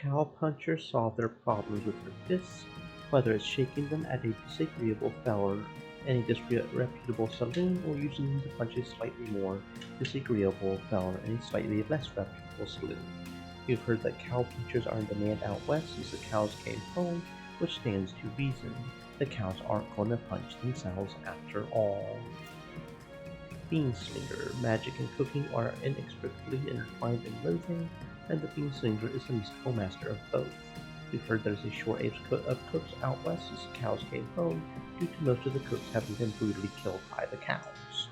Cowpunchers solve their problems with their fists, whether it's shaking them at a disagreeable feller in a disreputable saloon or using them to punch a slightly more disagreeable feller in a slightly less reputable saloon. You've heard that cowpunchers are in demand out west since the cows came home, which stands to reason. The cows aren't going to punch themselves after all. Beanslinger. Magic and cooking are inextricably intertwined in Loathing, and the Beanslinger is the mystical master of both. We've heard there's a shortage of cooks out west since the cows came home, due to most of the cooks having been brutally killed by the cows.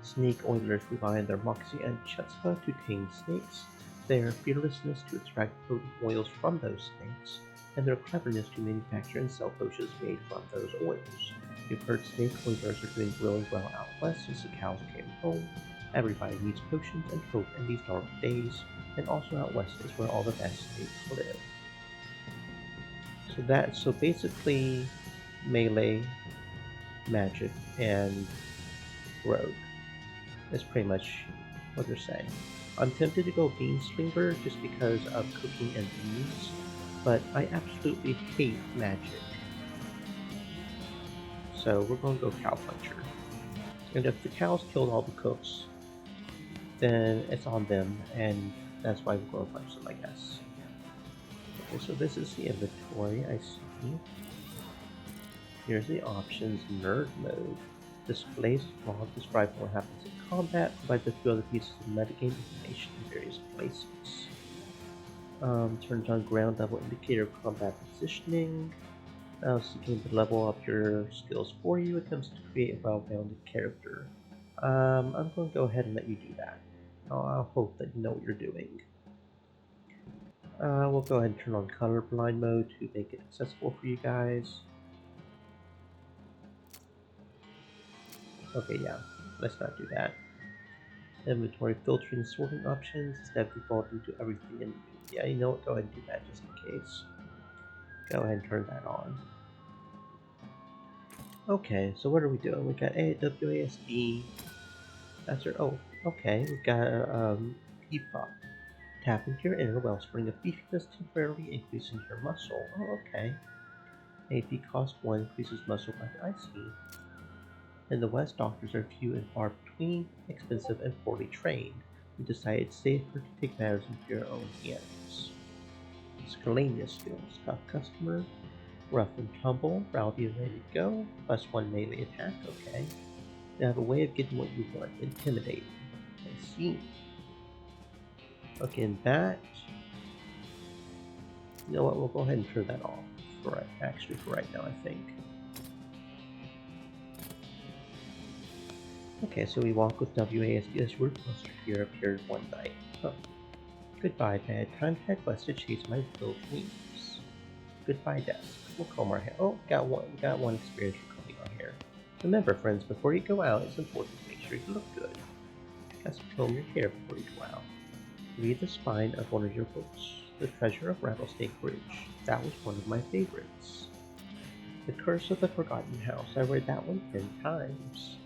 Snake oilers rely on their moxie and chutzpah to tame snakes, their fearlessness to extract potent oils from those snakes, and their cleverness to manufacture and sell potions made from those oils. You've heard snake oilers are doing really well out west since the cows came home. Everybody needs potions and hope in these dark days, and also out west is where all the best snakes live. So basically melee, magic, and rogue is pretty much what they're saying. I'm tempted to go Beanslinger just because of cooking and beans, but I absolutely hate magic. So we're going to go Cowpuncher. And if the cows killed all the cooks, then it's on them, and that's why we're going to punch them, I guess. Okay, so this is the inventory, I see. Here's the options, nerd mode. Displays log describe what happens in combat, provides a few other pieces of metagame information in various places. Turns on ground level indicator of combat positioning. Allows the game to level up your skills for you. Attempts to create a well-rounded character. I'm going to go ahead and let you do that. I'll hope that you know what you're doing. We'll go ahead and turn on colorblind mode to make it accessible for you guys. Okay, yeah, let's not do that. Inventory filtering and sorting options instead of defaulting to everything in. Yeah, you know what? Go ahead and do that just in case. Go ahead and turn that on. Okay, so what are we doing? We got AWASD. That's our. Oh, okay. We've got Epoch. Tap into your inner wellspring of beefiness, temporarily increasing your muscle. Oh, okay. AP cost 1 increases muscle by I see. In the West, doctors are few and far between, expensive and poorly trained. We decided it's safer to take matters into your own hands. Scalania skills. Tough customer. Rough and tumble. Rowdy and ready to go. +1 melee attack. Okay. They have a way of getting what you want. Intimidating. I see. Okay, and that... You know what, we'll go ahead and turn that off. Actually, for right now, I think. Okay, so we walk with WASD. Root Cluster here appeared one night. Huh. Goodbye, bed. Time to head west to chase my filled dreams. Goodbye, desk. We'll comb our hair. Oh, got one experience for combing our hair. Remember, friends, before you go out, it's important to make sure you look good. Just comb your hair before you go out. Read the spine of one of your books. The Treasure of Rattlesnake Bridge. That was one of my favorites. The Curse of the Forgotten House. I read that one 10 times.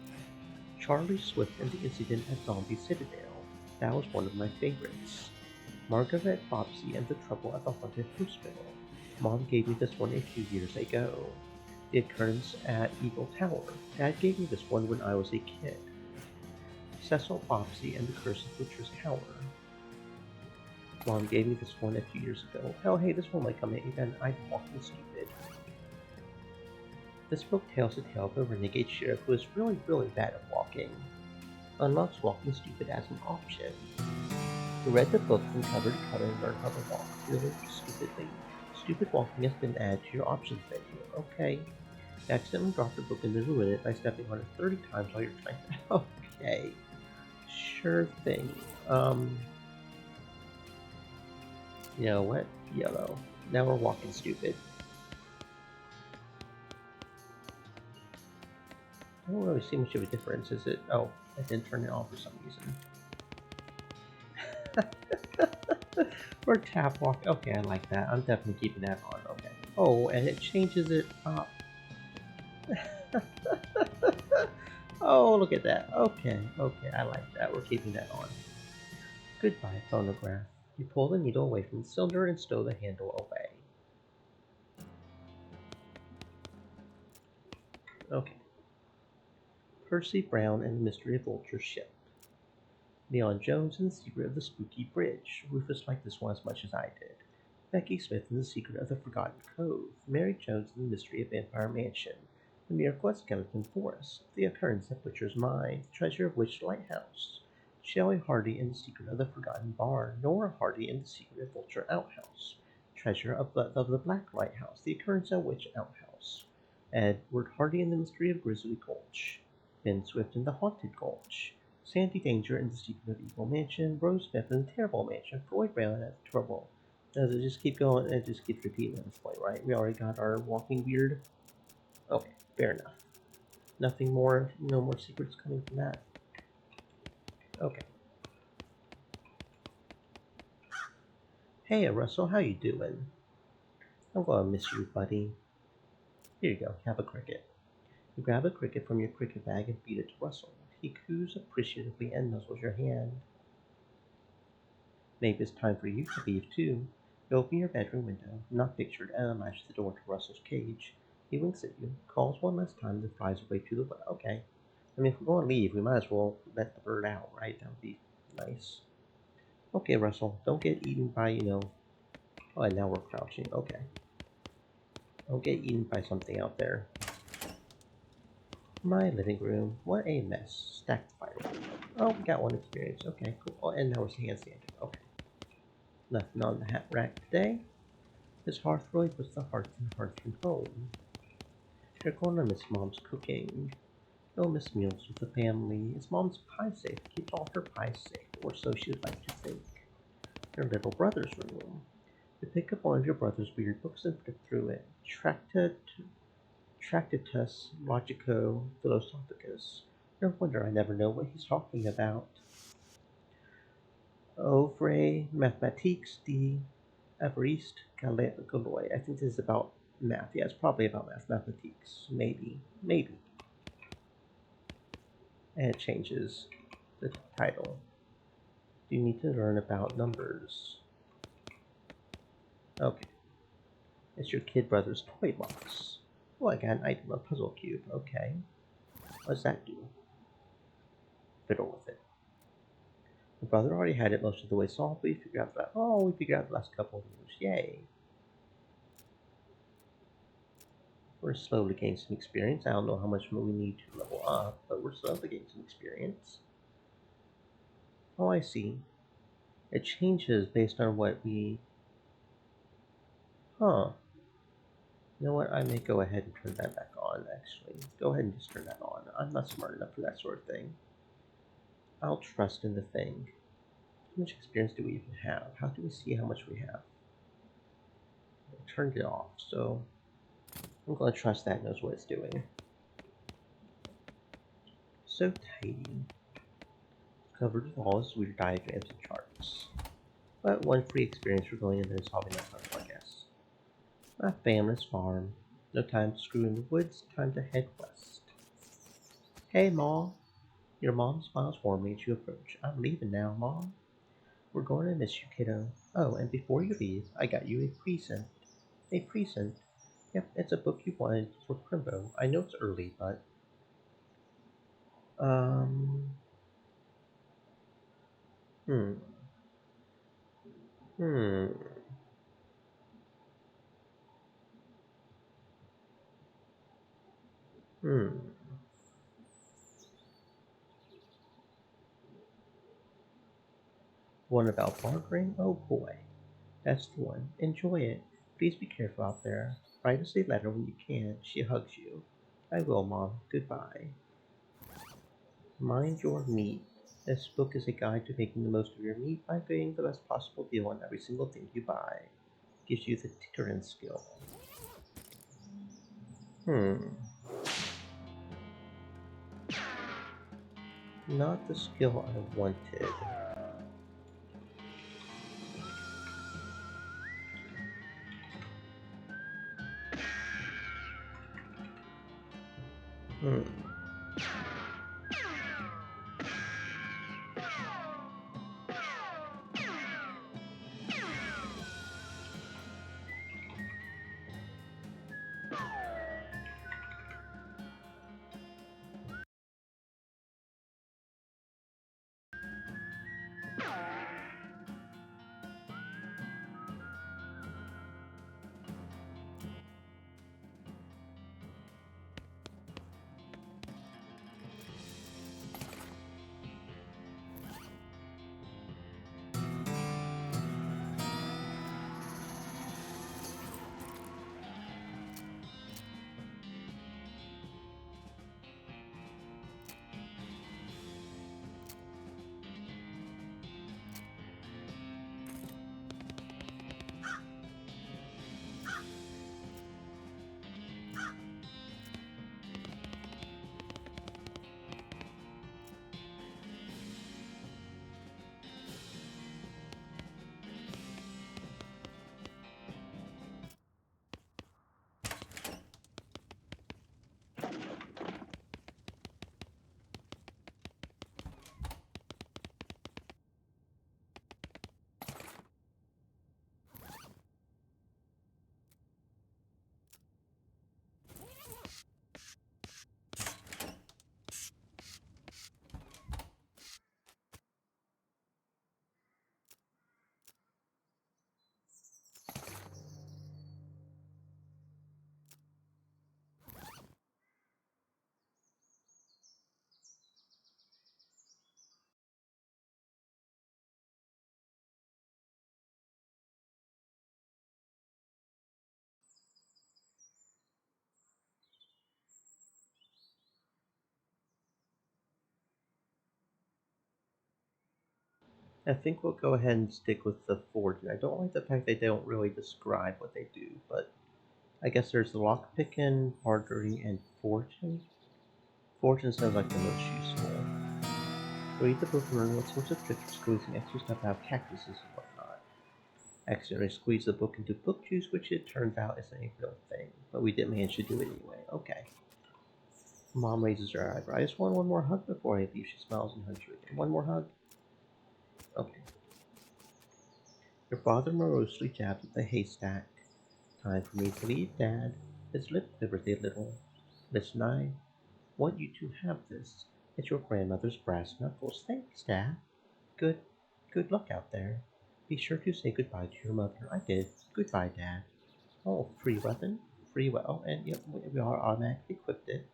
Charlie Swift and the Incident at Zombie Citadel. That was one of my favorites. Margaret Bobbsey and the Trouble at the Haunted Hospital. Mom gave me this one a few years ago. The Occurrence at Eagle Tower. Dad gave me this one when I was a kid. Cecil Bobbsey and the Curse of Witcher's Tower. Mom gave me this one a few years ago. Oh hey, this one might come in again. I'm walking stupid. This book tells the tale of a renegade sheriff who is really, really bad at walking. Unlocks walking stupid as an option. You read the book from cover to cover and learn how to walk really stupidly. Stupid walking has been added to your options menu. Okay. You accidentally dropped the book and then ruin it by stepping on it 30 times while you're trying to... Okay. Sure thing. You know what? Yellow. Now we're walking stupid. I don't really see much of a difference, is it? Oh, I didn't turn it on for some reason. Or tap walk. Okay, I like that. I'm definitely keeping that on. Okay. Oh, and it changes it up. Oh, look at that. Okay, I like that. We're keeping that on. Goodbye, phonograph. You pull the needle away from the cylinder and stow the handle away. Okay. Percy Brown and the Mystery of Vulture's Ship. Leon Jones and the Secret of the Spooky Bridge. Rufus liked this one as much as I did. Becky Smith and the Secret of the Forgotten Cove. Mary Jones and the Mystery of Vampire Mansion. The Miracle at Skeleton Forest. The Occurrence at Butcher's Mine. The Treasure of Witch Lighthouse. Shelley Hardy and the Secret of the Forgotten Barn. Nora Hardy and the Secret of Vulture Outhouse. Treasure of the Black Lighthouse. The Occurrence at Witch Outhouse. Edward Hardy and the Mystery of Grizzly Gulch. Ben Swift and the Haunted Gulch. Sandy Danger and the Secret of Evil Mansion. Rose Smith and the Terrible Mansion. Floyd Brown and Trouble. Does it just keep going? It just keeps repeating at this point, right? We already got our walking weird. Okay, fair enough. Nothing more, no more secrets coming from that. Okay. Hey, Russell, how you doing? I'm gonna miss you, buddy. Here you go, have a cricket. You grab a cricket from your cricket bag and feed it to Russell. He coos appreciatively and nuzzles your hand. Maybe it's time for you to leave too. You open your bedroom window, not pictured, and unlatches the door to Russell's cage. He winks at you, calls one last time, then flies away to the... Okay. I mean, if we're going to leave, we might as well let the bird out, right? That would be nice. Okay, Russell, don't get eaten by, you know... Oh, and now we're crouching. Okay. Don't get eaten by something out there. My living room. What a mess. Stacked firewood. Oh, we got one experience. Okay, cool. Oh, and now we're handstanding. Okay. Nothing on the hat rack today. This hearthrug puts the hearth and hearth from home. You're gonna miss Mom's cooking. You'll miss meals with the family. Is Mom's pie safe? Keeps all her pies safe, or so she'd like to think. Your little brother's room. You pick up one of your brother's weird books and flip through it. Tractatus Logico Philosophicus. No wonder I never know what he's talking about. Ouvre Mathematiques de Evariste Galois. I think this is about math. Yeah, it's probably about mathematics. Maybe. Maybe. And it changes the title. You need to learn about numbers. Okay. It's your kid brother's toy box. Oh, I got an item, a puzzle cube. Okay. What does that do? Fiddle with it. My brother already had it most of the way solved, but we figured out that. Oh, we figured out the last couple of years. Yay. We're slowly gaining some experience. I don't know how much more we need to level up, but we're slowly gaining some experience. Oh, I see. It changes based on what we... Huh. You know what? I may go ahead and turn that back on, actually. Go ahead and just turn that on. I'm not smart enough for that sort of thing. I'll trust in the thing. How much experience do we even have? How do we see how much we have? I turned it off, so I'm going to trust that knows what it's doing. So tidy. Covered with all its weird diagrams and charts. But one free experience for going in there and solving that puzzle, I guess. My family's farm. No time to screw in the woods, time to head west. Hey, Mom. Your mom smiles warmly as you approach. I'm leaving now, Mom. We're going to miss you, kiddo. Oh, and before you leave, I got you a present. A present? Yep, it's a book you wanted for Primbo. I know it's early, but... Um... Hmm. Hmm. Hmm. One about bartering? Oh boy. That's the one. Enjoy it. Please be careful out there. Write us a letter when you can. She hugs you. I will, Mom. Goodbye. Mind your meat. This book is a guide to making the most of your meat by getting the best possible deal on every single thing you buy. Gives you the Tinkerin skill. Hmm. Not the skill I wanted. Hmm. I think we'll go ahead and stick with the fortune. I don't like the fact they don't really describe what they do, but I guess there's the lockpicking, artery, and fortune. Fortune sounds like the most useful. Read the book and learn what sorts of tricks for squeezing extra stuff out of cactuses and whatnot. Accidentally squeezed the book into book juice, which it turns out isn't a real thing, but we did manage to do it anyway. Okay. Mom raises her eyebrow. I just want one more hug before I leave. She smiles and hugs you again. One more hug? Okay. Your father morosely jabbed at the haystack. Time for me to leave, Dad. His lip quivered a little. Listen, I want you to have this. It's your grandmother's brass knuckles. Thanks, Dad. Good, good luck out there. Be sure to say goodbye to your mother. I did. Goodbye, Dad. Oh, free weapon? Free well, and yep, we are automatically equipped it.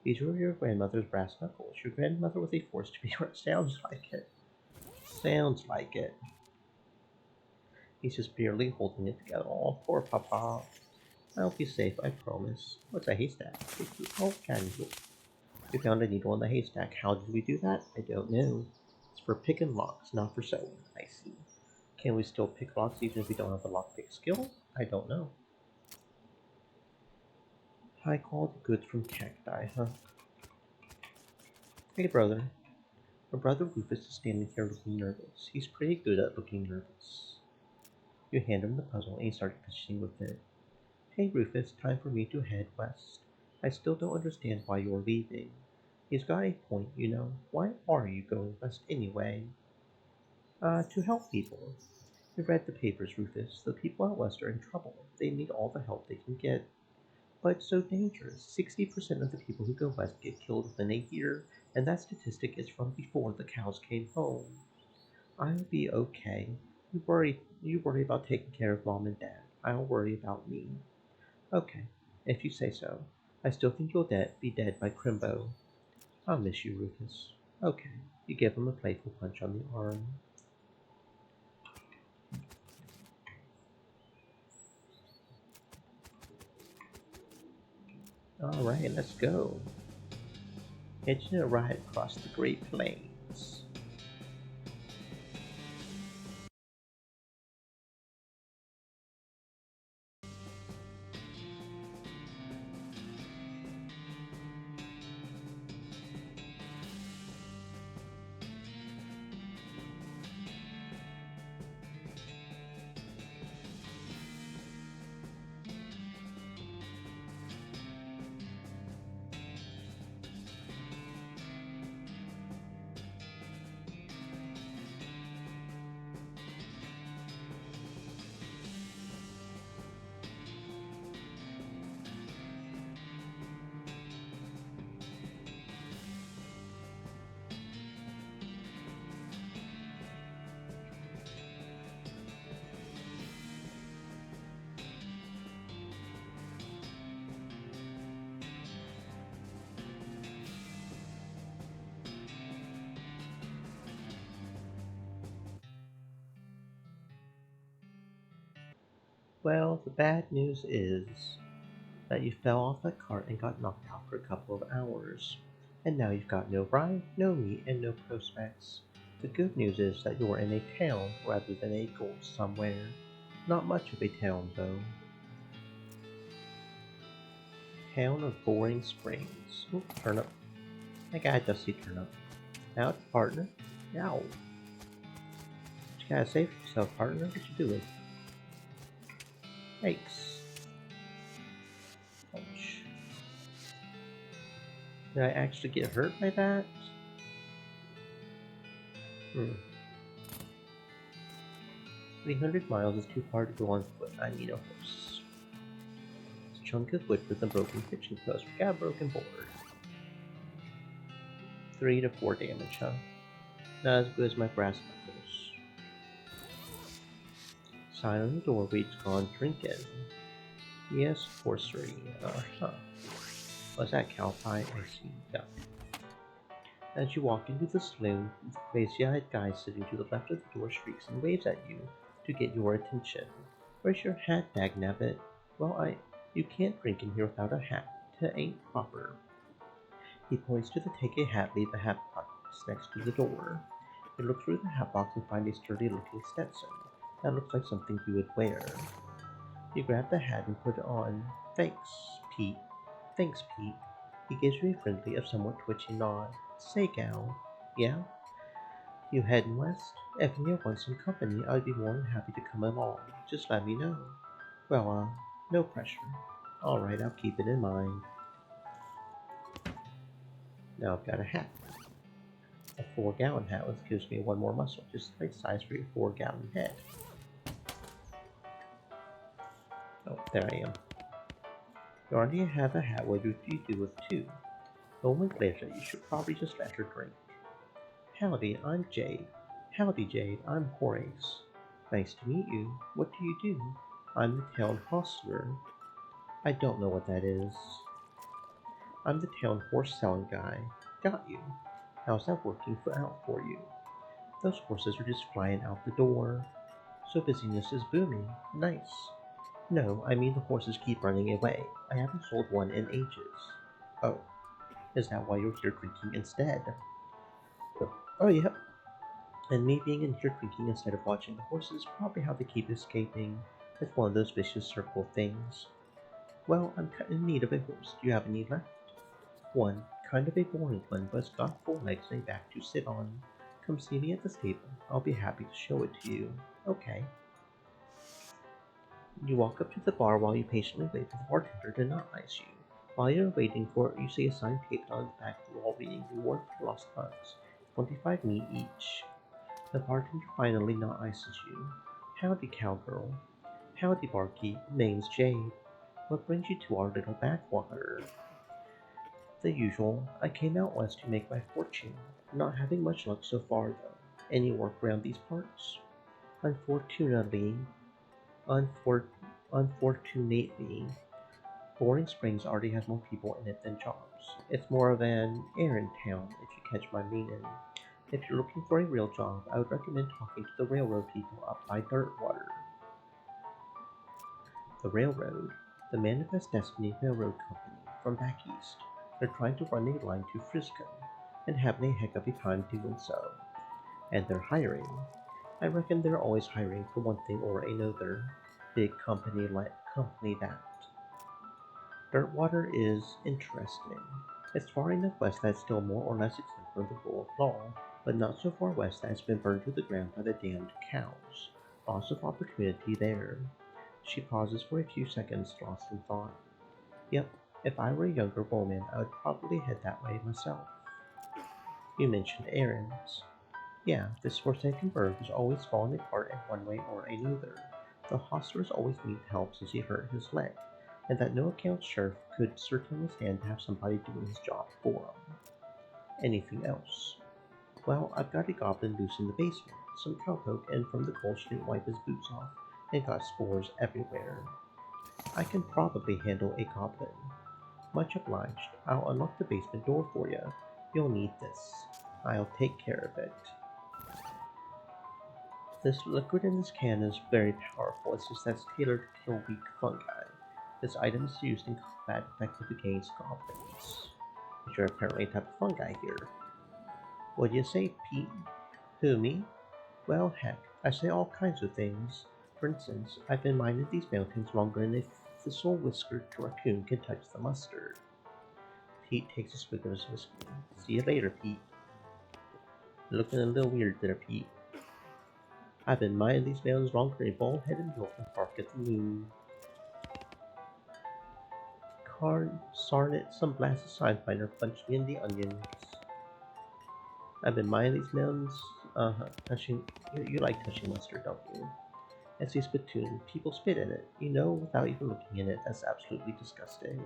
These were your grandmother's brass knuckles. Your grandmother was a force to be. Sounds like it. Sounds like it. He's just barely holding it together. Oh, poor Papa. I'll be safe, I promise. What's a haystack? Oh, candle. We found a needle in the haystack. How did we do that? I don't know. It's for picking locks, not for sewing. I see. Can we still pick locks even if we don't have the lockpick skill? I don't know. High quality goods from cacti, huh? Hey, brother. My brother Rufus is standing here looking nervous. He's pretty good at looking nervous. You hand him the puzzle and he starts fidgeting with it. Hey, Rufus, time for me to head west. I still don't understand why you're leaving. He's got a point, you know. Why are you going west anyway? To help people. You've read the papers, Rufus. The people out west are in trouble. They need all the help they can get. But it's so dangerous. 60% of the people who go west get killed within a year, and that statistic is from before the cows came home. I'll be okay. You worry about taking care of Mom and Dad. I'll worry about me. Okay, if you say so. I still think you'll be dead by Crimbo. I'll miss you, Rufus. Okay, you give him a playful punch on the arm. Alright, let's go. Hitching a ride across the Great Plains. Well, the bad news is that you fell off that cart and got knocked out for a couple of hours. And now you've got no ride, no meat, and no prospects. The good news is that you're in a town rather than a gulch somewhere. Not much of a town, though. Town of Boring Springs. Oop, turnip. I got a dusty turnip. Out, partner. Ow. What you gotta say for yourself, partner? What you doing? Yikes. Ouch. Did I actually get hurt by that? 300 miles is too far to go on foot. I need a horse. It's a chunk of wood with a broken kitchen post. We got a broken board. 3 to 4 damage, huh? Not as good as my brass knuckles. Sign on the door reads gone drinking. Yes, horsery. Uh-huh. Was that cow pie? I see. Yeah. As you walk into the saloon, the crazy-eyed guy sitting to the left of the door shrieks and waves at you to get your attention. Where's your hat, dagnabbit? Well, you can't drink in here without a hat. 'Tain't proper. He points to the take a hat, leave a hat box next to the door. You look through the hat box and find a sturdy-looking Stetson. That looks like something you would wear. You grab the hat and put it on. Thanks, Pete. Thanks, Pete. He gives you a friendly, if somewhat twitchy nod. Say, gal. Yeah? You heading west? If you want some company, I'd be more than happy to come along. Just let me know. Well, no pressure. Alright, I'll keep it in mind. Now I've got a hat. A 4-gallon hat, which gives me one more muscle, just the right size for your 4-gallon head. Oh, there I am. You already have a hat, what do you do with 2? A moment later, you should probably just let her drink. Howdy, I'm Jade. Howdy, Jade, I'm Horace. Nice to meet you. What do you do? I'm the town hostler. I don't know what that is. I'm the town horse selling guy. Got you. How's that working out for you? Those horses are just flying out the door. So business is booming. Nice. No, I mean the horses keep running away. I haven't sold one in ages. Oh, is that why you're here drinking instead? Oh, yeah. And me being in here drinking instead of watching the horses, probably how they keep escaping. It's one of those vicious circle things. Well, I'm in need of a horse. Do you have any left? One, kind of a boring one, but it's got four legs and a back to sit on. Come see me at the stable. I'll be happy to show it to you. Okay. You walk up to the bar while you patiently wait for the bartender to not ice you. While you're waiting for it, you see a sign taped on the back of the wall reading Reward for Lost Bugs, 25 meat each. The bartender finally not ices you. Howdy, cowgirl. Howdy, barkeep. Name's Jade. What brings you to our little backwater? The usual. I came out west to make my fortune. Not having much luck so far, though. Any work around these parts? Unfortunately, unfor- unfortunately, Boring Springs already has more people in it than jobs. It's more of an errand town, if you catch my meaning. If you're looking for a real job, I would recommend talking to the railroad people up by Dirtwater. The railroad, the Manifest Destiny Railroad Company from back east. They're trying to run a line to Frisco, and having a heck of a time doing so. And they're hiring. I reckon they're always hiring for one thing or another. Big company like company that. Dirtwater is interesting. It's far enough west that it's still more or less exempt from the rule of law, but not so far west that it's been burned to the ground by the damned cows. Lots of opportunity there. She pauses for a few seconds, lost in thought. Yep, if I were a younger woman, I would probably head that way myself. You mentioned errands. Yeah, this Forsaken Bird is always falling apart in one way or another. The hostlers always need help since he hurt his leg, and that no-account sheriff could certainly stand to have somebody doing his job for him. Anything else? Well, I've got a goblin loose in the basement, some cowpoke, and from the cold she didn't wipe his boots off, and got spores everywhere. I can probably handle a goblin. Much obliged. I'll unlock the basement door for you. You'll need this. I'll take care of it. This liquid in this can is very powerful. It's just that it's tailored to kill weak fungi. This item is used in combat effective against goblins, which are apparently a type of fungi here. What do you say, Pete? Who, me? Well, heck, I say all kinds of things. For instance, I've been mining these mountains longer than a thistle-whiskered raccoon can touch the mustard. Pete takes a swig of his whiskey. See you later, Pete. Looking a little weird there, Pete. I've been mining these mountains longer than a bald-headed mule can bark at the moon. Sarn it, some blasted sign finder punched me in the onions. I've been mining these mountains, touching, you like touching mustard, don't you? As a spittoon, people spit in it, you know, without even looking in it. That's absolutely disgusting.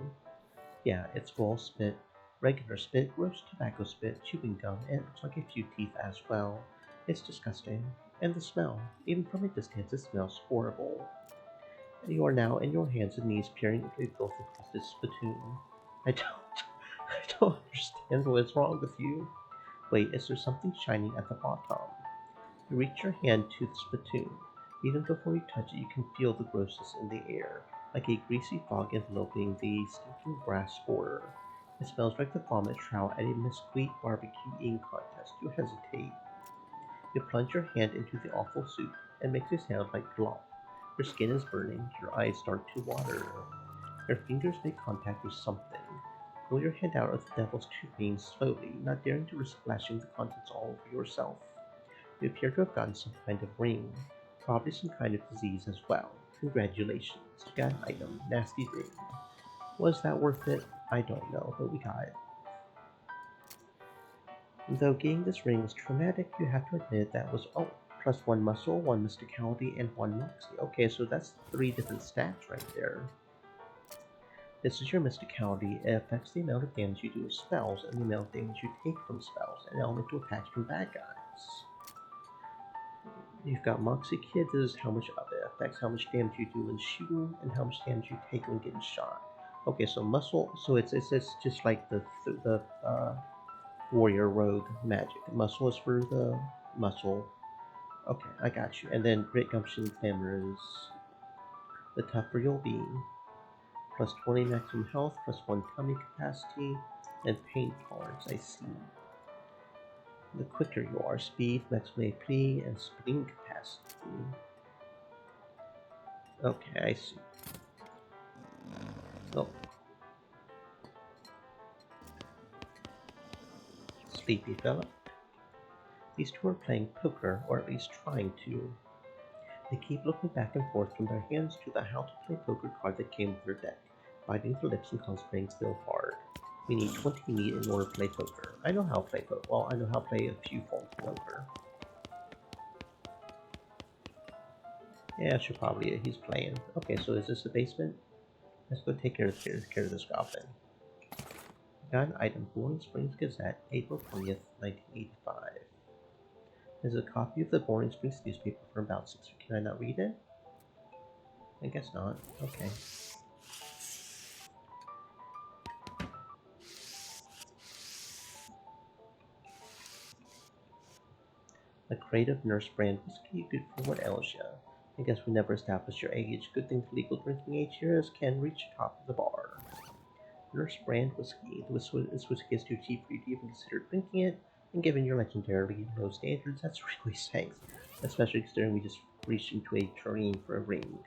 Yeah, it's full spit, regular spit, gross tobacco spit, chewing gum, and it looks like a few teeth as well. It's disgusting. And the smell, even from a distance, it smells horrible. You are now in your hands and knees peering into a filth-encrusted spittoon. I don't, I don't understand what's wrong with you. Wait, is there something shining at the bottom? You reach your hand to the spittoon. Even before you touch it, you can feel the grossness in the air, like a greasy fog enveloping the stinking grass border. It smells like the vomit trout at a mesquite barbecue eating contest. You hesitate. You plunge your hand into the awful soup. It makes a sound like glop. Your skin is burning. Your eyes start to water. Your fingers make contact with something. Pull your hand out of the devil's tureen slowly, not daring to risk splashing the contents all over yourself. You appear to have gotten some kind of ring. Probably some kind of disease as well. Congratulations. You got an item. Nasty ring. Was that worth it? I don't know, but we got it. Though getting this ring was traumatic, you have to admit that was plus one muscle, one mysticality, and one moxie. Okay, so that's 3 different stats right there. This is your mysticality. It affects the amount of damage you do with spells and the amount of damage you take from spells and elemental attacks from bad guys. You've got Moxie Kid. This is how much of it affects how much damage you do when shooting and how much damage you take when getting shot. Okay, so muscle. So it's just like the warrior rogue magic. Muscle is for the muscle. Okay, I got you. And then Great Gumption Clamors, the tougher you'll be. Plus 20 maximum health, plus 1 tummy capacity, and pain tolerance, I see. The quicker you are, speed, maximum AP, and spring capacity. Okay, I see. Oh. Sleepy fella. These two are playing poker, or at least trying to. They keep looking back and forth from their hands to the how to play poker card that came with their deck, biting their lips and concentrating still hard. We need 20 meat in order to play poker. I know how to play poker. Well, I know how to play a few forms of poker. Yeah, I should probably. He's playing. Okay, so is this the basement? Let's go take care of this goblin. Got an item, Boiling Springs Gazette, April 20th, 1985. There's a copy of the Boiling Springs newspaper from about 6 weeks. Can I not read it? I guess not. Okay. A crate of Nurse Brand whiskey, good for what ails ya? I guess we never established your age. Good thing the legal drinking age here is can reach the top of the bar. Nurse Brand whiskey. This whiskey is too cheap for you to even consider drinking it, and given your legendarily low standards, that's really saying. Especially considering we just reached into a tureen for a ring.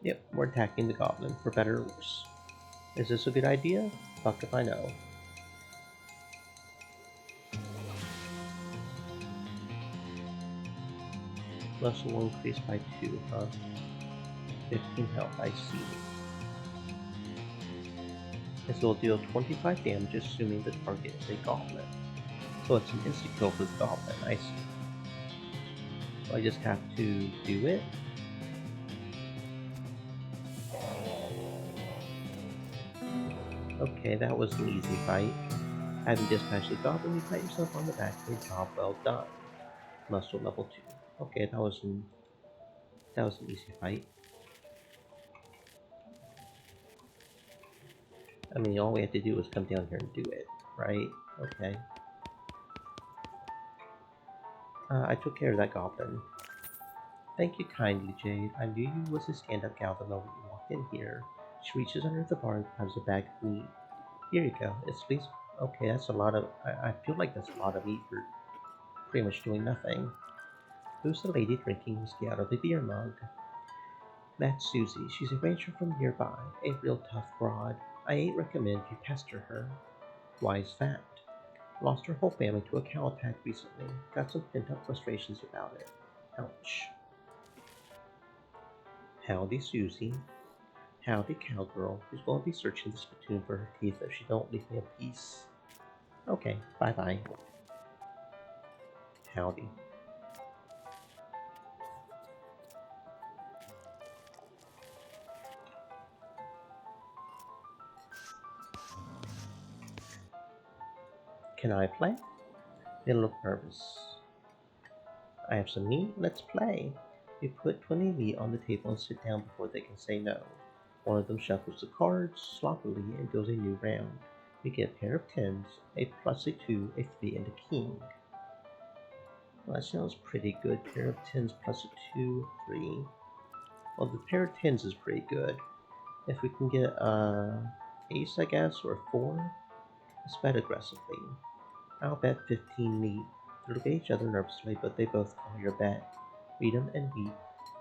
Yep, we're attacking the goblin, for better or worse. Is this a good idea? Fuck if I know. Muscle will increase by 2, huh? 15 health, I see. This will deal 25 damage assuming the target is a goblin. So it's an instant kill for the goblin, I see. So I just have to do it. Okay, that was an easy fight. Having dispatched the goblin, you pat yourself on the back for a job well done. Muscle level 2. Okay, that was an easy fight. I mean, all we had to do was come down here and do it, right? Okay. I took care of that goblin. Thank you kindly, Jade. I knew you was a stand-up gal the moment you walked in here. She reaches under the bar and grabs a bag of meat. Here you go. It's please. Okay, that's a lot of. I feel like that's a lot of meat for pretty much doing nothing. Who's the lady drinking whiskey out of the beer mug? That's Susie. She's a rancher from nearby. A real tough broad. I ain't recommend you pester her. Why's that? Lost her whole family to a cow attack recently. Got some pent-up frustrations about it. Ouch. Howdy, Susie. Howdy, cowgirl. Who's going to be searching the spittoon for her teeth if she don't leave me a piece? Okay, bye-bye. Howdy. Can I play? They look nervous. I have some meat. Let's play. We put 20 meat on the table and sit down before they can say no. One of them shuffles the cards sloppily and deals a new round. We get a pair of tens, a plus, a 2, a 3, and a king. Well, that sounds pretty good. Pair of tens plus a 2, 3. Well, the pair of tens is pretty good. If we can get a ace, I guess, or a 4, let's bet aggressively. I'll bet 15 meat. They look at each other nervously, but they both call your bet. Read 'em and weep.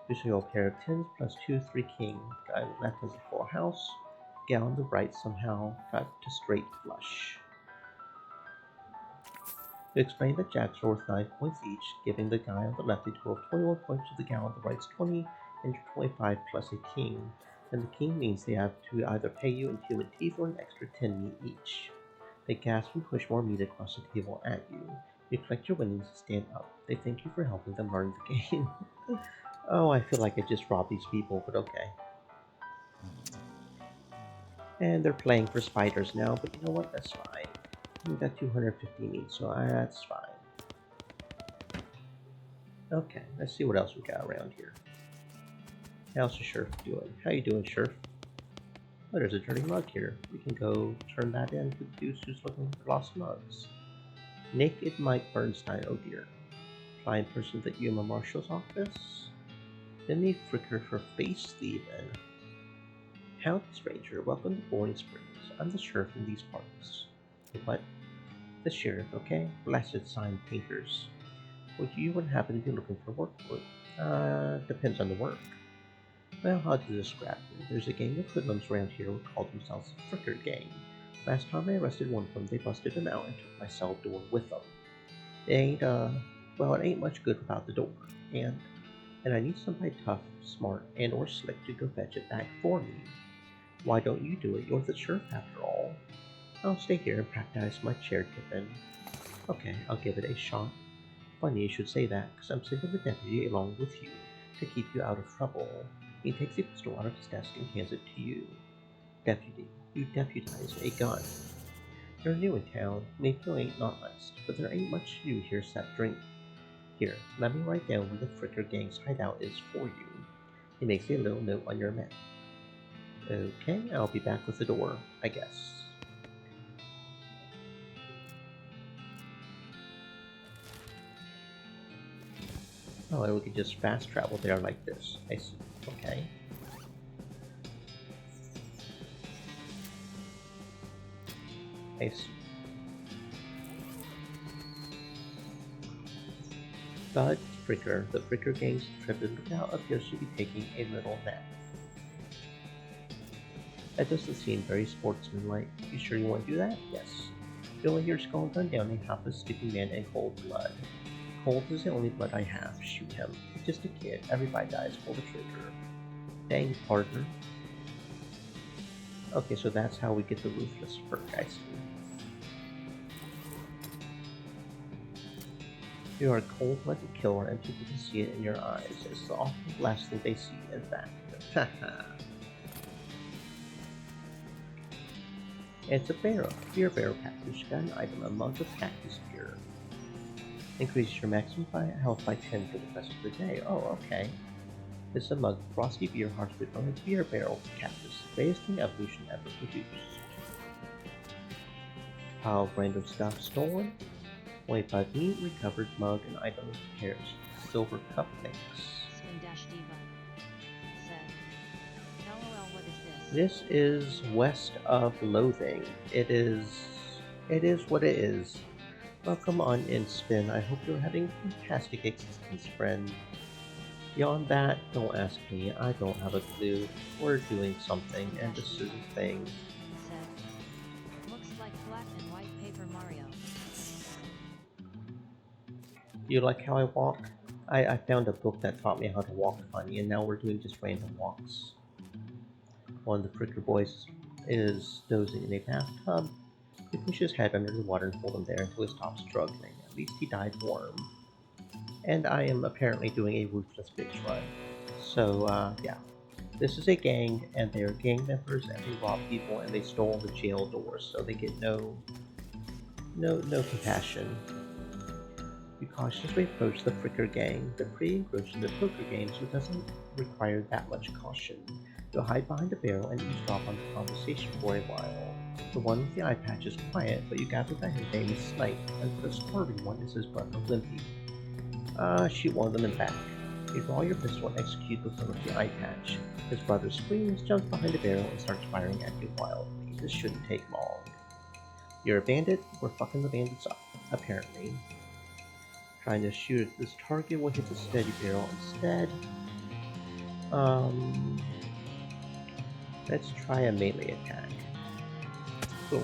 You show a pair of tens plus 2, 3 king. Guy on the left has a full house. Gal on the right somehow got to straight flush. You explain that jacks are worth 9 points each, giving the guy on the left a total of 21 points to the gal on the right's 20, and your 25 plus a king. And the king means they have to either pay you in human teeth or an extra 10 meat each. They gasp and push more meat across the table at you. You collect your winnings and stand up. They thank you for helping them learn the game. Oh, I feel like I just robbed these people, but okay. And they're playing for spiders now, but you know what? That's fine. We got 250 meat, so that's fine. Okay, let's see what else we got around here. How's the Sheriff doing? How you doing, Sheriff? Oh, there's a dirty mug here. We can go turn that in to the dude who's looking for lost mugs. Naked Mike Bernstein, oh dear. Try in person at the UMA Marshal's office. Then they fricker for face thieving. Howdy, stranger. Welcome to Boring Springs. I'm the sheriff in these parts. What? The sheriff, okay? Blasted sign painters. Would you even happen to be looking for work? Depends on the work. Well, how to describe it? There's a gang of hoodlums around here who call themselves the Fricker Gang. Last time I arrested one of them, they busted him out and took my cell door with them. It ain't, well, it ain't much good without the door. And I need somebody tough, smart, and or slick to go fetch it back for me. Why don't you do it? You're the sheriff after all. I'll stay here and practice my chair tipping. Okay, I'll give it a shot. Funny you should say that, because I'm sending the deputy along with you to keep you out of trouble. He takes a pistol out of his desk and hands it to you. Deputy, you deputize a gun. You're new in town, maybe you ain't not honest, but there ain't much to do here except drink. Here, let me write down where the Fricker Gang's hideout is for you. He makes a little note on your map. Okay, I'll be back with the door, I guess. Oh, and we can just fast travel there like this. I see. Okay. I see. But Fricker, the Fricker Gang's intrepid lookout, appears to be taking a little nap. That doesn't seem very sportsmanlike. You sure you want to do that? Yes. Feel like your skull gun down and half a sleeping man in cold blood. Cold is the only blood I have. Shoot him. He's just a kid. Everybody dies. Pull the trigger. Dang, partner. Okay, so that's how we get the ruthless perk, I see. You are a cold-blooded killer, and people can see it in your eyes. It's the awful last thing they see, in fact. Haha. It's a barrel. Beer barrel cactus. You got an item, a mug of cactus beer. Increases your maximum health by 10 for the rest of the day. Oh, okay. This is a mug of frosty beer harvested from a beer barrel cactus. The greatest thing evolution ever produced. Pile of random stuff stolen. 25 meat, recovered mug, and items pairs. Silver cup links. Spin-Diva said, LOL, what is this? This is west of Loathing. It is what it is. Welcome on in, Spin. I hope you're having a fantastic existence, friend. Beyond that, don't ask me. I don't have a clue. We're doing something, and this is a thing. Said, looks like black and white Paper Mario. You like how I walk? I found a book that taught me how to walk funny, and now we're doing just random walks. One of the Fricker boys is dozing in a bathtub. You push his head under the water and hold him there until he stops struggling. At least he died warm. And I am apparently doing a ruthless bitch run. So, yeah. This is a gang, and they are gang members, and they rob people, and they stole the jail doors, so they get no compassion. You cautiously approach the Fricker Gang. They're pretty engrossed in the poker game, so it doesn't require that much caution. You'll hide behind a barrel and eavesdrop on the conversation for a while. The one with the eye patch is quiet, but you gather that his name is Snipe, and the swerving one is his brother Limpy. Shoot one of them in the back. You draw your pistol and execute the one with the eye patch. His brother screams, jumps behind the barrel, and starts firing at you wildly. This shouldn't take long. You're a bandit? We're fucking the bandits up, apparently. Trying to shoot at this target will hit the steady barrel instead. Let's try a melee attack. Boom.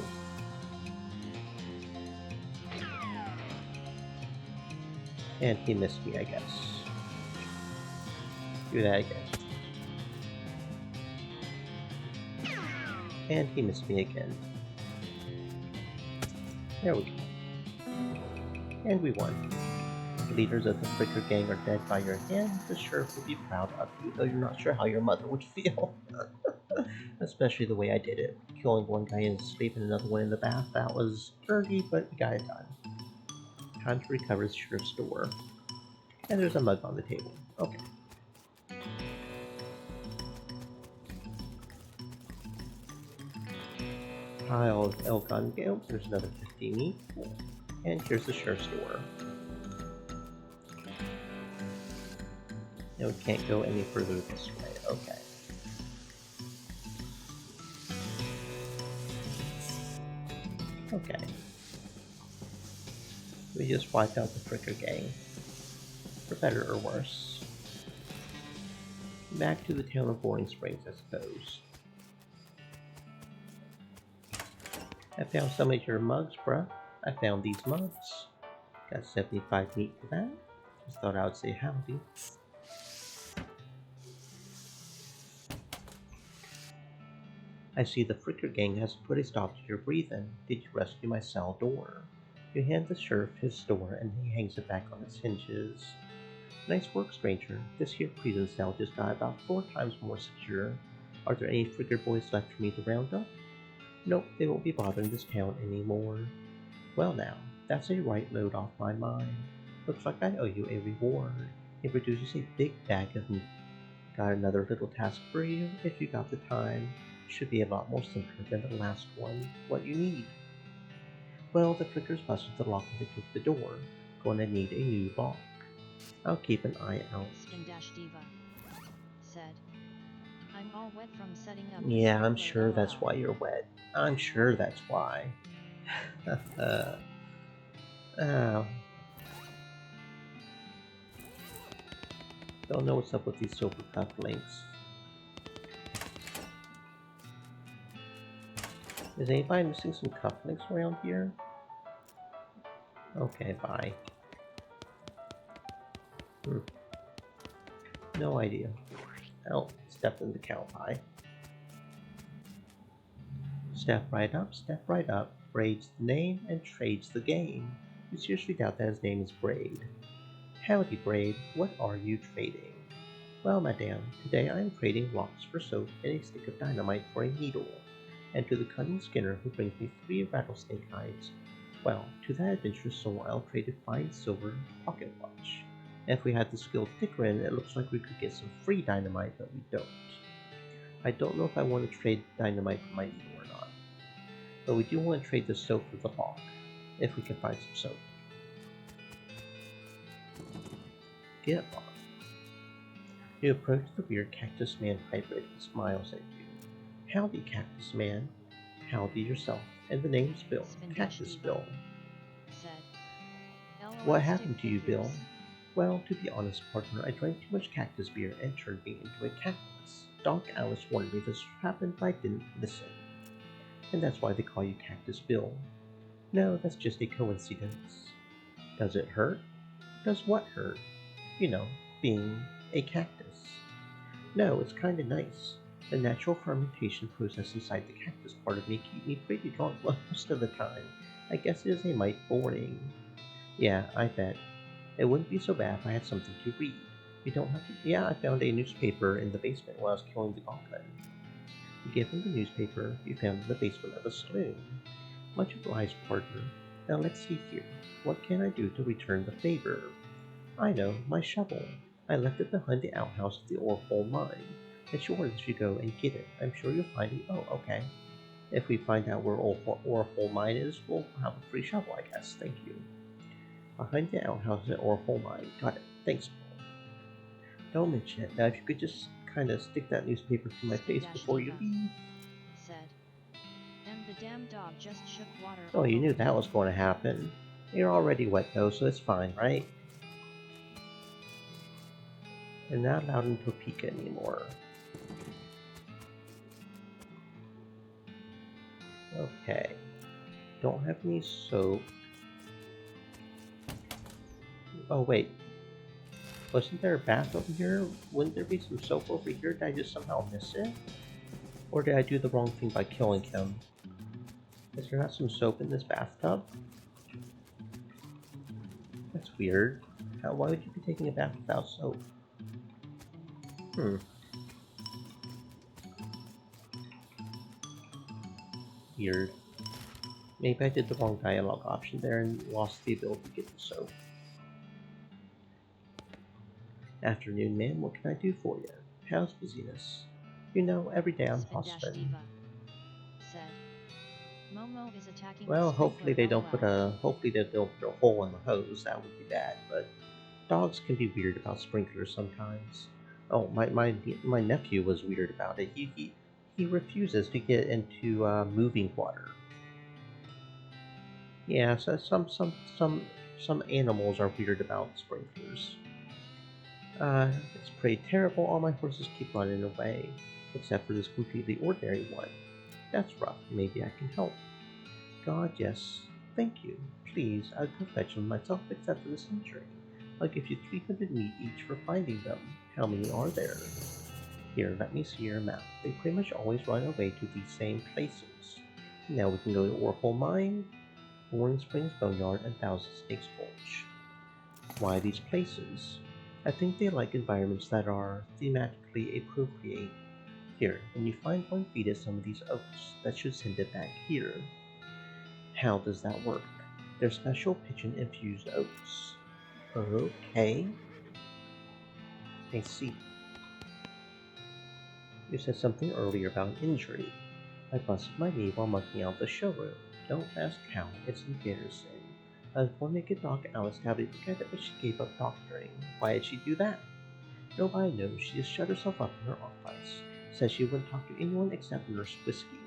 And he missed me, I guess. Do that again. And he missed me again. There we go. And we won. The leaders of the Fricker Gang are dead by your hand. The sheriff will be proud of you, though you're not sure how your mother would feel. Especially the way I did it. Killing one guy in his sleep and another one in the bath. That was dirty, but we got it done. Time to recover the sheriff's door. And there's a mug on the table. Okay. Pile of elk on gale. There's another 50 meat. Cool. And here's the sheriff's door. And we can't go any further this way. Okay. Okay. We just wiped out the Fricker gang. For better or worse. Back to the town of Boring Springs, I suppose. I found some of your mugs, bruh. I found these mugs. Got 75 meat for that. Just thought I would say howdy. I see the Fricker gang has put a stop to your breathing. Did you rescue my cell door? You hand the sheriff his door and he hangs it back on its hinges. Nice work, stranger. This here prison cell just got about 4 times more secure. Are there any Fricker boys left for me to round up? Nope, they won't be bothering this town anymore. Well now, that's a right load off my mind. Looks like I owe you a reward. It produces a big bag of meat. Got another little task for you, if you got the time. Should be a lot more simpler than the last one. What you need? Well, the Frickers busted the lock and they took the door. Gonna need a new lock. I'll keep an eye out. Spindash Diva said. I'm all wet from setting up. Yeah, I'm this sure workload, that's lol. why you're wet. I'm sure that's why. Oh. Don't know what's up with these silver cufflinks. Is anybody missing some cufflinks around here? Okay, bye. No idea. Oh, stepped in the cow pie. Step right up, step right up. Braid's the name and Trade's the game. You seriously doubt that his name is Braid? Howdy, Braid. What are you trading? Well, madame, today I am trading locks for soap and a stick of dynamite for a needle. And to the cunning Skinner who brings me 3 rattlesnake hides, well, to that adventurous soul I'll trade a fine silver pocket watch. And if we had the skilled Dickerin, it looks like we could get some free dynamite, but we don't. I don't know if I want to trade dynamite for my needle or not. But we do want to trade the soap for the lock, if we can find some soap. Get on. You approach the weird Cactus Man hybrid and smiles at you. Howdy, Cactus Man. Howdy yourself. And the name's Bill. Spindash Cactus Diva Bill. said. LOL, What stick happened to you, Bill? figures. Well, to be honest, partner, I drank too much cactus beer and turned me into a cactus. Doc Alice warned me this happened, but I didn't listen. And that's why they call you Cactus Bill. No, that's just a coincidence. Does it hurt? Does what hurt? You know, being a cactus. No, it's kinda nice. The natural fermentation process inside the cactus part of me keep me pretty drunk most of the time. I guess it is a mite boring. Yeah, I bet. It wouldn't be so bad if I had something to read. You don't have to. Yeah, I found a newspaper in the basement while I was killing the goblin. You give him the newspaper you found in the basement of the saloon. Much obliged, partner. Now let's see here. What can I do to return the favor? I know, my shovel. I left it behind the outhouse of the Orpole mine. It's yours if you go and get it. I'm sure you'll find it. Oh, okay. If we find out where Orpole mine is, we'll have a free shovel, I guess. Thank you. Behind the outhouse at Orpole mine. Got it. Thanks, Paul. Don't mention it. Now, if you could just kind of stick that newspaper to my face Spindash before you Diva leave. said. And the damn dog just shook water Oh, all you knew over that me. was going to happen. You're already wet though, so it's fine, right? You're not allowed in Topeka anymore. Okay. Don't have any soap. Oh, wait. Wasn't there a bath over here? Wouldn't there be some soap over here? Did I just somehow miss it? Or did I do the wrong thing by killing him? Is there not some soap in this bathtub? That's weird. Why would you be taking a bath without soap? Weird. Maybe I did the wrong dialogue option there and lost the ability to get the soap. Afternoon, ma'am, what can I do for you? How's busyness? You know, every day I'm Spindash hustling. Diva said. Momo is attacking the Well, sprinkler, lol. hopefully they don't put a hole in the hose. That would be bad. But dogs can be weird about sprinklers sometimes. Oh, my nephew was weird about it. He refuses to get into moving water. Yeah, so some animals are weird about sprinklers. It's pretty terrible. All my horses keep running away, except for this completely ordinary one. That's rough. Maybe I can help. God, yes. Thank you. Please, I'd go fetch them myself except for this injury. I'll give you 300 meat each for finding them. How many are there? Here, let me see your map. They pretty much always run away to these same places. Now we can go to Orphle Mine, Warren Springs Boneyard, and Thousand Snakes Gulch. Why these places? I think they like environments that are thematically appropriate. Here, when you find one, feed it some of these oats. That should send it back here. How does that work? They're special pigeon-infused oats. Okay, I see. You said something earlier about an injury. I busted my knee while mucking out the showroom. Don't ask how, it's embarrassing. I was going to get Doc Alice to have a look at it, but she gave up doctoring. Why did she do that? Nobody knows. She just shut herself up in her office. Says she wouldn't talk to anyone except Nurse Whiskey.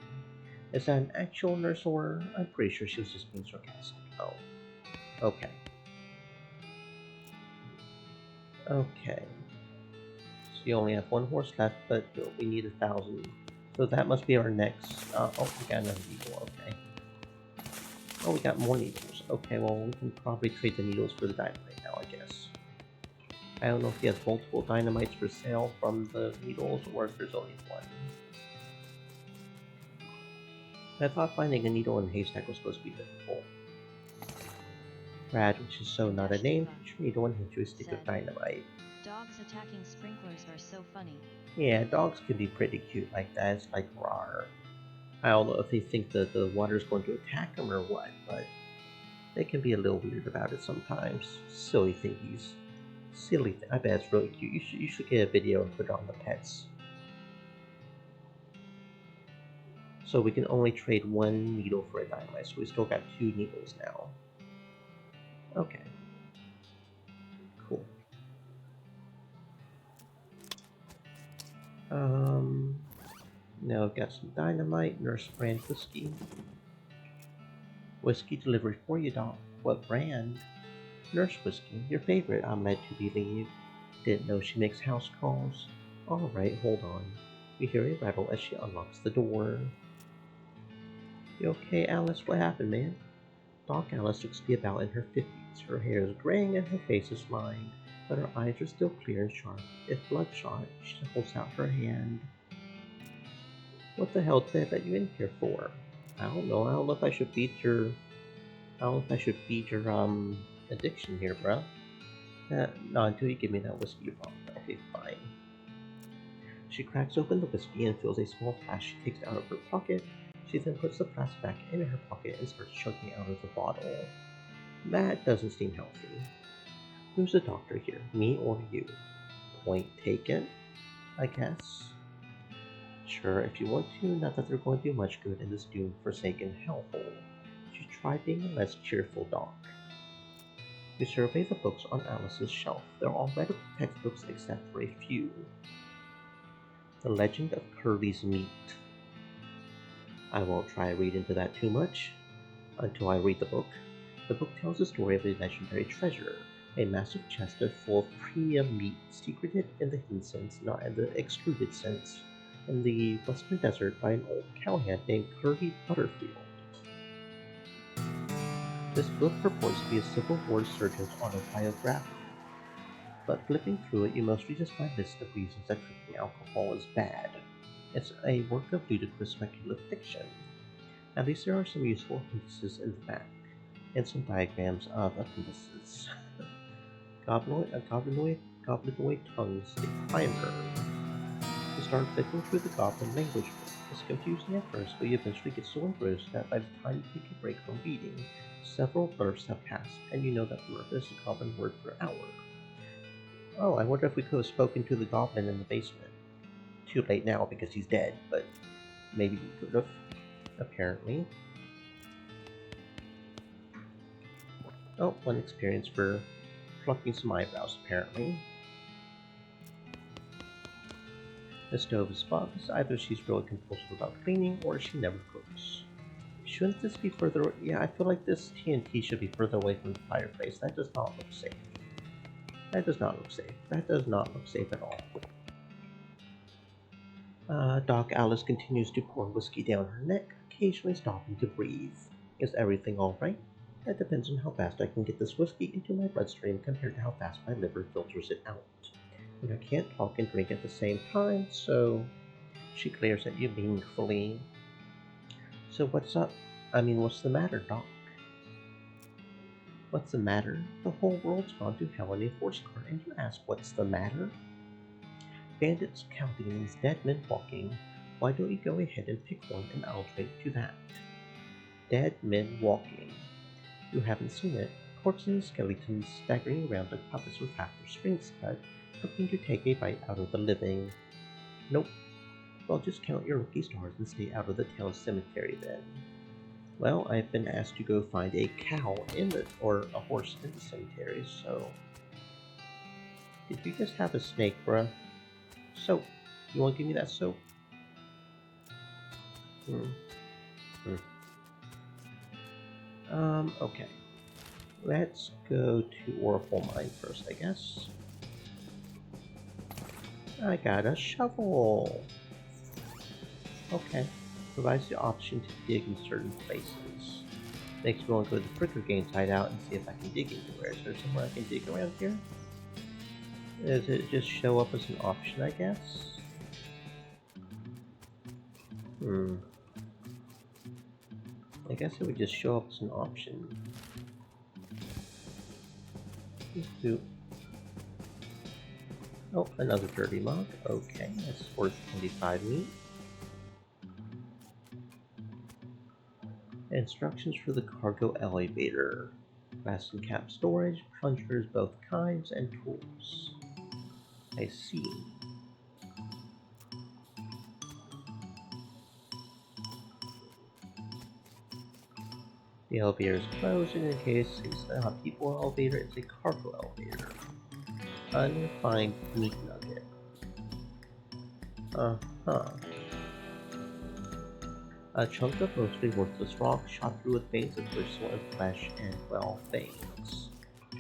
Is that an actual nurse or? I'm pretty sure she was just being sarcastic. Oh. Okay. Okay. So you only have one horse left, but we need 1,000. So that must be our next. Oh, we got another needle. Okay. Oh, we got more needles. Okay, well, we can probably trade the needles for the dynamite now, I guess. I don't know if he has multiple dynamites for sale from the needles or if there's only one. I thought finding a needle in a haystack was supposed to be difficult. Brad, which is so not a name, put your needle into a stick of dynamite. Dogs attacking sprinklers are so funny. Yeah, dogs can be pretty cute like that. It's like rawr. I don't know if they think that the water's going to attack them or what, but they can be a little weird about it sometimes. Silly thingies. I bet it's really cute. You should get a video and put it on the pets. So we can only trade one needle for a dynamite, so we still got 2 needles now. Okay. Cool. Now I've got some dynamite, Nurse brand whiskey. Whiskey delivery for you, Doc. What brand? Nurse Whiskey, your favorite, I'm led to believe. Didn't know she makes house calls. Alright, hold on. We hear a rattle as she unlocks the door. You okay, Alice? What happened, man? Doc Alice looks to be about in her 50s. Her hair is graying and her face is lined, but her eyes are still clear and sharp. If bloodshot, she holds out her hand. What the hell did they let you in here for? I don't know. I don't know if I should feed your addiction here, bro. No, until you give me that whiskey you brought. Okay, fine. She cracks open the whiskey and fills a small flask she takes out of her pocket. She then puts the flask back in her pocket and starts chugging out of the bottle. That doesn't seem healthy. Who's the doctor here, me or you? Point taken, I guess. Sure, if you want to, not that they're going to do much good in this doomed, forsaken hellhole. You try being a less cheerful doc. You survey the books on Alice's shelf. They're all medical textbooks except for a few. The Legend of Curly's Meat. I won't try to read into that too much until I read the book. The book tells the story of a legendary treasure, a massive chest full of premium meat, secreted in the hidden sense, not in the extruded sense, in the western desert by an old cowhand named Curly Butterfield. This book purports to be a Civil War surgeon's autobiography, but flipping through it you mostly just find lists of reasons that drinking alcohol is bad. It's a work of ludicrous speculative fiction. At least there are some useful appendices in the back, and some diagrams of appendices. Goblinoid tongues, a primer. You start flipping through the goblin language book. It's confusing at first, but you eventually get so engrossed that by the time you take a break from reading, several bursts have passed, and you know that murph is the goblin word for hour. Oh, I wonder if we could have spoken to the goblin in the basement. Too late now because he's dead, but maybe we could have, apparently. Oh, one experience for plucking some eyebrows, apparently. The stove is spotless. Either she's really compulsive about cleaning, or she never cooks. Shouldn't this be further? Yeah, I feel like this TNT should be further away from the fireplace. That does not look safe. That does not look safe. That does not look safe at all. Doc Alice continues to pour whiskey down her neck, occasionally stopping to breathe. Is everything alright? That depends on how fast I can get this whiskey into my bloodstream compared to how fast my liver filters it out. And I can't talk and drink at the same time, so she glares at you meaningfully. So what's up? What's the matter, Doc? What's the matter? The whole world's gone to hell in a horse cart, and you ask what's the matter? Bandits counting means dead men walking. Why don't you go ahead and pick one and I'll drink to that? Dead men walking. You haven't seen it. Corpses and skeletons staggering around like puppets with half their strings cut, hoping to take a bite out of the living. Nope. Well, just count your lucky stars and stay out of the town cemetery then. Well, I've been asked to go find a cow or a horse in the cemetery, so... Did you just have a snake, bruh? Soap. You wanna give me that soap? Okay. Let's go to Oracle Mine first, I guess. I got a shovel! Okay. Provides the option to dig in certain places. Makes me want to go to the Fricker Games hideout and see if I can dig anywhere. Is there somewhere I can dig around here? Does it just show up as an option, I guess? I guess it would just show up as an option. Oh, another dirty mug. Okay, that's worth 25 meat. Instructions for the cargo elevator. Glass and cap storage, plungers both kinds, and tools. I see. The elevator is closed, and in case it's not a people elevator, it's a cargo elevator. Unrefined meat nugget. Uh-huh. A chunk of mostly worthless rock shot through with veins of bristle and flesh and, well, veins.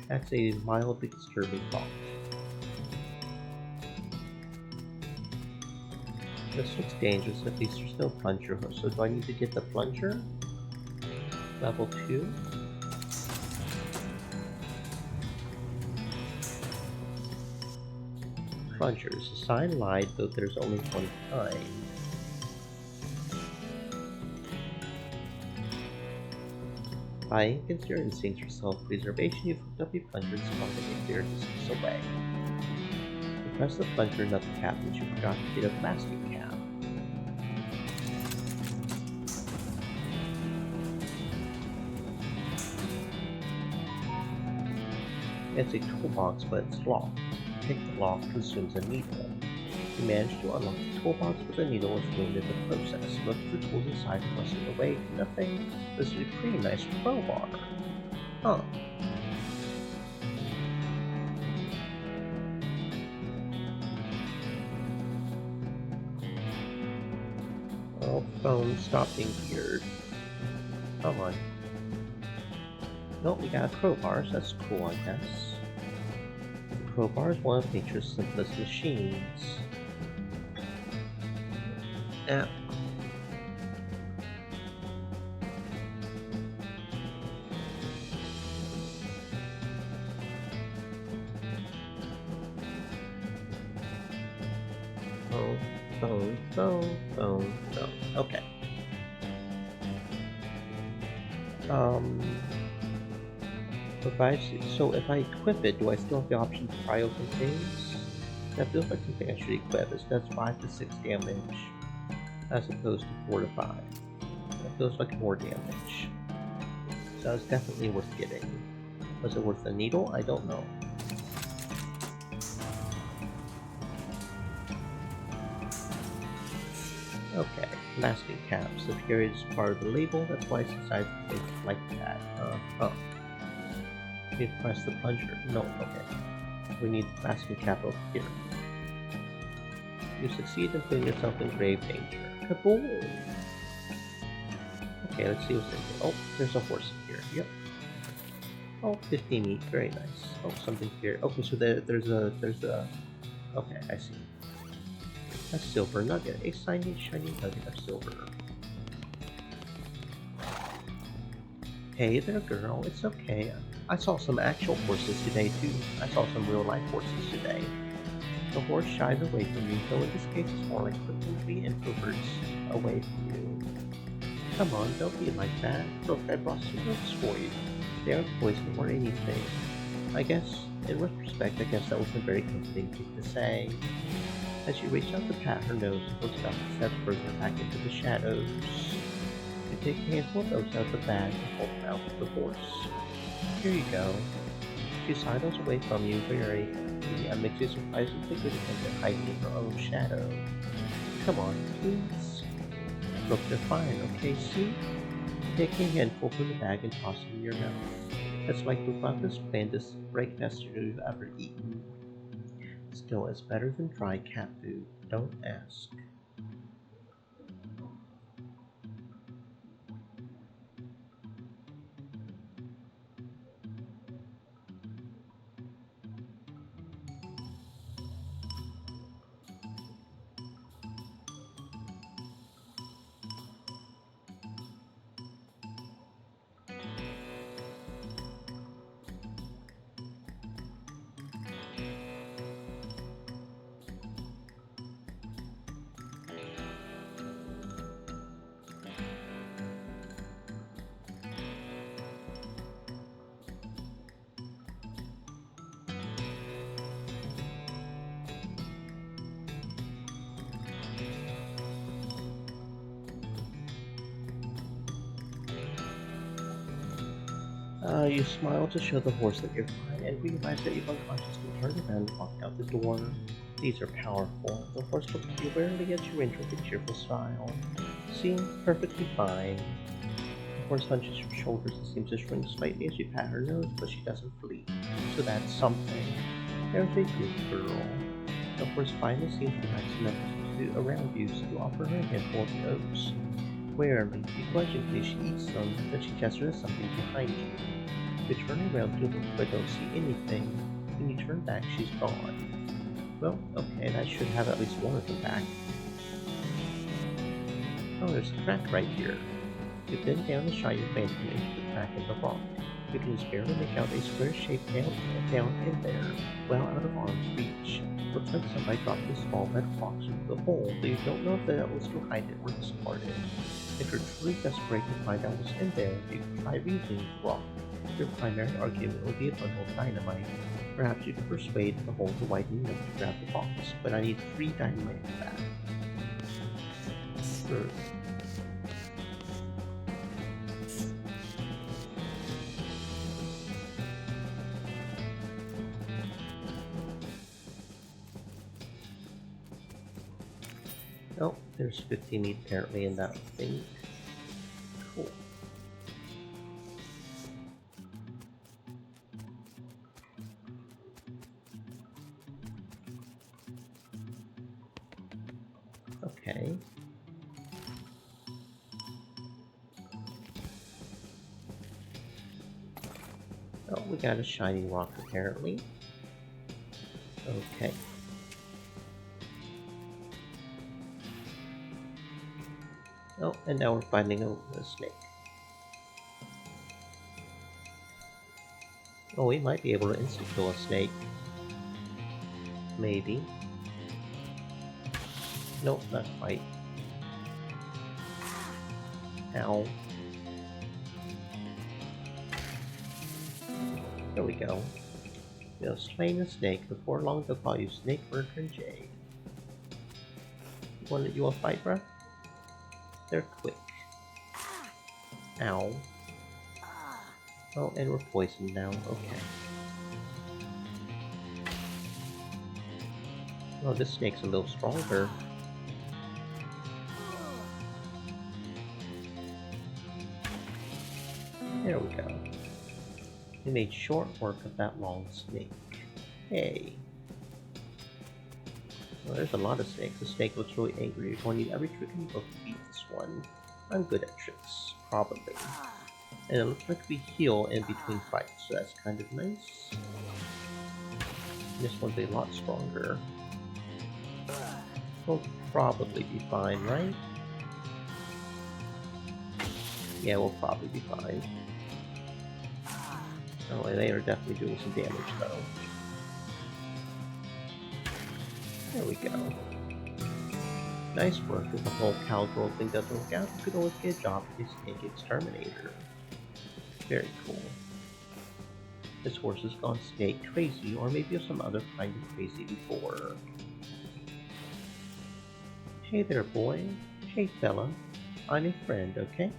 That's a mildly disturbing thought. This looks dangerous, at least there's no plunger, so do I need to get the plunger? Level 2? Plungers. The sign lied, though there's only one kind. By against your instincts for self-preservation, you've hooked up a plunger and spun it a clear distance away. You press the plunger, nothing happens. You forgot to get a plastic cap. It's a toolbox, but it's locked. Pick the lock consumes a needle. You manage to unlock the toolbox, but the needle is ruined in the process. Look for tools inside and wrestle away to nothing. This is a pretty nice crowbar. Huh. Oh, phone, stop being weird. Come on. Nope, we got a crowbar, so that's cool, I guess. The crowbar is one of nature's simplest machines. Yeah. Phone. Okay. So if I equip it, do I still have the option to pry open things? That feels like something I should equip. It does 5 to 6 damage, as opposed to 4 to 5. That feels like more damage. So it's definitely worth getting. Was it worth the needle? I don't know. Okay, masking caps. The period is part of the label, that's why it's inside the place like that. You press the plunger. No, okay. We need the basket cap over here. You succeed in putting yourself in grave danger. Kaboom! Okay, let's see what's in here. Oh, there's a horse in here. Yep. Oh, 15 each. Very nice. Oh, something here. Okay, so there's a... Okay, I see. A silver nugget. A shiny nugget of silver. Hey there, girl. It's okay. I saw some actual horses today, too. I saw some real-life horses today. The horse shies away from you, though in this case it's more like quickly introverts away from you. Come on, don't be like that. Look, I brought some milks for you. They aren't poison or anything. I guess, in retrospect, I guess that wasn't very comforting thing to say. As you reach out to pat her nose, the horse about to step further back into the shadows. You take a handful of oats out of the bag and hold them out to the horse. Here you go. She sidles away from you, very makes you surprisingly good attempt at hiding in her own shadow. Come on, please. Look, they're fine, okay, see? Take a handful from the bag and toss it in your mouth. It's like the funnest, blandest breakfast you've ever eaten. Still, it's better than dry cat food. Don't ask. You smile to show the horse that you're fine and realize that you've unconsciously turned around and walked out the door. These are powerful. The horse looks at you warily as you enter with a cheerful smile. Seems perfectly fine. The horse hunches her shoulders and seems to shrink slightly as you pat her nose, but she doesn't flee. So that's something. There's a good girl. The horse finally seems relaxed enough to around you, so you offer her a handful of the oats. Warily, begrudgingly, she eats some, then she gestures at something behind you. You turn around to look but don't see anything. When you turn back, she's gone. Well, okay, that should have at least one of them back. Oh, there's a crack right here. You bend down and shine your lantern into the crack in the rock. You can just barely make out a square-shaped down in there, well out of arm's reach. Looks like somebody dropped a small red fox into the hole, though you don't know if the was behind it or discarded. If you're truly desperate to find out what's in there, you can try reasoning the rock. Your primary argument will be a bundle of dynamite. Perhaps you can persuade the hole to widen enough to grab the box, but I need 3 dynamite for that. Sure. Oh, there's 50 meat apparently in that thing. Cool. Okay. Oh, we got a shiny rock apparently. Okay. Oh, and now we're finding a snake. Oh, we might be able to insta-kill a snake. Maybe. Nope, not quite. Ow. There we go. You have slain a snake. Before long they'll call you Snake Murder and Jade. You want to fight, bruh? They're quick. Ow. Oh, and we're poisoned now. Okay. Oh, this snake's a little stronger. There we go. We made short work of that long snake. Hey. Well, there's a lot of snakes. The snake looks really angry. You're going to need every trick in the book to beat this one. I'm good at tricks, probably. And it looks like we heal in between fights, so that's kind of nice. This one's a lot stronger. We'll probably be fine, right? Yeah, we'll probably be fine. Oh, and they are definitely doing some damage, though. There we go. Nice work. If the whole cowgirl thing doesn't work out, you could always get a job as a snake exterminator. Very cool. This horse has gone snake crazy, or maybe some other kind of crazy before. Hey there, boy. Hey, fella. I'm a friend, okay?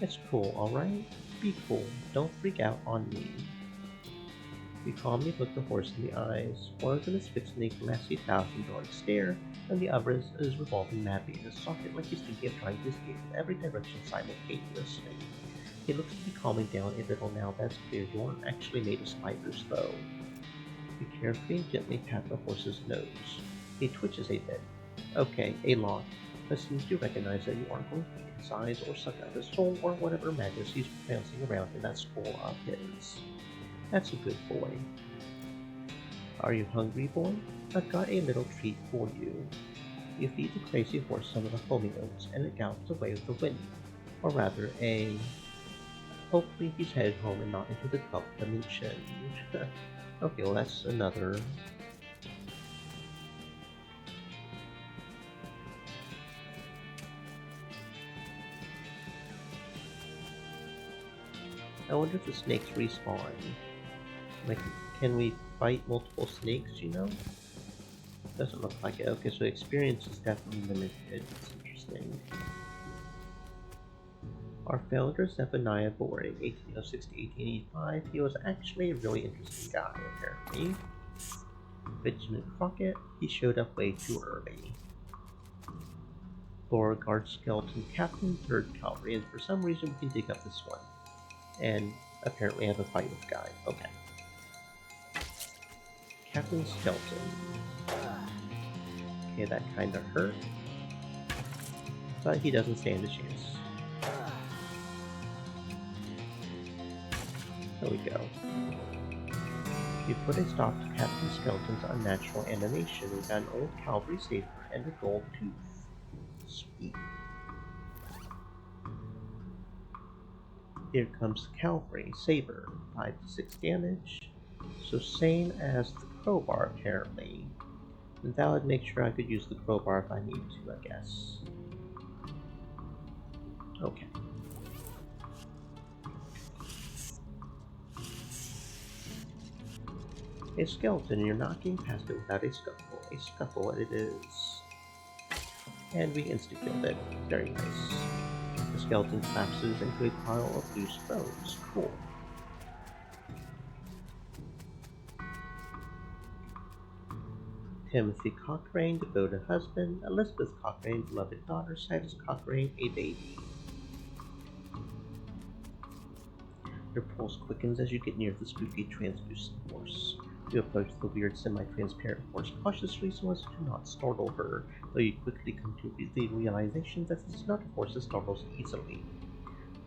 It's cool, alright? Be cool. Don't freak out on me. We calmly look the horse in the eyes. One of them is fixing a glassy $1,000 stare, and the other is revolving madly in his socket like he's thinking of trying to escape in every direction simultaneously. He looks to be calming down a little now that's clear you aren't actually made of spiders, though. We carefully and gently pat the horse's nose. He twitches a bit. Okay, a lot. But seems to recognize that you aren't going to eat his eyes or suck out his soul or whatever madness he's bouncing around in that skull of his. That's a good boy. Are you hungry, boy? I've got a little treat for you. You feed the crazy horse some of the homing oats, and it gallops away with the wind. Or rather, hopefully he's headed home and not into the 12th dimension. Okay, well that's another... I wonder if the snakes respawn. Like, can we fight multiple snakes, you know? Doesn't look like it. Okay, so experience is definitely limited. It's interesting. Our founder, Zephaniah Boring, 1806 to 1885, he was actually a really interesting guy, apparently. Benjamin Crockett, he showed up way too early. Beauregard Skeleton Captain, 3rd Cavalry, and for some reason we can dig up this one. And apparently have a fight with Guy. Okay. Captain Skeleton. Okay, that kinda hurt. But he doesn't stand a chance. There we go. You put a stop to Captain Skeleton's unnatural animation. We got an old cavalry saber and a gold tooth. Sweet. Here comes the cavalry saber. 5 to 6 damage. So same as the crowbar, apparently. And that would make sure I could use the crowbar if I need to, I guess. Okay. A skeleton, you're not getting past it without a scuffle. A scuffle it is. And we insta-killed it. Very nice. The skeleton collapses into a pile of loose bones. Cool. Timothy Cochrane, devoted husband. Elizabeth Cochrane, beloved daughter. Silas Cochrane, a baby. Your pulse quickens as you get near the spooky translucent horse. You approach the weird semi-transparent horse cautiously so as to not startle her, though you quickly come to the realization that this is not a horse that startles easily.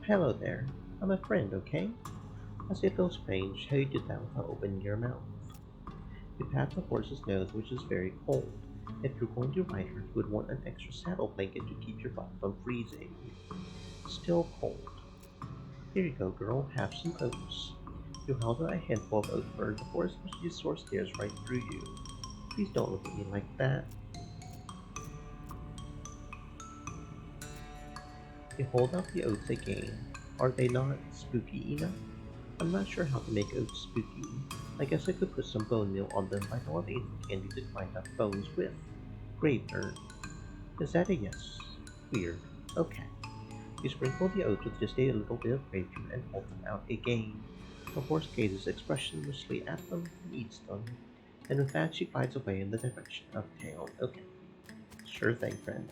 Hello there. I'm a friend, okay? I see it feels strange how you did that without opening your mouth. You pat the horse's nose, which is very cold. If you're going to ride her, you would want an extra saddle blanket to keep your butt from freezing. Still cold. Here you go, girl. Have some oats. You held out a handful of oats for her. The horse just sort of stares right through you. Please don't look at me like that. You hold out the oats again. Are they not spooky enough? I'm not sure how to make oats spooky. I guess I could put some bone meal on them. I don't have anything handy to grind up bones with. Graveyard. Is that a yes? Weird. Okay. You sprinkle the oats with just a little bit of graveyard and hold them out again. The horse gazes expressionlessly at them and eats them, and with that she glides away in the direction of town. Okay. Sure thing, friend.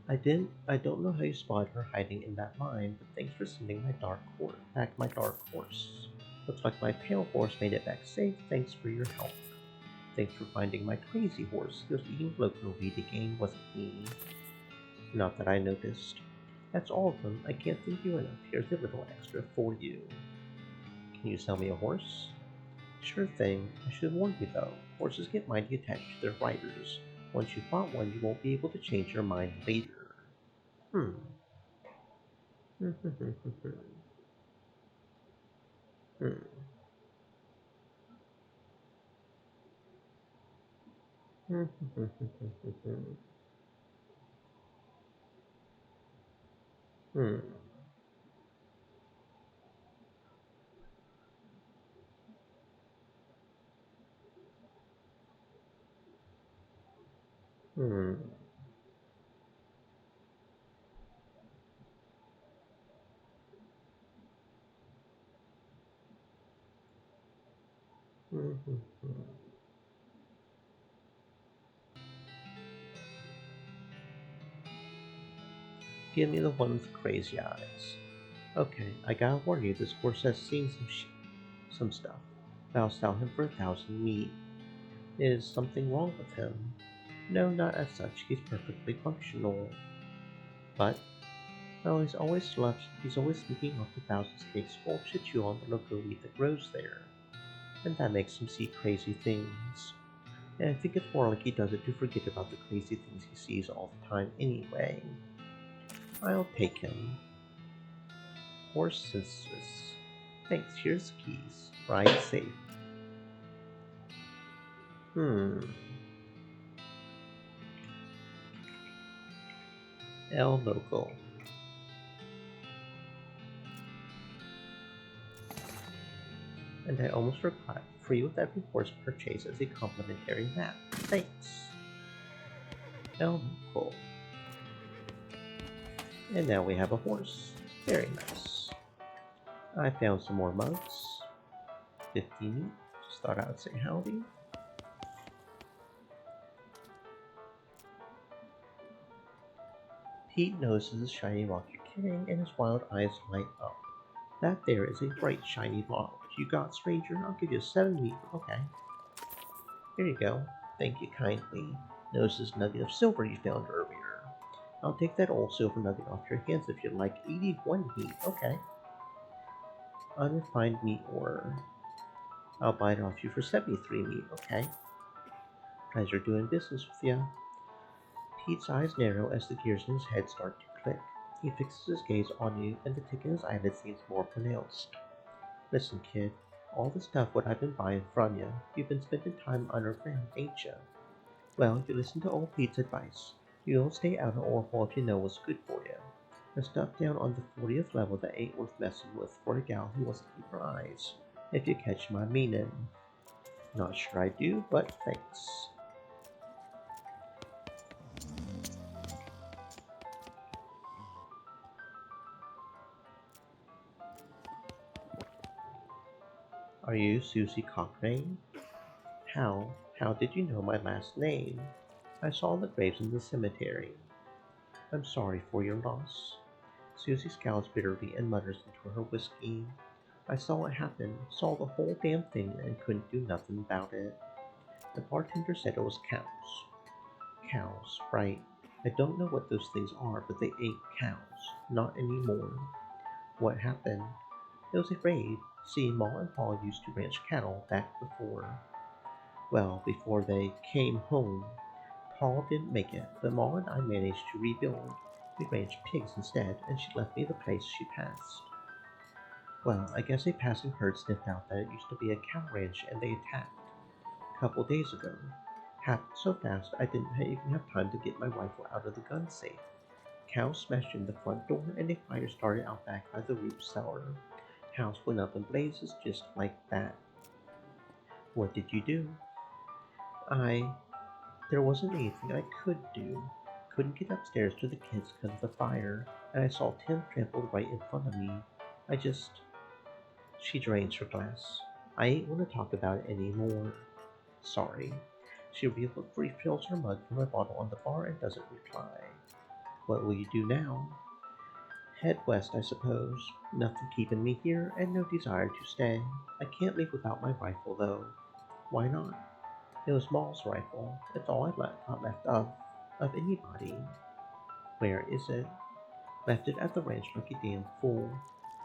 I don't know how you spotted her hiding in that line, but thanks for sending my dark horse. Looks like my pale horse made it back safe. Thanks for your help. Thanks for finding my crazy horse. He was eating local weed again, wasn't he? Not that I noticed. That's all of them. I can't thank you enough. Here's a little extra for you. Can you sell me a horse? Sure thing. I should warn you though. Horses get mighty attached to their riders. Once you've bought one, you won't be able to change your mind later. Hmm. Hmm. Hmm. Hmm. Give me the one with crazy eyes. Okay, I gotta warn you, this horse has seen some stuff. I'll sell him for 1,000 meat. Is something wrong with him? No, not as such. He's perfectly functional. But, well, he's always sneaking off to Thousand Steaks Gulch to chew on the local weed that grows there. And that makes him see crazy things. And I think it's more like he does it to forget about the crazy things he sees all the time anyway. I'll take him. Horse senses. Thanks, here's the keys. Ride safe. Hmm. El Loco. And I almost forgot. Free with every horse purchase as a complimentary map. Thanks. El Loco. And now we have a horse. Very nice. I found some more mugs. 50 meat. Just thought I would say howdy. Pete notices the shiny rock you're carrying and his wild eyes light up. That there is a bright shiny rock. You got, stranger? I'll give you 7 meat. Okay. Here you go. Thank you kindly. Notice this nugget of silver you found earlier. I'll take that old silver nugget off your hands if you like. 81 meat. Okay. Unrefined meat ore. I'll buy it off you for 73 meat. Okay. Pleasure doing business with ya. Pete's eyes narrow as the gears in his head start to click. He fixes his gaze on you, and the tick in his eyelid seems more pronounced. Listen, kid. All the stuff what I've been buying from you, you've been spending time underground, ain't ya? Well, you listen to old Pete's advice. You don't stay out of Orville if you know what's good for you. There's stuff down on the 40th level that ain't worth messing with for a gal who wants to keep her eyes. If you catch my meaning. Not sure I do, but thanks. Are you Susie Cochrane? How did you know my last name? I saw the graves in the cemetery. I'm sorry for your loss. Susie scowls bitterly and mutters into her whiskey. I saw it happen, saw the whole damn thing, and couldn't do nothing about it. The bartender said it was cows. Cows, right. I don't know what those things are, but they ate cows. Not anymore. What happened? It was a raid. See, Ma and Pa used to ranch cattle back before. Well, before they came home. Paul didn't make it, but Ma and I managed to rebuild. We ranched pigs instead, and she left me the place she passed. Well, I guess a passing herd sniffed out that it used to be a cow ranch and they attacked. A couple days ago. Happened so fast I didn't even have time to get my rifle out of the gun safe. Cows smashed in the front door and a fire started out back by the root cellar. House went up in blazes just like that. What did you do? I There wasn't anything I could do. Couldn't get upstairs to the kids because of the fire, and I saw Tim trampled right in front of me. I just. She drains her glass. I ain't want to talk about it anymore. Sorry. She refills her mug from her bottle on the bar and doesn't reply. What will you do now? Head west, I suppose. Nothing keeping me here, and no desire to stay. I can't leave without my rifle, though. Why not? It was Maul's rifle. It's all I got left of anybody. Where is it? Left it at the ranch like a damn fool.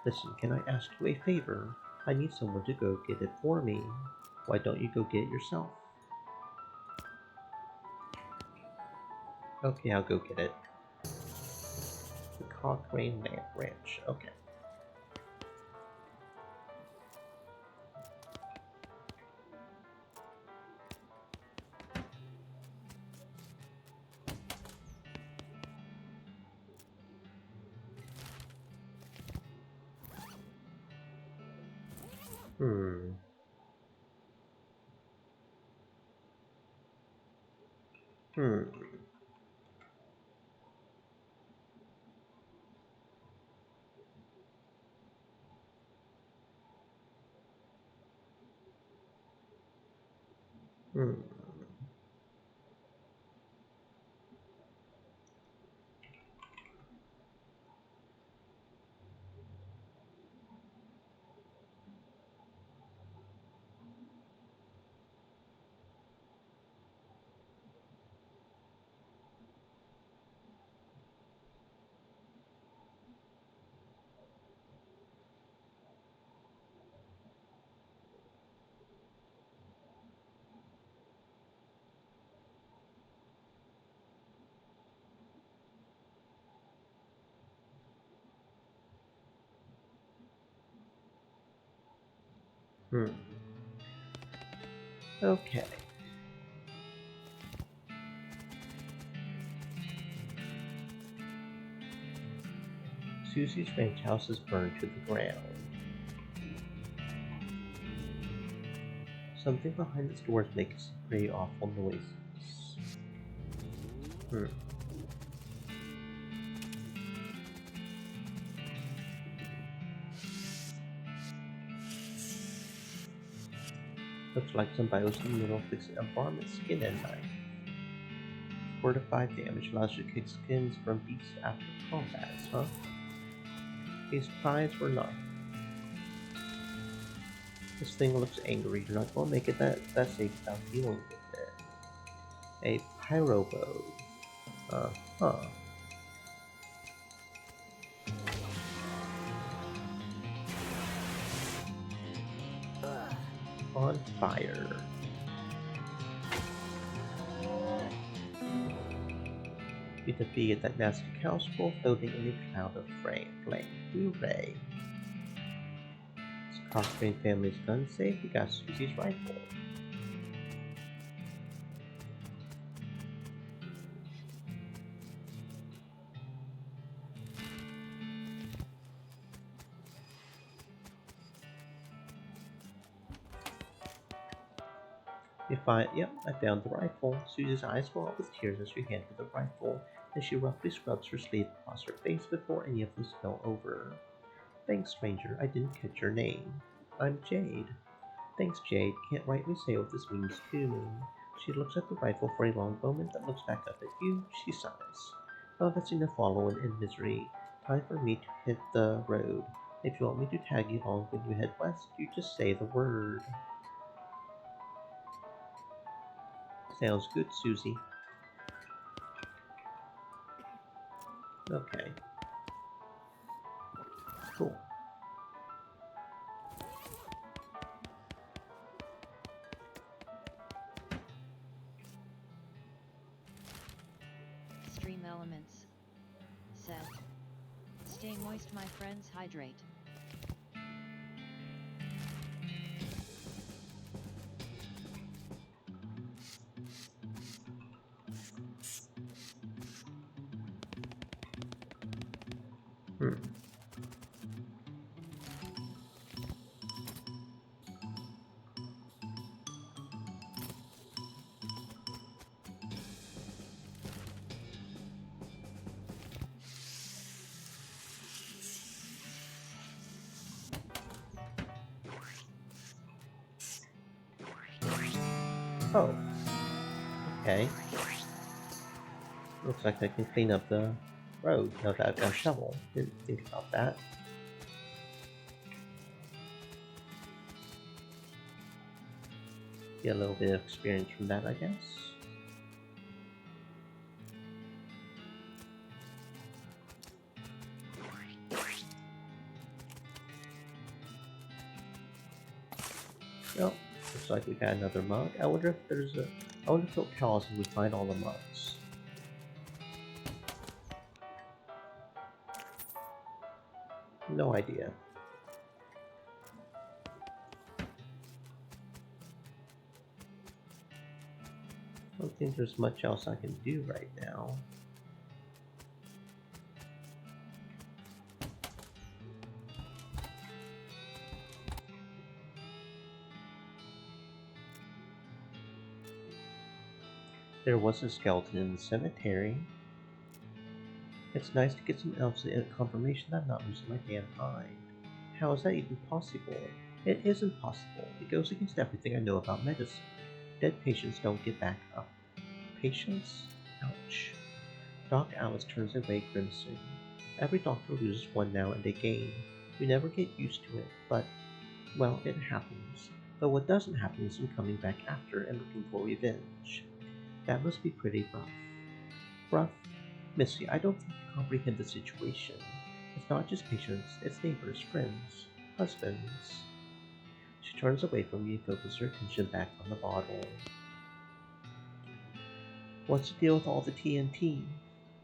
Listen, can I ask you a favor? I need someone to go get it for me. Why don't you go get it yourself? Okay, I'll go get it. The Cochrane Ranch. Okay. Hmm. Hmm. Hmm. Hmm. Okay. Susie's ranch house is burned to the ground. Something behind its doors makes pretty awful noises. Hmm. Looks like somebody was in the middle of fixing a varmint skin and knife. 4 to 5 damage allows you to kick skins from beasts after combat, huh? These pies were not. This thing looks angry. You're not going to make it that safe without dealing with it. A pyrobo. Huh. On fire. You defeated that nasty cow skull floating in a cloud of flame. Hooray. It's Cochrane family's gun safe. We got Susie's rifle. Yep, I found the rifle. Susie's eyes fill up with tears as she handed the rifle, and she roughly scrubs her sleeve across her face before any of them spill over. Thanks, stranger. I didn't catch your name. I'm Jade. Thanks, Jade. Can't rightly say what this means to me. She looks at the rifle for a long moment, then looks back up at you. She sighs. Oh, that's enough wallowing in misery. Time for me to hit the road. If you want me to tag you along when you head west, you just say the word. Sounds good, Susie. Okay. Cool. Stream elements. Said. Stay moist, my friends, hydrate. Hmm. Oh, okay. Looks like I can clean up the road. Now that I've got a shovel. Didn't think about that. Get a little bit of experience from that, I guess. Well, looks like we got another mug. I wonder if there's a... I wonder if it'll tell us if we find all the mugs. No idea. I don't think there's much else I can do right now. There was a skeleton in the cemetery. It's nice to get some else confirmation that I'm not losing my damn mind. How is that even possible? It isn't possible. It goes against everything I know about medicine. Dead patients don't get back up. Patients? Ouch. Doc Alice turns away grimacing. Every doctor loses one now and again. You never get used to it, but, well, it happens. But what doesn't happen is them coming back after and looking for revenge. That must be pretty rough. Rough? Missy, I don't think you comprehend the situation. It's not just patients, it's neighbors, friends, husbands. She turns away from me and focuses her attention back on the bottle. What's the deal with all the TNT?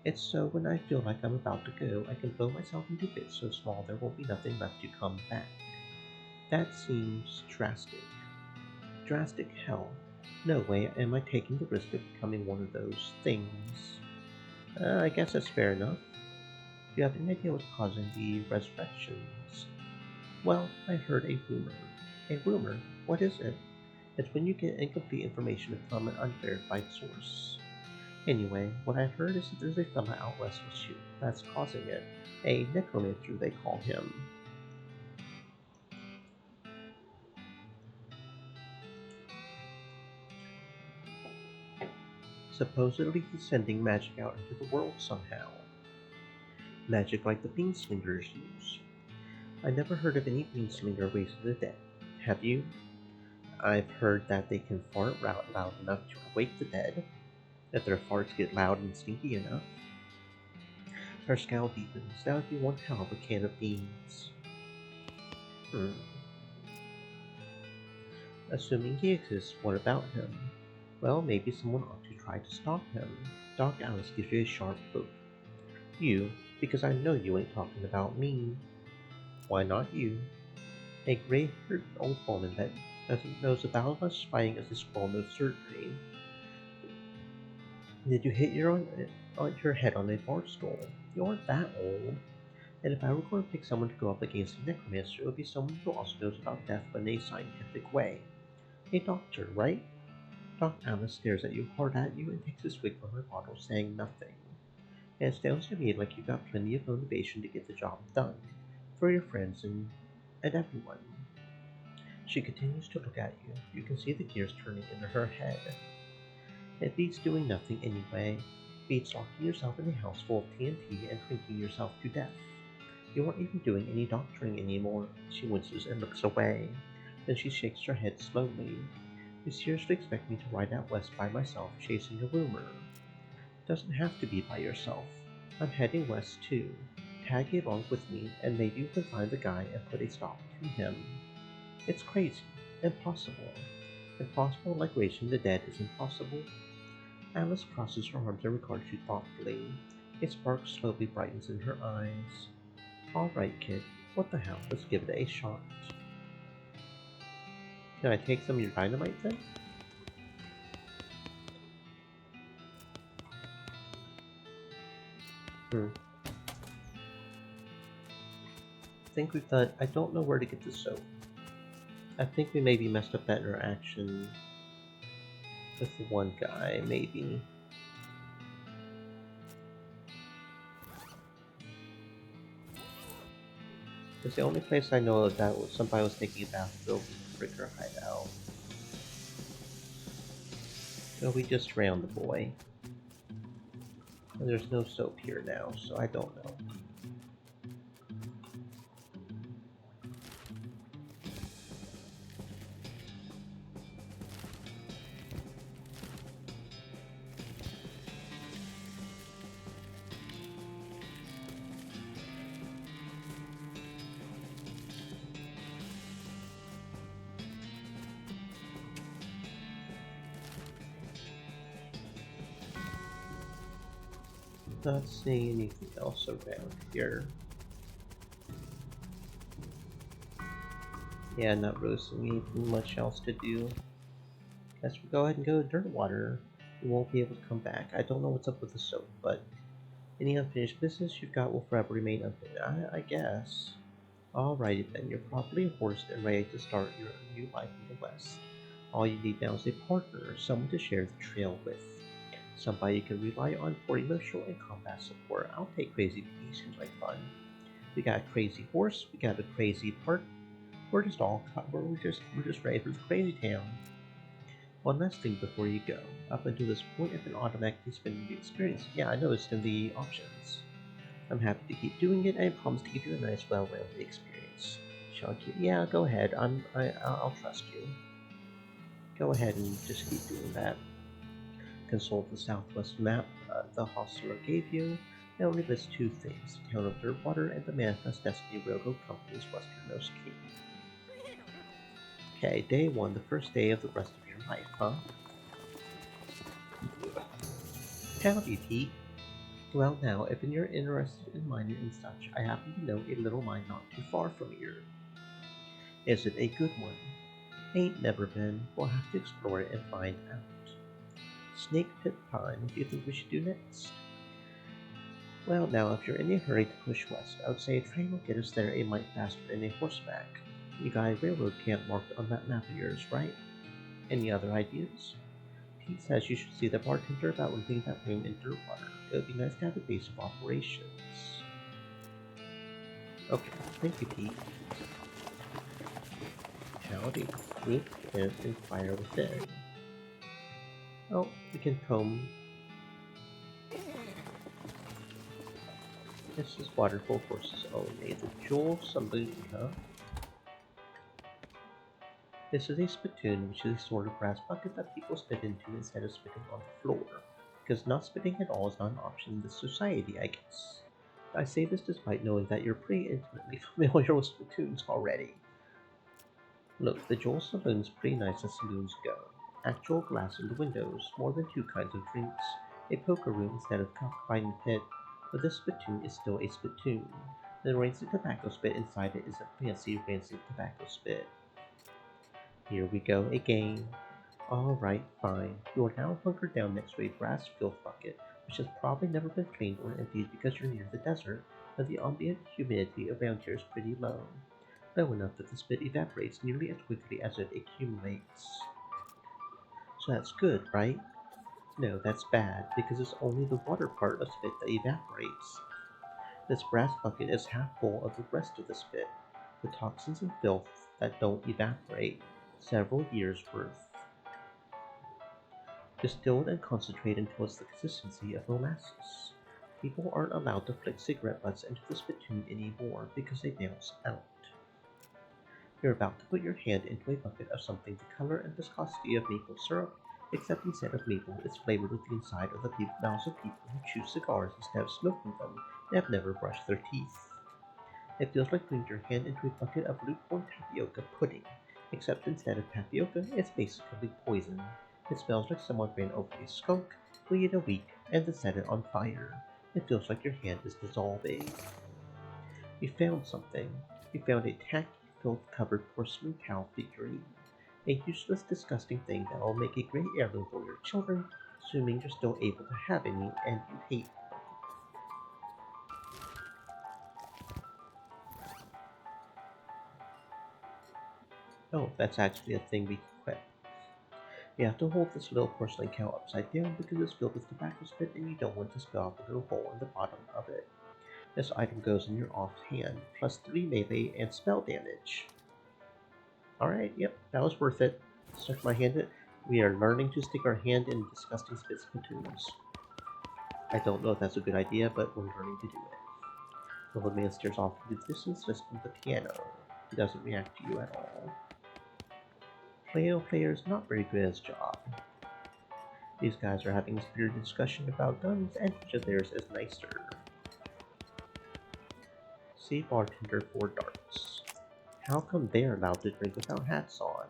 It's so when I feel like I'm about to go, I can blow myself into bits so small there won't be nothing left to come back. That seems drastic. Drastic hell. No way am I taking the risk of becoming one of those things. I guess that's fair enough. Do you have any idea what's causing the resurrections? Well, I heard a rumor. A rumor? What is it? It's when you get incomplete information from an unverified source. Anyway, what I heard is that there's a fella out west with you that's causing it. A necromancer, they call him. Supposedly he's sending magic out into the world somehow. Magic like the beanslingers use. I never heard of any beanslinger raising the dead. Have you? I've heard that they can fart loud enough to wake the dead, if their farts get loud and stinky enough. Her scowl deepens. That would be one hell of a can of beans. Assuming he exists, what about him? Well, maybe someone ought to try to stop him. Doc Alice gives you a sharp look. You, because I know you ain't talking about me. Why not you? A gray-haired old woman that knows about as much fighting as a squirrel knows surgery. Did you hit your head on a bar stool? You aren't that old. And if I were going to pick someone to go up against a necromancer, it would be someone who also knows about death but in a scientific way. A doctor, right? Doc Alice stares at you, hard at you, and takes a swig from her bottle, saying nothing. And it sounds to me like you've got plenty of motivation to get the job done. For your friends and everyone. She continues to look at you. You can see the gears turning in her head. It beats doing nothing anyway. Beats locking yourself in a house full of TNT and drinking yourself to death. You aren't even doing any doctoring anymore. She winces and looks away. Then she shakes her head slowly. You seriously expect me to ride out west by myself chasing a rumor? Doesn't have to be by yourself. I'm heading west too. Tag along with me, and maybe we can find the guy and put a stop to him. It's crazy. Impossible. Impossible like raising the dead is impossible. Alice crosses her arms and regards you thoughtfully. A spark slowly brightens in her eyes. Alright, kid. What the hell? Let's give it a shot. Can I take some of your dynamite then? I think we've done... I don't know where to get the soap. I think we maybe messed up that interaction with the one guy, maybe. Because the only place I know of that was somebody was taking a bath over the Fricker hideout. So we just round the boy. And there's no soap here now, so I don't know. Not seeing anything else around here. Yeah, not really seeing anything much else to do. Guess we'll go ahead and go to dirt water. We won't be able to come back. I don't know what's up with the soap, but any unfinished business you've got will forever remain unfinished. I guess. Alrighty then, you're properly horsed and ready to start your new life in the West. All you need now is a partner, someone to share the trail with. Somebody you can rely on for emotional and combat support. I'll take Crazy P, seems like fun. We got a crazy horse, we got a crazy part. We're just ready for the crazy town. One last thing before you go. Up until this point, I've been automatically spending the experience. Yeah, I noticed in the options. I'm happy to keep doing it, and I promise to give you a nice, well-rounded experience. Shall I keep? Yeah, go ahead. I'll trust you. Go ahead and just keep doing that. Consult the Southwest map the hostler gave you. It only lists two things: the town of Dirtwater and the Manifest Destiny Railroad Company's westernmost cape. Okay, day one, the first day of the rest of your life, huh? Howdy, Pete. Well now, if you're interested in mining and such, I happen to know a little mine not too far from here. Is it a good one? Ain't never been. We'll have to explore it and find out. Snake Pit Pine, what do you think we should do next? Well now, if you're in a hurry to push west, I would say a train will get us there a mite faster than a horseback. You got a railroad camp marked on that map of yours, right? Any other ideas? Pete says you should see the bartender about renting that room in Dirtwater. It would be nice to have a base of operations. Okay, thank you, Pete. Howdy. Meet, and inquire within. Oh, we can comb. This is waterfall horses only. The jewel saloon, huh? This is a spittoon, which is a sort of brass bucket that people spit into instead of spitting on the floor. Because not spitting at all is not an option in this society, I guess. I say this despite knowing that you're pretty intimately familiar with spittoons already. Look, the Jewel Saloon's pretty nice as saloons go. Actual glass in the windows, more than two kinds of drinks, a poker room instead of cockfighting pit, but this spittoon is still a spittoon. The rancid tobacco spit inside it is a fancy rancid tobacco spit. Here we go again. Alright, fine. You are now hunkered down next to a brass filth bucket, which has probably never been cleaned or emptied because you're near the desert, and the ambient humidity around here is pretty low. Low enough that the spit evaporates nearly as quickly as it accumulates. So that's good, right? No, that's bad, because it's only the water part of spit that evaporates. This brass bucket is half full of the rest of the spit, the toxins and filth that don't evaporate, several years' worth. Distilled and concentrated until it's the consistency of molasses. People aren't allowed to flick cigarette butts into the spittoon anymore because they bounce out. You're about to put your hand into a bucket of something the color and viscosity of maple syrup, except instead of maple, it's flavored with the inside of the mouths of people who chew cigars instead of smoking them and have never brushed their teeth. It feels like putting your hand into a bucket of lukewarm tapioca pudding, except instead of tapioca, it's basically poison. It smells like someone ran over a skunk, waited a week, and then set it on fire. It feels like your hand is dissolving. You found something. You found a tacky, filth-covered porcelain cow figurine. A useless, disgusting thing that will make a great heirloom for your children, assuming you're still able to have any, and you hate. Oh, that's actually a thing we can equip. You have to hold this little porcelain cow upside down because it's filled with tobacco spit and you don't want to spill out the little hole in the bottom of it. This item goes in your offhand, plus 3 melee and spell damage. Alright, yep, that was worth it. Stuck my hand in. We are learning to stick our hand in disgusting spit spittoons. I don't know if that's a good idea, but we're learning to do it. The old man stares off into the distance, listening to the piano. He doesn't react to you at all. Piano player is not very good at his job. These guys are having a spirited discussion about guns, and each of theirs is nicer. See bartender for darts. How come they're allowed to drink without hats on?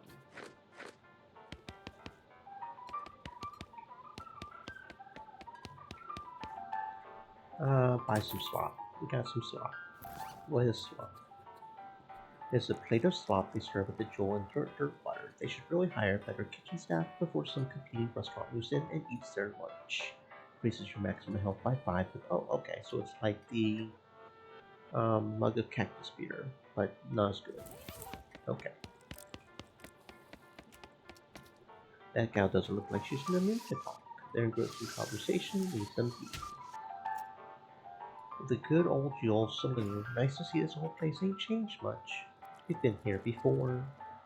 Buy some slop. We got some slop. What is slop? It's a plate of slop they serve at the Jewel and dirt water. They should really hire better kitchen staff before some competing restaurant moves in and eats their lunch. Increases your maximum health by 5. Oh, okay, so it's like the mug of cactus beer, but not as good. Okay. That gal doesn't look like she's in the mood to talk. They're engrossed in conversation, leaves them be. The good old Jewel Saloon. Nice to see this whole place ain't changed much. You've been here before.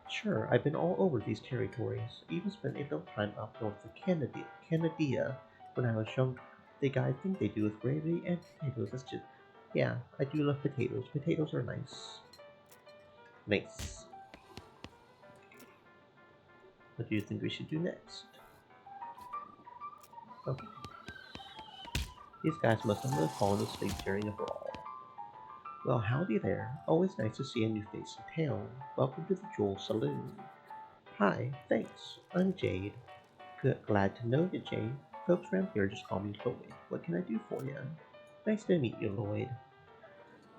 Sure, I've been all over these territories. I even spent a little time up north of Canada when I was younger. The guy think they do with gravy and potatoes. That's just, yeah, I do love potatoes. Potatoes are nice. Nice. What do you think we should do next? Okay. These guys must have fallen asleep during a brawl. Well, howdy there. Always nice to see a new face in town. Welcome to the Jewel Saloon. Hi, thanks. I'm Jade. Glad to know you, Jade. Folks around here just call me Lloyd. What can I do for you? Nice to meet you, Lloyd.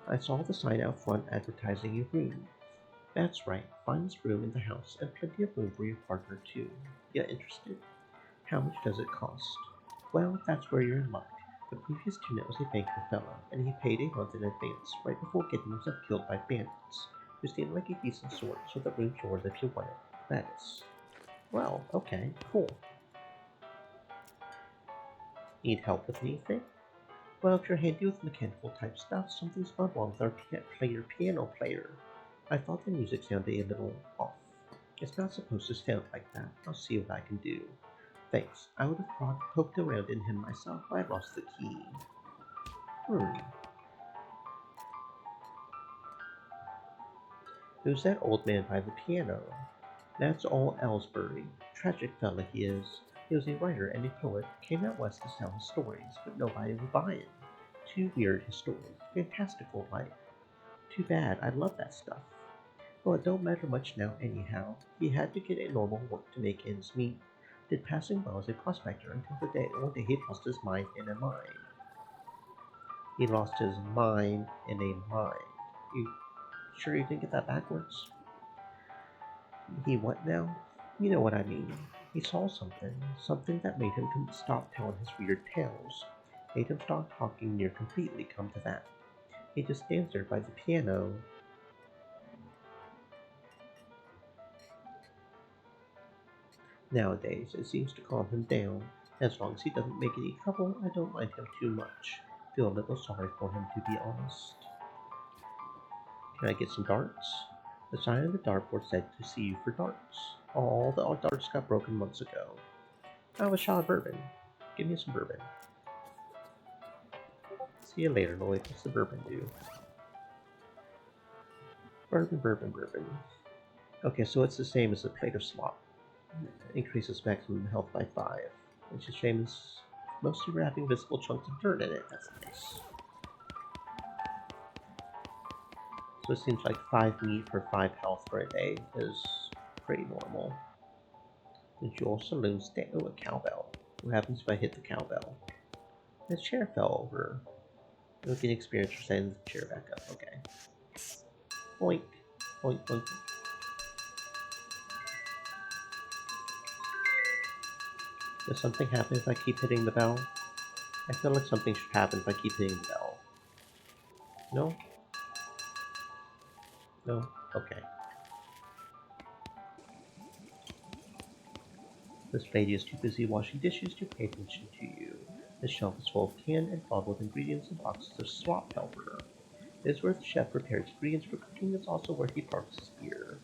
I saw the sign out front advertising a room. That's right, finest room in the house, and plenty of room for your partner too. You interested? How much does it cost? Well, that's where you're in luck. The previous tenant was a banker fellow, and he paid a month in advance, right before getting himself killed by bandits, who seemed like a decent sort, so the room's yours if you want it. Gladys. Well, okay, cool. Need help with anything? Well, if you're handy with mechanical type stuff, something's gone wrong with our piano player. I thought the music sounded a little off. It's not supposed to sound like that. I'll see what I can do. Thanks. I would have poked around in him myself, but I lost the key. Who's that old man by the piano? That's all Ellsbury. Tragic fella he is. He was a writer and a poet, came out west to sell his stories, but nobody would buy it. Too weird his stories. Fantastical like. Too bad, I love that stuff. Well, it don't matter much now anyhow. He had to get a normal work to make ends meet. Did passing well as a prospector until the day one day he lost his mind in a mine. He lost his mind in a mine. You sure you didn't get that backwards? He what now? You know what I mean. He saw something that made him stop telling his weird tales. Made him stop talking near completely, come to that. He just stands there by the piano. Nowadays, it seems to calm him down. As long as he doesn't make any trouble, I don't mind him too much. Feel a little sorry for him, to be honest. Can I get some darts? The sign on the dartboard said to see you for darts. All the darts got broken months ago. I was shot of bourbon. Give me some bourbon. See you later, Lloyd. What's the bourbon do? Bourbon, bourbon, bourbon. Okay, so it's the same as a plate of slop. Increases maximum health by 5. It's a shame it's mostly we're having visible chunks of dirt in it. That's nice. So it seems like 5 meat for 5 health for a day is pretty normal. The Jewel Saloon stand. Oh, a cowbell. What happens if I hit the cowbell? The chair fell over. You'll get experience for setting the chair back up. Okay. Boink. Boink, boink. Does something happen if I keep hitting the bell? I feel like something should happen if I keep hitting the bell. No? No? Okay. This lady is too busy washing dishes to pay attention to you. The shelf is full of canned and bottled ingredients and boxes of slop helper. It is where the chef prepares ingredients for cooking. It's also where he parks his gear.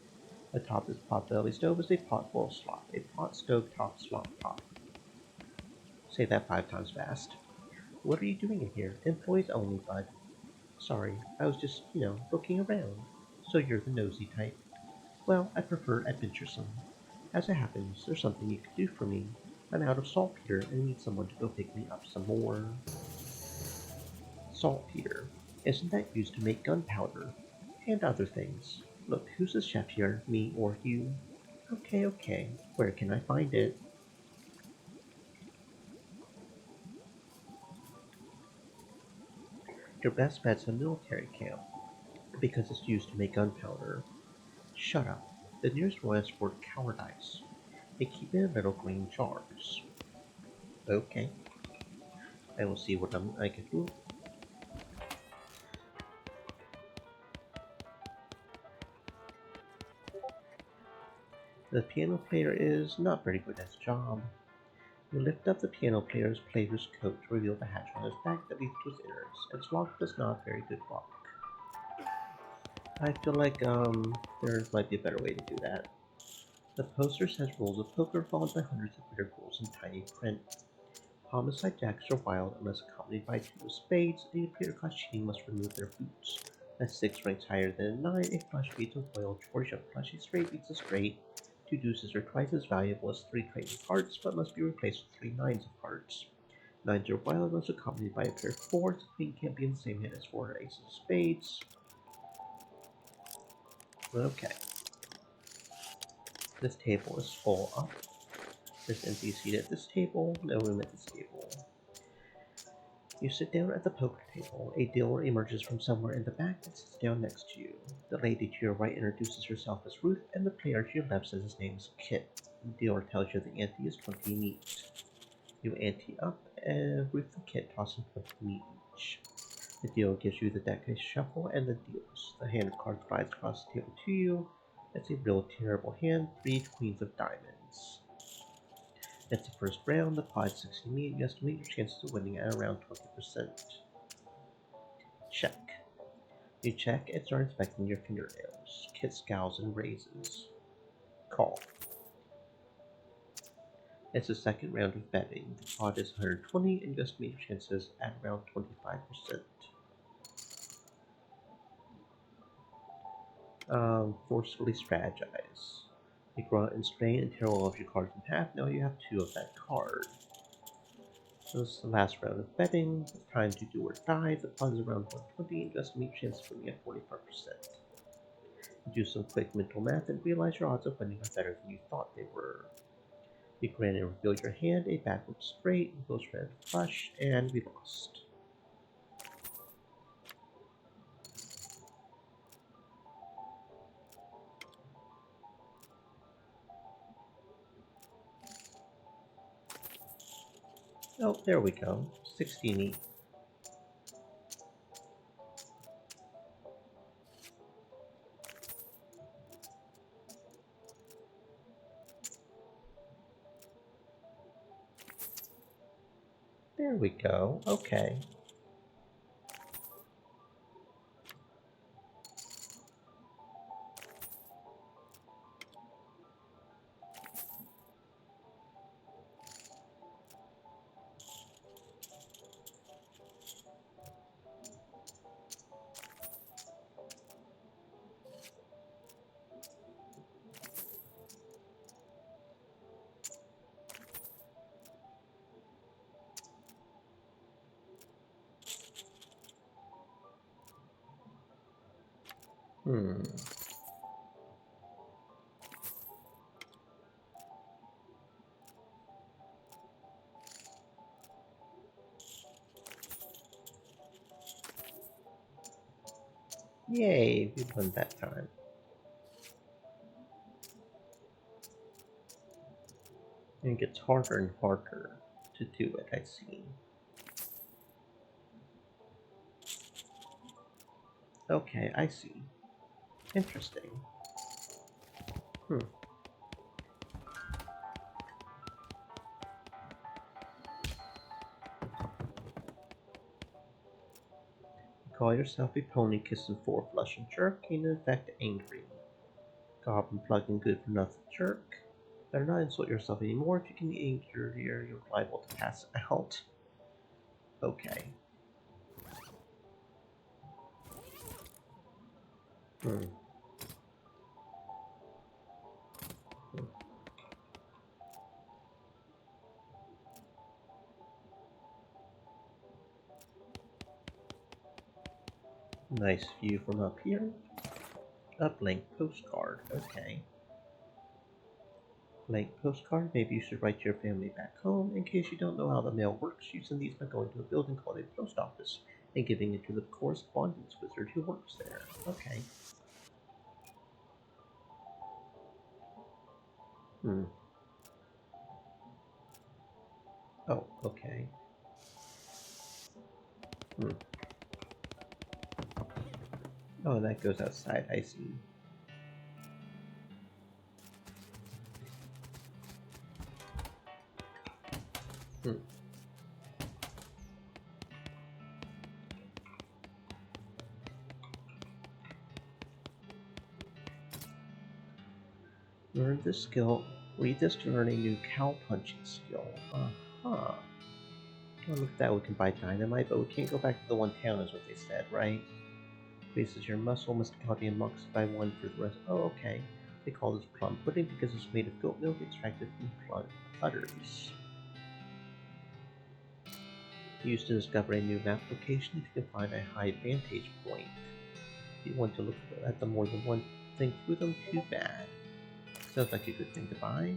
Atop this potbelly stove is a pot full of slop. A pot stove top slop pot. Say that 5 times fast. What are you doing in here? Employees only, bud. Sorry, I was just, looking around. So you're the nosy type. Well, I prefer adventuresome. As it happens, there's something you could do for me. I'm out of saltpeter and need someone to go pick me up some more. Saltpeter. Isn't that used to make gunpowder? And other things. Look, who's the chef here, me or you? Okay, okay. Where can I find it? Your best bet's a military camp, because it's used to make gunpowder. Shut up. The nearest one is for cowardice. They keep it in little green jars. Okay, I will see what I can do. The piano player is not very good at his job. You lift up the piano player's coat to reveal the hatch on his back that leads to his innards. It's locked, but it's not a very good lock. I feel like there might be a better way to do that. The poster says rules of poker followed by hundreds of weird rules in tiny print. Homicide jacks are wild unless accompanied by two of spades. A player caught cheating must remove their boots. A 6 ranks higher than a 9. A flush beats a foil. George, a flush. A straight beats a straight. Two deuces are twice as valuable as 3 trays of hearts, but must be replaced with 3 nines of hearts. Nines are wild unless accompanied by a pair of fours. A queen can't be in the same hand as 4 aces of spades. Okay. This table is full up. There's empty seat at this table, no room at this table. You sit down at the poker table. A dealer emerges from somewhere in the back and sits down next to you. The lady to your right introduces herself as Ruth, and the player to your left says his name is Kit. The dealer tells you the ante is 20 meat. You ante up, and Ruth and Kit toss in 20 meat each. The dealer gives you the deck to shuffle and the deals. The hand of cards glides across the table to you. It's a real terrible hand, 3 queens of diamonds. It's the first round, the pot is 60 meat. You estimate your chances of winning at around 20%. Check. You check and start inspecting your fingernails. Kit scowls and raises. Call. It's the second round of betting. The pot is 120 and you estimate your chances at around 25%. Forcefully strategize. You grunt and strain and tear all of your cards in half. Now you have 2 of that card. This is the last round of betting. It's time to do or die. The pot is around 120 and you estimate your chances of winning at 45%. You do some quick mental math and realize your odds of winning are better than you thought they were. You grin and reveal your hand, a backward straight, and goes red flush, and we lost. Oh, there we go. 16 each. There we go. Okay. Hmm. Yay, we won that time. And it gets harder and harder to do it, I see. Okay, I see. Interesting. Hmm. You call yourself a pony kissing 4 flush and jerk, and in effect angry. Goblin plugging good for nothing jerk. Better not insult yourself anymore. If you can be angrier, you're liable to pass out. Okay. Hmm. Nice view from up here. Uplink postcard. Okay. Blank postcard. Maybe you should write to your family back home. In case you don't know how the mail works, you send these by going to a building called a post office and giving it to the correspondence wizard who works there. Okay. Hmm. Oh, okay. Hmm. Oh, that goes outside. I see. Hmm. Learn this skill. Read this to learn a new cow punching skill. Uh-huh. Oh, look at that. We can buy dynamite, but we can't go back to the one town, is what they said, right? Increases your muscle musicality and looks by 1 for the rest. Oh, okay. They call this plum pudding because it's made of goat milk extracted from plum udders. Used to discover a new map location if you can find a high vantage point. If you want to look at them more than one thing through them, too bad. Sounds like a good thing to buy.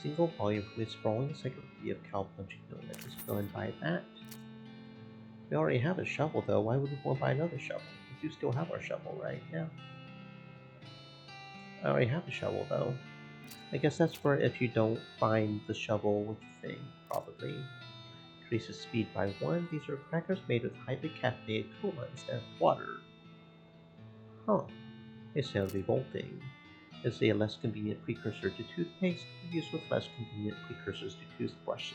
Single volume from a sprawling encyclopedia of cow punching knowledge. Let's go and buy that. We already have a shovel though, why would we want to buy another shovel? We do still have our shovel, right? Yeah. I already have a shovel though. I guess that's for if you don't find the shovel with the thing, probably. Increases speed by 1. These are crackers made with highly caffeinated cola instead of water. Huh. They sound revolting. Is a less convenient precursor to toothpaste, used with less convenient precursors to toothbrushes.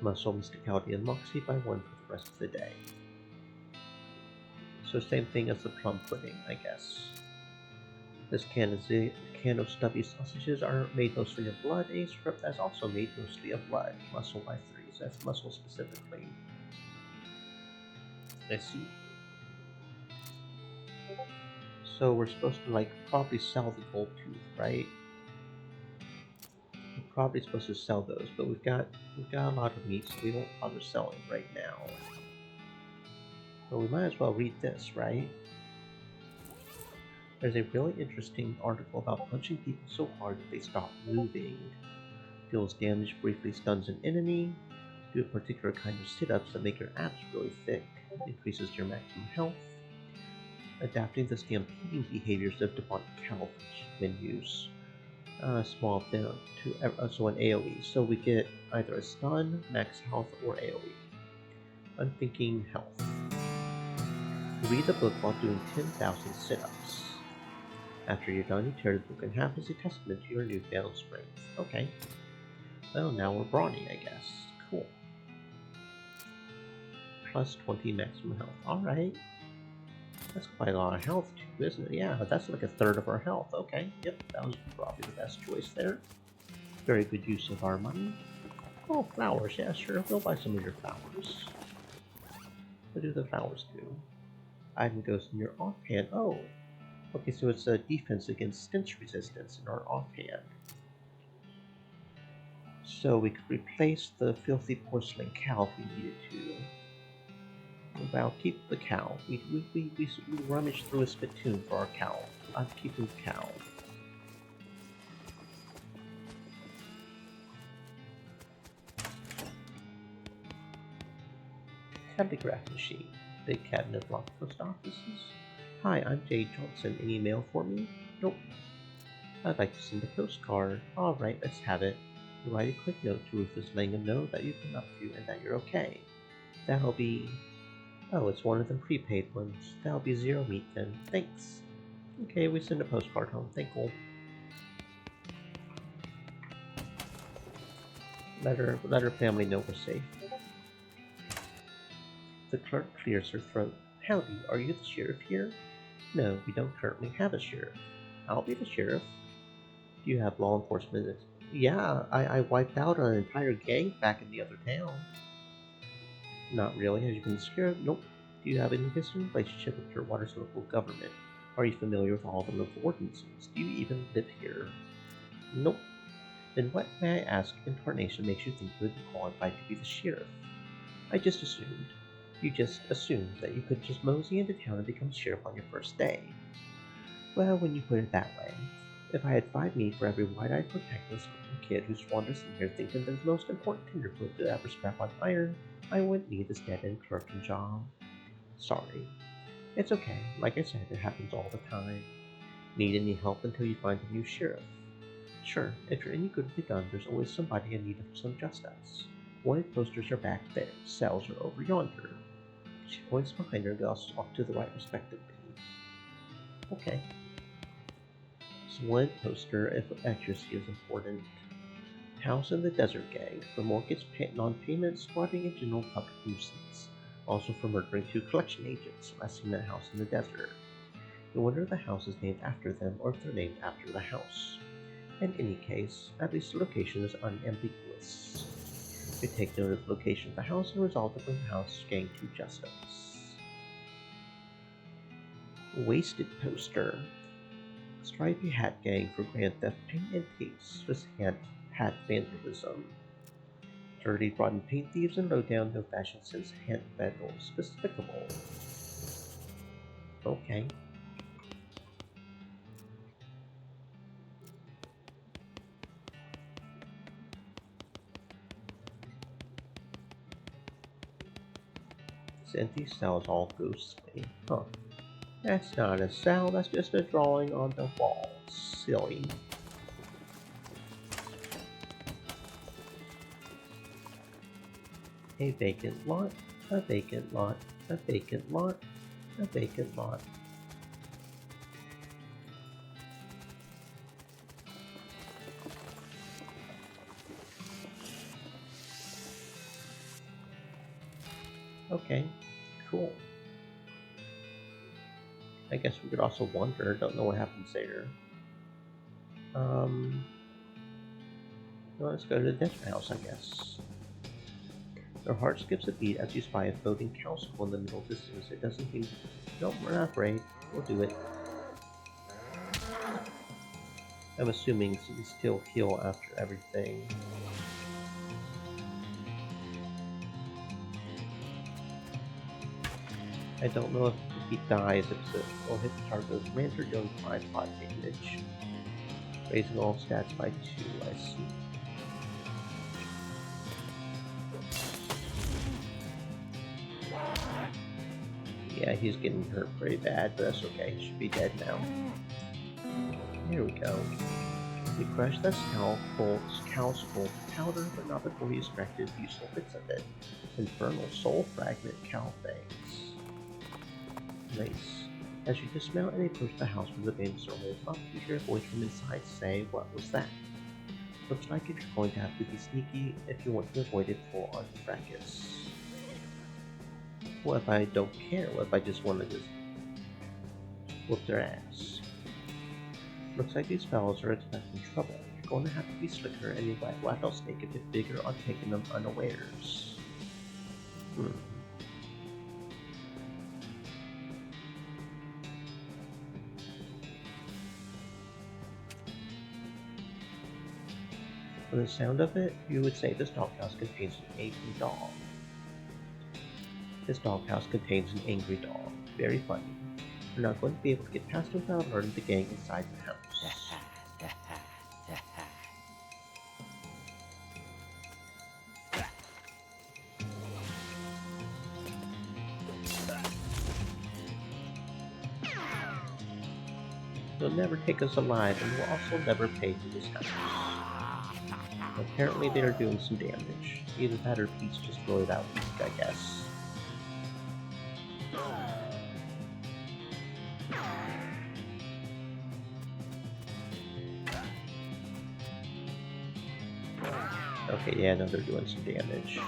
Muscle mysticality and moxie by 1 for the rest of the day. So same thing as the plum pudding, I guess. This can of stubby sausages are made mostly of blood. A script that's also made mostly of blood. Muscle by 3, so that's muscle specifically. I see. So we're supposed to like probably sell the gold tooth, right? We're probably supposed to sell those, but we've got a lot of meat, so we won't bother selling right now. But we might as well read this, right? There's a really interesting article about punching people so hard that they stop moving. Deals damage, briefly stuns an enemy. Do a particular kind of sit-ups that make your abs really thick. Increases your maximum health. Adapting the stampeding behaviors of demonic cow menus. Small down to so an AoE. So we get either a stun, max health, or AoE. Unthinking health. Read the book while doing 10,000 sit-ups. After you're done, you tear the book in half as a testament to your newfound strength. Okay. Well, now we're brawny, I guess. Cool. Plus 20 maximum health. Alright. That's quite a lot of health, too, isn't it? Yeah, that's like a third of our health. Okay, yep, that was probably the best choice there. Very good use of our money. Oh, flowers. Yeah, sure. We'll buy some of your flowers. What do the flowers do? Item goes in your offhand. Oh, okay, so it's a defense against stench resistance in our offhand. So we could replace the filthy porcelain cow if we needed to. Well, keep the cow. We rummage through a spittoon for our cow. I'm keeping the cow. Telegraph machine. Big cabinet block post offices. Hi, I'm Jay Johnson. Any mail for me? Nope. I'd like to send a postcard. Alright, let's have it. You write a quick note to Rufus, letting him know that you've been up to and that you're okay. That'll be... Oh, it's one of them prepaid ones. That'll be 0 meat then. Thanks. Okay, we send a postcard home. Thank you. Let her family know we're safe. The clerk clears her throat. Howdy, are you the sheriff here? No, we don't currently have a sheriff. I'll be the sheriff. Do you have law enforcement? Yeah, I wiped out an entire gang back in the other town. Not really, as you can scare. Nope. Do you have any history relationship with Clearwater's local government? Are you familiar with all the local ordinances? Do you even live here? Nope. Then what, may I ask, incarnation makes you think you would be qualified to be the sheriff? I just assumed. You just assumed that you could just mosey into town and become sheriff on your first day. Well, when you put it that way, if I had 5 meat for every wide-eyed, protectless little kid who wanders in here thinking they're the most important tenderfoot to ever scrap on iron, I wouldn't need this dead-end clerking job. Sorry. It's okay. Like I said, it happens all the time. Need any help until you find a new sheriff? Sure, if you're any good with the gun, there's always somebody in need of some justice. Wanted posters are back there, cells are over yonder. She points behind her and goes off to the right respectively. Okay. So wanted poster if accuracy is important. House in the Desert Gang for mortgage non-payment, squatting, and general public nuisance. Also for murdering 2 collection agents, last seen at House in the Desert. You wonder if the house is named after them or if they're named after the house. In any case, at least the location is unambiguous. We take note of the location of the house and resolve to bring the house gang to justice. Wasted poster. Stripy Hat Gang for Grand Theft Paint and Thieves with hat vandalism. Dirty, rotten paint thieves and low-down, no-fashion sense hat vandals. Despicable. Okay. This empty cell is all ghostly. Huh. That's not a cell, that's just a drawing on the wall. Silly. A vacant lot, a vacant lot, a vacant lot, a vacant lot. Okay, cool. I guess we could also wonder, don't know what happens there. Well, let's go to the desert house, I guess. Your heart skips a beat as you spy a floating cow skull in the middle distance. It doesn't mean, nope, we're not afraid. We'll do it. I'm assuming we still heal after everything. I don't know if he dies, if it will hit the target with rant or dealing 5 pot damage. Raising all stats by 2, I see. Yeah, he's getting hurt pretty bad, but that's okay. He should be dead now. There we go. We crushed the cow skull to powder, but not before we extracted useful bits of it. Infernal soul fragment cow fangs. Nice. As you dismount and approach the house where the bandits are rolled up, you hear a voice from inside say, "What was that?" Looks like you're going to have to be sneaky if you want to avoid a full-on fracas. What if I don't care? What if I just want to just whoop their ass? Looks like these fellows are expecting trouble. You're going to have to be slicker and you might rattlesnake a bit bigger on taking them unawares. From the sound of it, you would say this doghouse contains an angry dog. This doghouse contains an angry dog. Very funny. You're not going to be able to get past it without alerting the gang inside the house. You'll never take us alive, and you'll also never pay for this house. Apparently they are doing some damage. Either that or Pete's just really that weak, I guess. Okay, yeah, no, they're doing some damage.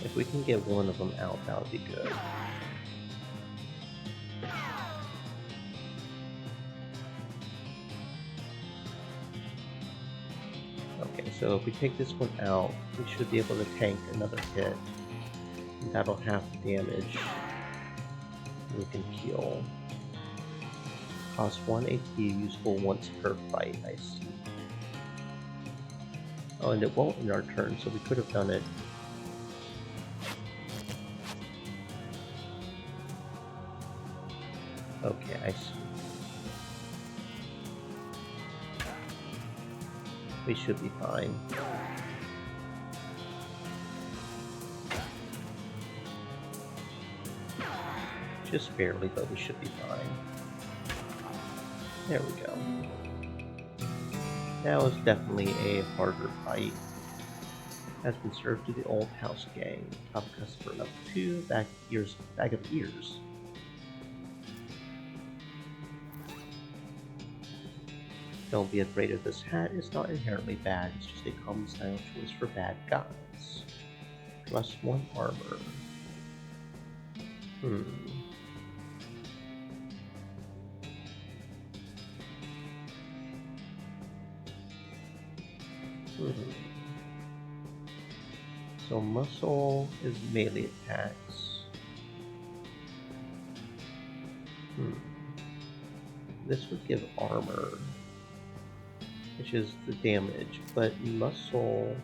If we can get one of them out, that would be good. So So if we take this one out, we should be able to tank another hit. And that'll half the damage. We can heal. Cost 1 AP, useful once per fight, I see. Oh, and it won't in our turn, so we could have done it. Okay, I see. We should be fine. Just barely, but we should be fine. There we go. Now is definitely a harder fight. Has been served to the old house gang. Top customer level 2, bag of ears. Don't be afraid of this hat, it's not inherently bad, it's just a common style choice for bad guys. Plus 1 armor. So muscle is melee attacks. This would give armor, which is the damage, but muscle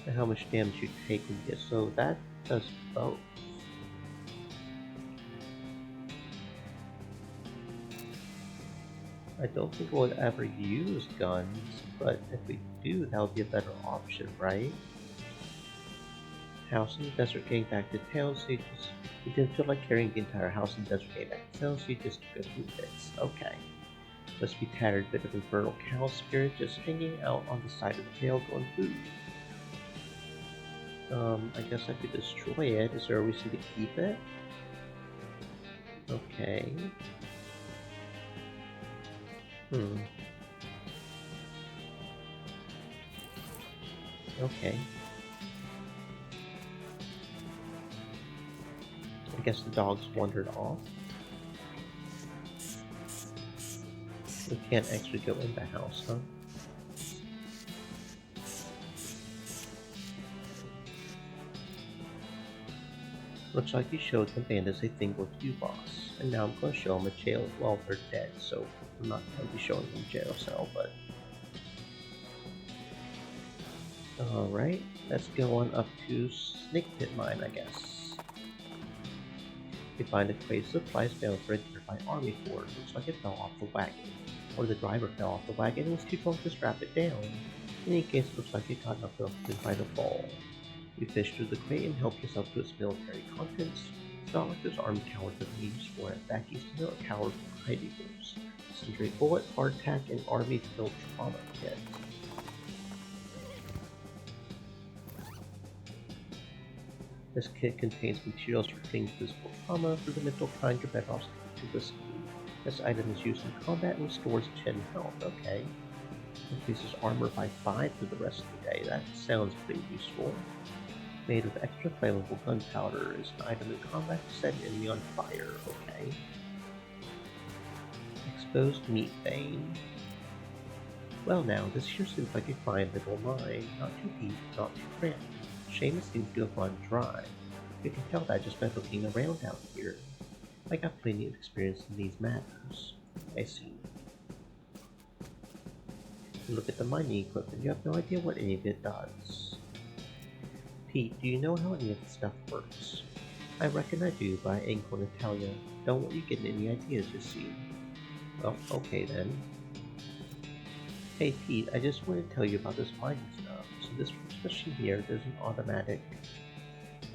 and how much damage you take when you get, so that does both. I don't think we'll ever use guns, but if we do, that would be a better option, right? House in the desert getting back to town, so you didn't feel like carrying the entire house in the desert getting back to town, so you just took a few bits. Okay. Must be tattered bit of infernal cow spirit just hanging out on the side of the tail going food. I guess I could destroy it. Is there a reason to keep it? Okay. Okay. I guess the dogs wandered off. We can't actually go in the house, huh? Looks like you showed the bandits a thing with you, boss. And now I'm going to show them a jail. Well, they're dead, so I'm not going to be showing them a jail cell, but... Alright, let's go on up to Snake Pit Mine, I guess. We find a crate of supplies bound for a nearby army fort. Looks like it fell off the wagon. Or the driver fell off the wagon and was too drunk to strap it down. In any case, it looks like it got knocked off by the fall. You fish through the crate and help yourself to its military contents. It's not like those armed cowards have used for it. Back east, no coward hiding moves. Sentry bullet, hardtack, and army-filled trauma kit. This kit contains materials for treating physical trauma. For the mental kind, you're better off to whiskey. This item is used in combat and restores 10 health. Okay. Increases armor by 5 for the rest of the day. That sounds pretty useful. Made with extra flammable gunpowder, is an item in combat to set an enemy on fire. Okay. Exposed meat vein. Well now, this here seems like a fine little mine. Not too deep, not too cramped. Shame it seems to have run dry. You can tell that just by looking around out here. I got plenty of experience in these matters. I see. You look at the mining equipment, you have no idea what any of it does. Pete, do you know how any of this stuff works? I reckon I do, but I ain't gonna tell ya. Don't want you getting any ideas, you see. Well, okay then. Hey Pete, I just wanted to tell you about this mining stuff. So this machine here, there's an automatic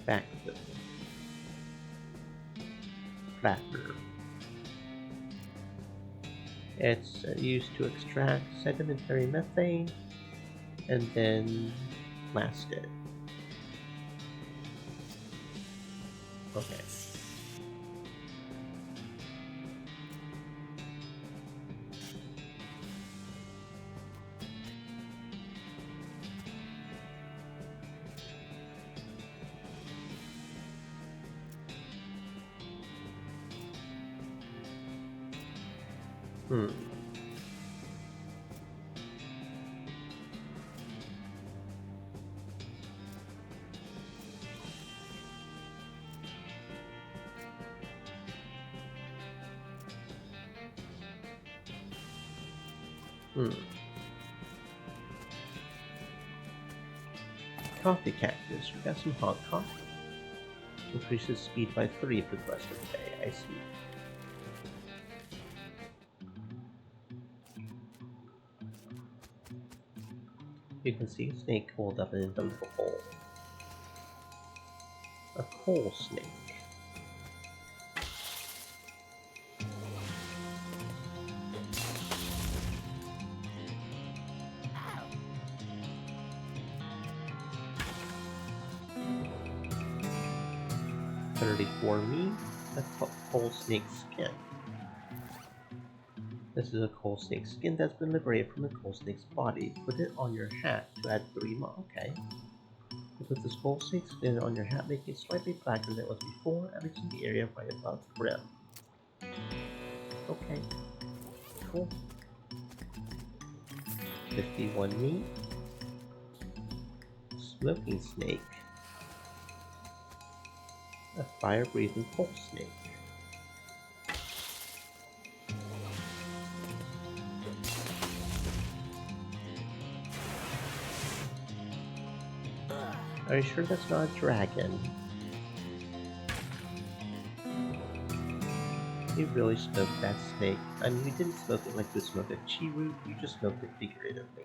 backflip. Flatter. It's used to extract sedimentary methane and then blast it. Okay. Hmm. Coffee cactus. We got some hot coffee. Increases speed by 3 for the rest of the day. I see. You can see a snake holed up in a little hole. A coal snake. $34 meat. That's coal snake skin. This is a coal snake skin that's been liberated from the coal snake's body. Put it on your hat to add 3 more. Okay. You put this coal snake skin on your hat, making it slightly blacker than it was before, and reaching the area right above the brim. Okay. Cool. 51 meat. Smoking snake. A fire-breathing coal snake. Are you sure that's not a dragon? You really smoked that snake. I mean, you didn't smoke it like you smoked a chi root, you just smoked it figuratively.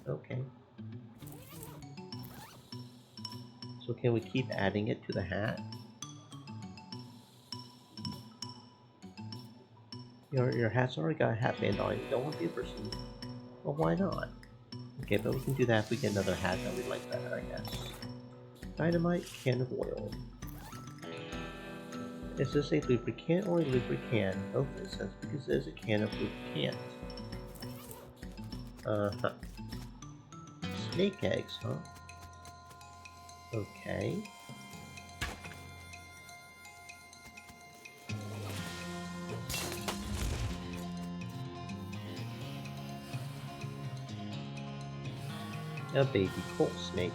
Okay. So can we keep adding it to the hat? Your hat's already got a hat band on. You don't want to be a person. Well, why not? Okay, but we can do that if we get another hat that we like better, I guess. Dynamite, can of oil. Is this a lubricant or a lubricant? Both makes sense because there's a can of lubricant. Uh-huh. Snake eggs, huh? Okay. A baby coal snake.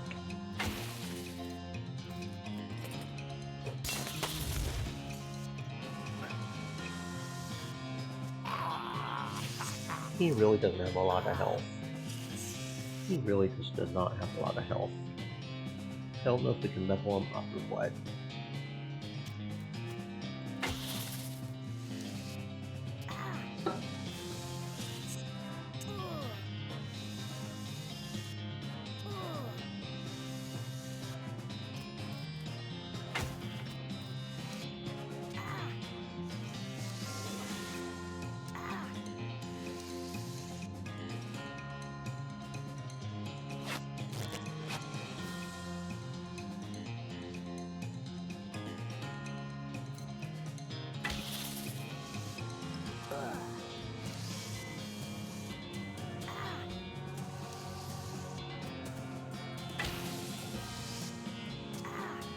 He really doesn't have a lot of health. He really just does not have a lot of health. I don't know if we can level him up or what.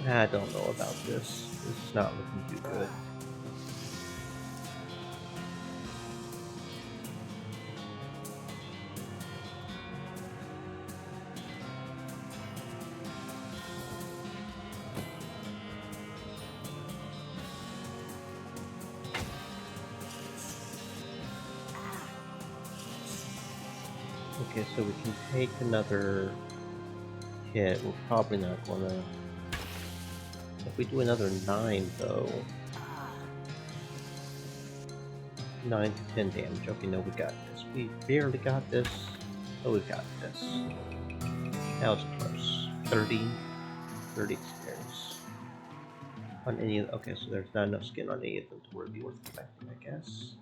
I don't know about this. This is not looking too good. Okay, so we can take another hit. We're probably not gonna... If we do another 9 though... 9 to 10 damage. Okay, no, we got this. We barely got this. Oh, we got this. That was close. 30 experience. On any of... Okay, so there's not enough skin on any of them to be worth collecting, I guess.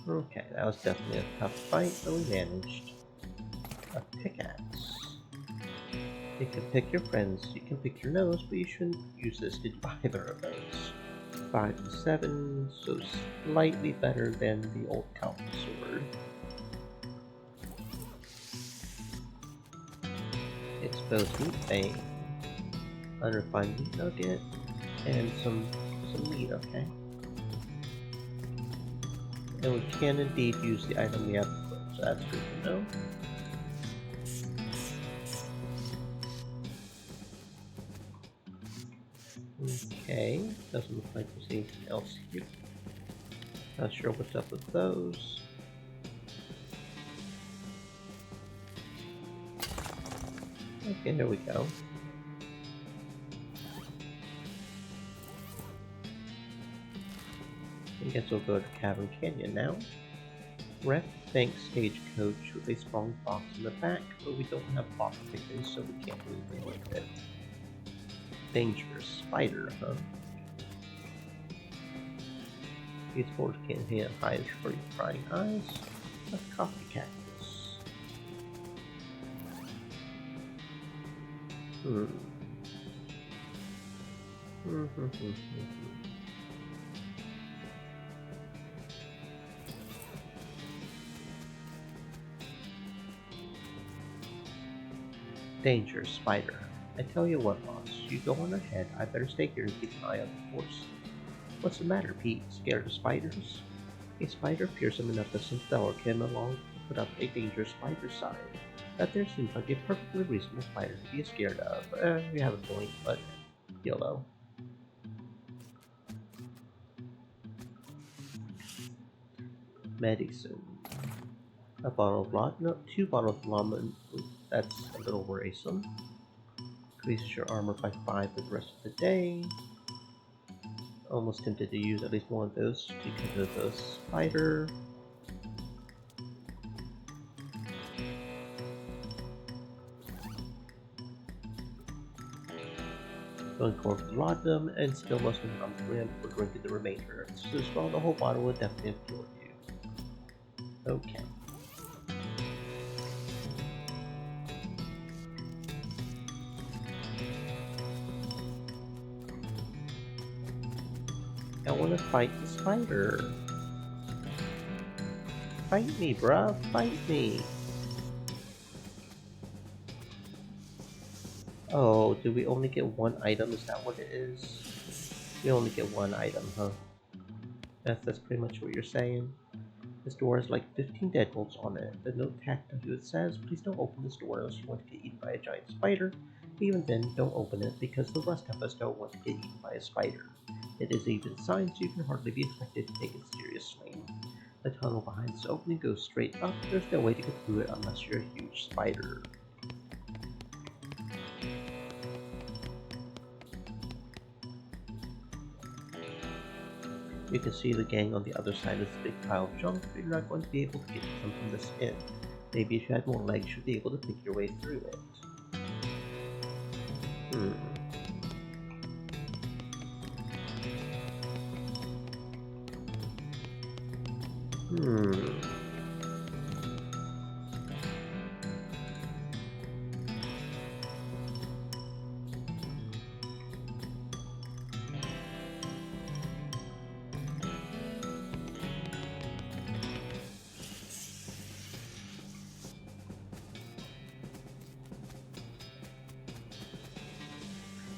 Okay, that was definitely a tough fight, but we managed. A pickaxe. You can pick your friends, you can pick your nose, but you shouldn't use this to do either of those. 5 to 7, so slightly better than the old Calvin sword. Exposed meat vein. Unrefined meat nugget. And some meat, okay. And we can indeed use the item we have equipped, so that's good to know. Okay, doesn't look like there's anything else here. Not sure what's up with those. Okay, there we go. I guess we'll go to Cavern Canyon now. Wreck Bank Stagecoach with a strong box in the back, but we don't have box pickers, so we can't do anything with it. Dangerous spider, huh? These boards can't hit hides for your prying eyes. A coffee cactus. Danger, spider. I tell you what, boss. You go on ahead. I better stay here and keep an eye on the horse. What's the matter, Pete? Scared of spiders? A spider fearsome enough that Synthella came along to put up a dangerous spider sign. That there seems like a perfectly reasonable spider to be scared of. We have a point, but YOLO. Medicine. A bottle of laudanum, 2 bottles of laudanum. That's a little worrisome. Increases your armor by 5 for the rest of the day. Almost tempted to use at least one of those because of the spider. Going for laudanum and still most of the rim for drinking the remainder. So swallow the whole bottle will definitely cure you. Okay. I want to fight the spider. Fight me, bruh. Fight me. Oh, do we only get one item? Is that what it is? We only get one item, huh? That's pretty much what you're saying. This door has like 15 deadbolts on it. The note tacked onto it says, please don't open this door unless you want to get eaten by a giant spider. Even then, don't open it because the rest of us don't want to get eaten by a spider. It is even signed so you can hardly be expected to take it seriously. The tunnel behind this opening goes straight up. There's no way to get through it unless you're a huge spider. You can see the gang on the other side of this big pile of junk, but you're not going to be able to get them from this end. Maybe if you had more legs, you'd be able to pick your way through it.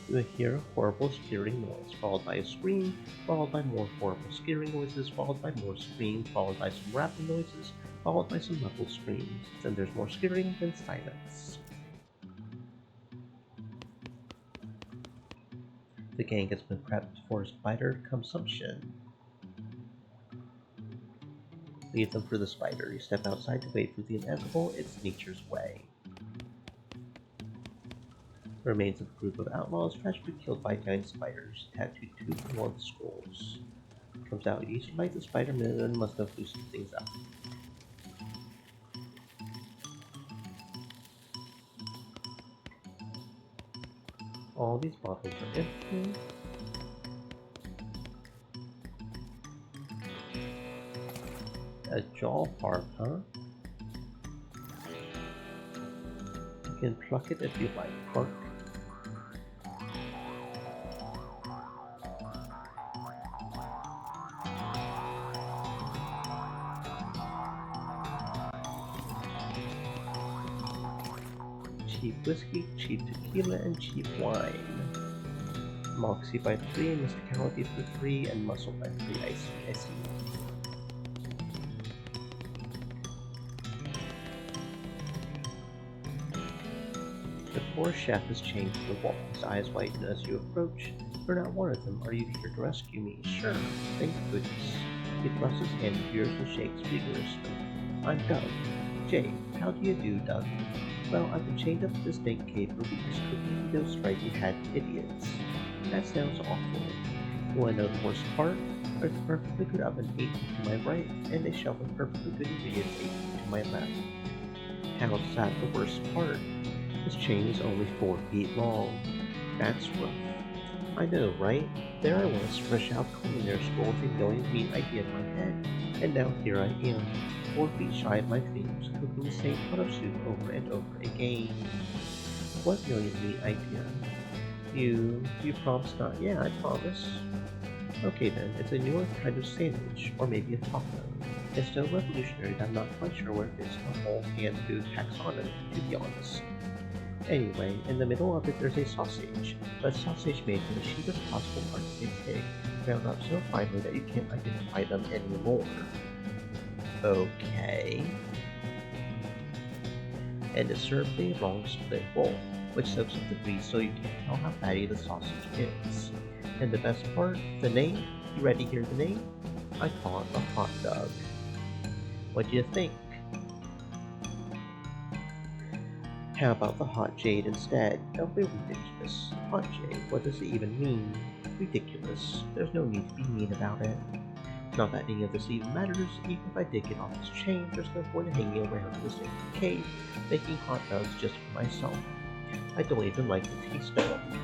You hear a horrible scaring noise, followed by a scream, followed by more horrible scaring noises, followed by more screams, followed by some rapping noises, followed by some muffled screams. Then there's more scaring, then silence. The gang has been prepped for spider consumption. Leave them for the spider. You step outside to wait for the inevitable. It's nature's way. The remains of a group of outlaws tragically killed by giant spiders, tattooed to one of the scrolls. Comes out each like the Spider-Man must have loosened things up. All these bottles are empty. A jaw harp, huh? You can pluck it if you like. Pluck. Cheap whiskey, cheap tequila, and cheap wine. Moxie by 3, Mysticality for 3, and Muscle by 3. I see. The poor chef is chained to the wall. His eyes widen as you approach. You're not one of them. Are you here to rescue me? Sure. Thank goodness. He thrusts his hand into yours and shakes vigorously. I'm Doug. Jay, how do you do, Doug? Well, I've been chained up to this dank cave for weeks, cooking those stripey-hat idiots. That sounds awful. You want to know the worst part? There's a perfectly good oven 8 feet to my right, and a shelf of perfectly good ingredients 8 feet to my left. How's that the worst part? This chain is only 4 feet long. That's rough. I know, right? There I was, fresh out culinary school with a million-meat idea in my head, and now here I am, 4 feet shy of my dreams, cooking the same pot of soup over and over again. What million-meat idea? You promise not? Yeah, I promise. Okay then, it's a newer kind of sandwich, or maybe a taco. It's so revolutionary that I'm not quite sure where it fits in the whole canned food taxonomy, to be honest. Anyway, in the middle of it there's a sausage, but sausage made from the cheapest possible parts of a pig, ground up so finely that you can't identify them anymore. Okay. And it's served in a long split bowl, which soaks up the grease so you can't tell how fatty the sausage is. And the best part, the name? You ready to hear the name? I call it a hot dog. What do you think? How about the hot jade instead? Don't be ridiculous. Hot jade, what does it even mean? Ridiculous. There's no need to be mean about it. Not that any of this even matters. Even if I did get off this chain, there's no point in hanging around in this empty cave, making hot dogs just for myself. I don't even like the taste of them.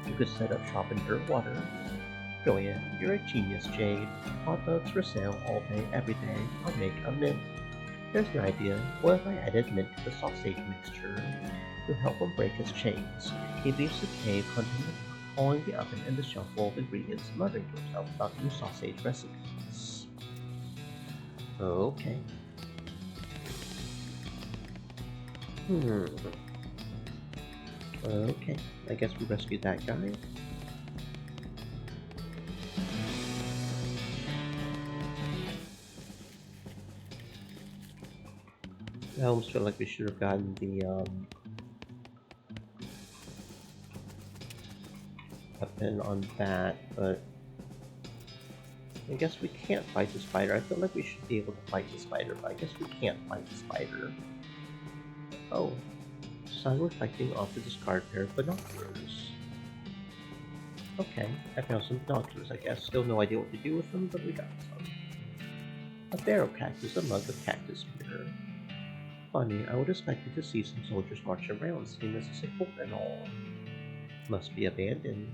You could set up shop in dirt water. Brilliant. You're a genius, Jade. Hot dogs for sale all day, every day. I'll make a mint. Here's an idea. What if I added mint to the sausage mixture? To help him break his chains. He leaves the cave, calling the oven and the shelf full of ingredients, muttering to himself about new sausage recipes. Okay. Okay, I guess we rescued that guy. I almost feel like we should have gotten the weapon on that, but I guess we can't fight the spider. I feel like we should be able to fight the spider, but I guess we can't fight the spider. Oh, sun reflecting off the discard pair of binoculars. Okay, I found some binoculars, I guess. Still no idea what to do with them, but we got some. A barrel cactus, a mug of cactus mirror. Funny, I would expected to see some soldiers march around, seeing this as a fort and all. Must be abandoned.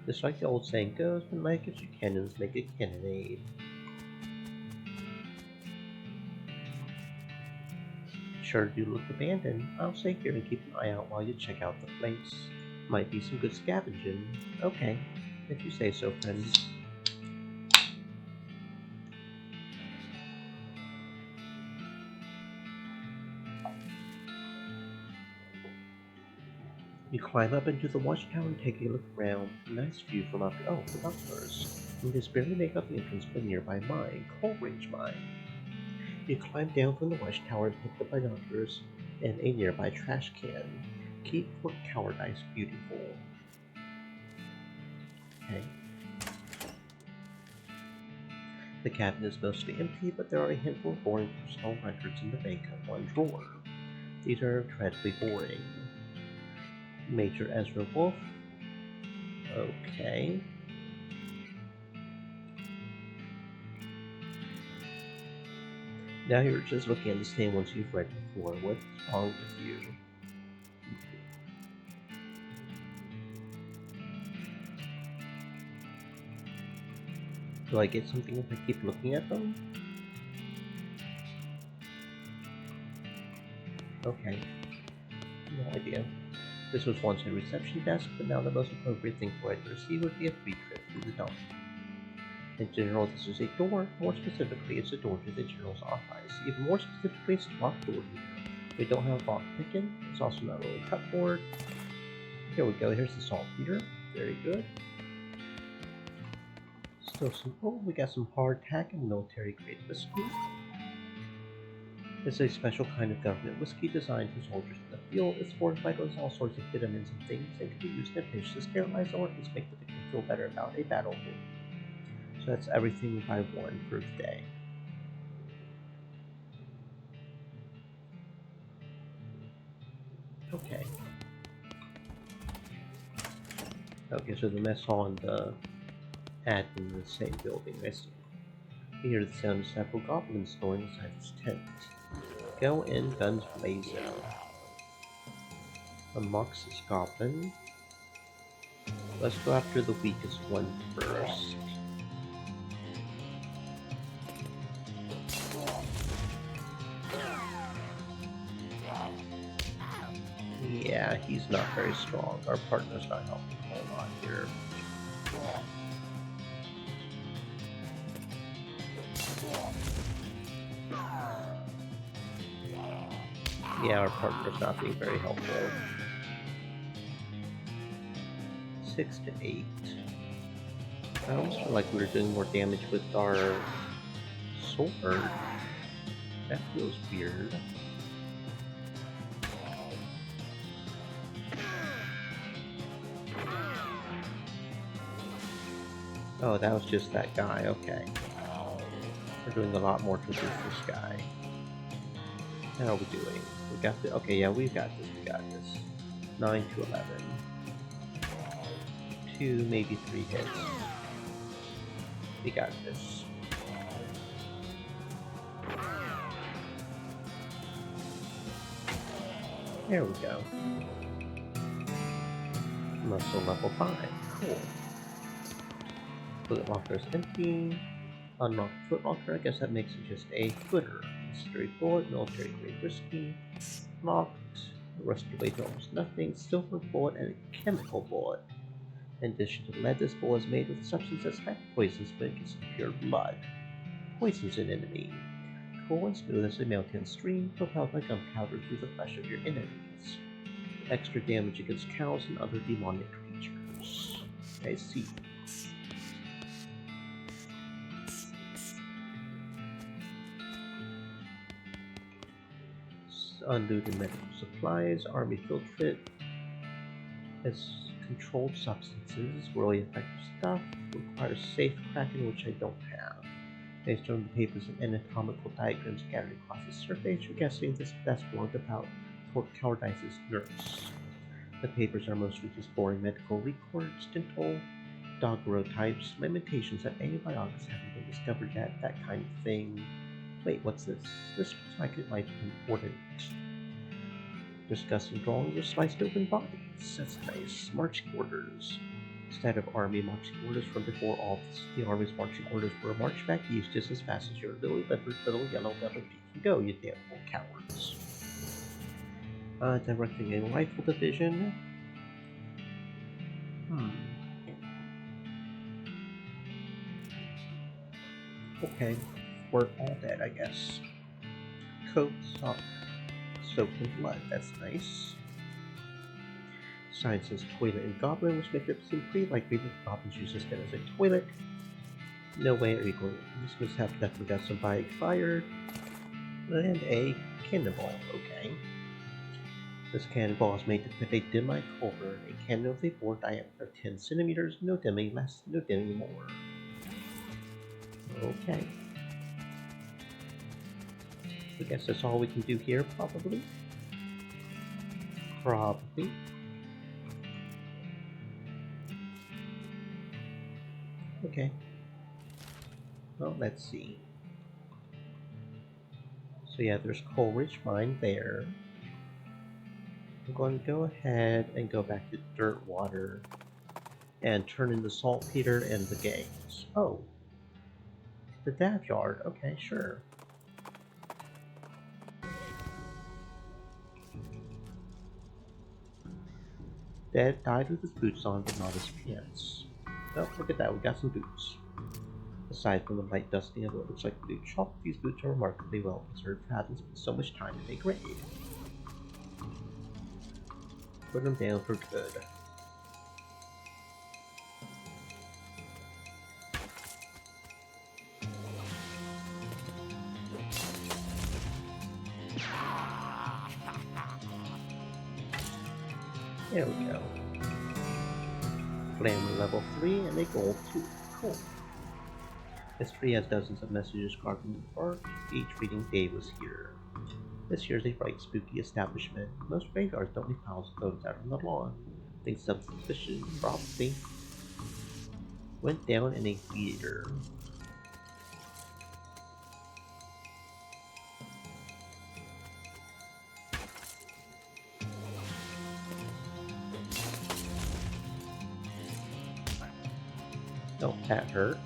Just like the old saying goes, when life gives you cannons, make a cannonade. Sure do look abandoned. I'll stay here and keep an eye out while you check out the place. Might be some good scavenging. Okay, if you say so, friends. You climb up into the watchtower and take a look around. Nice view from up. Oh, the binoculars. You just barely make out the entrance of a nearby mine, Coal Range Mine. You climb down from the watchtower and pick the binoculars and a nearby trash can. Keep for cowardice beautiful. Okay. The cabin is mostly empty, but there are a handful of boring personal records in the vacant one drawer. These are incredibly boring. Major Ezra Wolf. Okay. Now you're just looking at the same ones you've read before. What's wrong with you? Do I get something if I keep looking at them? Okay. No idea. This was once a reception desk, but now the most appropriate thing for it to receive would be a free trip through the dump. In general, this is a door. More specifically, it's a door to the general's office. Even more specifically, it's a locked door here. We don't have a lock picking. It's also not really cupboard. Here we go. Here's the saltpeter. Very good. Still simple. We got some hardtack and military grade whiskey. It's a special kind of government whiskey designed for soldiers in the field. It's fortified with all sorts of vitamins and things and can be used in fish to sterilize or at least make the victim feel better about a battle wound. So that's everything by 1 per day. Okay. Okay, so the mess hall and the admin in the same building. I see. You hear the sound of several goblins snoring inside this tent. Go in, guns blazing. Unlock this goblin. Let's go after the weakest one first. Yeah, he's not very strong. Our partner's not helping a whole lot here. Yeah, our partner's not being very helpful. 6 to 8. I almost feel like we were doing more damage with our sword. That feels weird. Oh, that was just that guy, okay. We're doing a lot more to this guy. How are we doing? We got the okay, yeah, we've got this, 9 to 11. 2, maybe 3 hits. We got this. There we go. Muscle level 5. Cool. Bullet locker is empty. Unlock foot locker. I guess that makes it just a footer. Mystery bullet, military grade whiskey. Locked. Rusty weight to almost nothing. Silver bullet and a chemical bullet. In addition to lead, this bullet is made with a substance that's like poisonous but it gets pure blood. Poisons an enemy. Cool and smooth as a mountain stream, propelled by gunpowder through the flesh of your enemies. Extra damage against cows and other demonic creatures. I see. Unlooted medical supplies, army filtrate. As controlled substances, really effective stuff. Requires safe cracking, which I don't have. Based on the papers and anatomical diagrams scattered across the surface, you're guessing this best belonged about Fort Cowardice's nurse. The papers are mostly just boring medical records, dental, doggerel types, lamentations that antibiotics haven't been discovered yet, that kind of thing. Wait, what's this? This looks like it might be important. Discussing drawings of sliced open bodies. That's nice. Marching orders. Instead of army marching orders from before all the army's marching orders were march back east just as fast as your little yellow leopard can go, you damn old cowards. Directing a rifle division. Okay, we're all dead, I guess. Coat soaked in blood, that's nice. Sign says toilet and goblin, which makes it seem pretty likely that the goblins use this as a toilet. No way are you going. This must have definitely got some bike fired. And a cannonball, okay. This cannonball is made to fit a demi culver, a cannon with a bore diameter of 10 centimeters, no demi less, no demi more. Okay. I guess that's all we can do here, probably. Probably. Okay. Well, let's see. So yeah, there's Coleridge Mine there. I'm going to go ahead and go back to Dirtwater and turn in the saltpeter and the gangs. Oh. The Dav Yard. Okay, sure. Dad died with his boots on, but not his pants. Oh, look at that, we got some boots. Aside from the light dusting of what looks like blue chalk, these boots are remarkably well preserved for having spent so much time in a grave. Put them down for good. There we go. Glamour level 3 and a gold 2. Cool. This tree has dozens of messages carved in the bark. Each reading Dave was here. This here's a bright, spooky establishment. Most graveyards don't leave piles of clothes out on the lawn. Things something suspicious probably went down in a theater. Don't that hurt?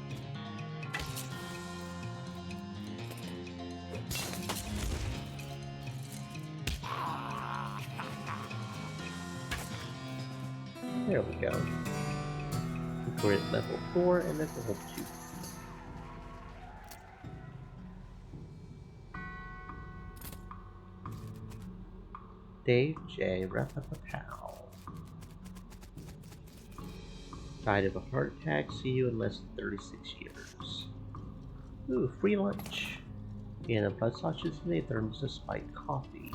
There we go. We're at level 4 and that's level 2. Dave J. Rapapow. Died of a heart attack. See you in less than 36 years. Ooh, free lunch. And a blood sausages and a thermos of spiked coffee.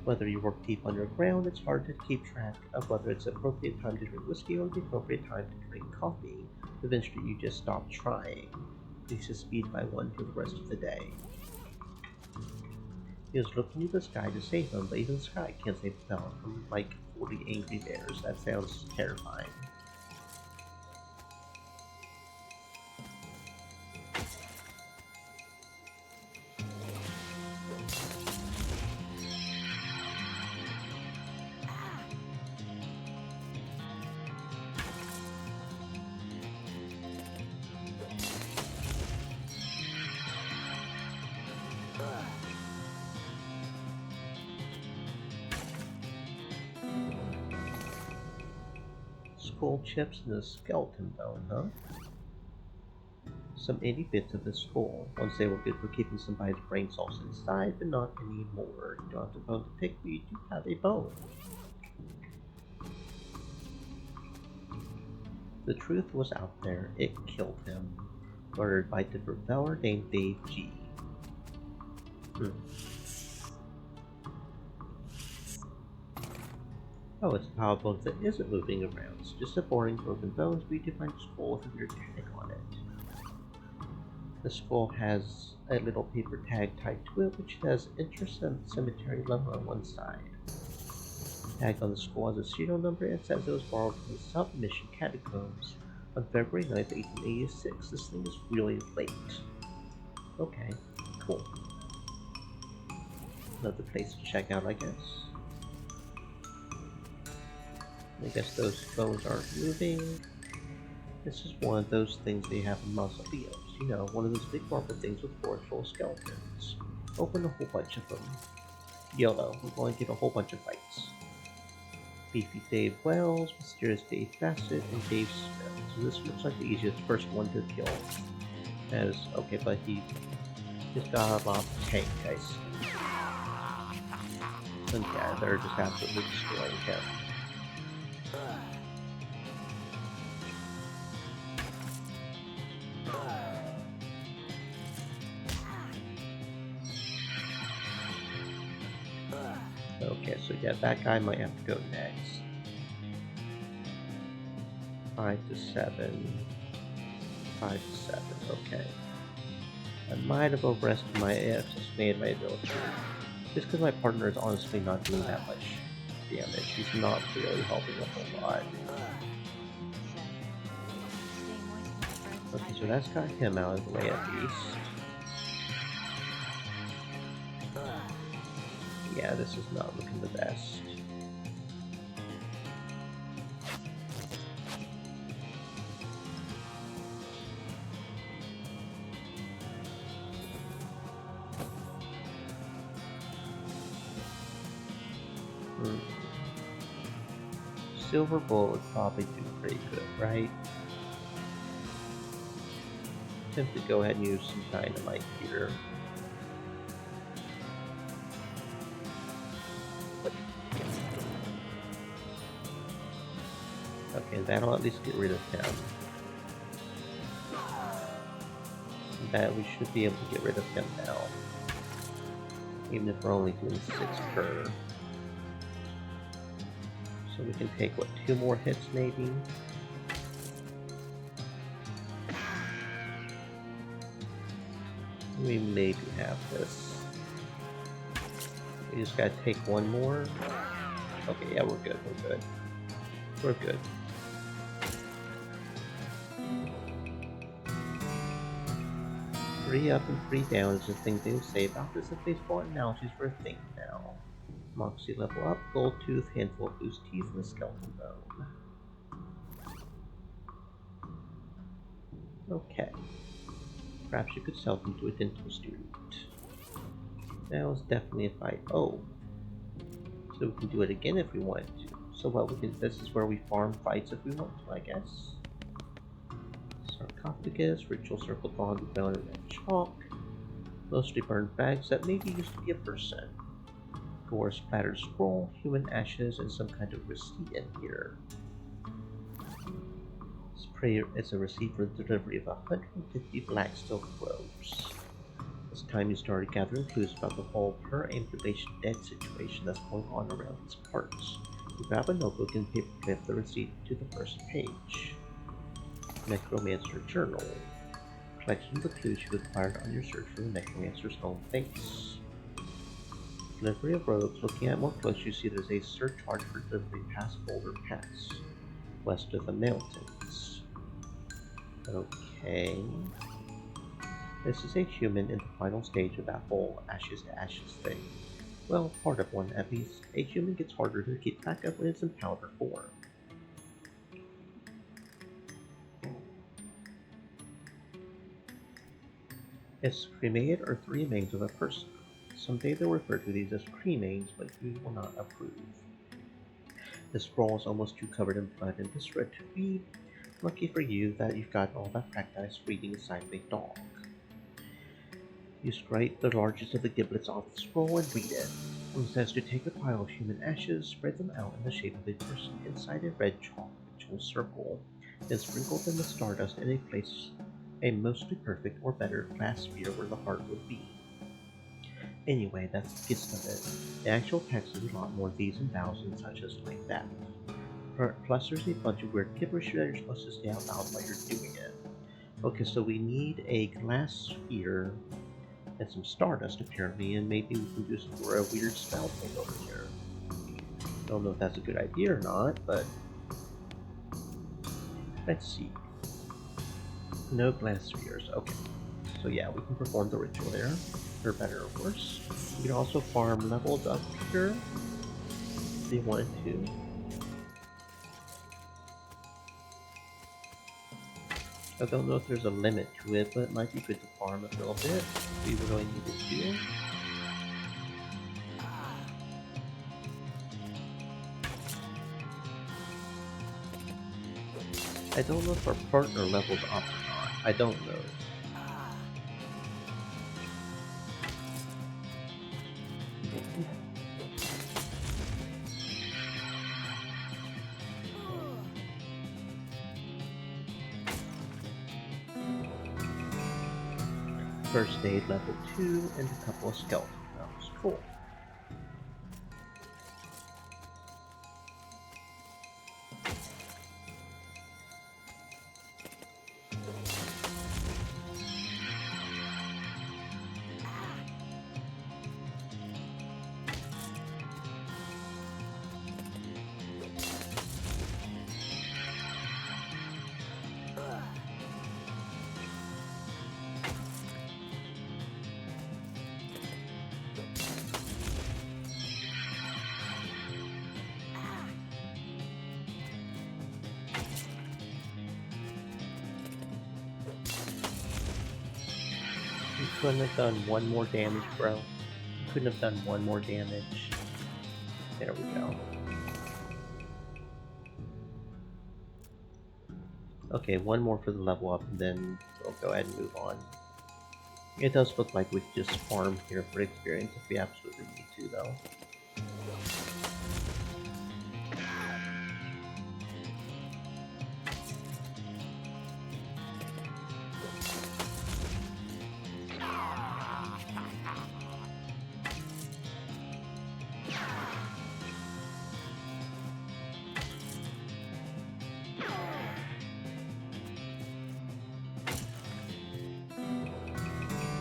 Whether you work deep underground, it's hard to keep track of whether it's the appropriate time to drink whiskey or the appropriate time to drink coffee. Eventually you just stop trying. Increases speed by 1 for the rest of the day. He was looking to the sky to save him, but even the sky can't save the town from like 40 angry bears. That sounds terrifying. Skull chips and a skeleton bone, huh? Some 80 bits of the skull. Once they were good for keeping somebody's brain cells inside, but not anymore. You don't have a bone to pick, but you do have a bone. The truth was out there. It killed him. Murdered by the devour named Dave G. Oh, it's a pile of bones that isn't moving around. It's just a boring broken bones, but you do find a skull with a weird tag on it. The skull has a little paper tag tied to it, which has Enter Cemetery Lumber on one side. The tag on the skull has a serial number and says it was borrowed from the Submission Catacombs on February 9th, 1886. This thing is really late. Okay, cool. Another place to check out, I guess. I guess those bones aren't moving. This is one of those things they have in mausoleums. You know, one of those big marble things with floors full of skeletons. Open a whole bunch of them. YOLO, we're going to get a whole bunch of fights. Beefy Dave Wells, Mysterious Dave Bassett, and Dave Smith. So this looks like the easiest first one to kill. As, okay, but he's got a lot of tank, guys. And yeah, they're just absolutely destroying him. Okay, so yeah, that guy might have to go next. 5 to 7. 5 to 7, okay. I might have overestimated my ability. Just because my partner is honestly not doing that much damage. He's not really helping a whole lot. Okay, so that's got him out of the way at least. Yeah, this is not looking the best. Silver Bull would probably do pretty good, right? Attempt to go ahead and use some dynamite here. Okay, that'll at least get rid of him. That we should be able to get rid of him now. even if we're only doing 6 per. So we can take, what, 2 more hits maybe? We maybe have this. We just gotta take 1 more. Okay, yeah, we're good, we're good. We're good. Three up and 3 down is the thing they say about this if baseball analogies were a thing now. Moxie level up, gold tooth, handful of loose teeth, and a skeleton bone. Okay. Perhaps you could sell them to a dental student. That was definitely a fight. Oh. So we can do it again if we wanted to. So what we can, this is where we farm fights if we want to, I guess. Sarcophagus, ritual circle drawn with brown and red chalk. Mostly burned bags that maybe used to be a person. Gore splattered scroll, human ashes, and some kind of receipt in here. It's a receipt for the delivery of 150 black silk robes. It's time you started gathering clues about the whole per ambulation dead situation that's going on around these parts. You grab a notebook and paperclip the receipt to the first page. Necromancer Journal. Collection of the clues you acquired on your search for the Necromancer's home base. Delivery of robes. Looking at more closely, you see there's a surcharge for delivery past Boulder Pass, west of the mountains. Okay. This is a human in the final stage of that whole ashes to ashes thing. Well, part of one at least. A human gets harder to keep track of when it's in powder form. It's cremated or 3 remains of a person. Someday they'll refer to these as cremains, but you will not approve. The scroll is almost too covered in blood and viscera to read. Lucky for you that you've got all that practice reading inside of a dog. You scrape the largest of the giblets off the scroll and read it. It says to take a pile of human ashes, spread them out in the shape of a person inside a red chalk ritual circle, then sprinkle them with stardust and place a mostly perfect or better glass sphere where the heart would be. Anyway, that's the gist of it. The actual text is a lot more these and thous and such as like that. Plus there's a bunch of weird gibberish that you're supposed to say out loud while you're doing it. Okay, so we need a glass sphere and some stardust apparently, and maybe we can do some weird spell thing over here. Don't know if that's a good idea or not, but let's see. No glass spheres. Okay, so yeah, we can perform the ritual there, for better or worse. We can also farm levels up here if you wanted to. I don't know if there's a limit to it, but it might be good to farm a little bit. We really need to do. I don't know if our partner levels up or not. I don't know. First aid level 2 and a couple of skeleton bones. Cool. You couldn't have done one more damage, bro. You couldn't have done one more damage. There we go. Okay, one more for the level up, and then we'll go ahead and move on. It does look like we could just farm here for experience if we absolutely need to, though.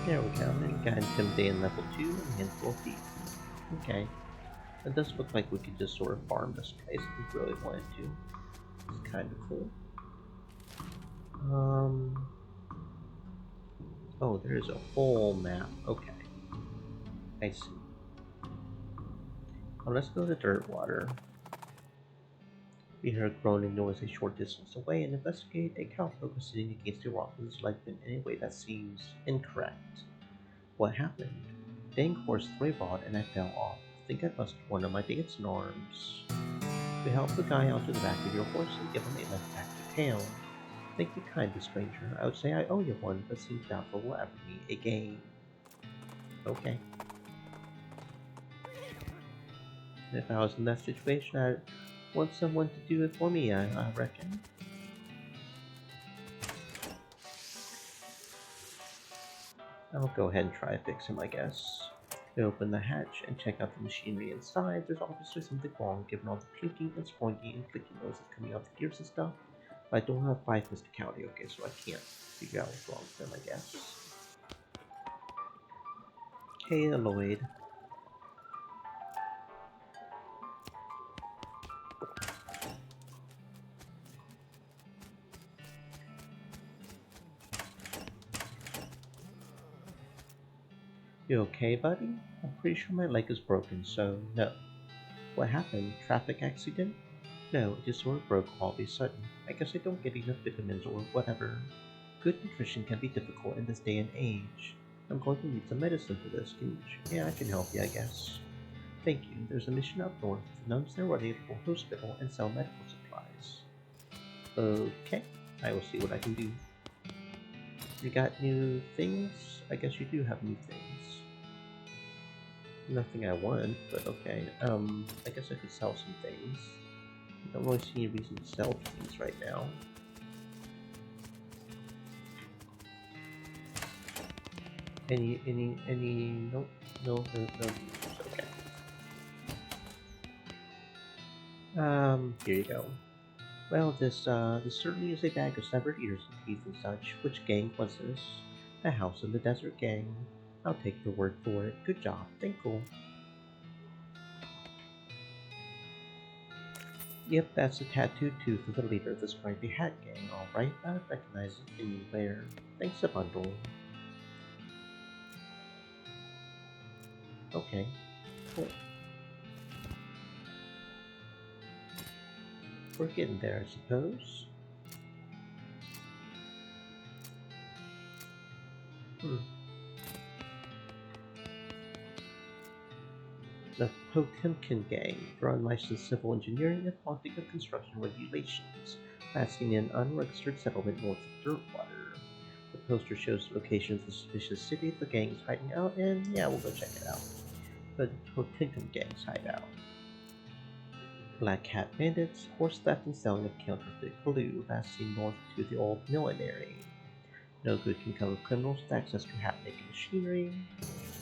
There we go. And got intimidating level 2 and handful of teeth. Okay. It does look like we could just sort of farm this place if we really wanted to. It's kind of cool. Oh, there's a whole map. Okay. I see. Well, let's go to Dirtwater. We heard a groaning noise a short distance away and investigate a cowpoke sitting against a rock with his leg bent in a way that seems incorrect. What happened? Dang horse threeballed and I fell off. Think I busted one of my dancing arms. We help the guy onto the back of your horse and give him a lift back to town. Thank you kindly, stranger. I would say I owe you one, but seems doubtful will ever be a game. Okay. If I was in that situation, I'd want someone to do it for me, I reckon. I'll go ahead and try to fix him, I guess. I open the hatch and check out the machinery inside. There's obviously something wrong given all the clinking and squonking and clicking noises coming out of the gears and stuff. But I don't have 5 mysticality, okay, so I can't figure out what's wrong with them, I guess. Hey, Lloyd. You okay, buddy? I'm pretty sure my leg is broken, so no. What happened? Traffic accident? No, it just sort of broke all of a sudden. I guess I don't get enough vitamins or whatever. Good nutrition can be difficult in this day and age. I'm going to need some medicine for this. Yeah, I can help you, I guess. Thank you. There's a mission up north. The nuns there are ready for a hospital and sell medical supplies. Okay, I will see what I can do. You got new things? I guess you do have new things. Nothing I want, but okay. I guess I could sell some things. I don't really see any reason to sell things right now. Nope, no, okay. Here you go. Well, this certainly is a bag of severed ears and teeth and such. Which gang was this? The House in the Desert gang. I'll take your word for it. Good job. Thankful. Yep, that's the tattooed tooth of the leader of the Stripy Hat gang, alright. I recognize it anywhere. Thanks a bundle. Okay, cool. We're getting there, I suppose. The Potemkin gang, for unlicensed civil engineering and flaunting of construction regulations, passing in unregistered settlement north of Dirtwater. The poster shows the location of the suspicious city the gang is hiding out, and yeah, we'll go check it out. The Potemkin gang's hideout. Black Hat bandits, horse theft and selling of counterfeit glue, passing north to the old millinery. No good can come of criminals with access to half-naked machinery.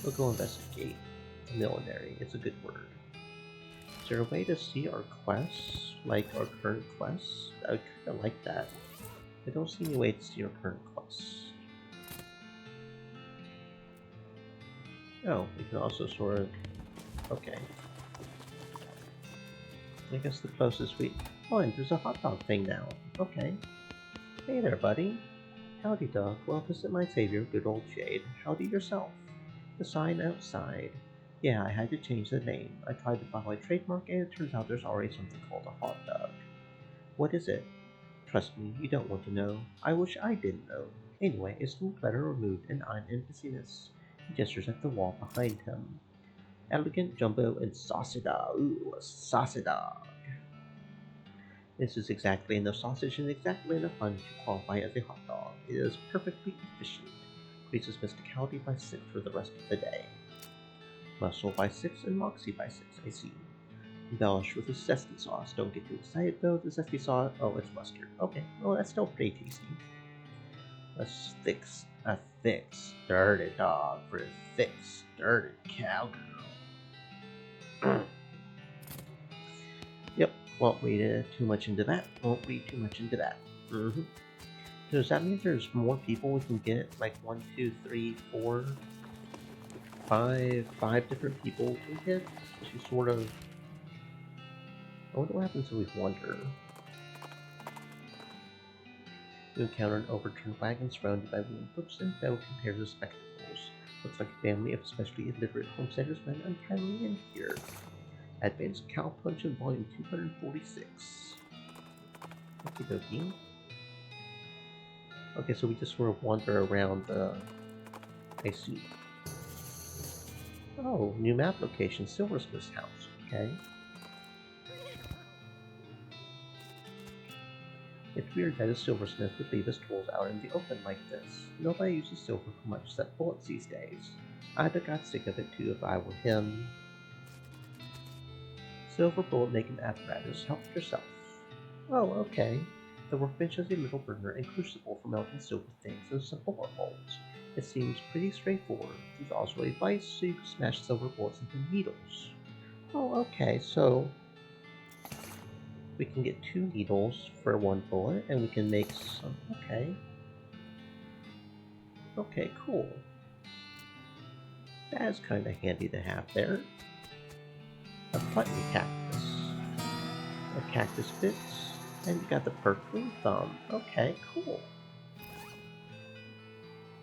We'll go investigate. Millinery, it's a good word. Is there a way to see our quests? Like our current quests? I would kinda like that. I don't see any way to see our current quests. Oh, we can also sort of... Okay. I guess the closest we... Oh, and there's a hot dog thing now. Okay. Hey there, buddy. Howdy, Doug. Well, visit my savior, good old Jade. Howdy yourself. The sign outside. Yeah, I had to change the name. I tried to file a trademark and it turns out there's already something called a hot dog. What is it? Trust me, you don't want to know. I wish I didn't know. Anyway, it's no better removed and I'm in busyness. He gestures at the wall behind him. Elegant jumbo and saucy dog. Ooh, a saucy dog. This is exactly enough sausage and exactly enough fun to qualify as a hot dog. It is perfectly efficient. Increases mysticality by 6 for the rest of the day. Muscle by 6 and Moxie by 6, I see. Embellished with a zesty sauce. Don't get too excited though, the zesty sauce... Oh, it's mustard. Okay, well that's still pretty tasty. A thick, sturdy dog for a thick, sturdy cowgirl. Yep, won't read too much into that. Does that mean there's more people we can get? Like 1, 2, 3, 4, 5, 5 different people we can get to sort of. I wonder what happens if we wander. You encounter an overturned wagon surrounded by wooden books and metal pairs of spectacles. Looks like a family of especially illiterate homesteaders went entirely in here. Advanced Cow Punch in Volume 246. Okie dokie. Okay, so we just sort of wander around the. I see. Oh, new map location, Silversmith's house. Okay. It's weird that a silversmith would leave his tools out in the open like this. Nobody uses silver for much except bullets these days. I'd have got sick of it too if I were him. Silver bullet making apparatus, help yourself. Oh, okay. The workbench has a little burner and crucible for melting silver things and some bullet holes. It seems pretty straightforward. There's also a vise so you can smash silver bullets into needles. Oh, okay, so we can get 2 needles for 1 bullet, and we can make some. Okay. Okay, cool. That's kind of handy to have there. A button cactus. A cactus fits, and you got the purple thumb. Okay, cool.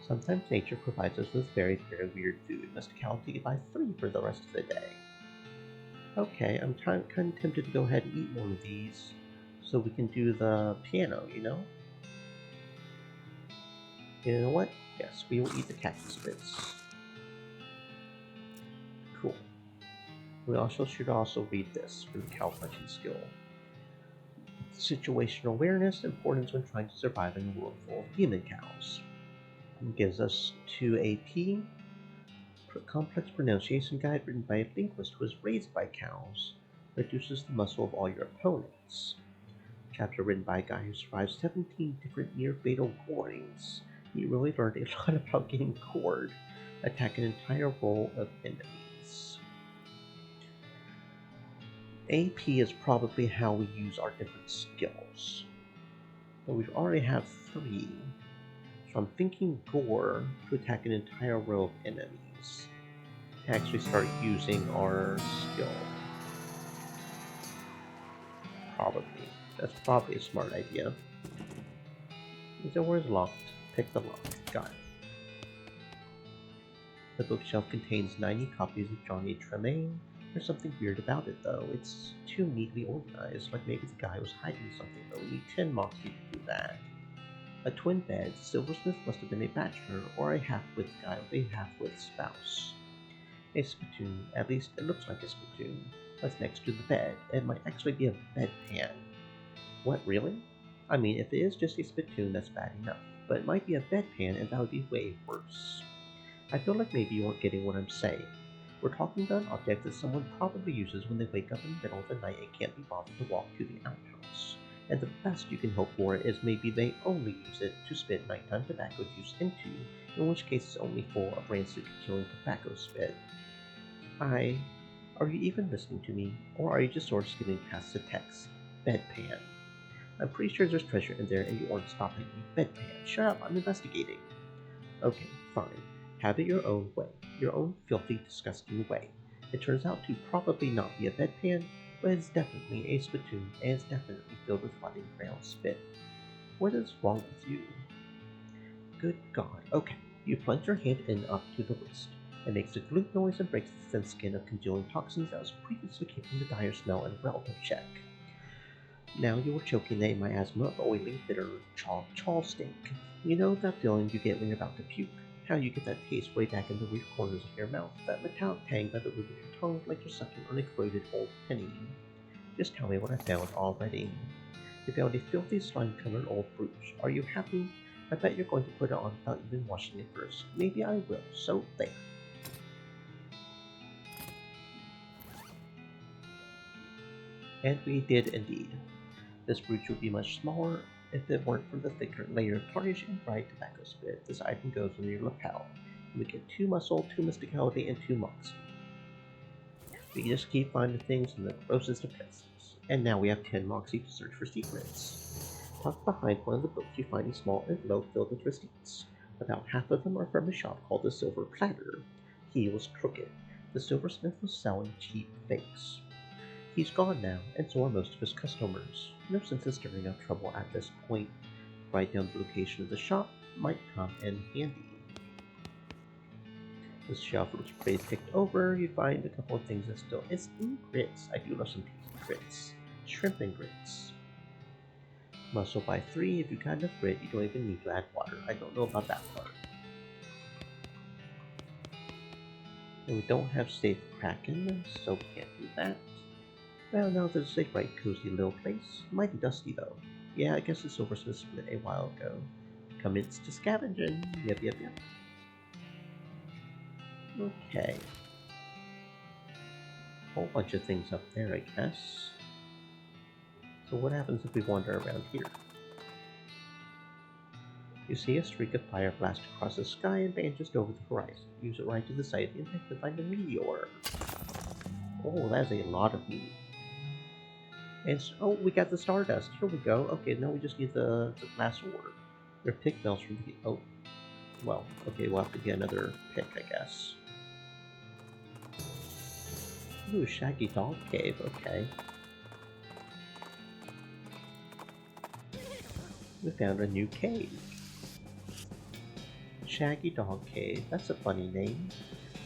Sometimes nature provides us with very, very weird food. Must count to buy 3 for the rest of the day. Okay, I'm kind of tempted to go ahead and eat one of these so we can do the piano, you know? You know what? Yes, we will eat the cactus bits. Cool. We also should read this for the cow punching skill. Situational awareness, importance when trying to survive in a world full of demon cows. It gives us 2 AP. Complex pronunciation guide written by a linguist who was raised by cows. Reduces the muscle of all your opponents. Chapter written by a guy who survived 17 different near-fatal gorings. He really learned a lot about getting gored. Attack an entire row of enemies. AP is probably how we use our different skills. But we already have 3. So I'm thinking gore to attack an entire row of enemies. To actually start using our skill. Probably. That's probably a smart idea. The door is locked. Pick the lock. Got it. The bookshelf contains 90 copies of Johnny Tremaine. There's something weird about it, though. It's too neatly organized, like maybe the guy was hiding something, but we need 10 moxie to do that. A twin bed. Silversmith must have been a bachelor, or a half-wit guy with a half-wit spouse. A spittoon. At least it looks like a spittoon. That's next to the bed. It might actually be a bedpan. What, really? I mean, if it is just a spittoon, that's bad enough. But it might be a bedpan, and that would be way worse. I feel like maybe you aren't getting what I'm saying. We're talking about an object that someone probably uses when they wake up in the middle of the night and can't be bothered to walk to the outhouse. And the best you can hope for is maybe they only use it to spit nighttime tobacco juice into, in which case it's only full of rancid killing tobacco spit. Are you even listening to me? Or are you just sort of skimming past the text? Bedpan. I'm pretty sure there's treasure in there and you aren't stopping me. Bedpan. Shut up, I'm investigating. Okay, fine. Have it your own way. Your own filthy, disgusting way. It turns out to probably not be a bedpan, but it's definitely a spittoon, and it's definitely filled with rotting brown spit. What is wrong with you? Good God. Okay, you plunge your hand in up to the wrist. It makes a glute noise and breaks the thin skin of congealing toxins that was previously keeping the dire smell in relative check. Now you are choking a miasma of oily, bitter chaw stink. You know that feeling you get when you're about to puke? How you get that taste way back in the weird corners of your mouth, that metallic tang by the root of your tongue like you're sucking on a corroded old penny. Just tell me what I found already. You found a filthy, slime-covered old brooch. Are you happy? I bet you're going to put it on without even washing it first. Maybe I will, so there. And we did indeed. This brooch would be much smaller if it weren't for the thicker layer of tarnish and dried tobacco spit. This item goes on your lapel. We get 2 muscle, 2 mysticality, and 2 moxie. We just keep finding things in the grossest of places. And now we have 10 moxie to search for secrets. Tucked behind one of the books, you find a small envelope filled with receipts. About half of them are from a shop called the Silver Platter. He was crooked. The silversmith was selling cheap fakes. He's gone now, and so are most of his customers. No sense in stirring up trouble at this point. Write down the location of the shop might come in handy. The shelf looks pretty picked over. You find a couple of things that still is grits. I do love some tasty grits. Shrimp and grits. Muscle by 3. If you got enough grit, you don't even need to add water. I don't know about that part. And we don't have safe Kraken, so we can't do that. Well, now there's a right cozy little place. Mighty dusty though. Yeah, I guess the silversmith split a while ago. Commenced to scavenging. Yep. Okay. Whole bunch of things up there, I guess. So what happens if we wander around here? You see a streak of fire blast across the sky and band just over the horizon. Use it right to the side of the impact to find a meteor. Oh, that's a lot of meat. And so, oh, we got the stardust. Here we go. Okay, now we just need the glass ore. They're pigtails from the... Oh. Well, okay, we'll have to get another pick, I guess. Ooh, Shaggy Dog Cave, okay. We found a new cave. Shaggy Dog Cave, that's a funny name.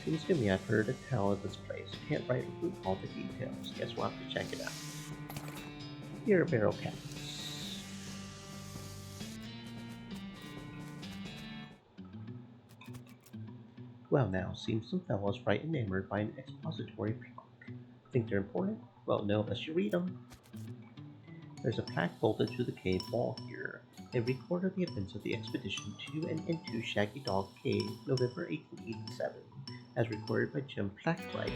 Seems to me I've heard a tell of this place. Can't recall all the details. Guess we'll have to check it out. Here, barrel cats. Well now, seems some fellows right enamored by an expository plaque. Think they're important? Well, no, unless you read them. There's a plaque bolted to the cave wall here. A record of the events of the expedition to and into Shaggy Dog Cave, November 1887, as recorded by Jim Plackwright.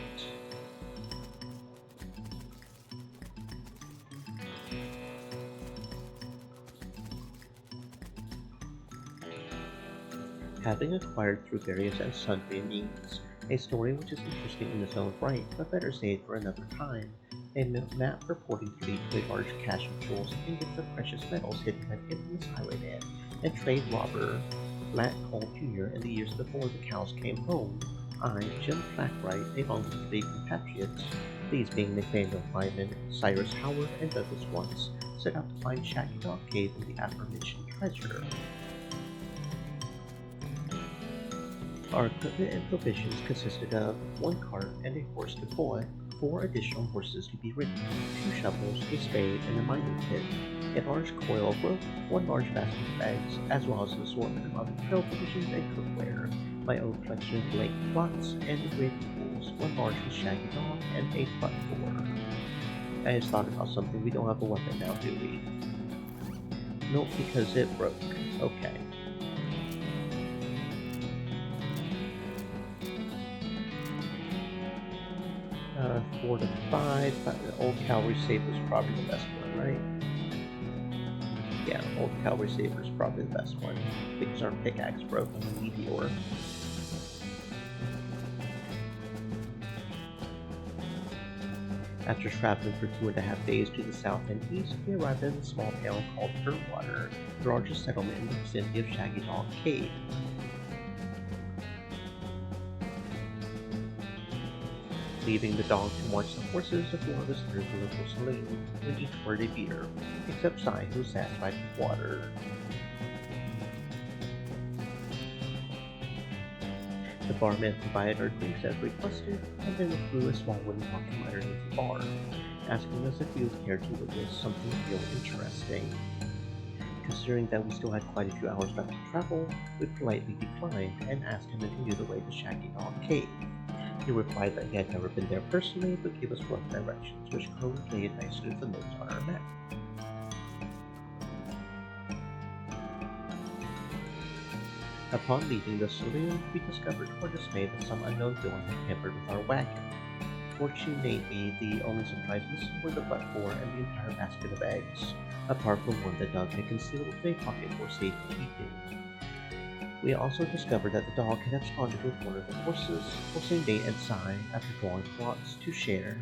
Having acquired through various and sundry means, a story which is interesting in its own right, but better saved for another time, a map purporting to lead to a large cache of jewels and ingots of precious metals hidden by the infamous highwayman and trade robber Black Cole Jr. in the years before the cows came home. I, Jim Plackwright, along with 3 compatriots, these being Nathaniel Lyman, Cyrus Howard, and Douglas Watts, set out to find Shaggy Dog Cave and the aforementioned treasure. Our equipment and provisions consisted of 1 cart and a horse to pull it, 4 additional horses to be ridden, 2 shovels, a spade, and a mining pit, a large coil of rope, 1 large basket of bags, as well as an assortment of other trail provisions and cookware, my own collection of blank plots, and engraved tools, 1 large with Shaggy Dog, and a butt for. I just thought about something. We don't have a weapon now, do we? Nope, because it broke. Okay. 4 to 5. The old cavalry saber is probably the best one, right? Yeah, old cavalry saber is probably the best one because our pickaxe broke on the meteor. After traveling for 2.5 days to the south and east, we arrived at a small town called Dirtwater, the largest settlement in the vicinity of Shaggy Dog Cave. Leaving the dog to watch the horses, the 4 of us entered the local saloon, when each ordered a beer, except Cy, who was satisfied with water. The barman provided our drinks as requested, and then withdrew a small wooden box from underneath the bar, asking us if we would care to witness something real interesting. Considering that we still had quite a few hours left to travel, we politely declined and asked him if he knew the way to Shaggy Dog Cave. He replied that he had never been there personally, but gave us rough directions, which correlated nicely with the notes on our map. Upon leaving the saloon, we discovered to our dismay that some unknown villain had tampered with our wagon. Fortunately, the only supplies missing were the butt for and the entire basket of eggs, apart from one that Doug had concealed in a pocket for safekeeping. We also discovered that the dog had absconded with one of the horses, forcing Nate and Cy, after drawing lots, to share.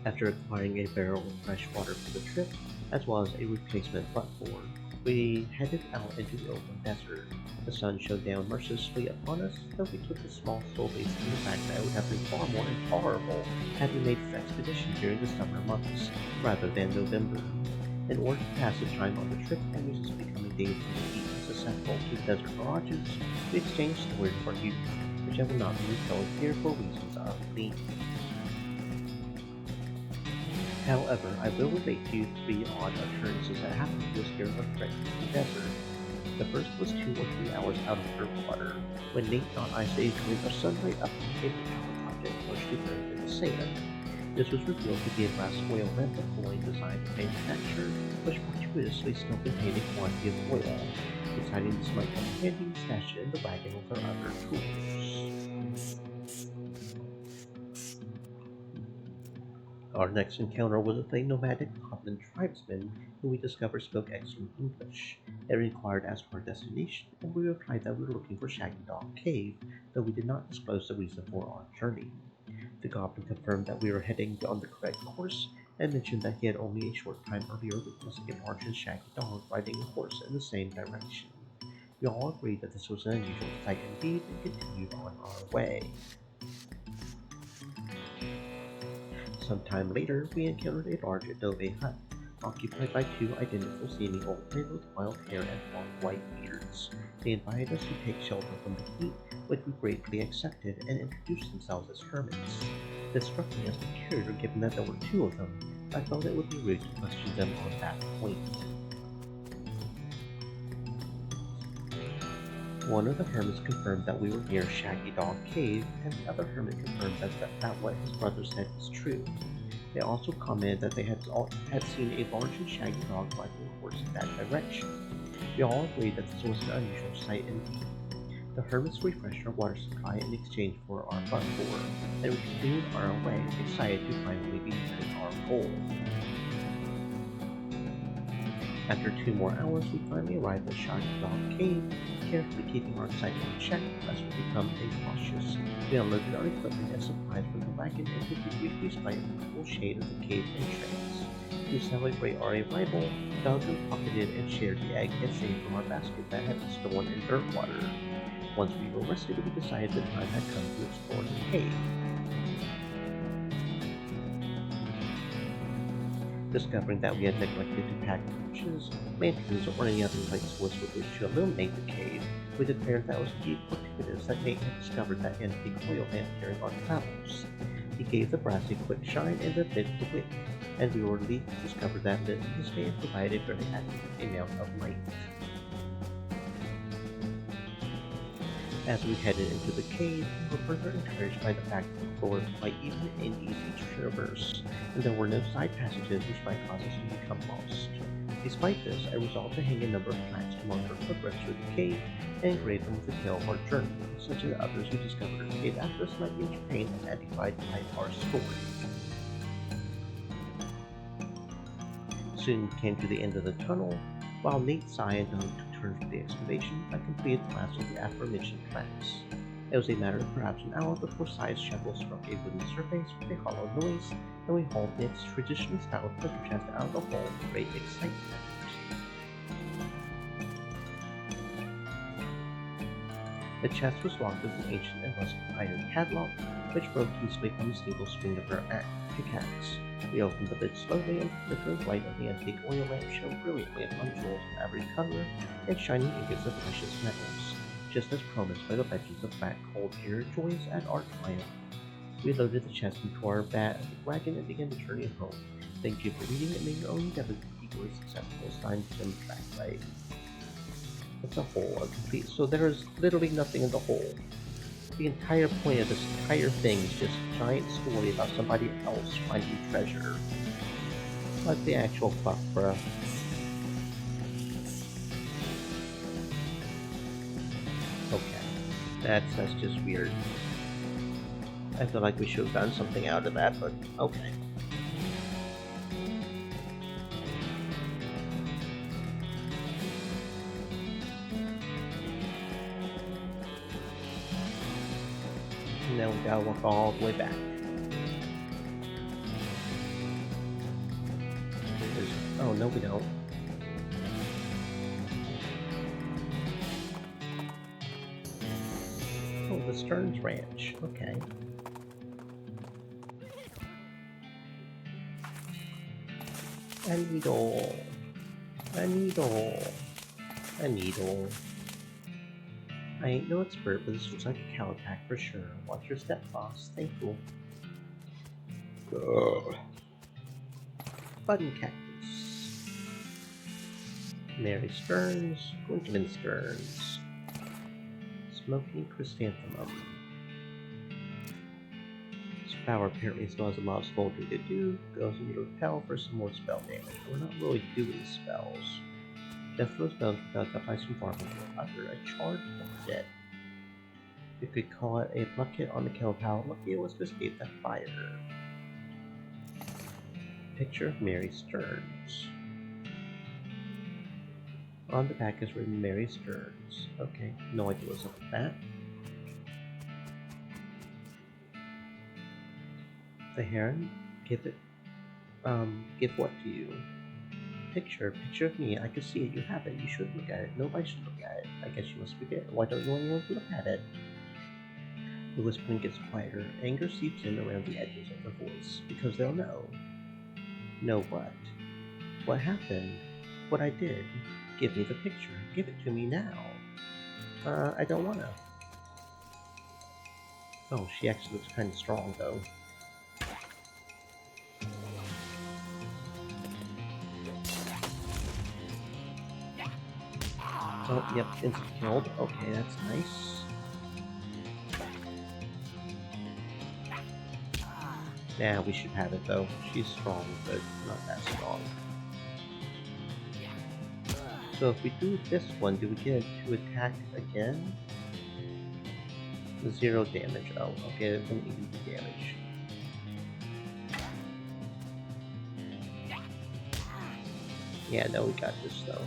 After acquiring a barrel of fresh water for the trip, as well as a replacement buttboard, we headed out into the open desert. The sun shone down mercilessly upon us, though we took a small solace in the fact that it would have been far more intolerable had we made this expedition during the summer months rather than November. In order to pass the time on the trip and resist becoming dangerously heat and susceptible to desert mirages, we exchanged stories for youth, which I will not be retelling here for reasons of theme. However, I will relate to you 3 odd occurrences that happened to us during our trek through the desert. The first was 2 or 3 hours out of water, when Nate thought I stayed during a sunlight up a metallic object pushed to earth in the sand. This was revealed to be a brass oil lamp deploying designed to manufacture, which fortuitously still contained a quantity of oil. Deciding this might come handy, we stashed it in the wagon with our other tools. Our next encounter was with a nomadic Copland tribesman who we discovered spoke excellent English. It inquired as to our destination, and we replied that we were looking for Shaggy Dog Cave, though we did not disclose the reason for our journey. The goblin confirmed that we were heading on the correct course, and mentioned that he had only a short time earlier witnessed a large and shaggy dog riding a horse in the same direction. We all agreed that this was an unusual sight indeed, and continued on our way. Sometime later, we encountered a large adobe hut, occupied by 2 identical seeming old men with wild hair and long white beards. They invited us to take shelter from the heat, which we gratefully accepted, and introduced themselves as hermits. This struck me as peculiar given that there were 2 of them. I felt it would be rude to question them on that point. One of the hermits confirmed that we were near Shaggy Dog Cave, and the other hermit confirmed that what his brother said was true. They also commented that they had seen a large and shaggy dog riding a horse in that direction. We all agreed that this was an unusual sight indeed. The hermits refreshed our water supply in exchange for our buttboard, and we continued on our way, excited to finally be nearing our goal. After 2 more hours, we finally arrived at Shaggy Dog Cave, carefully keeping our excitement in check lest we become incautious. We unloaded our equipment and supplies from the wagon and took a brief respite in the cool shade of the cave entrance. To celebrate our arrival, Duncan pocketed and shared the egg and saved from our basket that had been stolen in dirt water. Once we were rested, we decided the time had come to explore the cave. Discovering that we had neglected to pack torches, lanterns, or any other light source with which to illuminate the cave, we declared that it was indeed fortuitous that Nate had discovered that antique oil lamp during our travels. He gave the brass a quick shine and then lit the wick, and we were relieved to discover that lit in his hand provided a very adequate amount of light. As we headed into the cave, we were further encouraged by the fact that the floor was quite even and easy to traverse, and there were no side passages which might cause us to become lost. Despite this, I resolved to hang a number of plaques to mark our progress through the cave and engrave them with the tale of our journey, such that others who discovered the cave after us might be entertained and edified by our story. Soon came to the end of the tunnel. While Nate sighed and took turns with the excavation, I completed the last of the aforementioned planks. It was a matter of perhaps an hour before Si's shovel struck a wooden surface with a hollow noise, and we hauled Nate's traditionally styled treasure chest out of the hole with great excitement. The chest was locked with an ancient and rusted iron padlock, which broke easily from a single swing of our pickaxe. We opened the lid slowly, and the flickering light of the antique oil lamp shone brilliantly upon jewels of every color and shining ingots of precious metals, just as promised by the legends of Black Cold Air joys at our triumph. We loaded the chest into our wagon and began the journey home. Thank you for reading, and may your own endeavors be equally successful. Signed, Jim Trackway. It's a hole, a complete. So there is literally nothing in the hole. The entire point of this entire thing is just a giant story about somebody else finding treasure. What the actual fuck, bruh? Okay. That's just weird. I feel like we should have done something out of that, but okay. And then we gotta walk all the way back. Oh, no we don't. Oh, the Stearns Ranch. Okay. A needle. A needle. A needle. I ain't no expert, but this looks like a cow attack for sure. Watch your step, boss. Thank you. Button cactus. Mary Stearns. Gwendolyn Stearns. Smoking chrysanthemum. This flower apparently still has a lot of smoldering to do. Goes into repel for some more spell damage. We're not really doing spells. Just those spells were built up by some farmers under a charred bucket. You could call it a bucket on the kettle lucky it was to escape that fire. Picture of Mary Stearns. On the back is written Mary Stearns. Okay, no idea what's up with that. The heron? Give what to you? Picture of me. I can see it. You have it. You should look at it. Nobody should look at it. I guess you must forget. Why don't you want anyone to look at it? The whispering gets quieter. Anger seeps in around the edges of her voice. Because they'll know. Know what? What happened? What I did? Give me the picture. Give it to me now. I don't wanna. Oh, she actually looks kind of strong, though. Oh, yep, instant killed. Okay, that's nice. Nah, we should have it, though. She's strong, but not that strong. So if we do this one, do we get to attack again? 0 damage. Oh, okay, it won't even do damage. Yeah, no, we got this, though.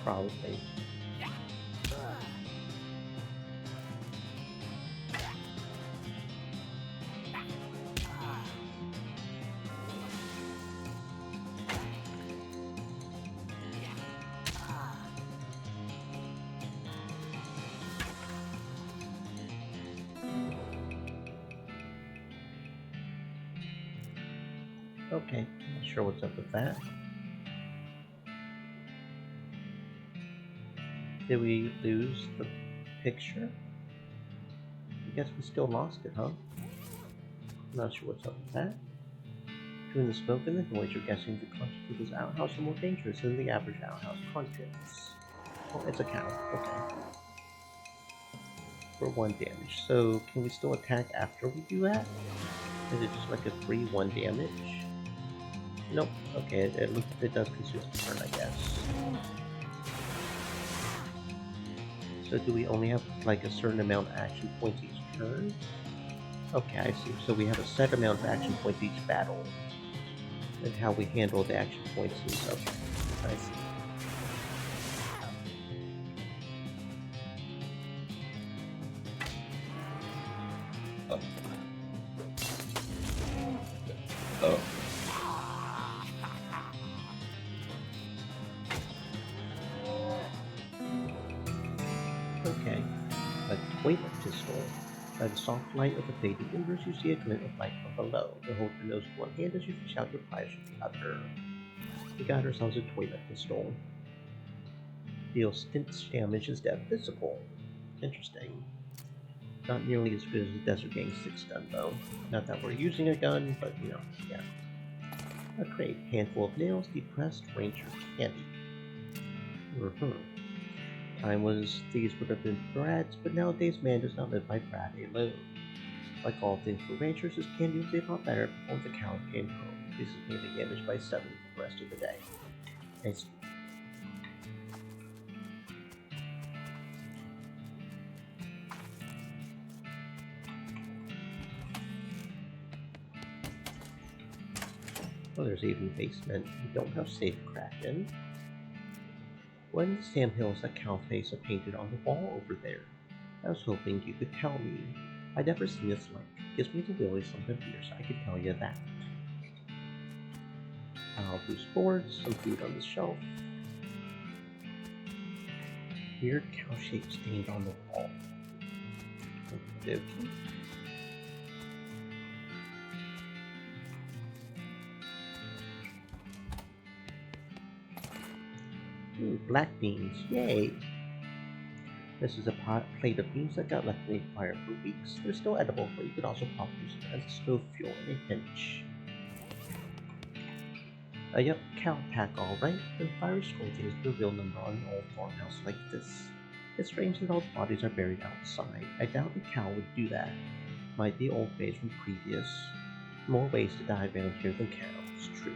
Probably. Okay, not sure what's up with that. Did we lose the picture? I guess we still lost it, huh? Not sure what's up with that. Between the smoke and the noise, you're guessing the contents of this outhouse are more dangerous than the average outhouse contents. Oh, it's a cow. Okay. For 1 damage. So, can we still attack after we do that? Is it just like a free 1 damage? Nope. Okay, it does consume the turn, I guess. So do we only have like a certain amount of action points each turn? Okay, I see. So we have a set amount of action points each battle. And how we handle the action points is okay. I see. Oh. Oh. Okay. A toilet pistol. By the soft light of the fading embers, you see a glint of light from below. You hold your nose with one hand as you fish out your prize with the other. We got ourselves a toilet pistol. Deals stint damage instead of physical. Interesting. Not nearly as good as the Desert Gang 6 gun, though. Not that we're using a gun, but you know, yeah. A crate, handful of nails, depressed ranger candy. Time was these would have been Brad's, but nowadays man does not live by Brad alone. Like all things for rangers, his candy was a lot better before the cow came home. This is mainly damaged by 7 for the rest of the day. Nice. Oh, there's even a basement. We don't have safe Kraken. What in the sandhills that cow face are painted on the wall over there? I was hoping you could tell me. I'd never seen this like. Gives me the willies something fierce, I could tell you that. pile of loose boards, some food on the shelf. Weird cow shape stained on the wall. Okay. Ooh, black beans, yay! This is a plate of beans that got left in the fire for weeks. They're still edible, but you could also probably use them as stove fuel in a pinch. Yep, cow pack alright. The fiery scolding is the real number on an old farmhouse like this. It's strange that all the bodies are buried outside. I doubt a cow would do that. Might be old ways from previous. More ways to die around here than cows, true.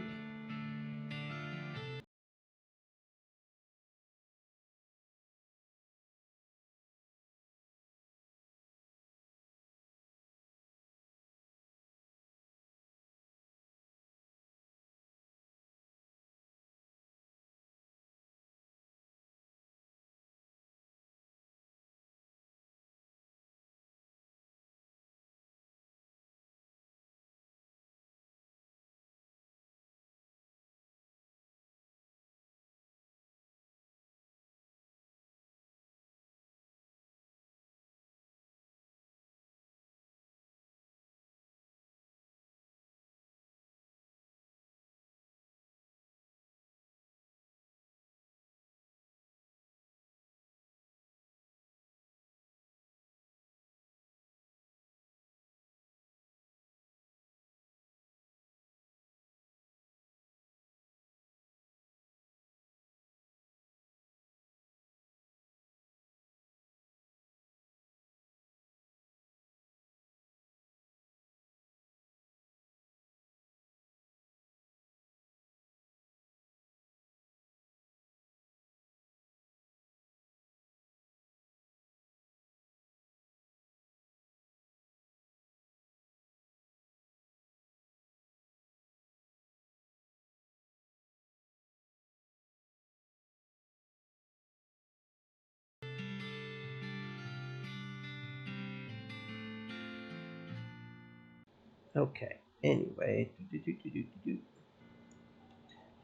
Okay, anyway,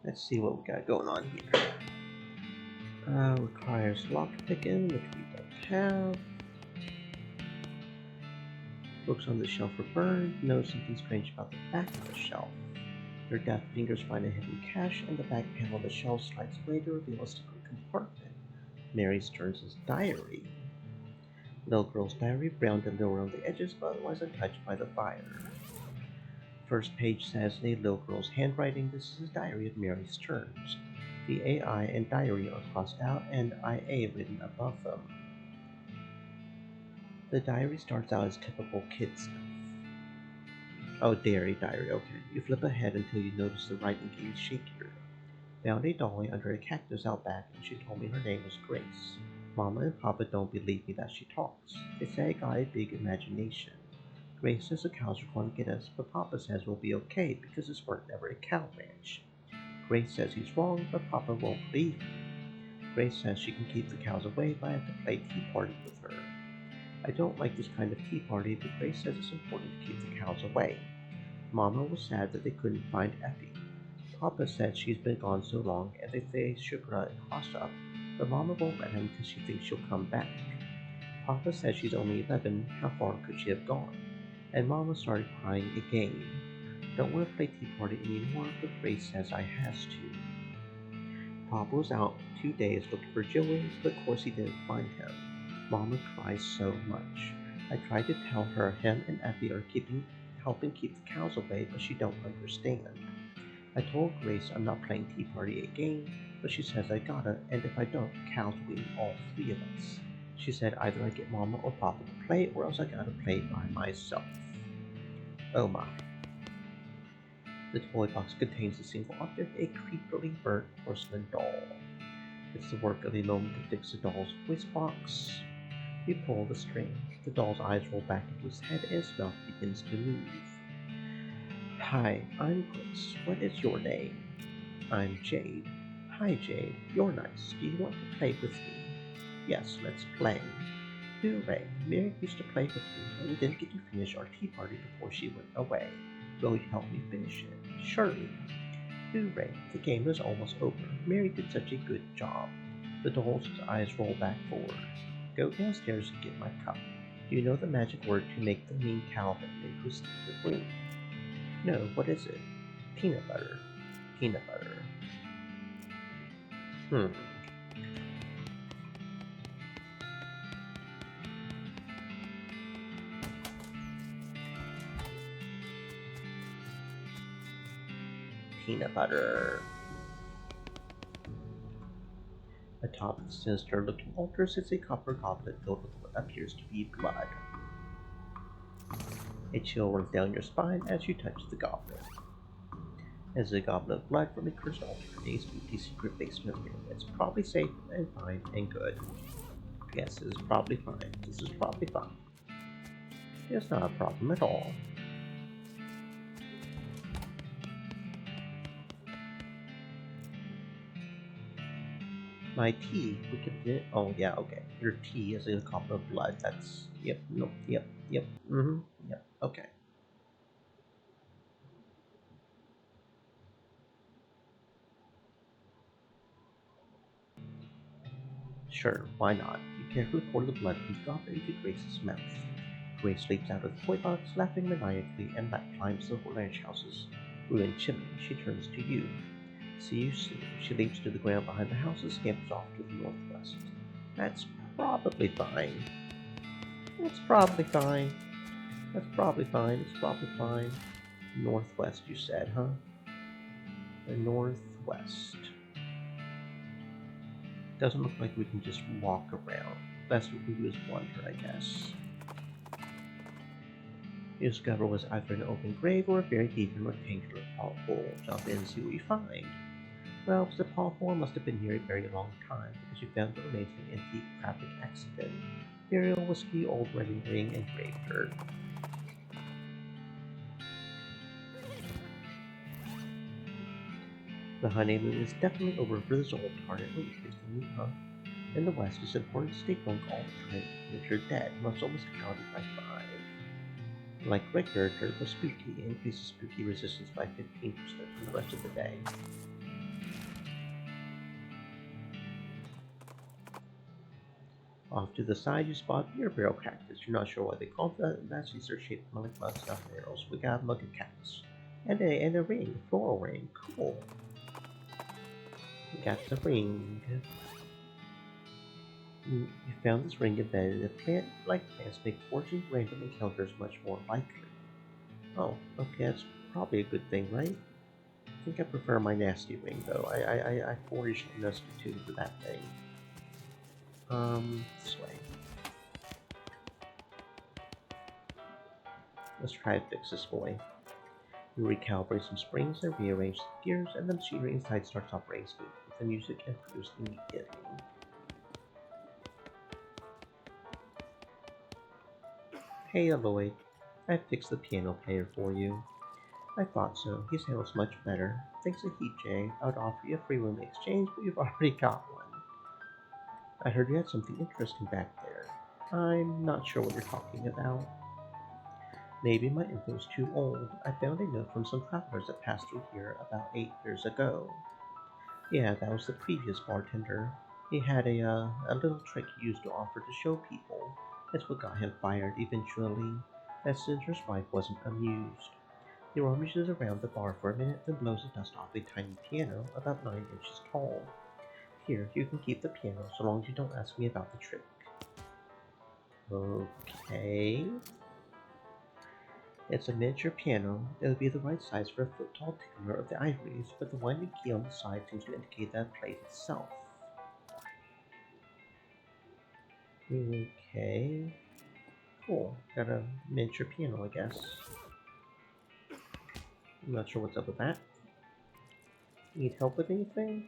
let's see what we got going on here. Requires lockpicking, which we don't have. Books on the shelf are burned. Notice something strange about the back of the shelf. Your deft fingers find a hidden cache, and the back panel of the shelf slides away to reveal a secret compartment. Mary Stearns' diary. Little girl's diary, browned a little around the edges, but otherwise untouched by the fire. First page says in a little girl's handwriting, this is a diary of Mary Stearns. The AI and diary are crossed out and IA written above them. The diary starts out as typical kid stuff. Oh, diary, okay. You flip ahead until you notice the writing getting shakier. Found a dolly under a cactus out back, and she told me her name was Grace. Mama and Papa don't believe me that she talks. They say I got a big imagination. Grace says the cows are going to get us, but Papa says we'll be okay because this weren't ever a cow ranch. Grace says he's wrong, but Papa won't believe him. Grace says she can keep the cows away, but I have to play tea party with her. I don't like this kind of tea party, but Grace says it's important to keep the cows away. Mama was sad that they couldn't find Effie. Papa said she's been gone so long and they should put a cross up, but Mama won't let him because she thinks she'll come back. Papa says she's only 11, how far could she have gone? And Mama started crying again. Don't want to play tea party anymore, but Grace says I has to. Papa was out 2 days looking for Joey, but of course he didn't find him. Mama cries so much. I tried to tell her him and Effie are helping keep the cows away, but she don't understand. I told Grace I'm not playing tea party again, but she says I gotta, and if I don't, the cows will eat all 3 of us. She said either I get Mama or Papa to play, or else I gotta play by myself. Oh my. The toy box contains a single object, a creepily burnt porcelain doll. It's the work of a moment to fix the doll's voice box. You pull the string. The doll's eyes roll back into his head and his mouth begins to move. Hi, I'm Grace. What is your name? I'm Jade. Hi, Jade. You're nice. Do you want to play with me? Yes, let's play. Hooray! Mary used to play with me, but we didn't get to finish our tea party before she went away. Will you help me finish it? Surely. Hooray, the game is almost over. Mary did such a good job. The doll's eyes roll back forward. Go downstairs and get my cup. Do you know the magic word to make the mean cow that made who sleep the queen? No, what is it? Peanut butter. Peanut butter. Hmm. Peanut butter. Atop the sinister-looking altar sits a copper goblet filled with what appears to be blood. A chill runs down your spine as you touch the goblet. As a goblet of blood from a cursed altar in a spooky secret basement room, it's probably safe and fine and good. Yes, it is probably fine. This is probably fine. It's not a problem at all. My tea, we can. Oh, yeah, okay. Your tea is a goblet of blood. That's. Yep, nope, yep, yep, okay. Sure, why not? You carefully pour the blood from the goblet into Grace's mouth. Grace leaps out of the toy box, laughing maniacally, and climbs the ranch house's ruined chimney. She turns to you. See you soon. She leaps to the ground behind the house and scampers off to the northwest. That's probably fine. It's probably fine. That's probably fine. It's probably fine. Northwest, you said, huh? The northwest. Doesn't look like we can just walk around. Best we can do is wander, I guess. You discover was either an open grave or a very deep and rectangular pothole. Jump in and see what you find. Well, the pothole must have been here a very long time, because you found the remains of an antique traffic accident. Burial whiskey, old wedding ring, and grave dirt. The honeymoon is definitely over for this old target. Oh, here's the new, huh? In the West, it's important to stay drunk all the time. If you're dead, must almost counted by 5. Like regular dirt was spooky, it increases spooky resistance by 15% for the rest of the day. Off to the side, you spot beer barrel cactus. You're not sure what they call that. These are shaped like mud stuffed barrels. We got a mug of cactus. And a ring, a floral ring. Cool. We got the ring. You found this ring embedded in a plant. Like plants make forging random encounters much more likely. Oh, okay, that's probably a good thing, right? I think I prefer my nasty ring, though. I forged an institute for that thing. This way. Let's try to fix this boy. You recalibrate some springs and rearrange the gears, and the machinery inside starts operating smoothly, with the music and produced immediately. Hey, Lloyd. I fixed the piano player for you. I thought so. He sounds much better. Thanks a heap, Jay. I would offer you a free room exchange, but you've already got one. I heard you had something interesting back there. I'm not sure what you're talking about. Maybe my info's too old. I found a note from some travelers that passed through here about 8 years ago. Yeah, that was the previous bartender. He had a little trick he used to offer to show people. That's what got him fired eventually. That sinister's wife wasn't amused. He rummages around the bar for a minute, then blows the dust off a tiny piano about 9 inches tall. Here, you can keep the piano so long as you don't ask me about the trick. Okay. It's a miniature piano. It would be the right size for a foot-tall tickler of the ivories, but the winding key on the side seems to indicate that it plays itself. Okay. Cool. Got a miniature piano, I guess. I'm not sure what's up with that. Need help with anything?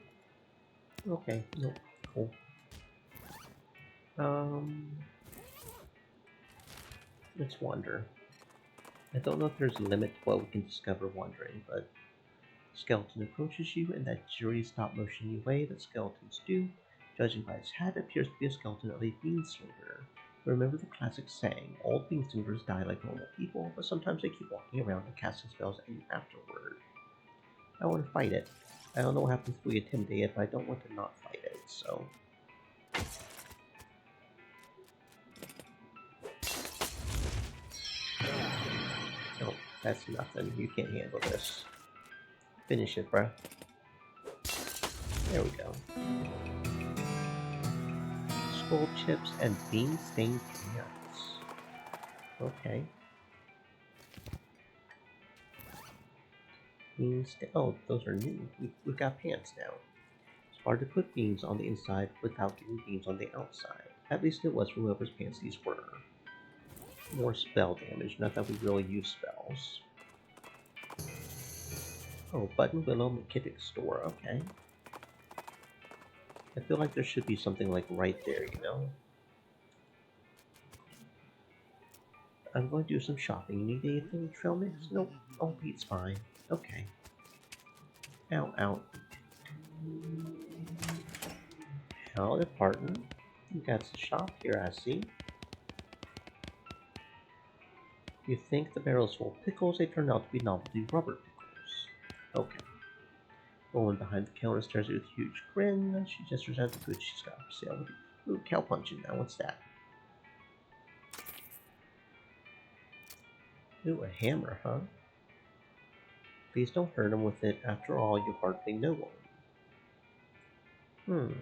Okay, nope. Cool. Let's wander. I don't know if there's a limit to what we can discover wandering, but skeleton approaches you in that jittery stop-motion way that skeletons do. Judging by its hat, it appears to be a skeleton of a beanslinger. Remember the classic saying, old beanslingers die like normal people, but sometimes they keep walking around and casting spells at you afterward. I want to fight it. I don't know what happens if we intimidate it, but I don't want to not fight it, so... Oh, that's nothing. You can't handle this. Finish it, bruh. There we go. Skull chips and bean stained pants. Okay. Oh, those are new. We've got pants now. It's hard to put beams on the inside without getting beams on the outside. At least it was for whoever's pants these were. More spell damage, not that we really use spells. Oh, Button Willow McKittick store, okay. I feel like there should be something like right there, you know? I'm going to do some shopping. You need anything, trail mix? Nope. Oh, Pete's fine. Okay. Ow, ow. Hello, partner. You got some shop here, I see. You think the barrel's full of pickles? They turn out to be novelty rubber pickles. Okay. The woman behind the counter stares at you with a huge grin. She gestures at the goods she's got for sale. Ooh, cow punching now. What's that? Ooh, a hammer, huh? Please don't hurt him with it. After all, you hardly know him.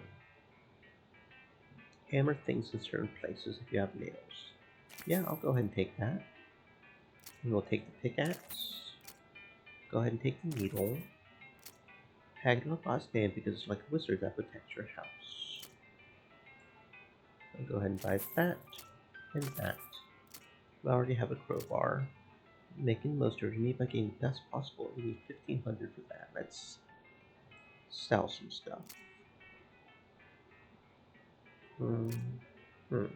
Hammer things in certain places if you have nails. Yeah, I'll go ahead and take that. And we'll take the pickaxe. Go ahead and take the needle. Hang up on stand because it's like a wizard that protects your house. I'll go ahead and buy that and that. We already have a crowbar. Making the most of your need by getting the best possible. We need 1500 for that. Let's sell some stuff. Hmm. Hmm.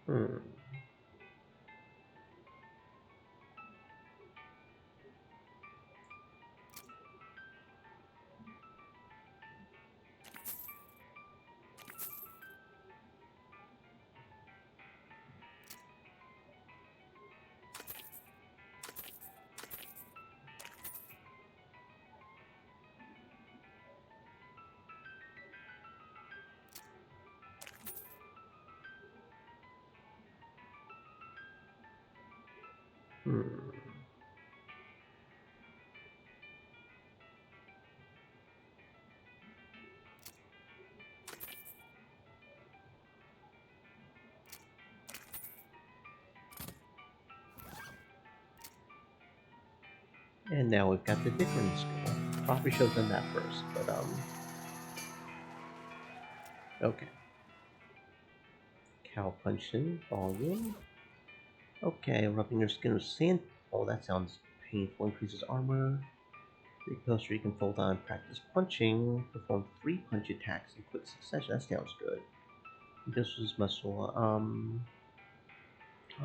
Hmm. Hmm. And now we've got the dickering skill. Probably should have done that first, but okay. Cow punching, volume. Okay, rubbing your skin with sand. Oh, that sounds painful. Increases armor. The poster you can fold on, practice punching. Perform 3 punch attacks in quick succession. That sounds good. This was muscle.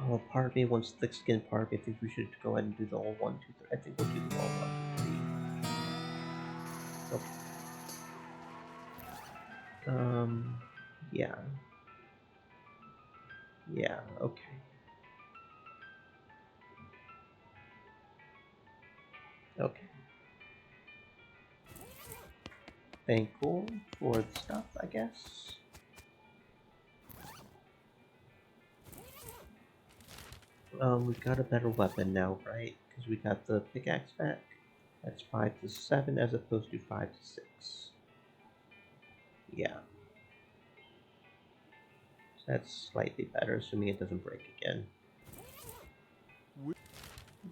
Oh, part of me wants thick skin. Part of me thinks we should go ahead and do the all 1, 2, 3. I think we'll do the all 1, 2, 3. Okay. Yeah. Yeah. Okay. Okay. Thankful for the stuff, I guess. We've got a better weapon now, right? Because we got the pickaxe back. That's 5 to 7 as opposed to 5 to 6. Yeah. So that's slightly better, assuming it doesn't break again.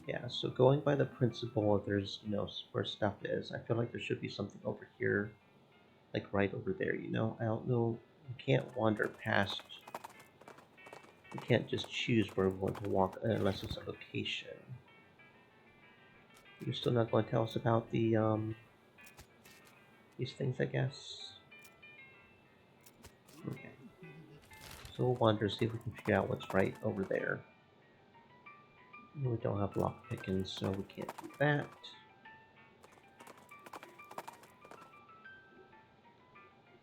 Yeah, so going by the principle of there's, where stuff is, I feel like there should be something over here, like right over there, you know? I don't know, we can't wander past, we can't just choose where we want to walk unless it's a location. You're still not going to tell us about the, these things, I guess? Okay. So we'll wander, see if we can figure out what's right over there. We don't have lock pickings, so we can't do that.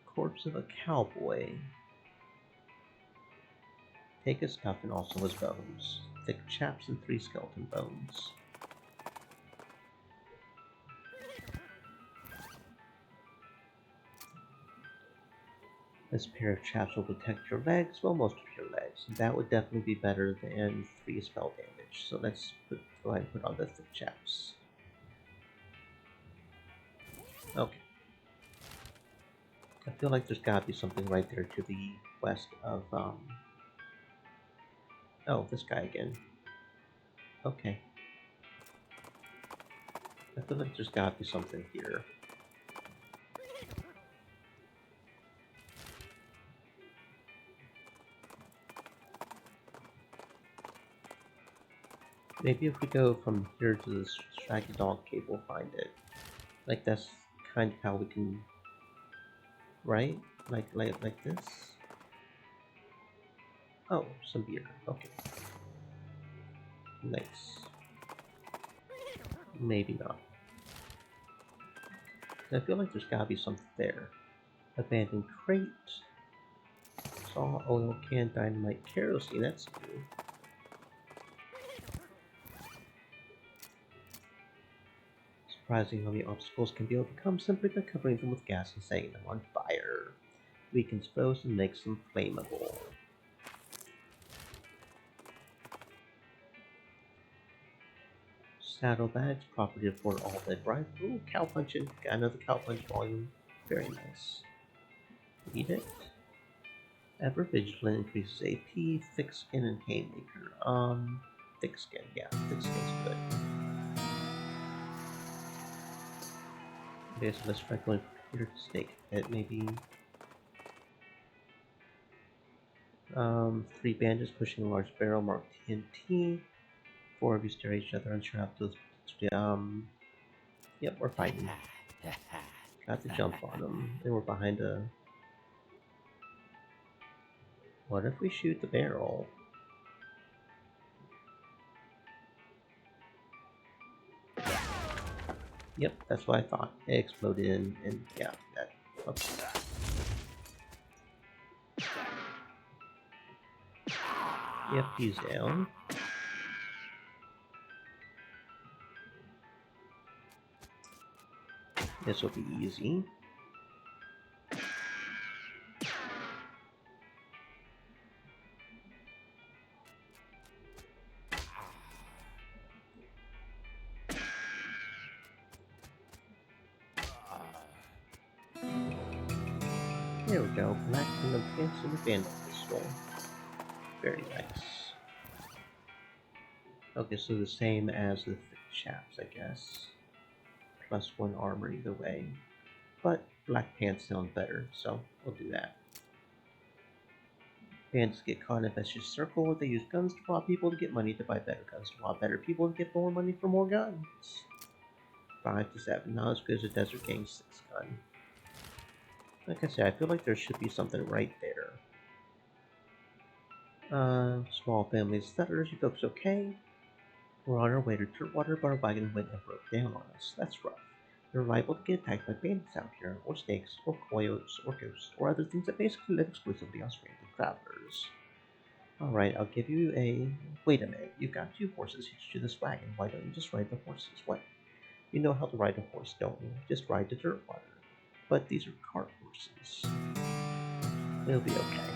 Corpse of a cowboy. Take his stuff and also his bones. Thick chaps and 3 skeleton bones. This pair of chaps will protect your legs, well, most of your legs. That would definitely be better than 3 spell damage. So let's go ahead and put on the thick chaps. Okay. I feel like there's gotta be something right there to the west of, oh, this guy again. Okay. I feel like there's gotta be something here. Maybe if we go from here to the Shaggy Dog Cave, we'll find it. Like, that's kind of how we can... Right? Like this? Oh, some beer. Okay. Nice. Maybe not. I feel like there's gotta be something there. Abandoned crate. Saw, oil can, dynamite, kerosene. That's new. Surprising how many obstacles can be overcome simply by covering them with gas and setting them on fire. Weakens foes and makes them flammable. Saddlebags, property of Fort All Dead Rifle. Ooh, cow punching. Got another cow punch volume. Very nice. Eat it. Ever vigilant, increases AP, thick skin, and haymaker. Thick skin. Yeah, thick skin's good. Okay, so let's try going for here to snake pit. Maybe 3 bandits pushing a large barrel marked TNT. 4 of you stare at each other unsure how to yep, we're fighting. Got to jump on them. And we're behind a... What if we shoot the barrel? Yep, that's what I thought. It exploded and yeah, that... Okay. Yep, he's down. This will be easy. There we go. Black Kingdom Pants and the Vandal Pistol. Very nice. Okay, so the same as the thick chaps, I guess. +1 armor either way. But black pants sound better, so we'll do that. Bandits get caught in a vicious circle. They use guns to rob people to get money to buy better guns to rob better people to get more money for more guns. 5 to 7, not as good as a Desert Gang 6 gun. Like I said, I feel like there should be something right there. Small family settlers, you folks okay? We're on our way to Turtwater, but our wagon went and broke down on us. That's rough. You're liable to get attacked by bandits out here, or snakes, or coyotes, or ghosts, or other things that basically live exclusively on stranded travelers. Alright, I'll give you a... Wait a minute, you've got 2 horses hitched to this wagon. Why don't you just ride the horses? What? You know how to ride a horse, don't you? Just ride to Turtwater. But these are cart horses. It'll be okay.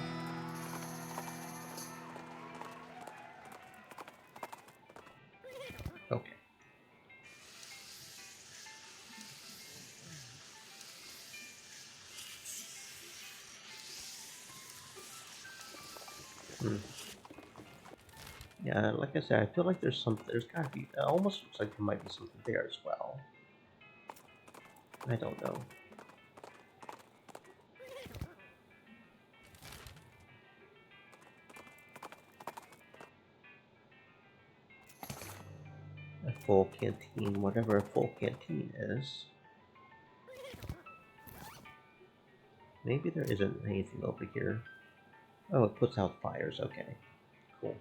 Okay. Yeah, like I said, I feel like there's gotta be, it almost looks like there might be something there as well. I don't know. A full canteen, whatever a full canteen is. Maybe there isn't anything over here. Oh, it puts out fires, okay. Cool.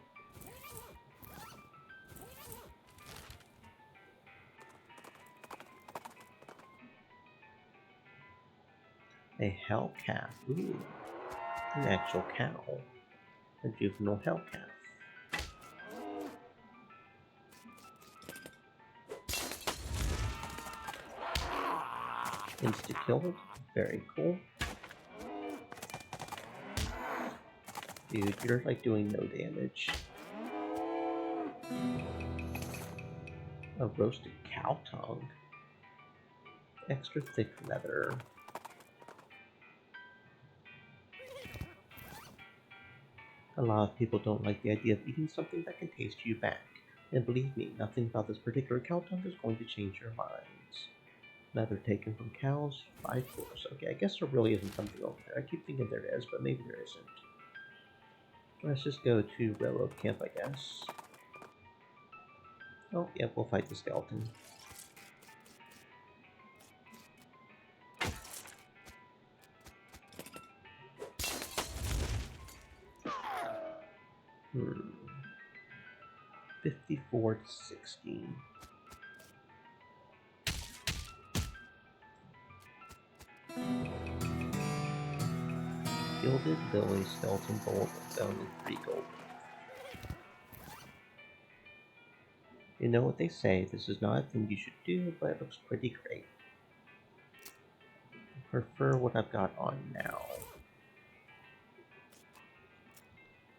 A hell calf. Ooh. An actual cow. A juvenile hellcat. Insta-killed. Very cool. Dude, you're like doing no damage. A roasted cow tongue. Extra thick leather. A lot of people don't like the idea of eating something that can taste you back. And believe me, nothing about this particular cow tongue is going to change your minds. Leather taken from cows, 5 floors. Okay, I guess there really isn't something over there. I keep thinking there is, but maybe there isn't. Let's just go to railroad camp, I guess. Oh, yeah, we'll fight the skeleton. Hmm. 54 to 16. Gilded Lily Skeleton Bolt with only 3 gold. You know what they say, this is not a thing you should do, but it looks pretty great. I prefer what I've got on now.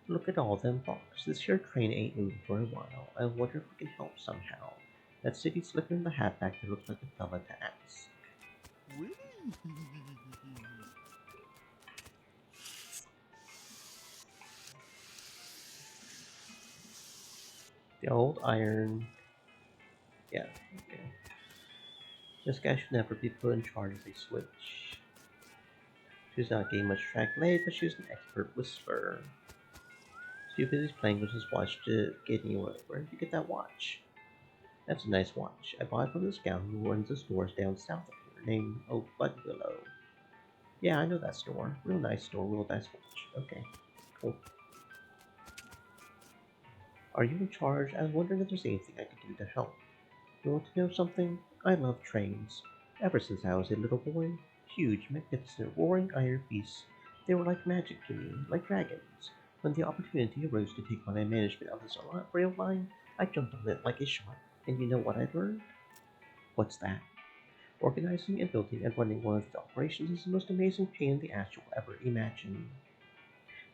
Look at all them blocks. This here train ain't moved for a while. I wonder if we can help somehow. That city slicker in the hat back there looks like a fella to ask. The old iron. Yeah, okay. This guy should never be put in charge of a switch. She's not getting much track laid, but she's an expert whisperer. Stupid is playing with his watch to get anywhere. Where did you get that watch? That's a nice watch. I bought it from this gal who runs the stores down south of here, named Budwillow. Yeah, I know that store. Real nice store, real nice watch. Okay, cool. Are you in charge? I was wondering if there's anything I could do to help. You want to know something? I love trains. Ever since I was a little boy, huge, magnificent, roaring iron beasts. They were like magic to me, like dragons. When the opportunity arose to take on a management of this rail line, I jumped on it like a shot. And you know what I learned? What's that? Organizing and building and running one of the operations is the most amazing pain in the ass you'll ever imagine.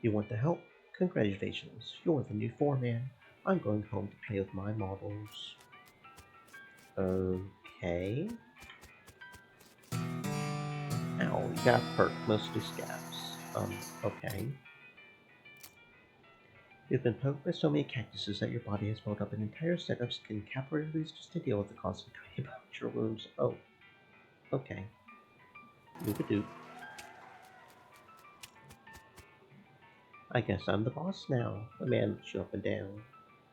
You want to help? Congratulations, you're the new foreman. I'm going home to play with my models. Okay. Ow, you got a perk, mostly scabs. Okay. You've been poked by so many cactuses that your body has built up an entire set of skin capillaries just to deal with the constant acupuncture wounds. Oh, okay. Move a doop. I guess I'm the boss now. The man looks you up and down.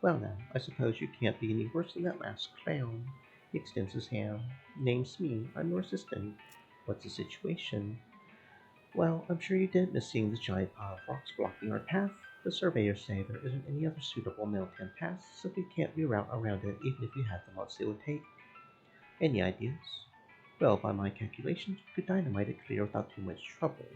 Well now, I suppose you can't be any worse than that last clown. He extends his hand. Name's me. I'm your assistant. What's the situation? Well, I'm sure you didn't miss seeing the giant pile of rocks blocking our path. The surveyors say there isn't any other suitable mountain pass, so we can't reroute around it even if you had the lots it would take. Any ideas? Well, by my calculations, you could dynamite it clear without too much trouble.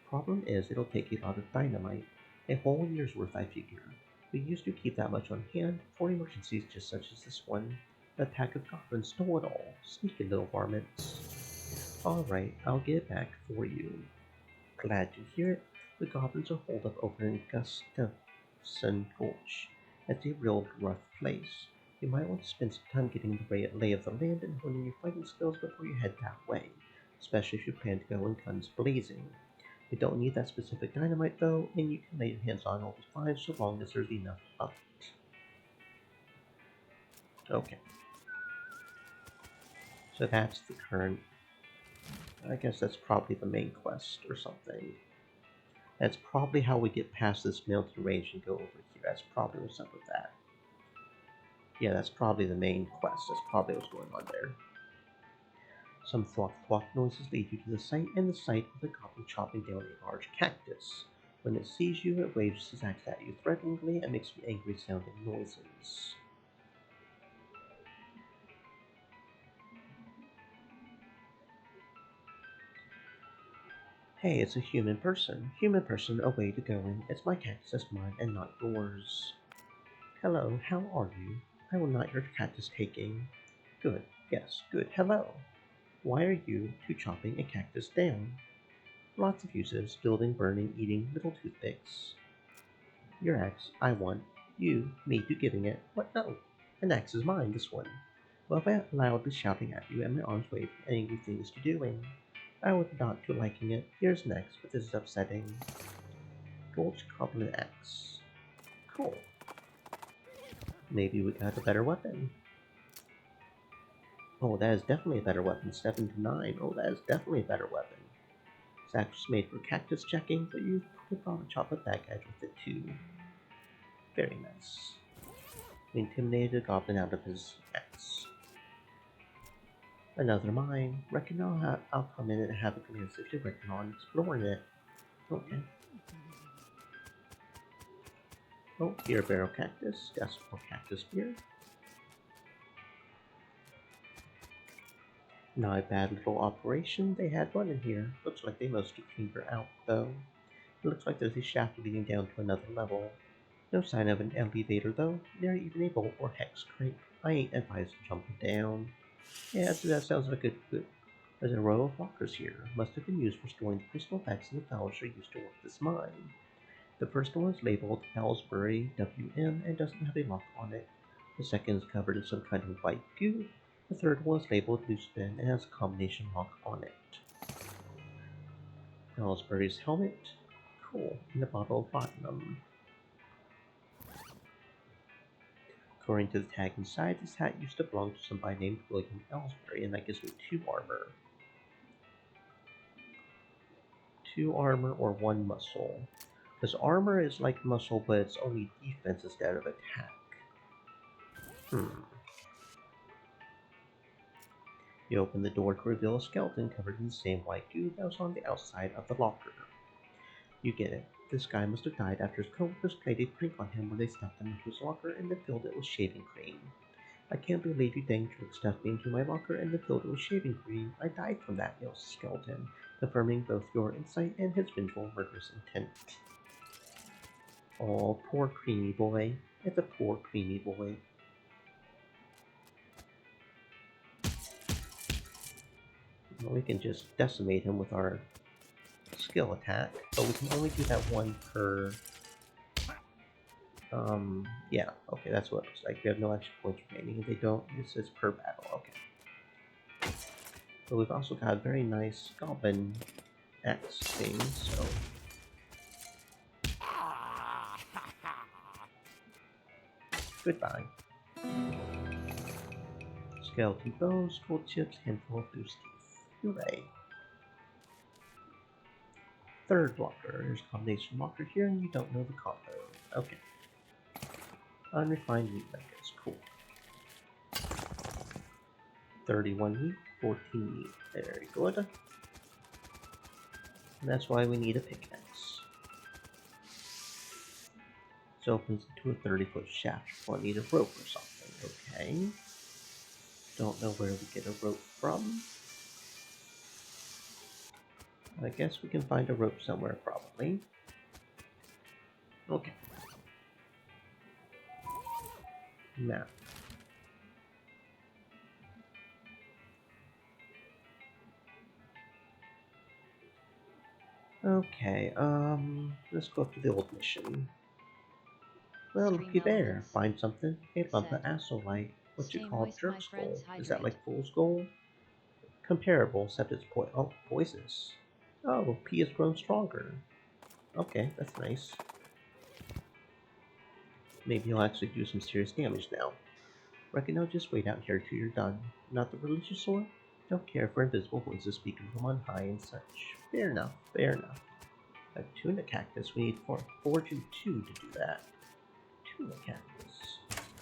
Problem is, it'll take a lot of dynamite. A whole year's worth, I figure. We used to keep that much on hand for emergencies just such as this one. A pack of goblins stole it all. Sneaky little varmints. Alright, I'll get it back for you. Glad to hear it. The goblins are holed up over in Gustafson Gulch. It's a real rough place. You might want to spend some time getting the lay of the land and honing your fighting skills before you head that way, especially if you plan to go in guns blazing. You don't need that specific dynamite though, and you can lay your hands on all the fine so long as there's enough of it. Okay. So that's the current. I guess that's probably the main quest or something. That's probably how we get past this mountain range and go over here. That's probably what's up with that. Yeah, that's probably the main quest. That's probably what's going on there. Some thwack thwack noises lead you to the site, and the sight of the goblin chopping down a large cactus. When it sees you, it waves its axe at you threateningly and makes some angry sounding noises. Hey, it's a human person. Human person, a way to going. It's my cactus that's mine and not yours. Hello, how are you? I will not your cactus taking. Good, yes, good. Hello. Why are you two chopping a cactus down? Lots of uses, building, burning, eating, little toothpicks. Your axe, I want. You, me to giving it. What no? An axe is mine, this one. Well, if I loudly shouting at you and my arms waving angry things to doing. I would not to liking it. Here's next, but this is upsetting. Gold Goblin Axe. Cool. Maybe we got a better weapon. Oh, that is definitely a better weapon. 7 to 9. Oh, that is definitely a better weapon. It's actually made for cactus checking, but you could probably chop a back edge with it too. Very nice. We intimidated a goblin out of his axe. Another mine. Reckon I'll come in and have a glance if you reckon on exploring it. Okay. Oh, here, barrel cactus. Got some more cactus here. Not a bad little operation they had running here. Looks like they mostly cleaned her out, though. It looks like there's a shaft leading down to another level. No sign of an elevator, though. Nor even a bolt or hex crank. I ain't advised jumping down. Yeah, so that sounds like a good. There's a row of lockers here. Must have been used for storing the crystal effects and the fellowship used to work this mine. The first one is labeled Ellsbury WM and doesn't have a lock on it. The second is covered in some kind of white goo. The third one is labeled Loose Bin and has a combination lock on it. Ellsbury's helmet. Cool. And a bottle of platinum. According to the tag inside, this hat used to belong to somebody named William Ellsbury, and that gives me 2 armor. 2 armor or 1 muscle. Because armor is like muscle, but it's only defense instead of attack. You open the door to reveal a skeleton covered in the same white goo that was on the outside of the locker. You get it. This guy must have died after his coworkers played a prank on him when they stuffed him into his locker and then filled it with shaving cream. I can't believe you dang jerk stuffed me into my locker and then filled it with shaving cream. I died from that, yells the skeleton, confirming both your insight and his vengeful murderous intent. Oh, poor creamy boy. It's a poor creamy boy. Well, we can just decimate him with our skill attack, but we can only do that one per. Yeah, okay, that's what it looks like. We have no extra points remaining. If they don't, it says per battle. Okay. But we've also got a very nice goblin axe thing, so. Goodbye. Skeleton bones, gold chips, handful of loose teeth. Hooray. Third locker. There's a combination locker here, and you don't know the combo. Okay. Unrefined meat nuggets. Cool. 31 meat, 14 meat. Very good. And that's why we need a pickaxe. This opens into a 30-foot shaft. We'll need a rope or something. Okay. Don't know where we get a rope from. I guess we can find a rope somewhere, probably. Okay. Map. Okay, let's go up to the old mission. Well, Stream looky there. elements. Find something? A lump of Said. azolite. What you Stay call moist, my jerk's friends, gold? Is that hydrate. like fool's gold? Comparable, except it's poisonous. Oh, P has grown stronger. Okay, that's nice. Maybe he'll actually do some serious damage now. Reckon I'll just wait out here till you're done. Not the religious sort? Don't care for invisible voices speaking from on high and such. Fair enough, fair enough. A tuna cactus, we need fortune 2 to do that. Tuna cactus.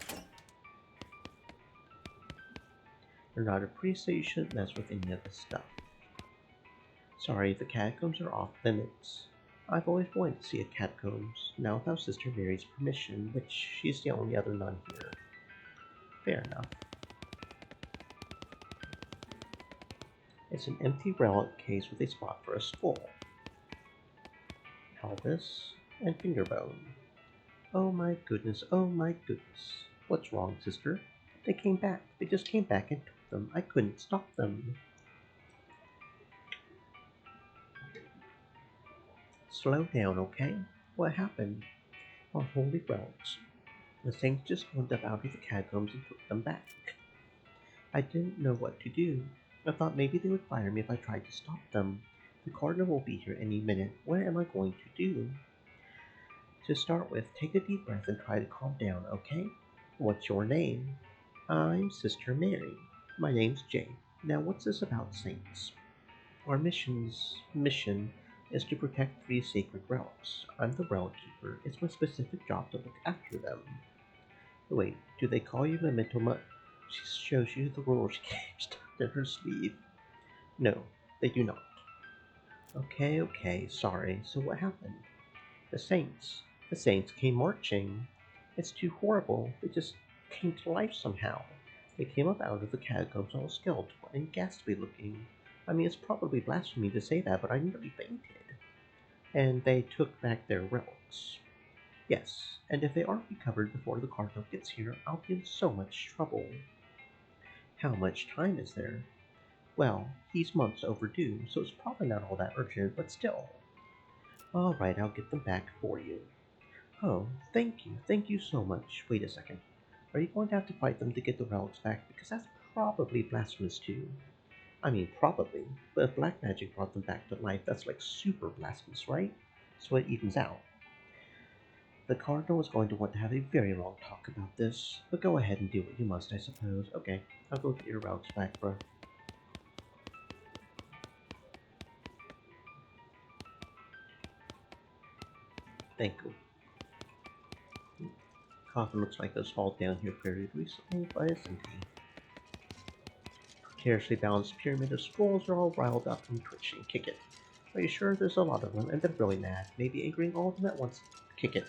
You're not a priest, so you shouldn't mess with any of this stuff. Sorry, the catacombs are off limits. I've always wanted to see a catacombs, now without Sister Mary's permission, which she's the only other nun here. Fair enough. It's an empty relic case with a spot for a skull. pelvis, and finger bone. Oh my goodness, oh my goodness. What's wrong, sister? They came back. They just came back and took them. I couldn't stop them. Slow down, okay? What happened? Oh, holy relics. The saints just went up out of the catacombs and took them back. I didn't know what to do. I thought maybe they would fire me if I tried to stop them. The cardinal will be here any minute. What am I going to do? To start with, take a deep breath and try to calm down, okay? What's your name? I'm Sister Mary. My name's Jane. Now what's this about saints? Our mission is to protect 3 sacred relics. I'm the relic keeper. It's my specific job to look after them. Wait, do they call you Memento Mori? She shows you the rules stuck in her sleeve. No, they do not. Okay, sorry. So what happened? The saints. The saints came marching. It's too horrible. They just came to life somehow. They came up out of the catacombs all skeletal and ghastly looking. I mean, it's probably blasphemy to say that, but I nearly fainted. And they took back their relics. Yes, and if they aren't recovered before the cardinal gets here, I'll be in so much trouble. How much time is there? Well, he's months overdue, so it's probably not all that urgent, but still. All right, I'll get them back for you. Oh, thank you so much. Wait a second. Are you going to have to fight them to get the relics back? Because that's probably blasphemous too. I mean, probably. But if black magic brought them back to life, that's like super blasphemous, right? So it evens out. The cardinal is going to want to have a very long talk about this, but go ahead and do what you must, I suppose. Okay, I'll go get your relics back, bro. Thank you. Coffin looks like it was hauled down here very recently, but it's empty. Precariously balanced pyramid of skulls are all riled up and twitching. Kick it. Are you sure there's a lot of them, and they're really mad? Maybe angering all of them at once. Kick it.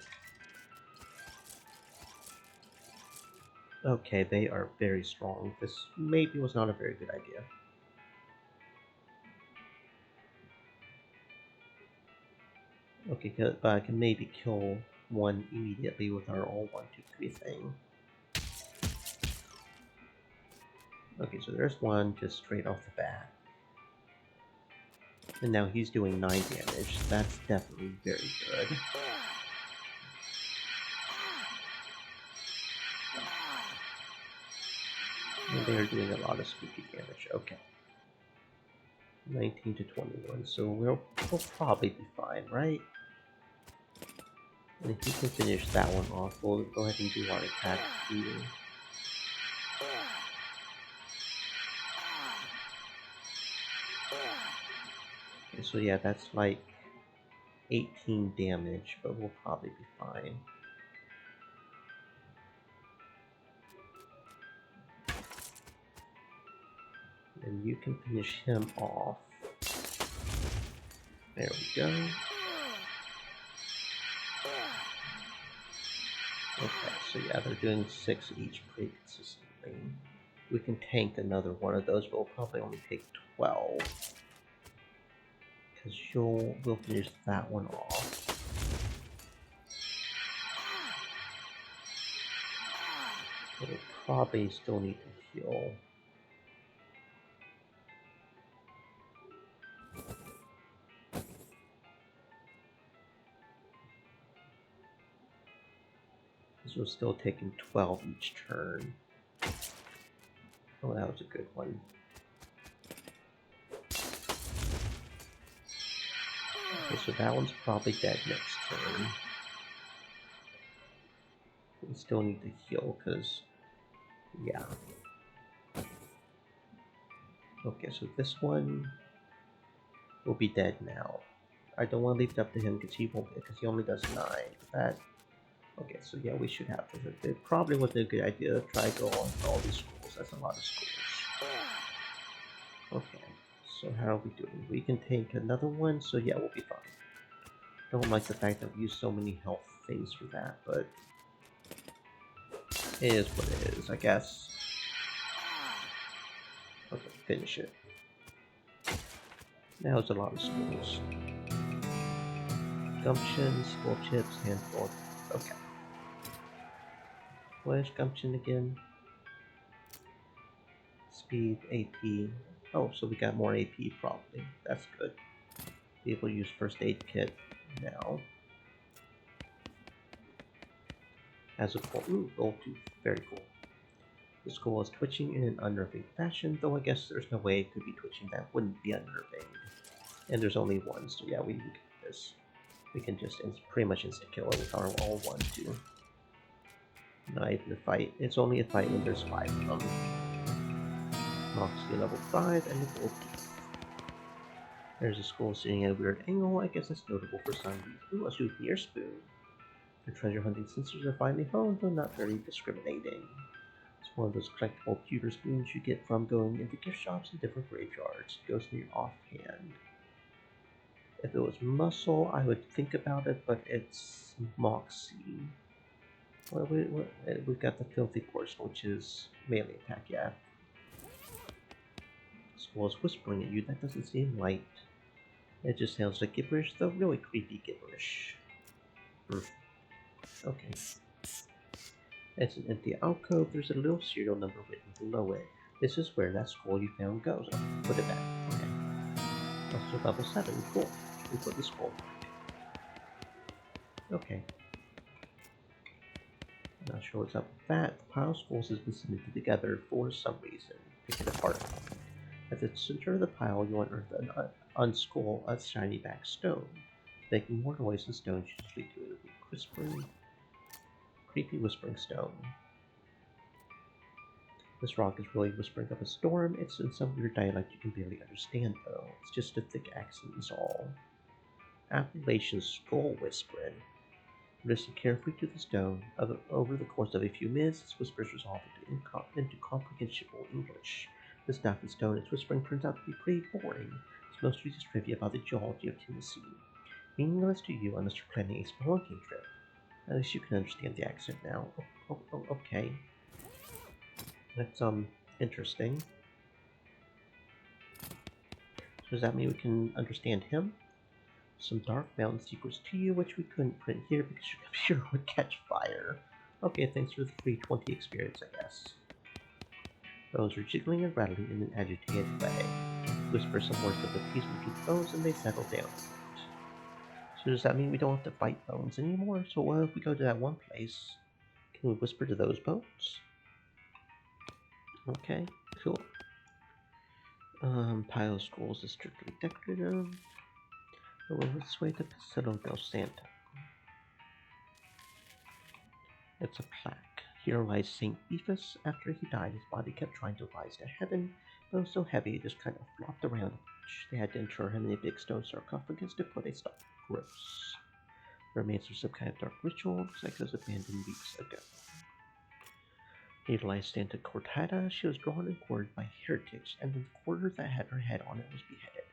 Okay, they are very strong. This maybe was not a very good idea. Okay, but I can maybe kill one immediately with our all 1, 2, 3 thing. Okay, so there's one just straight off the bat. And now he's doing 9 damage. That's definitely very good. And they are doing a lot of spooky damage. Okay. 19 to 21, so we'll probably be fine, right? And if we can finish that one off, we'll go ahead and do our attack too. Okay, so yeah, that's like 18 damage, but we'll probably be fine. And you can finish him off. There we go. Okay, so yeah, they're doing 6 each pretty consistently. We can tank another one of those, but we'll probably only take 12. Because we'll finish that one off. We'll probably still need to heal. Because we're still taking 12 each turn. Oh, that was a good one. Okay, so that one's probably dead next turn. We still need to heal, because... yeah. Okay, so this one will be dead now. I don't want to leave it up to him because he won't, because he only does 9. That okay, so yeah, we should have this. It probably wasn't a good idea to try to go on for all these schools. That's a lot of schools. Okay, so how are we doing? We can take another one, so yeah, we'll be fine. Don't like the fact that we use so many health things for that, but it is what it is, I guess. Okay, finish it. Now it's a lot of schools. Gumption, Skull Chips, Handful. Okay. What is Gumption again? Speed, AP. Oh, so we got more AP probably. That's good. Be able to use First Aid Kit now. As a cool. Ooh, Gold Tooth. Very cool. The skull is twitching in an unnerving fashion, though I guess there's no way it could be twitching that wouldn't be unnerving. And there's only one, so yeah, we can get this. We can just pretty much instant kill it with our all one too. Not even a fight. It's only a fight when there's 5 of them. Moxie level 5 and the Gold Tooth. There's a skull sitting at a weird angle. I guess that's notable for some reason. Ooh, a souvenir spoon. The treasure hunting sensors are finely honed, though not very discriminating. It's one of those collectible pewter spoons you get from going into gift shops and different graveyards. It goes in your offhand. If it was muscle, I would think about it, but it's Moxie. Well, we've got the filthy portion, which is melee attack, yeah. Skull is whispering at you. That doesn't seem right. It just sounds like gibberish, though really creepy gibberish. Okay. It's an empty alcove. There's a little serial number written below it. This is where that skull you found goes. Oh, put it back. Okay. Also level 7. Cool. We put the skull back. Okay. Not sure what's up with that. The pile of skulls has been cemented together for some reason. Pick it apart. At the center of the pile, you unearth an unskull a shiny back stone. Making more noise than stones usually do. Whispering, creepy whispering stone. This rock is really whispering up a storm. It's in some weird dialect you can barely understand, though. It's just a thick accent is all. Appellation skull whispering. Listen carefully to the stone. Over the course of a few minutes, its whispers resolve into comprehensible English. The stuff in stone it's whispering turns out to be pretty boring. It's mostly just trivia about the geology of Tennessee. Meaningless to you unless you're planning a spelunking trip. At least you can understand the accent now. Okay. That's, interesting. So does that mean we can understand him? Some dark mountain secrets to you, which we couldn't print here because your computer would catch fire. Okay, thanks for the free 20 experience, I guess. Bones are jiggling and rattling in an agitated way. Whisper some words of appeasement to the bones and they settle down. So does that mean we don't have to fight bones anymore? So what if we go to that one place? Can we whisper to those bones? Okay, cool. Pile of skulls is strictly decorative. But let's wait the Pasillo del Santo. It's a plaque. Here lies St. Beefus. After he died, his body kept trying to rise to heaven, but it was so heavy it just kind of flopped around. They had to inter him in a big stone sarcophagus to put a stop. Gross. The remains of some kind of dark ritual. Looks like it was abandoned weeks ago. Here lies Santa Cortada. She was drawn and quartered by heretics, and the quarter that had her head on it was beheaded.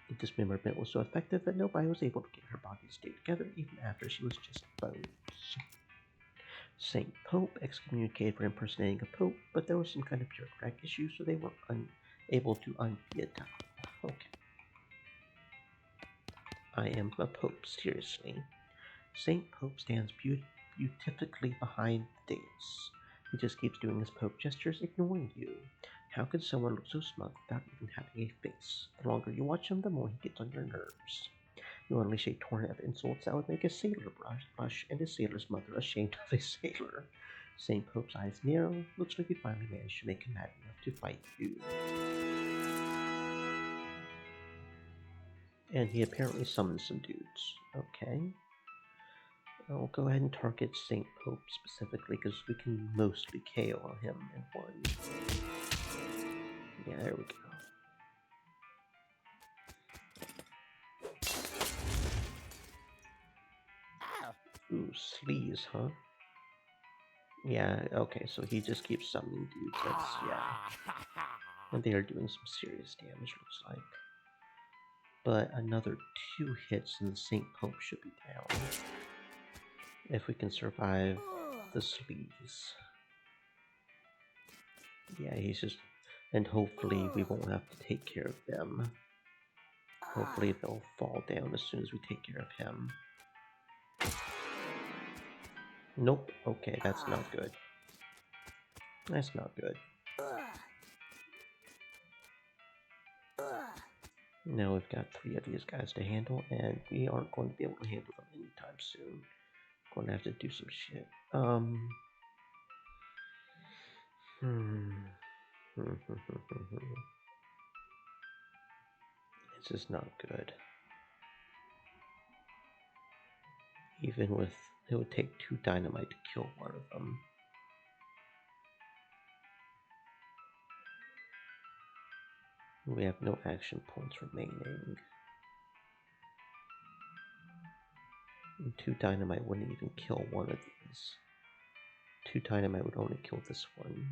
The dismemberment was so effective that nobody was able to get her body to stay together even after she was just bones. Saint Pope excommunicated for impersonating a pope, but there was some kind of bureaucratic issue, so they were unable to unbeatified. Okay. I am a pope, seriously. Saint Pope stands beatifically behind the dais. He just keeps doing his pope gestures, ignoring you. How could someone look so smug without even having a face? The longer you watch him, the more he gets on your nerves. You unleash a torrent of insults that would make a sailor blush, and a sailor's mother ashamed of a sailor. St. Pope's eyes narrow. Looks like he finally managed to make him mad enough to fight you. And he apparently summoned some dudes. Okay. I'll go ahead and target St. Pope specifically because we can mostly KO him in one. Yeah, there we go. Ooh, sleaze, huh? Yeah, okay, so he just keeps summoning dudes, that's, yeah. And they are doing some serious damage, looks like. But another 2 hits and the St. Pope should be down. If we can survive the sleaze. Yeah, he's just... And hopefully we won't have to take care of them. Hopefully they'll fall down as soon as we take care of him. Nope. Okay, that's not good. That's not good. Now we've got 3 of these guys to handle, and we aren't going to be able to handle them anytime soon. Going to have to do some shit. This is not good. Even with, it would take 2 dynamite to kill one of them. We have no action points remaining. And 2 dynamite wouldn't even kill one of these. 2 dynamite would only kill this one.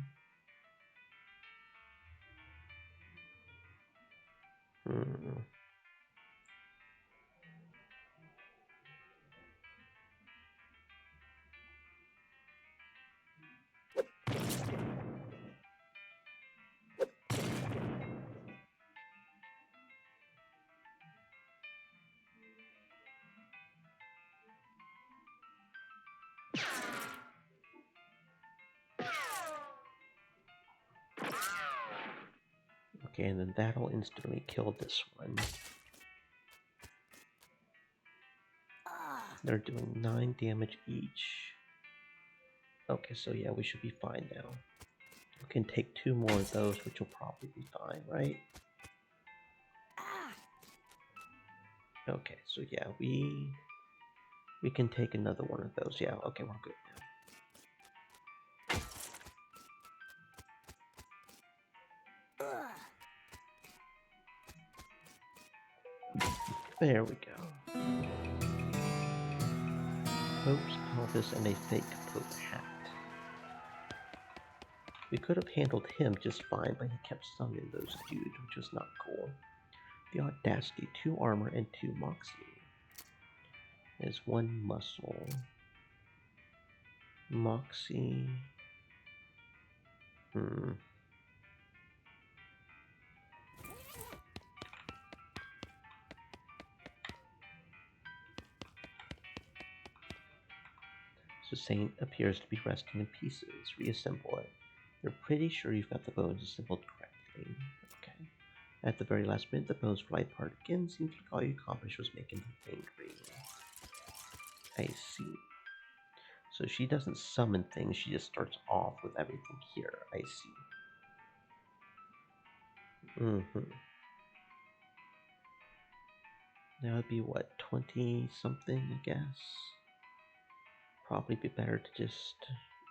Okay, and then that'll instantly kill this one. They're doing 9 damage each. Okay, so yeah, we should be fine now. We can take 2 more of those, which will probably be fine, right? Okay, so yeah, we can take another one of those. Yeah, okay, we're good now. There we go. Pope's pelvis and a fake Pope hat. We could have handled him just fine, but he kept summoning those dudes, which was not cool. The audacity, 2 armor and 2 moxie. There's 1 muscle. Moxie. So Saint appears to be resting in pieces. Reassemble it. You're pretty sure you've got the bones assembled correctly. Okay. At the very last minute, the bones fly apart again. Seems like all you accomplished was making them angry. I see. So she doesn't summon things, she just starts off with everything here. I see. That would be what, 20 something, I guess? Probably be better to just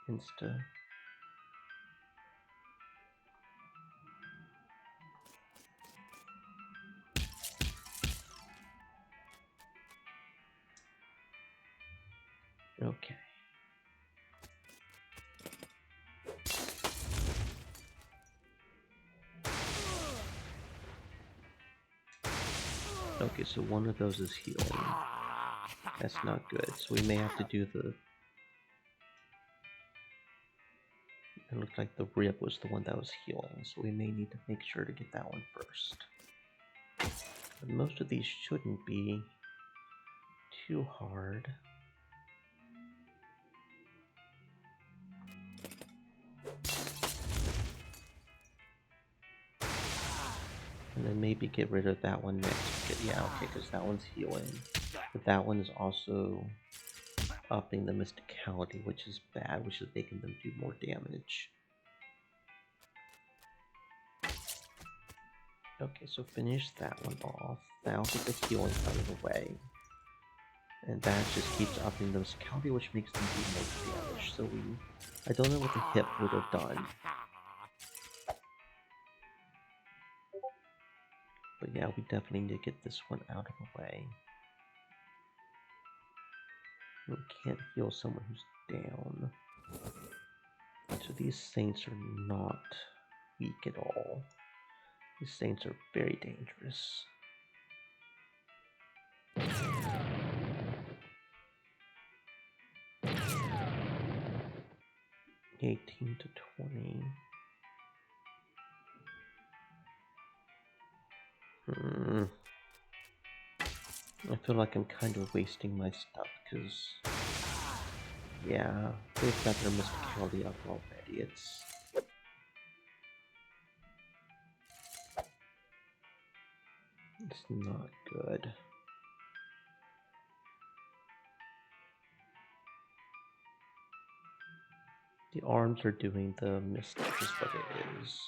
insta. Okay. Okay, so one of those is healing. That's not good. So we may have to do the... It looked like the rib was the one that was healing, so we may need to make sure to get that one first. But most of these shouldn't be too hard. And then maybe get rid of that one next. Yeah, okay, because that one's healing. But that one is also upping the mysticality, which is bad, which is making them do more damage. Okay, so finish that one off. That'll get the healing out of the way. And that just keeps upping the mysticality, which makes them do more damage. So I don't know what the hip would have done. But yeah, we definitely need to get this one out of the way. We can't heal someone who's down. So these saints are not weak at all. These saints are very dangerous. 18 to 20. I feel like I'm kind of wasting my stuff because Yeah, they've got their Mr. Kelly up already. It's not good. The arms are doing the misstep is what it is.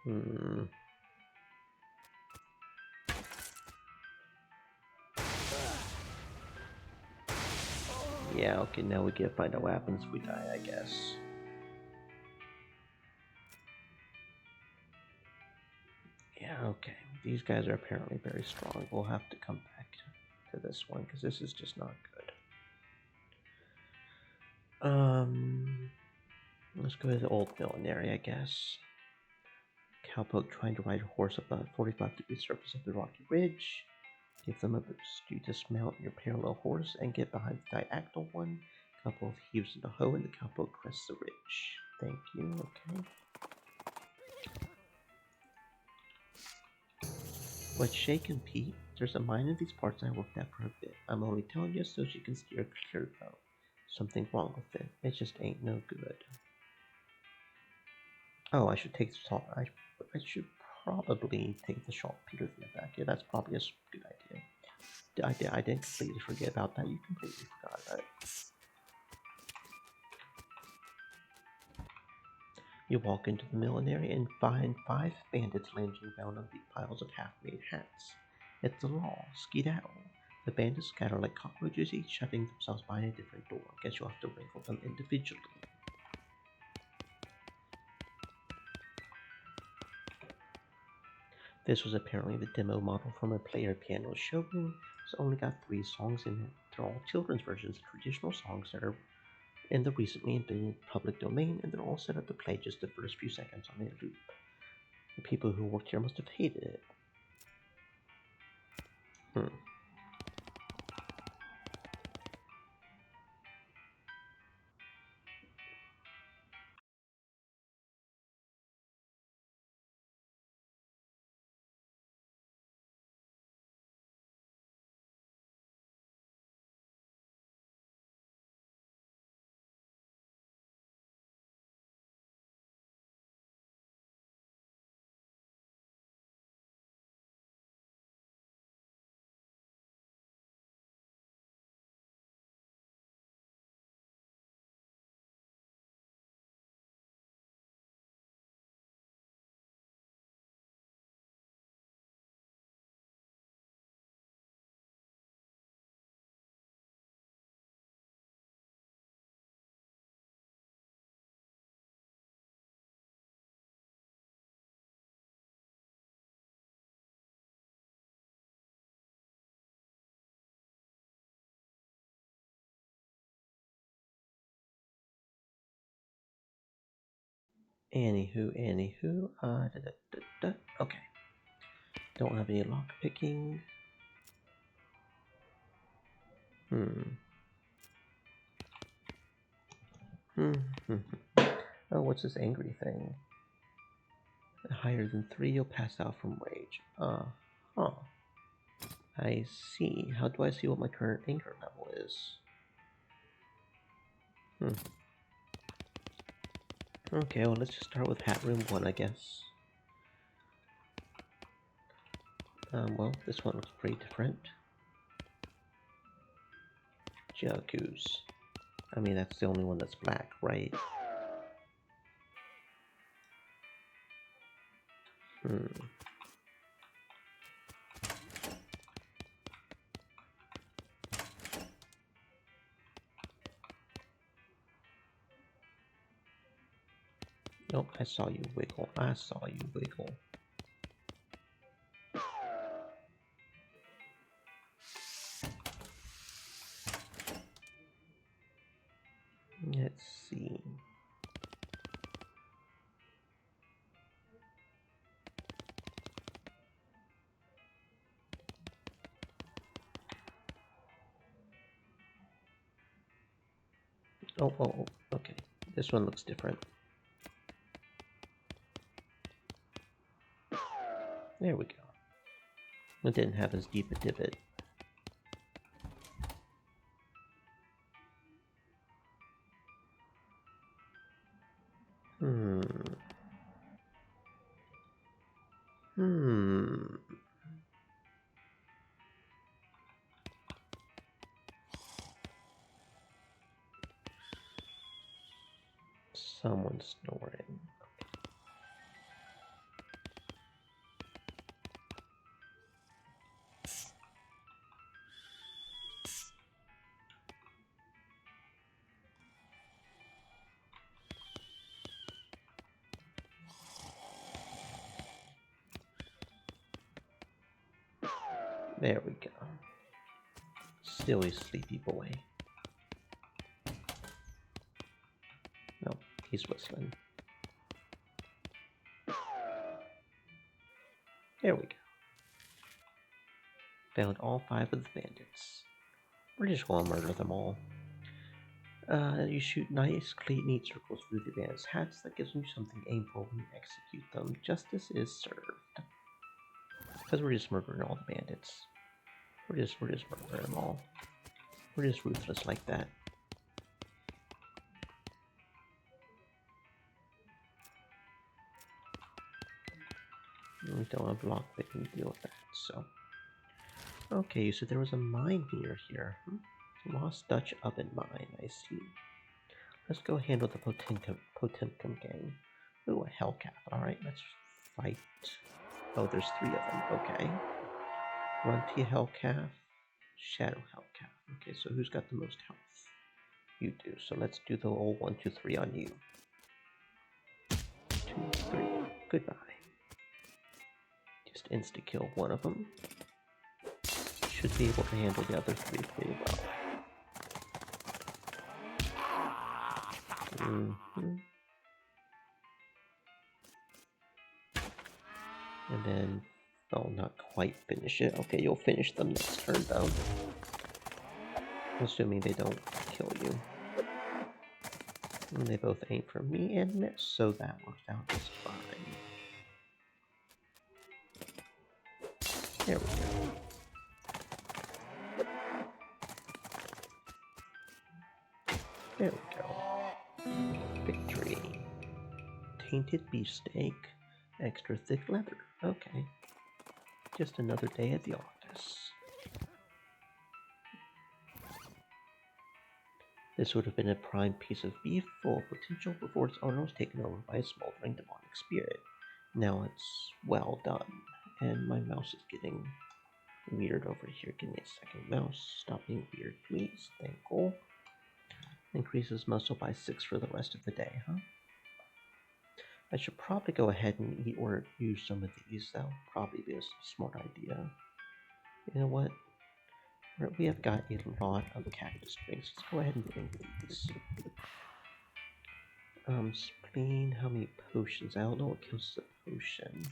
Hmm. Yeah, okay, now we can find out what happens if we die, I guess. Yeah, okay. These guys are apparently very strong. We'll have to come back to this one, because this is just not good. Let's go to the old millinery, I guess. Cowpoke trying to ride a horse up the 45-degree surface of the rocky ridge. Give them a boost. You dismount your parallel horse and get behind the diagonal one. Cowpoke heaves the hoe and the cowpoke crests the ridge. Thank you, okay. What's shaking, Pete? There's a mine in these parts I worked at for a bit. I'm only telling you so you can steer clear though. Something wrong with it. It just ain't no good. Oh, I should take the salt. I should probably take the saltpeter thing back. Yeah, that's probably a good idea. I didn't completely forget about that. You completely forgot about it. You walk into the millinery and find 5 bandits lounging down on big piles of half-made hats. It's the law. Skedaddle. The bandits scatter like cockroaches, each shutting themselves behind a different door. Guess you'll have to wrangle them individually. This was apparently the demo model from a player piano showroom. It's only got 3 songs in it. They're all children's versions of traditional songs that are in the recently invented public domain, and they're all set up to play just the first few seconds on a loop. The people who worked here must have hated it. Anywho, okay. Don't have any lock picking. Oh, what's this angry thing? Higher than 3, you'll pass out from rage. Huh. I see. How do I see what my current anger level is? Okay, well, let's just start with Hat Room 1, I guess. Well, this one looks pretty different. Jacuz. I mean, that's the only one that's black, right? Nope, I saw you wiggle. I saw you wiggle. Let's see. Oh, okay. This one looks different. There we go. It didn't have as deep a divot. Someone's snoring. There we go. Silly sleepy boy. No, he's whistling. There we go. Found all 5 of the bandits. We're just gonna murder them all. You shoot nice, clean, neat circles through the bandits' hats. That gives them something to aim for when you execute them. Justice is served. Because we're just murdering all the bandits. We're just murdering them all. We're just ruthless like that. We don't have lockpick to deal with that, so. Okay, so there was a mine here. Lost Dutch oven mine, I see. Let's go handle the Potemkin gang. Ooh, a Hellcat. Alright, let's fight. Oh, there's 3 of them. Okay. Runty Hellcat, Shadow Hellcat. Okay, so who's got the most health? You do. So let's do the old 1, 2, 3 on you. 2, 3. Goodbye. Just insta-kill one of them. Should be able to handle the other 3 pretty well. And then, oh, not quite finish it. Okay, you'll finish them next turn though. Assuming they don't kill you. And they both aim for me and miss, so that worked out just fine. There we go. There we go. Victory. Tainted beefsteak. Extra thick leather. Okay. Just another day at the office. This would have been a prime piece of beef full of potential before its owner was taken over by a smoldering demonic spirit. Now it's well done. And my mouse is getting weird over here. Give me a second, mouse. Stop being weird, please. Thank you. Increases muscle by 6 for the rest of the day, huh? I should probably go ahead and eat or use some of these. That'll probably be a smart idea. You know what? We have got a lot of cactus drinks. Let's go ahead and drink these. Spleen, how many potions? I don't know what kills the potion.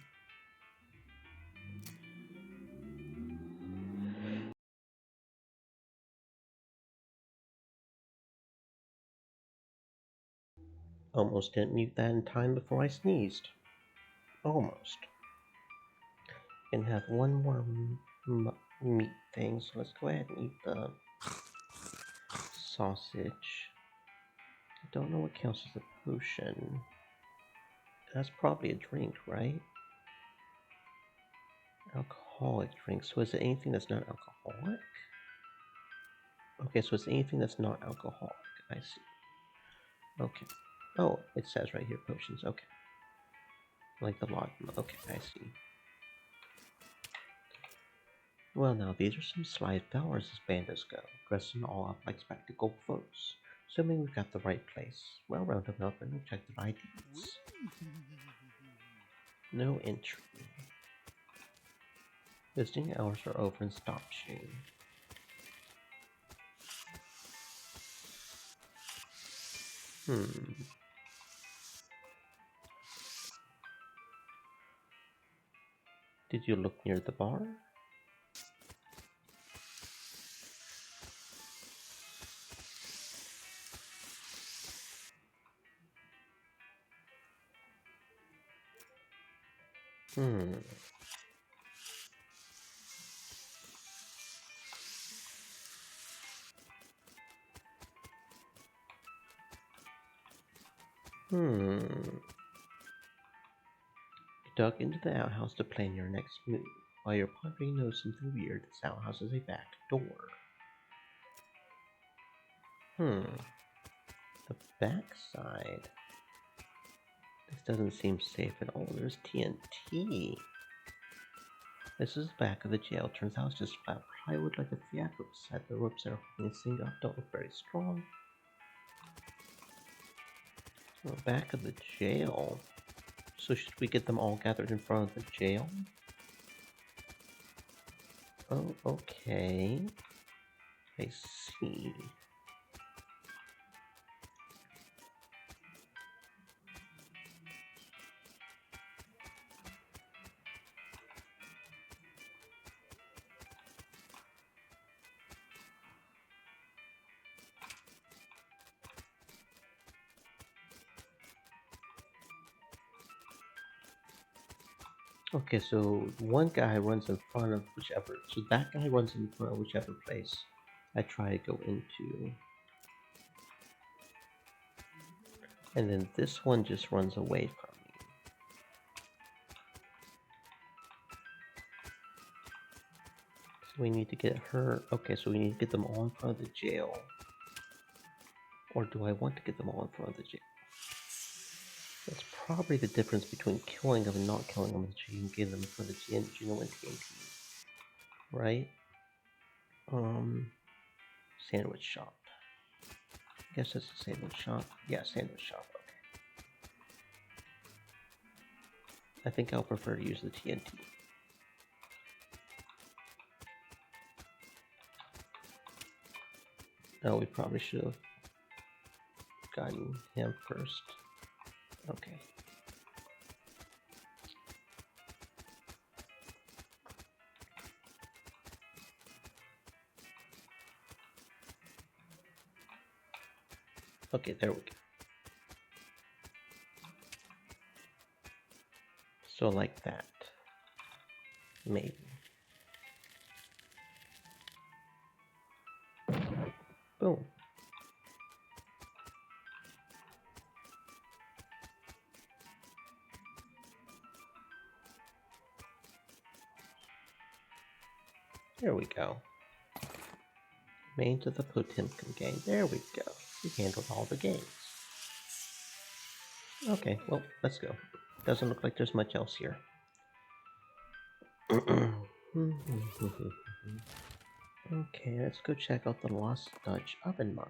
Almost didn't mute that in time before I sneezed. Almost. Can have one more meat thing, so let's go ahead and eat the sausage. I don't know what counts as a potion. That's probably a drink, right? Alcoholic drink. So is it anything that's not alcoholic? Okay, so it's anything that's not alcoholic. I see. Okay. Oh, it says right here, potions. Okay. Like the lot. Okay, I see. Well, now these are some sly fellers as bandits go, dressing all up like spectacled folks. Assuming we've got the right place. Well, round them up and we'll check their IDs. No entry. Visiting hours are over and stop shame. Did you look near the bar? You duck into the outhouse to plan your next move. While you're pondering, you notice something weird. This outhouse has a back door. The back side. This doesn't seem safe at all. There's TNT. This is the back of the jail. Turns out it's just flat plywood like a theatrical set. The ropes that are holding this thing up don't look very strong. The back of the jail. So should we get them all gathered in front of the jail? Oh, okay. I see. Okay, so one guy runs in front of whichever. So that guy runs in front of whichever place I try to go into. And then this one just runs away from me. So we need to get her. Okay, so we need to get them all in front of the jail. Or do I want to get them all in front of the jail? That's probably the difference between killing them and not killing them, so you can get them for the genuine TNT. Right? Sandwich shop. I guess it's a sandwich shop. Yeah, sandwich shop, okay. I think I'll prefer to use the TNT. Oh, we probably should have gotten him first. Okay. Okay, there we go. So like that. Maybe. Boom. There we go. Main to the Potemkin game. There we go. We handled all the games. Okay, well, let's go. Doesn't look like there's much else here. Okay, let's go check out the Lost Dutch Oven Mine.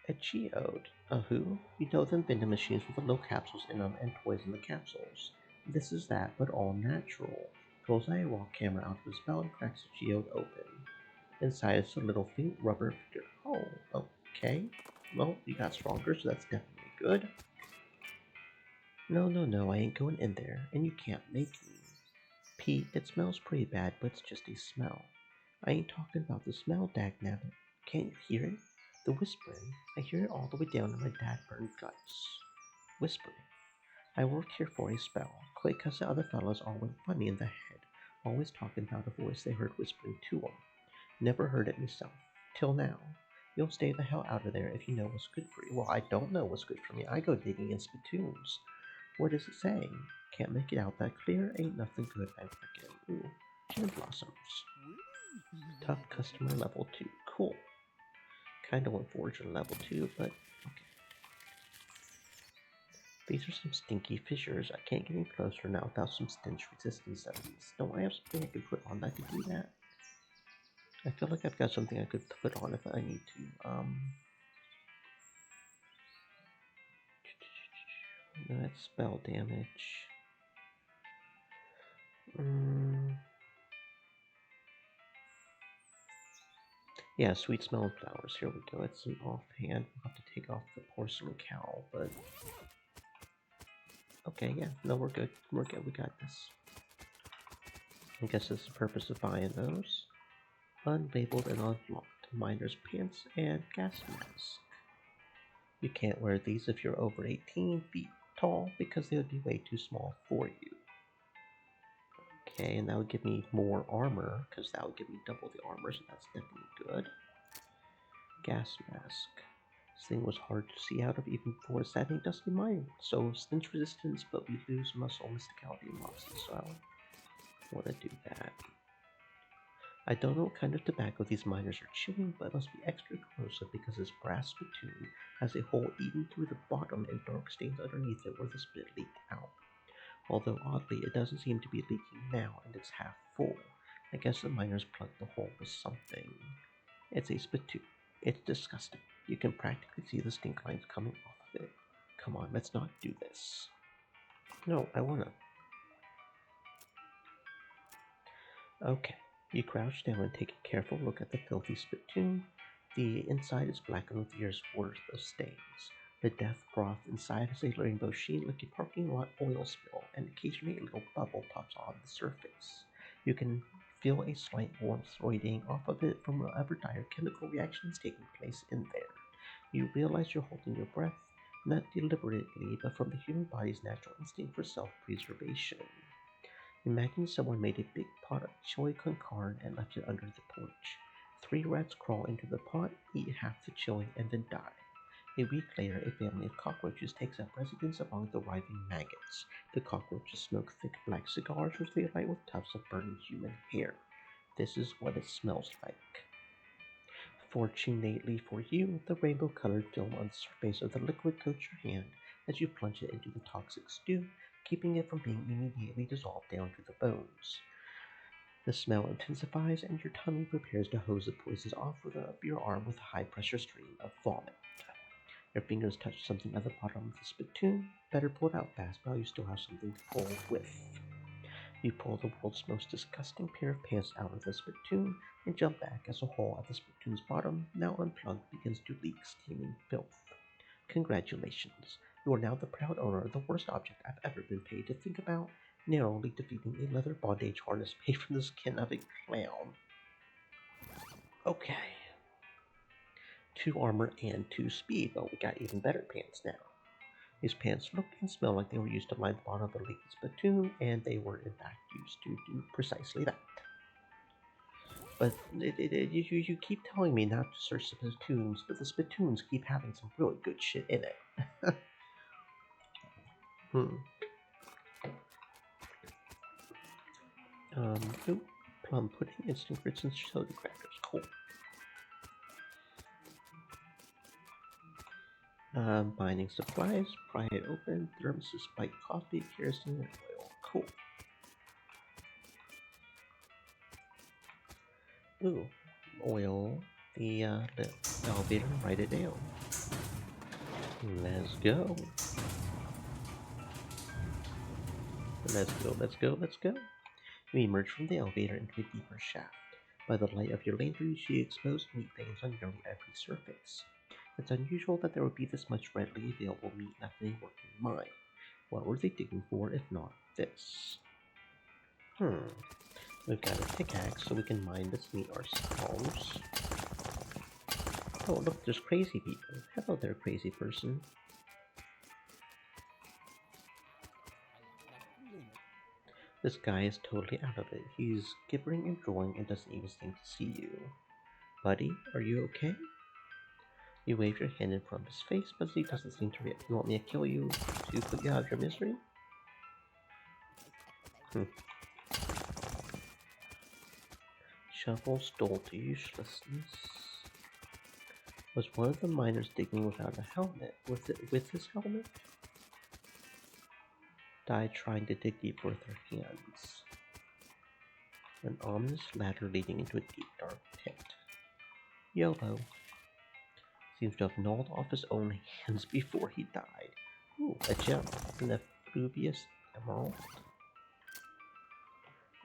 A geode. A who? You know them vending machines with the little capsules in them and toys in the capsules. This is that, but all natural. Pulls a walk camera out of his belt and cracks the geode open. Inside is a little faint rubber figure. Oh, okay. Well, you got stronger, so that's definitely good. No, I ain't going in there, and you can't make me. Pete, it smells pretty bad, but it's just a smell. I ain't talking about the smell, dagnabbit. Can't you hear it? The whispering. I hear it all the way down in my dad-burned guts. Whispering. I worked here for a spell. Quit 'cause the other fellas all went funny in the head, always talking about a voice they heard whispering to 'em. Never heard it myself. Till now. You'll stay the hell out of there if you know what's good for you. Well, I don't know what's good for me. I go digging in spittoons. What does it say? Can't make it out that clear. Ain't nothing good, I reckon. Ooh, cherry blossoms. Tough customer level 2. Cool. Kinda want Forger level 2, but okay. These are some stinky fissures. I can't get any closer now without some stench resistance at least. Don't I have something I could put on that could do that? I feel like I've got something I could put on if I need to. That's spell damage. Yeah, sweet smelling flowers. Here we go. It's an offhand. We'll have to take off the porcelain cowl, but okay, yeah. No, we're good. We're good. We got this. I guess that's the purpose of buying those. Unlabeled and unlocked. Miner's pants and gas mask. You can't wear these if you're over 18 feet tall because they would be way too small for you. Okay, and that would give me more armor because that would give me double the armor, so that's definitely good. Gas mask. This thing was hard to see out of even for a saddening dusty mine. So stench resistance, but we lose muscle, mysticality, and moxie, so I don't want to do that. I don't know what kind of tobacco these miners are chewing, but it must be extra corrosive because this brass spittoon has a hole eaten through the bottom and dark stains underneath it where the spit leaked out. Although oddly, it doesn't seem to be leaking now and it's half full. I guess the miners plugged the hole with something. It's a spittoon. It's disgusting. You can practically see the stink lines coming off of it. Come on, let's not do this. No, I wanna. Okay. You crouch down and take a careful look at the filthy spittoon. The inside is blackened with years' worth of stains. The death broth inside has a rainbow sheen like a parking lot oil spill, and occasionally a little bubble pops on the surface. You can feel a slight warmth radiating off of it from whatever dire chemical reaction is taking place in there. You realize you're holding your breath, not deliberately, but from the human body's natural instinct for self-preservation. Imagine someone made a big pot of chili con carne and left it under the porch. 3 rats crawl into the pot, eat half the chili, and then die. A week later, a family of cockroaches takes up residence among the writhing maggots. The cockroaches smoke thick black cigars which they light with tufts of burning human hair. This is what it smells like. Fortunately for you, the rainbow-colored film on the surface of the liquid coats your hand as you plunge it into the toxic stew, keeping it from being immediately dissolved down to the bones. The smell intensifies, and your tummy prepares to hose the poisons off of your arm with a high-pressure stream of vomit. Your fingers touch something at the bottom of the spittoon. Better pull it out fast while you still have something to pull with. You pull the world's most disgusting pair of pants out of the spittoon and jump back as a hole at the spittoon's bottom, now unplugged, begins to leak steaming filth. Congratulations. You are now the proud owner of the worst object I've ever been paid to think about, narrowly defeating a leather bondage harness made from the skin of a clown. Okay. 2 armor and 2 speed, but we got even better pants now. These pants look and smell like they were used to line the bottom of a leaky spittoon, and they were in fact used to do precisely that. But you keep telling me not to search the spittoons, but the spittoons keep having some really good shit in it. Ooh, plum pudding, instant grits, and soda crackers. Cool. Binding supplies, pry it open, thermoses, spiked coffee, kerosene, and oil. Cool. Ooh, oil the elevator and write it down. Let's go. Let's go. You emerge from the elevator into a deeper shaft. By the light of your lantern, you see exposed meat veins on nearly every surface. It's unusual that there would be this much readily available meat left in a working mine. What were they digging for if not this? We've got a pickaxe so we can mine this meat ourselves. Oh, look, there's crazy people. Hello there, crazy person. This guy is totally out of it. He's gibbering and drooling and doesn't even seem to see you. Buddy, are you okay? You wave your hand in front of his face, but he doesn't seem to react. You want me to kill you to put you out of your misery? Shovel stole to uselessness. Was one of the miners digging without a helmet? With his helmet? Died trying to dig deep with their hands. An ominous ladder leading into a deep dark pit. YOLO. Seems to have gnawed off his own hands before he died. Ooh, a gem. An effluvious emerald.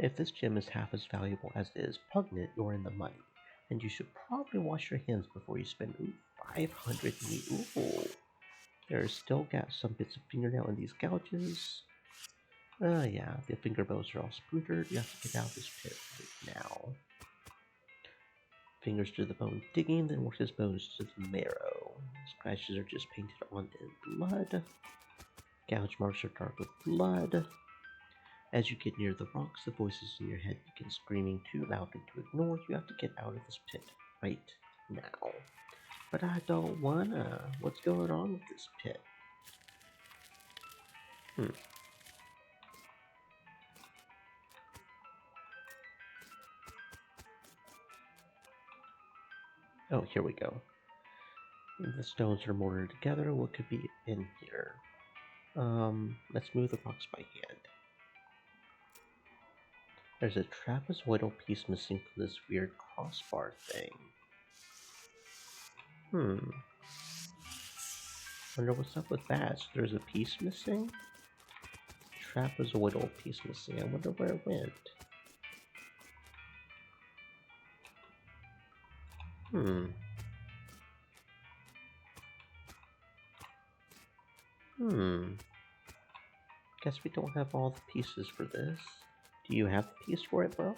If this gem is half as valuable as it is pungent, you're in the money. And you should probably wash your hands before you spend 500 meat. Ooh. There's still got some bits of fingernail in these gouges. Yeah, the finger bones are all splintered. You have to get out of this pit right now. Fingers to the bone digging, then works his bones to the marrow. Scratches are just painted on in blood. Gouge marks are dark with blood. As you get near the rocks, the voices in your head begin screaming too loudly to ignore. You have to get out of this pit right now. But I don't wanna. What's going on with this pit? Oh, here we go. The stones are mortared together. What could be in here? Let's move the rocks by hand. There's a trapezoidal piece missing from this weird crossbar thing. Wonder what's up with that. So there's a piece missing? Trapezoidal piece missing. I wonder where it went. Guess we don't have all the pieces for this. Do you have the piece for it, bro?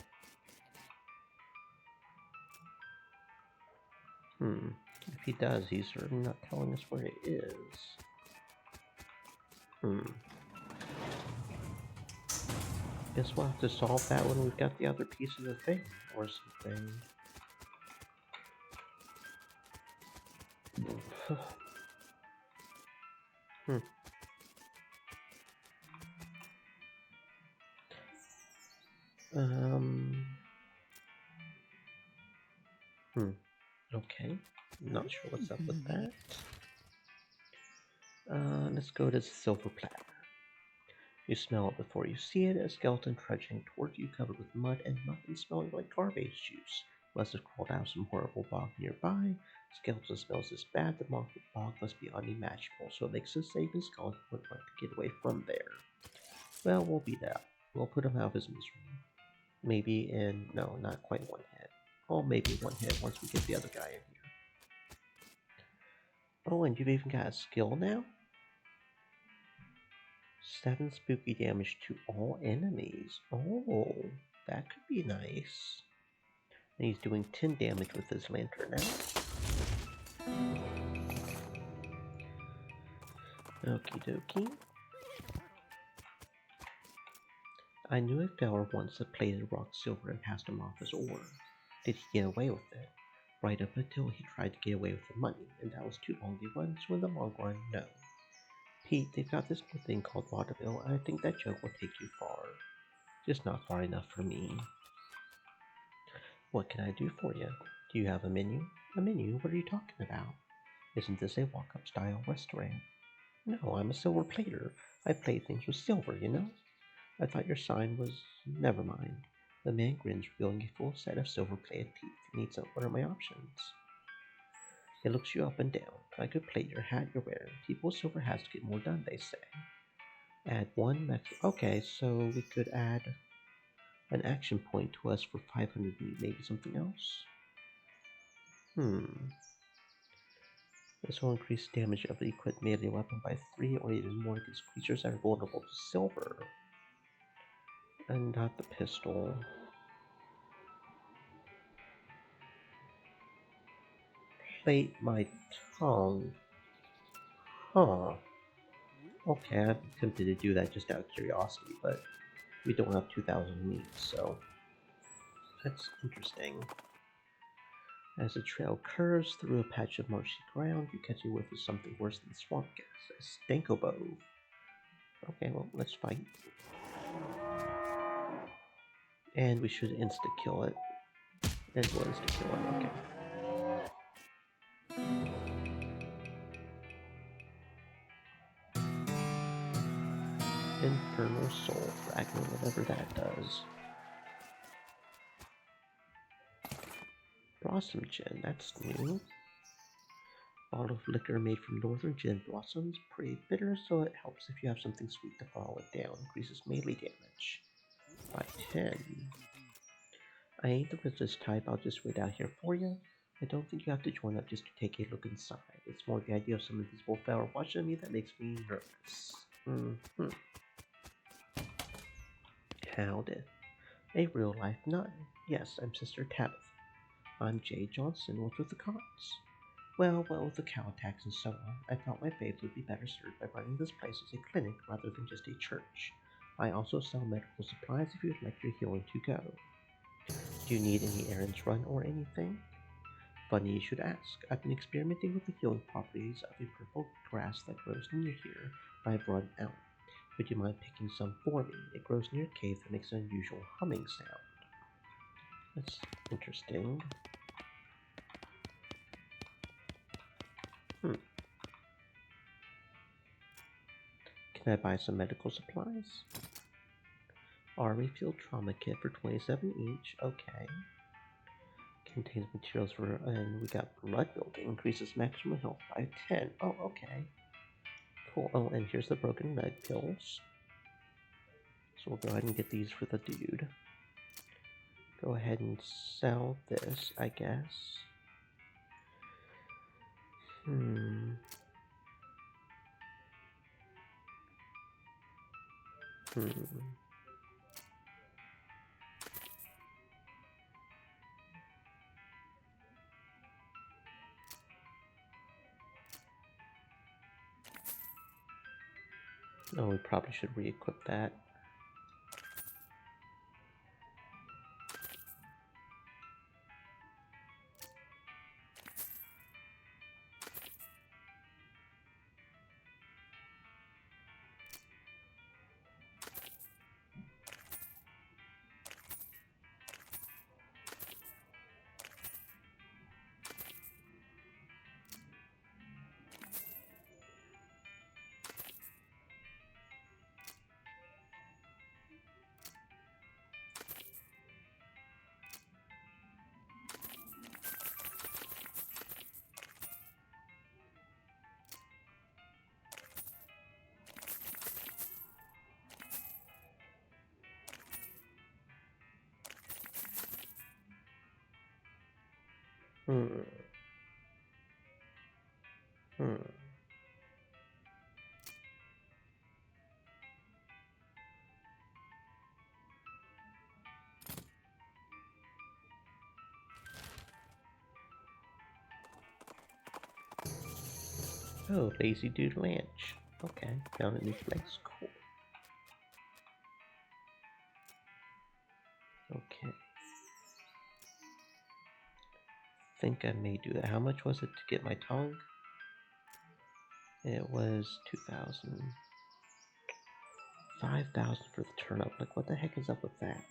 If he does, he's certainly not telling us where it is. Guess we'll have to solve that when we've got the other piece of the thing, or something. Okay. Not sure what's up with that. Let's go to silver platter. You smell it before you see it, a skeleton trudging toward you covered with mud and muffin smelling like garbage juice. Must have crawled out of some horrible bog nearby. Skeleton smells this bad, the bog must be unimaginable, so it makes us say the skeleton would want to get away from there. Well, we'll beat that. We'll put him out of his misery. Maybe in, no, not quite one hit. Oh, maybe one hit once we get the other guy in here. Oh, and you've even got a skill now? 7 spooky damage to all enemies. Oh, that could be nice. And he's doing 10 damage with his lantern now. Okie dokie. I knew a feller once that plated rock silver and passed him off as ore. Did he get away with it? Right up until he tried to get away with the money, and that was too long a run, so in the long run, no. Pete, they've got this new thing called vaudeville, and I think that joke will take you far. Just not far enough for me. What can I do for you? Do you have a menu? A menu? What are you talking about? Isn't this a walk-up style restaurant? No, I'm a silver plater. I plate things with silver, you know? I thought your sign was... Never mind. The man grins, revealing a full set of silver-plated teeth. He needs what are my options? He looks you up and down. I could plate your hat you're wearing. People with silver hats get more done, they say. Add one max... Okay, so we could add an action point to us for 500, maybe something else? This will increase damage of the equipped melee weapon by 3 or even more against creatures that are vulnerable to silver. And not the pistol. Plate my tongue. Huh. Okay, I'm tempted to do that just out of curiosity, but we don't have 2,000 meat, so that's interesting. As the trail curves through a patch of marshy ground, you catch a whiff of something worse than swamp gas, a stankobo. Okay, well, let's fight. And we should insta-kill it. And we'll insta-kill it, okay. Infernal Soul Fragment, whatever that does. Blossom Gin, that's new. Bottle of liquor made from northern gin blossoms, pretty bitter, so it helps if you have something sweet to follow it down. Increases melee damage by 10. I ain't the resist type, I'll just wait out here for you. I don't think you have to join up just to take a look inside. It's more the idea of some invisible fella watching me that makes me nervous. Howdy. A real-life nun. Yes, I'm Sister Tabitha. I'm Jay Johnson, what's with the cots? Well, with the cow attacks and so on, I thought my faith would be better served by running this place as a clinic rather than just a church. I also sell medical supplies if you'd like your healing to go. Do you need any errands run or anything? Funny you should ask. I've been experimenting with the healing properties of a purple grass that grows near here, but I've run out. Would you mind picking some for me? It grows near a cave that makes an unusual humming sound. That's interesting. Hmm. Can I buy some medical supplies? Army Field Trauma Kit for 27 each. Okay. Contains materials for, and we got blood building. Increases maximum health by 10. Oh, okay. Cool. Oh, and here's the broken leg pills. So we'll go ahead and get these for the dude. Go ahead and sell this, I guess. Hmm. Oh, we probably should re-equip that. Hmm. Hmm. Oh, Lazy Dude Ranch. Okay, found a new place. Cool. Okay. Think I may do that. How much was it to get my tongue? It was 2,000. 5,000 for the turnip. Like, what the heck is up with that?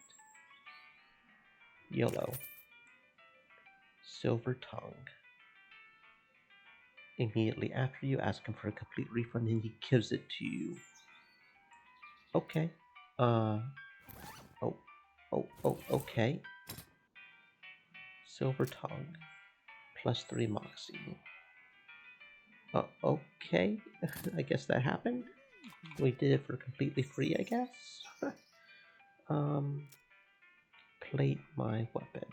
Yellow. Silver tongue. Immediately after you ask him for a complete refund, and he gives it to you. Okay. Oh. Okay. Silver tongue. +3 moxie. Okay. I guess that happened. We did it for completely free, I guess. Plate my weapon.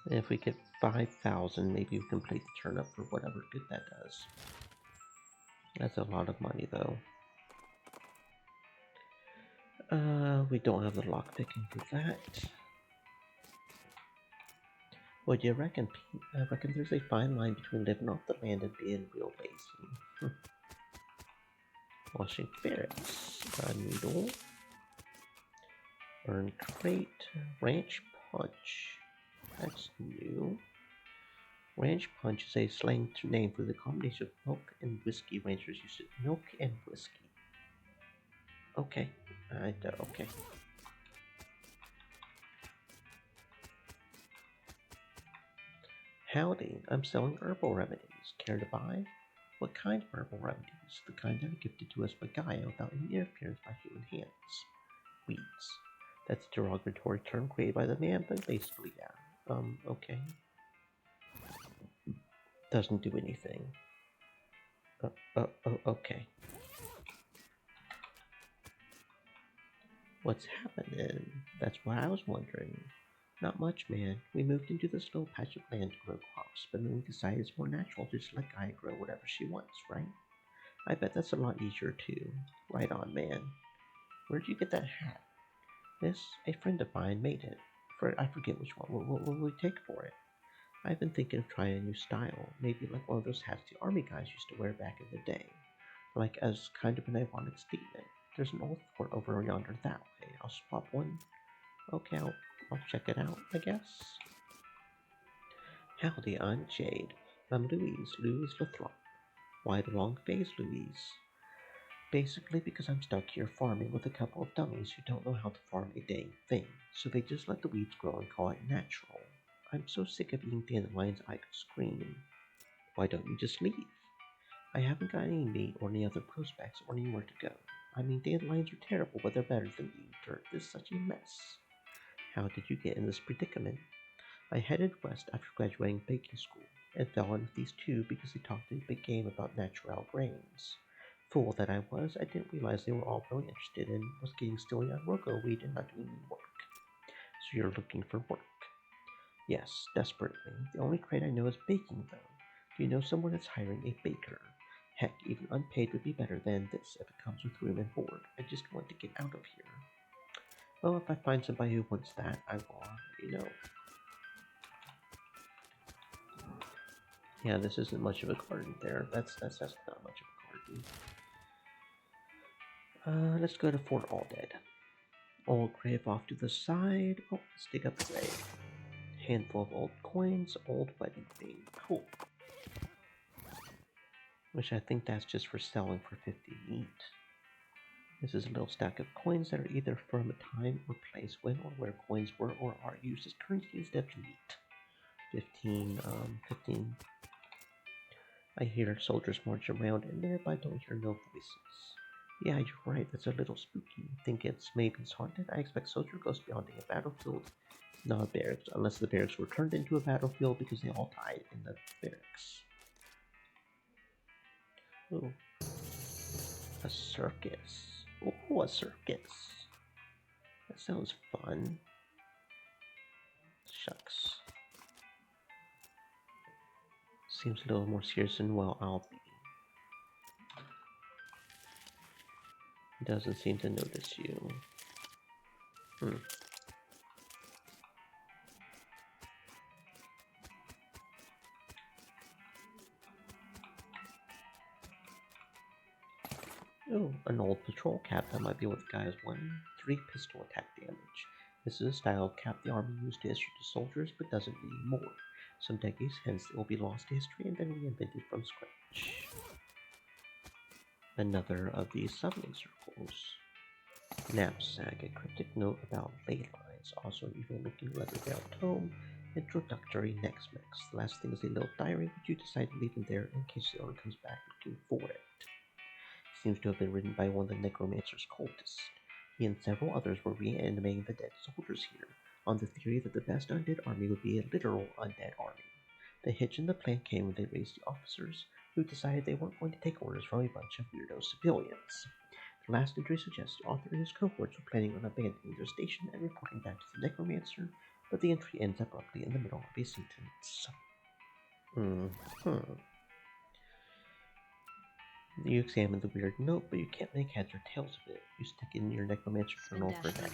And if we get 5,000, maybe we can plate the turnip for whatever good that does. That's a lot of money, though. We don't have the lockpicking for that. What do you reckon, Pete? I reckon there's a fine line between living off the land and being real lazy. Washing ferrets. Noodle. Burn crate. Ranch punch. That's new. Ranch punch is a slang name for the combination of milk and whiskey rangers use it. Milk and whiskey. Okay. Okay. Howdy, I'm selling herbal remedies. Care to buy? What kind of herbal remedies? The kind that are gifted to us by Gaia without any interference by human hands. Weeds. That's a derogatory term created by the man, but basically, yeah. Okay. Doesn't do anything. Okay. What's happening? That's what I was wondering. Not much, man. We moved into this little patch of land to grow crops, but then we decided it's more natural to just let Gaia grow whatever she wants, right? I bet that's a lot easier too. Right on, man. Where'd you get that hat? This, a friend of mine made it. I forget which one. What will we take for it? I've been thinking of trying a new style. Maybe like one of those hats the army guys used to wear back in the day. Like as kind of an ironic statement. There's an old fort over yonder that way. I'll swap one. Okay, I'll check it out, I guess. Howdy, I'm Jade. I'm Louise Lathrop. Why the long face, Louise? Basically because I'm stuck here farming with a couple of dummies who don't know how to farm a dang thing, so they just let the weeds grow and call it natural. I'm so sick of eating dandelions I could scream. Why don't you just leave? I haven't got any meat or any other prospects or anywhere to go. I mean, dandelions are terrible, but they're better than eating dirt. This is such a mess. How did you get in this predicament? I headed west after graduating baking school and fell in with these two because they talked a big game about natural grains. Fool that I was, I didn't realize they were all really interested in was getting silly on rogo weed and not doing any work. So you're looking for work? Yes, desperately. The only trade I know is baking, though. Do you know someone that's hiring a baker? Heck, even unpaid would be better than this if it comes with room and board. I just want to get out of here. Well, if I find somebody who wants that, I will, Yeah, this isn't much of a garden there. That's not much of a garden. Let's go to Fort Aldead. Old grave off to the side. Oh, let's dig up a grave. Handful of old coins, old wedding ring. Cool. Which I think that's just for selling for 50 each. This is a little stack of coins that are either from a time or place when or where coins were or are used as currency instead of meat. 15. I hear soldiers march around in there, but I don't hear no voices. Yeah, you're right, that's a little spooky. Think maybe it's haunted? I expect soldier ghosts beyond a battlefield, not a barracks, unless the barracks were turned into a battlefield because they all died in the barracks. Ooh. A circus. Oh, a circus. That sounds fun. Shucks. Seems a little more serious than well I'll be. Doesn't seem to notice you. Oh, an old patrol cap. That might be what the guy is wearing. 3 pistol attack damage. This is a style of cap the army used to issue to soldiers, but doesn't anymore. Some decades hence it will be lost to history and then reinvented from scratch. Another of these summoning circles. Knapsack, a cryptic note about ley lines, also an evil-looking leather-bound tome. Introductory next mix. The last thing is a little diary, but you decide to leave it there in case the owner comes back looking for it. Seems to have been written by one of the necromancer's cultists. He and several others were reanimating the dead soldiers here, on the theory that the best undead army would be a literal undead army. The hitch in the plan came when they raised the officers, who decided they weren't going to take orders from a bunch of weirdo civilians. The last entry suggests the author and his cohorts were planning on abandoning their station and reporting back to the necromancer, but the entry ends abruptly in the middle of a sentence. You examine the weird note, but you can't make heads or tails of it. You stick it in your necromancer journal for now.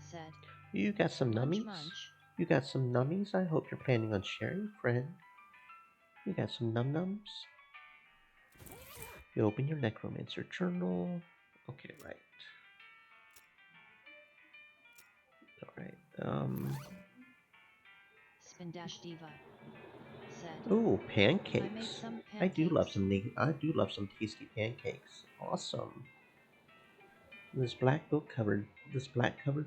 Said, You got some nummies? You got some nummies? I hope you're planning on sharing, friend. You got some num-nums? You open your necromancer journal. Okay, right. Alright, Spindash Diva said, ooh, pancakes. I made some pancakes. I do love some tasty pancakes. Awesome. This black covered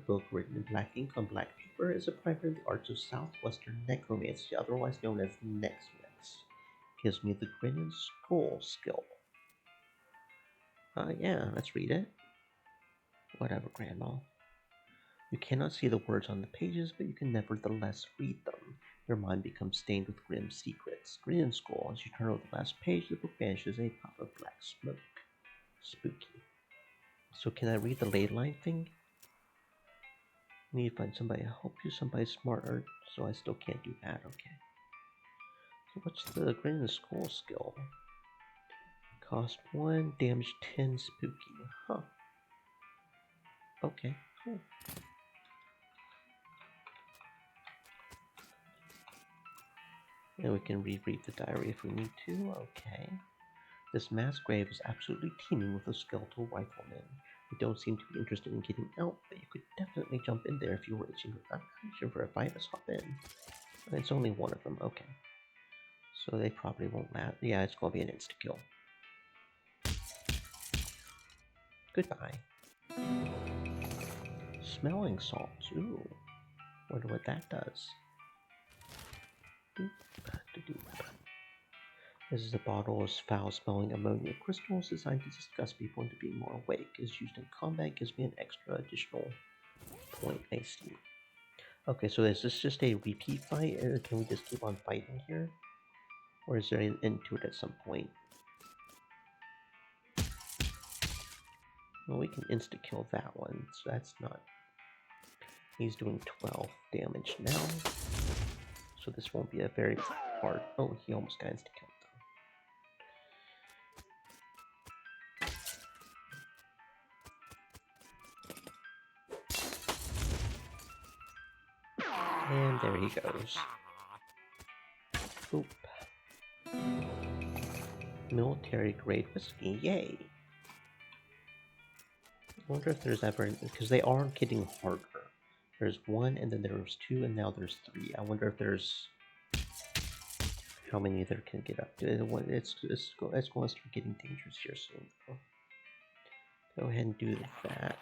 book written in black ink on black paper is a primer in the arts of southwestern necromancy, otherwise known as Nexmets. Gives me the grin and skull skill. Yeah, let's read it. Whatever, Grandma. You cannot see the words on the pages, but you can nevertheless read them. Your mind becomes stained with grim secrets. Grin and skull. As you turn over the last page, the book vanishes in a puff of black smoke. Spooky. So can I read the ley line thing? I need to find somebody to help you, somebody smarter, so I still can't do that, okay. So what's the grin and skull skill? Cost 1, damage 10, spooky. Huh. Okay, cool. And we can reread the diary if we need to, okay. This mass grave is absolutely teeming with those skeletal riflemen. They don't seem to be interested in getting out, but you could definitely jump in there if you were itching for a fight. Let's hop in. It's only one of them, okay. So they probably won't last. Yeah, it's gonna be an insta-kill. Goodbye. Smelling salts, ooh. Wonder what that does. This is a bottle of foul-smelling ammonia crystals designed to disgust people into being more awake. Is used in combat, gives me an extra additional point. I see. Okay, so is this just a repeat fight, or can we just keep on fighting here? Or is there an end to it at some point? Well, we can insta-kill that one, so that's not... He's doing 12 damage now. So this won't be a very hard... Oh, he almost got insta-killed though. And there he goes. Boop. Military grade whiskey, yay! I wonder if there's ever... Because they are getting harder. There's 1, and then there's 2, and now there's 3. I wonder if there's... How many there can get up to. It's going to start getting dangerous here soon, though. Go ahead and do that.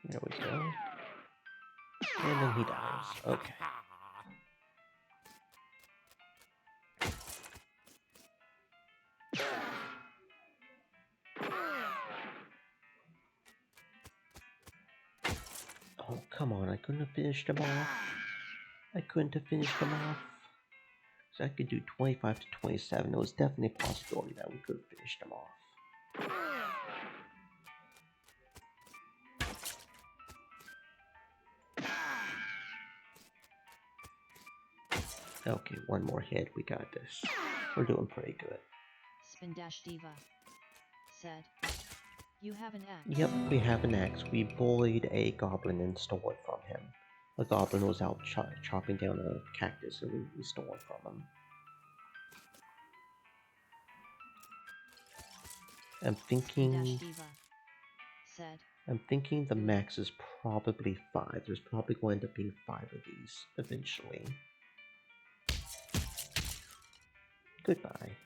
There we go. And then he dies. Okay. Oh, come on. I couldn't have finished them off. I couldn't have finished them off. So I could do 25 to 27. There was definitely a possibility that we could have finished them off. Okay, one more hit. We got this. We're doing pretty good. Spindash Diva said, "You have an axe." Yep, we have an axe. We bullied a goblin and stole it from him. A goblin was out chopping down a cactus, and we stole it from him. I'm thinking... Spindash Diva said, I'm thinking the max is probably 5. There's probably going to end up being 5 of these eventually. Goodbye.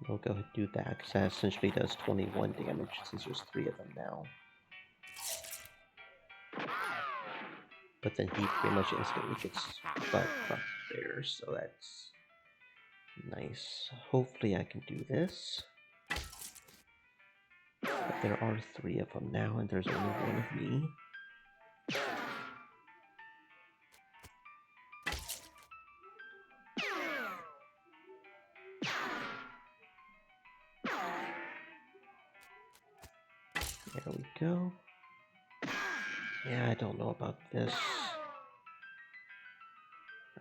We'll go ahead and do that, because that essentially does 21 damage, since there's 3 of them now. But then he pretty much instantly gets butt fucked there, so that's nice. Hopefully I can do this. But there are 3 of them now, and there's only 1 of me. There we go. Yeah, I don't know about this.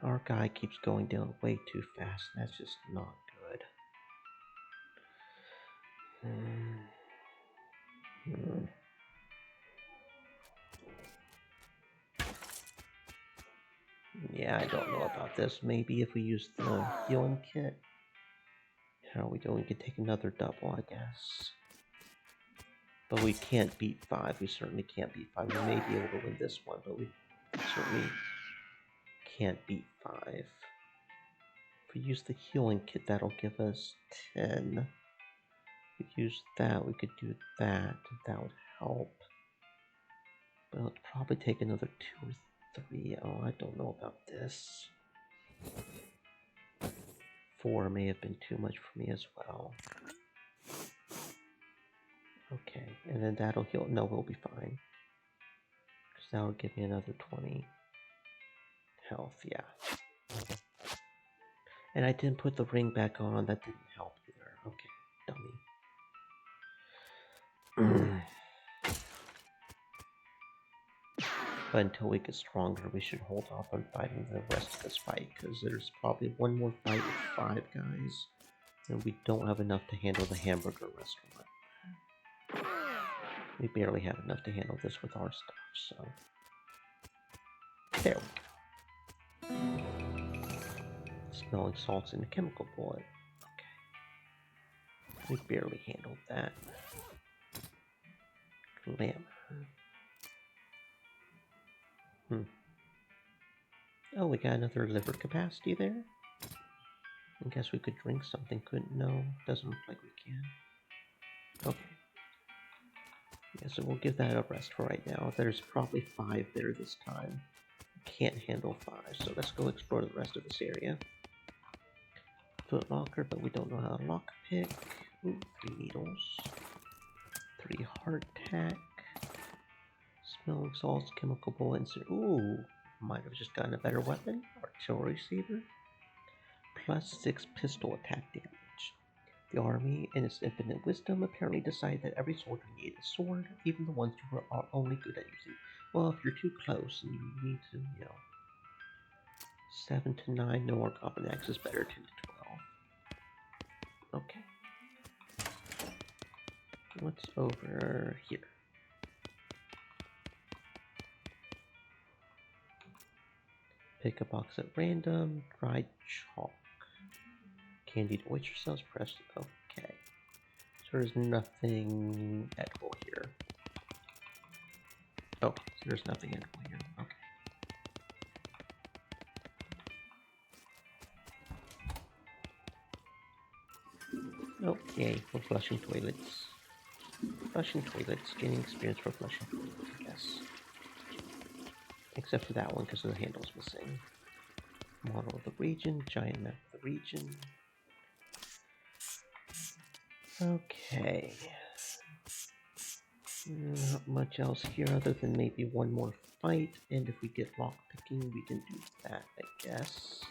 Our guy keeps going down way too fast. That's just not good. Yeah, I don't know about this. Maybe if we use the healing kit. How are we doing? We could take another double, I guess. But we can't beat 5. We certainly can't beat 5. We may be able to win this one, but we certainly can't beat 5. If we use the healing kit, that'll give us 10. If we use that, we could do that. That would help. But it'll probably take another 2 or 3. Oh, I don't know about this. 4 may have been too much for me as well. Okay, and then that'll heal. No, we'll be fine. Because that'll give me another 20 health, yeah. And I didn't put the ring back on. That didn't help either. Okay, dummy. But until we get stronger, we should hold off on fighting the rest of this fight, because there's probably one more fight with 5 guys, and we don't have enough to handle the hamburger restaurant. We barely have enough to handle this with our stuff, so... There we go. Smelling salts in the chemical bullet. Okay. We barely handled that. Glamour. Oh, we got another liver capacity there. I guess we could drink something, couldn't? No, doesn't look like we can. Okay. Yeah, so we'll give that a rest for right now. There's probably 5 there this time. Can't handle 5, so let's go explore the rest of this area. Foot locker, but we don't know how to lock pick. Ooh, 3 needles. 3 hardtack. Smell exhaust, chemical bullets. Ooh, might have just gotten a better weapon. Artillery saber. Plus 6 pistol attack damage. The army, in its infinite wisdom, apparently decided that every soldier needed a sword, even the ones who are only good at using. Well, if you're too close and you need to, 7 to 9, no more common axe is better. 10 to 12. Okay. What's over here? Pick a box at random. Dried chalk. Candied oyster cells. Pressed. Okay. So there's nothing edible here. Oh, so there's nothing edible here. Okay. Okay, we're flushing toilets. Flushing toilets. Gaining experience for flushing toilets, I guess. Except for that one because the handle's missing. Model of the region. Giant map of the region. Okay. Not much else here other than maybe one more fight, and if we get lock picking, we can do that, I guess.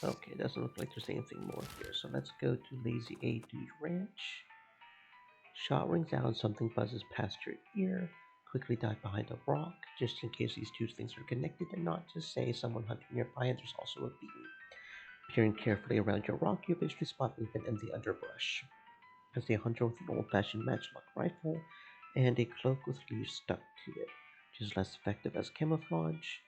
Okay, doesn't look like there's anything more here, so let's go to Lazy A Dude Ranch. Shot rings out and something buzzes past your ear. Quickly dive behind a rock, just in case these two things are connected, and not just say someone hunting nearby and there's also a beam. Peering carefully around your rock, you eventually spot movement in the underbrush. As a hunter with an old-fashioned matchlock rifle and a cloak with leaves stuck to it, which is less effective as camouflage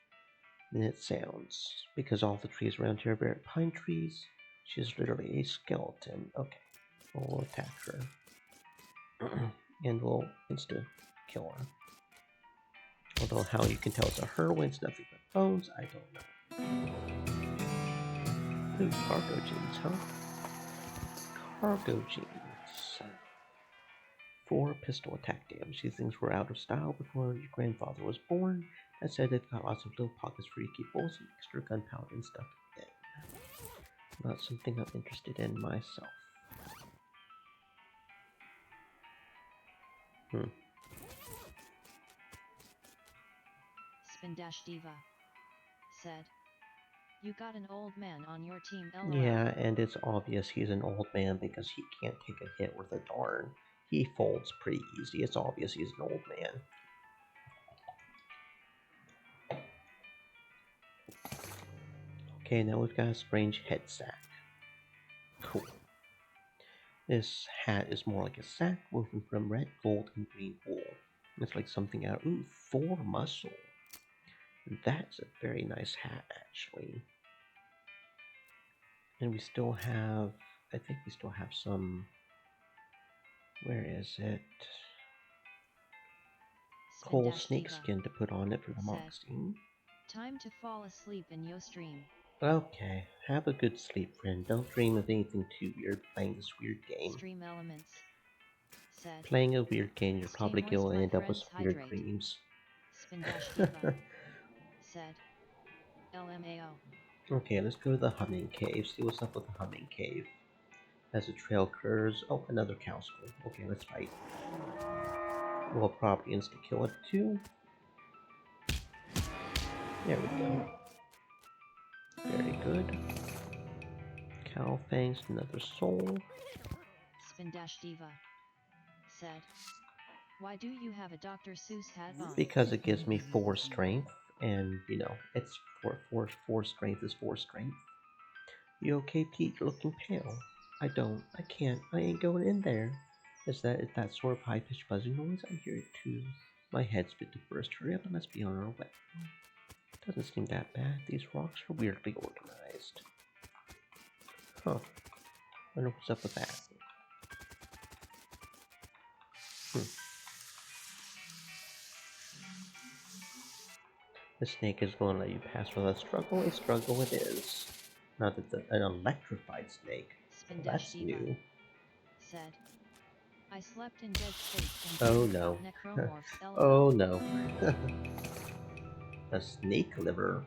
than it sounds. Because all the trees around here are pine trees, she is literally a skeleton. Okay, we'll attack her. And we'll insta-kill her. Although how you can tell it's a her when it's nothing but bones, I don't know. Ooh, cargo jeans, huh? Cargo jeans. 4 pistol attack damage. These things were out of style before your grandfather was born. That said, they've got lots of little pockets for you to keep bullets and extra gunpowder and stuff in. Not something I'm interested in myself. Spindash Diva said, "You got an old man on your team, LOL." Yeah, and it's obvious he's an old man because he can't take a hit with a darn. He folds pretty easy. It's obvious he's an old man. Okay, now we've got a strange head sack. Cool. This hat is more like a sack woven from red, gold, and green wool. It's like something out. Ooh, Thor muscle. That's a very nice hat, actually. And we still have. I think we still have some. Where is it? Whole snakeskin to put on it for the moccasin. Time to fall asleep in your stream. Okay, have a good sleep, friend. Don't dream of anything too weird playing this weird game. Stream Elements said, playing a weird game, you're probably going to end up with some weird dreams. Spindash Diva said, LMAO. Okay, let's go to the humming cave. See what's up with the humming cave. As the trail curves. Oh, another cow skull. Okay, let's fight. We'll probably insta-kill it too. There we go. Very good. Cow fangs, another soul. Spindash Diva said, "Why do you have a Dr. Seuss hat on?" Because it gives me 4 strength, and it's 4 strength is 4 strength. You okay, Pete? You're looking pale. I can't. I ain't going in there. Is that sort of high-pitched buzzing noise? I hear it too. My head's fit to burst. Hurry up and let's be on our way. Doesn't seem that bad. These rocks are weirdly organized. Huh. Wonder what's up with that. The snake is going to let you pass without struggle. A struggle it is. Not that an electrified snake. Well, that's new. Said. I slept in dead space and Oh dreamed no. about necromorphs. LOL. Oh no. A snake liver.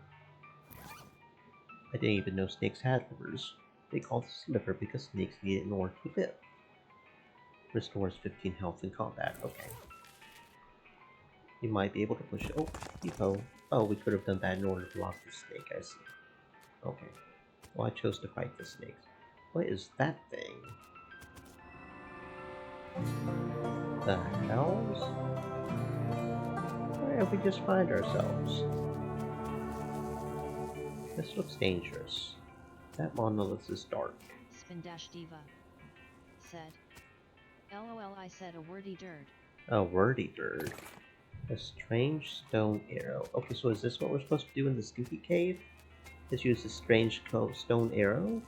I didn't even know snakes had livers. They call this liver because snakes need it in order to live. Restores 15 health in combat. Okay. You might be able to push it. Oh, depot. Oh, we could have done that in order to block the snake, I see. Okay. Well, I chose to fight the snakes. What is that thing? The hells? Where have we just find ourselves? This looks dangerous. That monolith is dark. Spin-Diva. Said. LOL I said a wordy dirt. A wordy bird. A strange stone arrow. Okay, so is this what we're supposed to do in the Stinky Cave? Is use a strange stone arrow?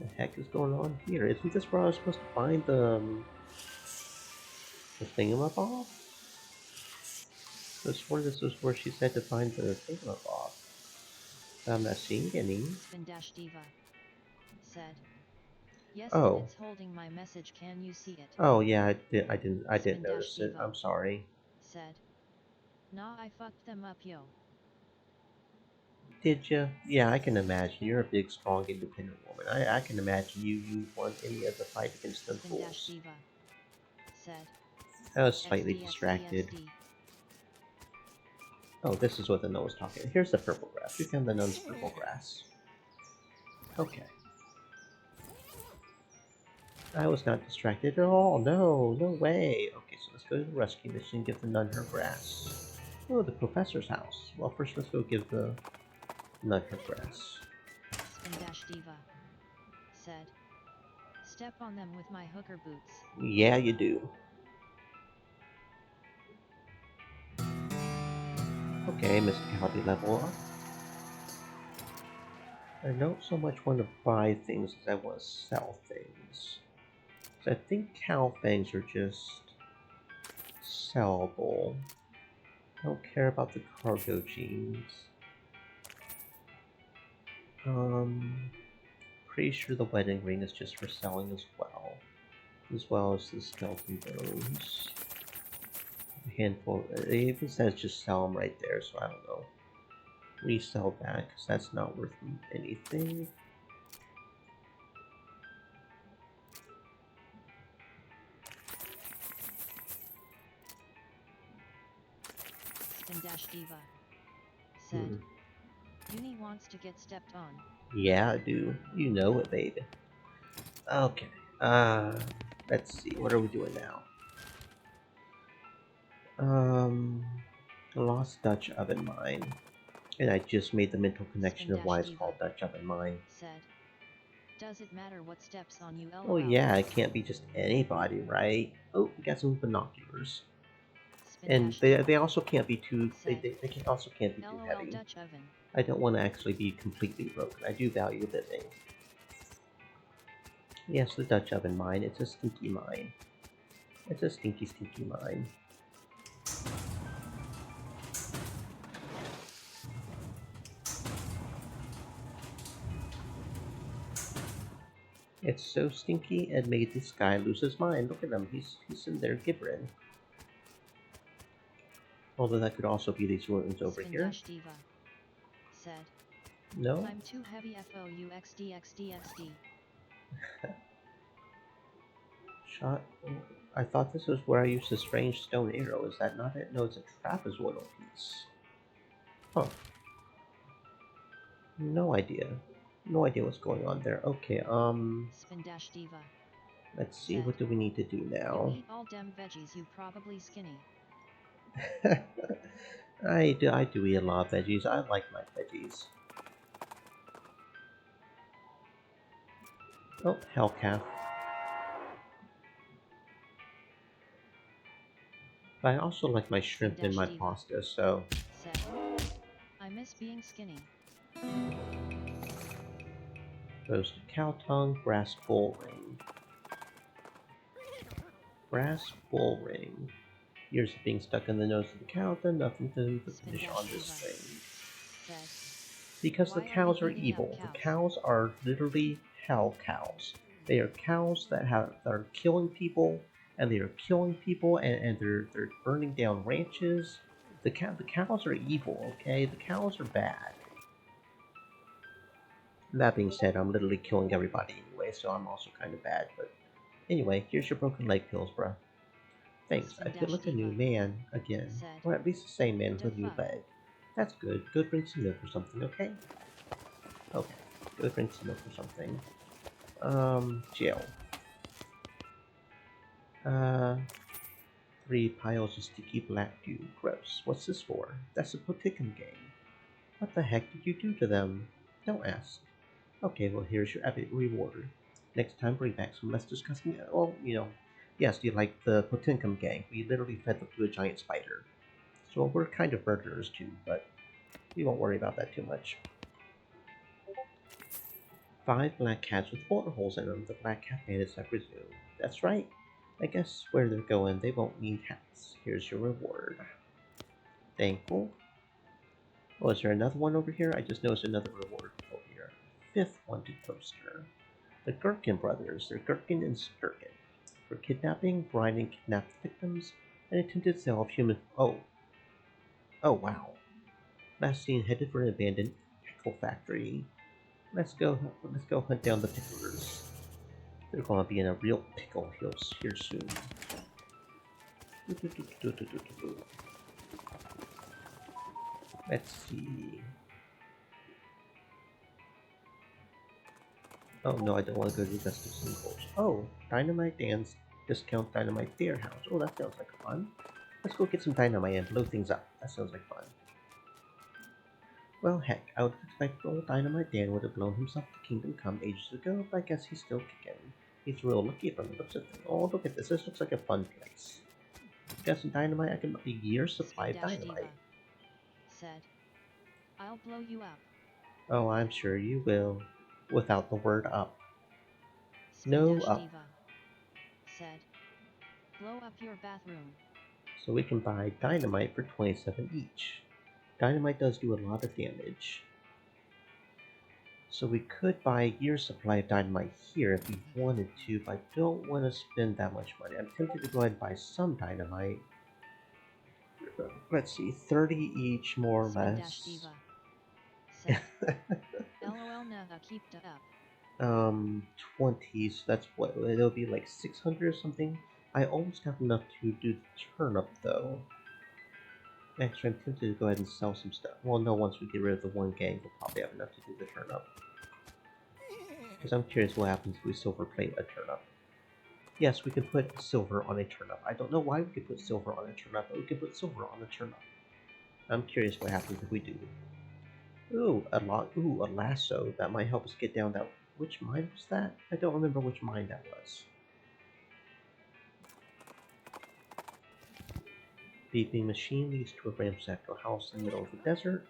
The heck is going on here? Isn't this where I was supposed to find the thingamabob? I swore this was where she said to find the thingamabob. I'm not seeing any. Spin-Diva. Said. Yes, and Oh. it's holding my message. Can you see it? Oh yeah, I didn't notice it. Spin-Diva. I'm sorry. Said. Nah, I fucked them up, yo. Did you? Yeah, I can imagine. You're a big, strong, independent woman. I can imagine you won any of the fight against them fools. Spin-Diva. Said. I was slightly distracted. Oh, this is what the nun was talking. Here's the purple grass. We found the nun's purple grass. Okay. I was not distracted at all. No, no way. Okay, so let's go to the rescue mission and give the nun her grass. Oh, the professor's house. Well, first let's go give the nun her grass. Spin-Diva. Said. Step on them with my hooker boots. Yeah, you do. Okay, Mr. Calby, level up. I don't so much want to buy things as I want to sell things. So I think cow fangs are just sellable. I don't care about the cargo jeans. Pretty sure the wedding ring is just for selling as well as the skeleton bones. A handful. It even says just sell them right there, so I don't know. Resell that because that's not worth anything. Spin-Diva. Said. Uni wants to get stepped on. Yeah, I do. You know it, baby. Okay. Let's see. What are we doing now? Lost Dutch oven mine. And I just made the mental connection of why it's called Dutch oven mine. Said. Does it matter what steps on you? LOL. Oh yeah, it can't be just anybody, right? Oh, we got some binoculars. And they also can't be too. They can also can't be too heavy. Dutch oven. I don't want to actually be completely broken. I do value living. Yes, the Dutch oven mine. It's a stinky mine. It's a stinky, stinky mine. It's so stinky it made this guy lose his mind. Look at him. He's in there gibbering. Although that could also be these ruins over here. Diva. Said. No? I'm too heavy FOUXDXDXD. Shot. I thought this was where I used the strange stone arrow. Is that not it? No, it's a trapezoidal piece. Huh. No idea. No idea what's going on there. Okay, Spin-Diva. Let's see, what do we need to do now? You eat all dem veggies, you probably skinny. I do eat a lot of veggies. I like my veggies. Oh, hellcat. But I also like my shrimp and my pasta, so... I miss being skinny. Roasted cow tongue, brass bull ring. Brass bull ring. Years of being stuck in the nose of the cow, then nothing to finish on Spin-Diva this thing. said, Because the why are we cows are beating up evil. The cows? cows are literally hell cows. They are cows that are killing people, and they are killing people, and they're burning down ranches. The cows are evil. Okay, the cows are bad. That being said, I'm literally killing everybody anyway, so I'm also kind of bad. But anyway, here's your broken leg pills, bruh. Thanks. I feel like a new Spin-Diva man again, said, or at least the same man da with a new fuck. leg. That's good. Go drink some milk or something, okay? Okay. Go drink some milk or something. Jail. Uh, 3 piles of sticky black goo. Gross. What's this for? That's a Poticum game. What the heck did you do to them? Don't ask. Okay, well here's your epic reward. Next time bring back some less disgusting. Well, yes, you like the Potinkum gang. We literally fed them to a giant spider. So we're kind of murderers too, but we won't worry about that too much. 5 black cats with bullet holes in them. The black cat bandits, I presume. That's right. I guess where they're going, they won't need hats. Here's your reward. Thankful. Oh, is there another one over here? I just noticed another reward over here. 5th wanted poster. The Gherkin brothers. They're Gherkin and Skirkin. For kidnapping, bribing kidnapped victims, and attempted sale of human. Oh wow. Last seen headed for an abandoned pickle factory. Let's go hunt down the picklers. They're gonna be in a real pickle here soon. Let's see. Oh no, I don't want to go to Dusty Sinkholes. Oh, Dynamite Dan's Discount Dynamite Beer House. Oh, that sounds like fun. Let's go get some dynamite and blow things up. That sounds like fun. Well, heck, I would expect old Dynamite Dan would have blown himself to Kingdom Come ages ago, but I guess he's still kicking. He's real lucky from the looks of things. Oh, look at this. This looks like a fun place. Got some dynamite? I can buy a year's supply of Spin-Diva dynamite. said, I'll blow you up. Oh, I'm sure you will. Without the word up. No up. Spin-Diva said, blow up your bathroom. So we can buy dynamite for 27 each. Dynamite does do a lot of damage. So we could buy a year's supply of dynamite here if we wanted to, but I don't want to spend that much money. I'm tempted to go ahead and buy some dynamite. Let's see, 30 each, more or less. Spin-Diva said, LOL nah keep da up. 20, so that's what, it'll be like 600 or something. I almost have enough to do the turnip though. Actually, I'm tempted to go ahead and sell some stuff. Well, no, once we get rid of the one gang, we'll probably have enough to do the turnip. Because I'm curious what happens if we silver plate a turnip. Yes, we can put silver on a turnip. I don't know why we could put silver on a turnip, but we can put silver on a turnip. I'm curious what happens if we do. Ooh, a lasso. That might help us get down that. Which mine was that? I don't remember which mine that was. Beeping machine leads to a ramshackle house in the middle of the desert.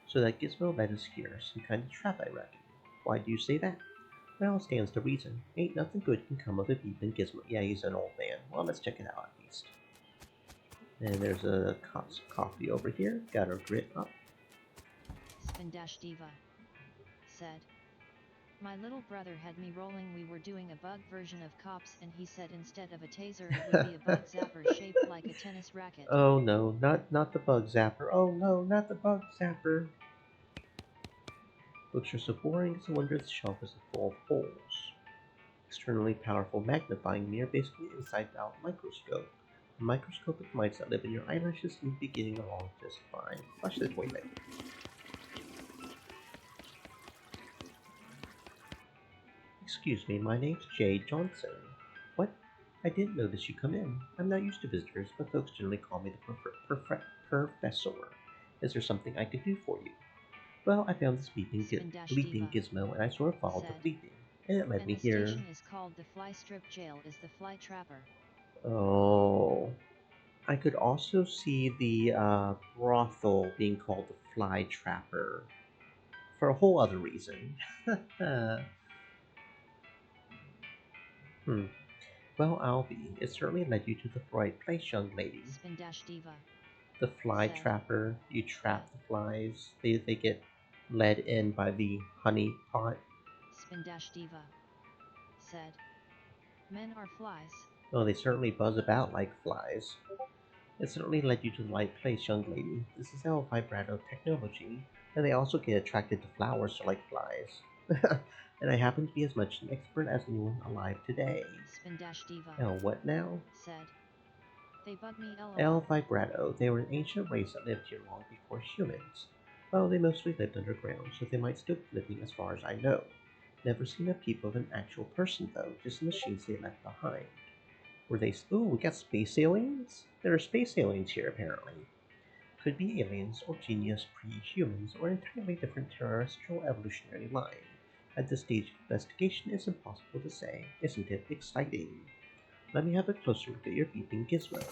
So that Gizmo led us here, some kind of trap, I reckon. Why do you say that? Well, stands to reason. Ain't nothing good can come of a beeping Gizmo. Yeah, he's an old man. Well, let's check it out at least. And there's a coffee over here. Got our grit up. Spin-Diva said, my little brother had me rolling. We were doing a bug version of cops and he said instead of a taser it would be a bug zapper shaped like a tennis racket. Oh no, not the bug zapper. Oh no, not the bug zapper. Books are so boring, it's a wonder the shelf is full of holes. Externally powerful magnifying mirror, basically inside out microscope. A microscopic mice that live in your eyelashes seem to be getting along just fine. Flush the toilet. Excuse me, my name's Jay Johnson. What? I didn't notice you come in. I'm not used to visitors, but folks generally call me the professor. Is there something I could do for you? Well, I found this bleeping Spin-Diva gizmo, and I sort of followed the said, bleeping, and it led and me the here. station is called the Fly Strip Jail is the Fly Trapper. Oh. I could also see the brothel being called the Fly Trapper for a whole other reason. hmm. Well, Albie, it certainly led you to the right place, young lady. Spindash Diva, The fly said. trapper, you What? trap the flies. They get led in by the honey pot. Spindash Diva, said. Men are flies. Well, they certainly buzz about like flies. It certainly led you to the right place, young lady. This is El Vibrato technology, and they also get attracted to flowers like flies. And I happen to be as much an expert as anyone alive today. Spindash Diva, El, what now? said. They bug me El lol. Vibrato. They were an ancient race that lived here long before humans. Well, they mostly lived underground, so they might still be living as far as I know. Never seen a peep of an actual person, though, just the machines they left behind. Were they. Ooh, we got space aliens? There are space aliens here, apparently. Could be aliens or genius pre-humans or entirely different terrestrial evolutionary line. At this stage of investigation, it's impossible to say. Isn't it exciting? Let me have a closer look at your beeping gizmo.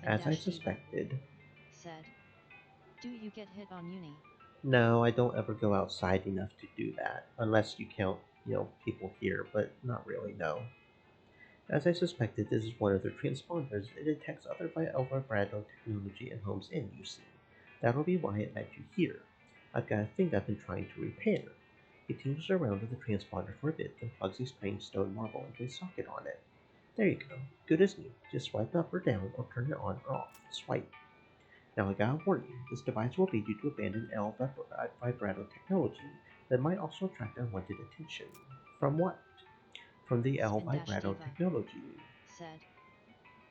As I Spindash Diva, suspected. said. Do you get hit on uni? No, I don't ever go outside enough to do that, unless you count, people here, but not really, no. As I suspected, this is one of their transponders. It detects other vibrato technology and homes in, you see. That'll be why it led you here. I've got a thing I've been trying to repair. He tinkers around with the transponder for a bit, then plugs a strange stone marble into a socket on it. There you go. Good as new. Just swipe up or down or turn it on or off. Swipe. Now I gotta warn you, this device will lead you to abandon L vibrato technology that might also attract unwanted attention. From what? From the L Spindash vibrato Diva, technology. said.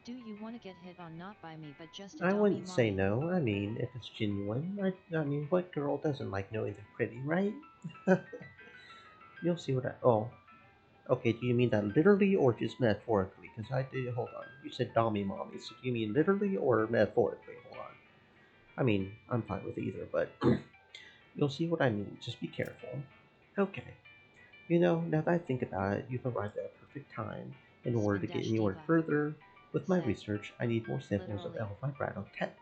Do you wanna get hit on not by me but just a I dummy wouldn't say mommy? no. I mean, if it's genuine. I mean, what girl doesn't like knowing they're pretty, right? You'll see what I. Oh, okay. Do you mean that literally or just metaphorically? Because I did. Hold on. You said dummy mommy. So do you mean literally or metaphorically? Hold on. I mean, I'm fine with either, but you'll see what I mean. Just be careful. Okay. Now that I think about it, you've arrived at a perfect time. In order to get Spindash anywhere Diva, further with my said. research, I need more samples of Literally. El Vibrato tech.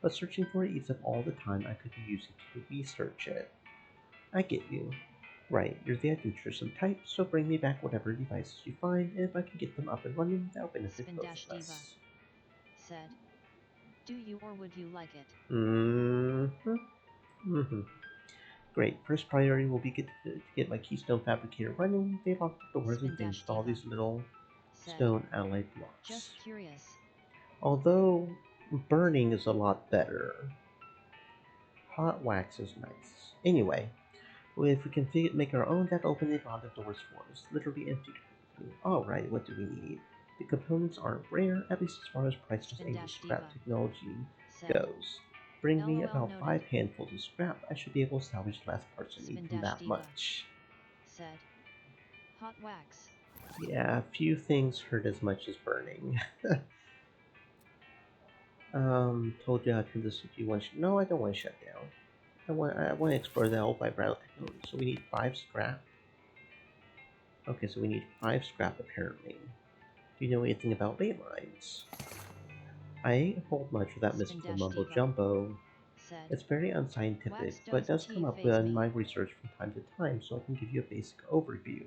But searching for it eats up all the time I could be using to research it. I get you. Right, you're the adventuresome type, so bring me back whatever devices you find, and if I can get them up and running, that'll benefit both Spindash of Diva, us. said. Do you or would you like it? Mm-hmm. Mm-hmm. Great. First priority will be to get my Keystone Fabricator running. They lock the doors and things Spindash with all Diva, these little said. stone alloy blocks. Just curious. Although burning is a lot better. Hot wax is nice. Anyway, if we can make our own, that opens a lot of doors for us. Literally empty. Alright, what do we need? The components aren't rare, at least as far as priceless alien Spindash scrap Diva, technology said. goes. Bring me LOL about noted. 5 handfuls of scrap. I should be able to salvage the last parts I need from Spindash that Diva, much. said. Hot wax. Yeah, few things hurt as much as burning. Told you I turn this if you want. No, I don't want to shut down. I want to explore the whole vibrato technology. So we need 5 scrap. Okay, so we need 5 scrap apparently. Do you know anything about ley lines? I ain't hold much of that mystical Spindash mumbo Diva, jumbo. said. It's very unscientific, Wax but it don't does come up phase in me. my research from time to time, so I can give you a basic overview.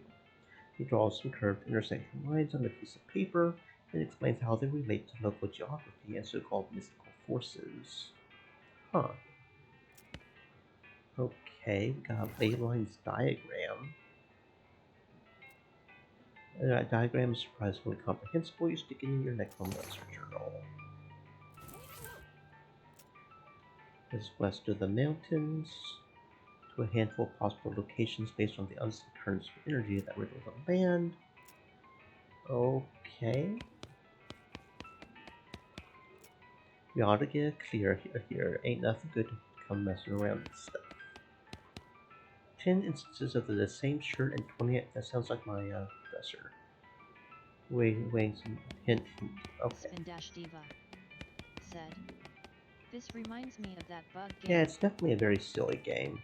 He draws some curved intersecting lines on a piece of paper and explains how they relate to local geography and so-called mystical forces. Huh. Okay, we got a ley lines diagram. That diagram is surprisingly comprehensible. You stick it in your necromancer journal. This is west of the mountains, to a handful of possible locations based on the unseen currents of energy that riddle the land. Okay. We ought to get clear here. Ain't nothing good to come messing around with stuff. 10 instances of the same shirt and 28. That sounds like my dresser. Wait, some hint. Okay. Spindash Diva, said. This reminds me of that bug Yeah, game. it's definitely a very silly game.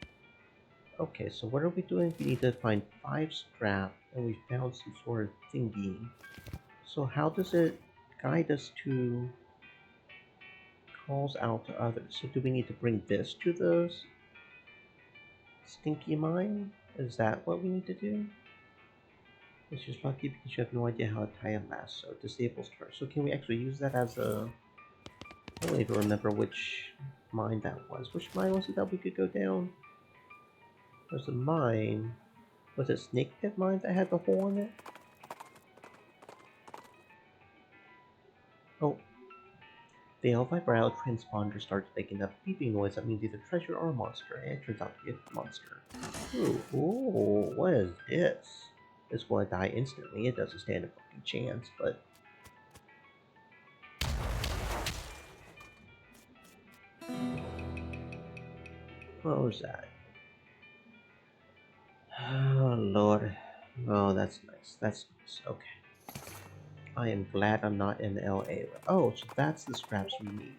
Okay, so what are we doing? We need to find 5 scrap, and we found some sort of thingy. So how does it guide us to calls out to others? So do we need to bring this to the stinky mine? Is that what we need to do? It's just lucky because you have no idea how to tie a lasso. It disables her. So can we actually use that as a... I don't even remember which mine that was. Which mine was it that we could go down? There's a mine. Was it Snake Pit Mine that had the hole in it? Oh. The Elvi Brow transponder starts making a beeping noise that means either treasure or a monster, and it turns out to be a monster. Ooh, what is this? It's going to die instantly. It doesn't stand a fucking chance, but... What was that? Oh, Lord. Oh, that's nice. That's nice. Okay. I am glad I'm not in LA. Oh, so that's the scraps we need.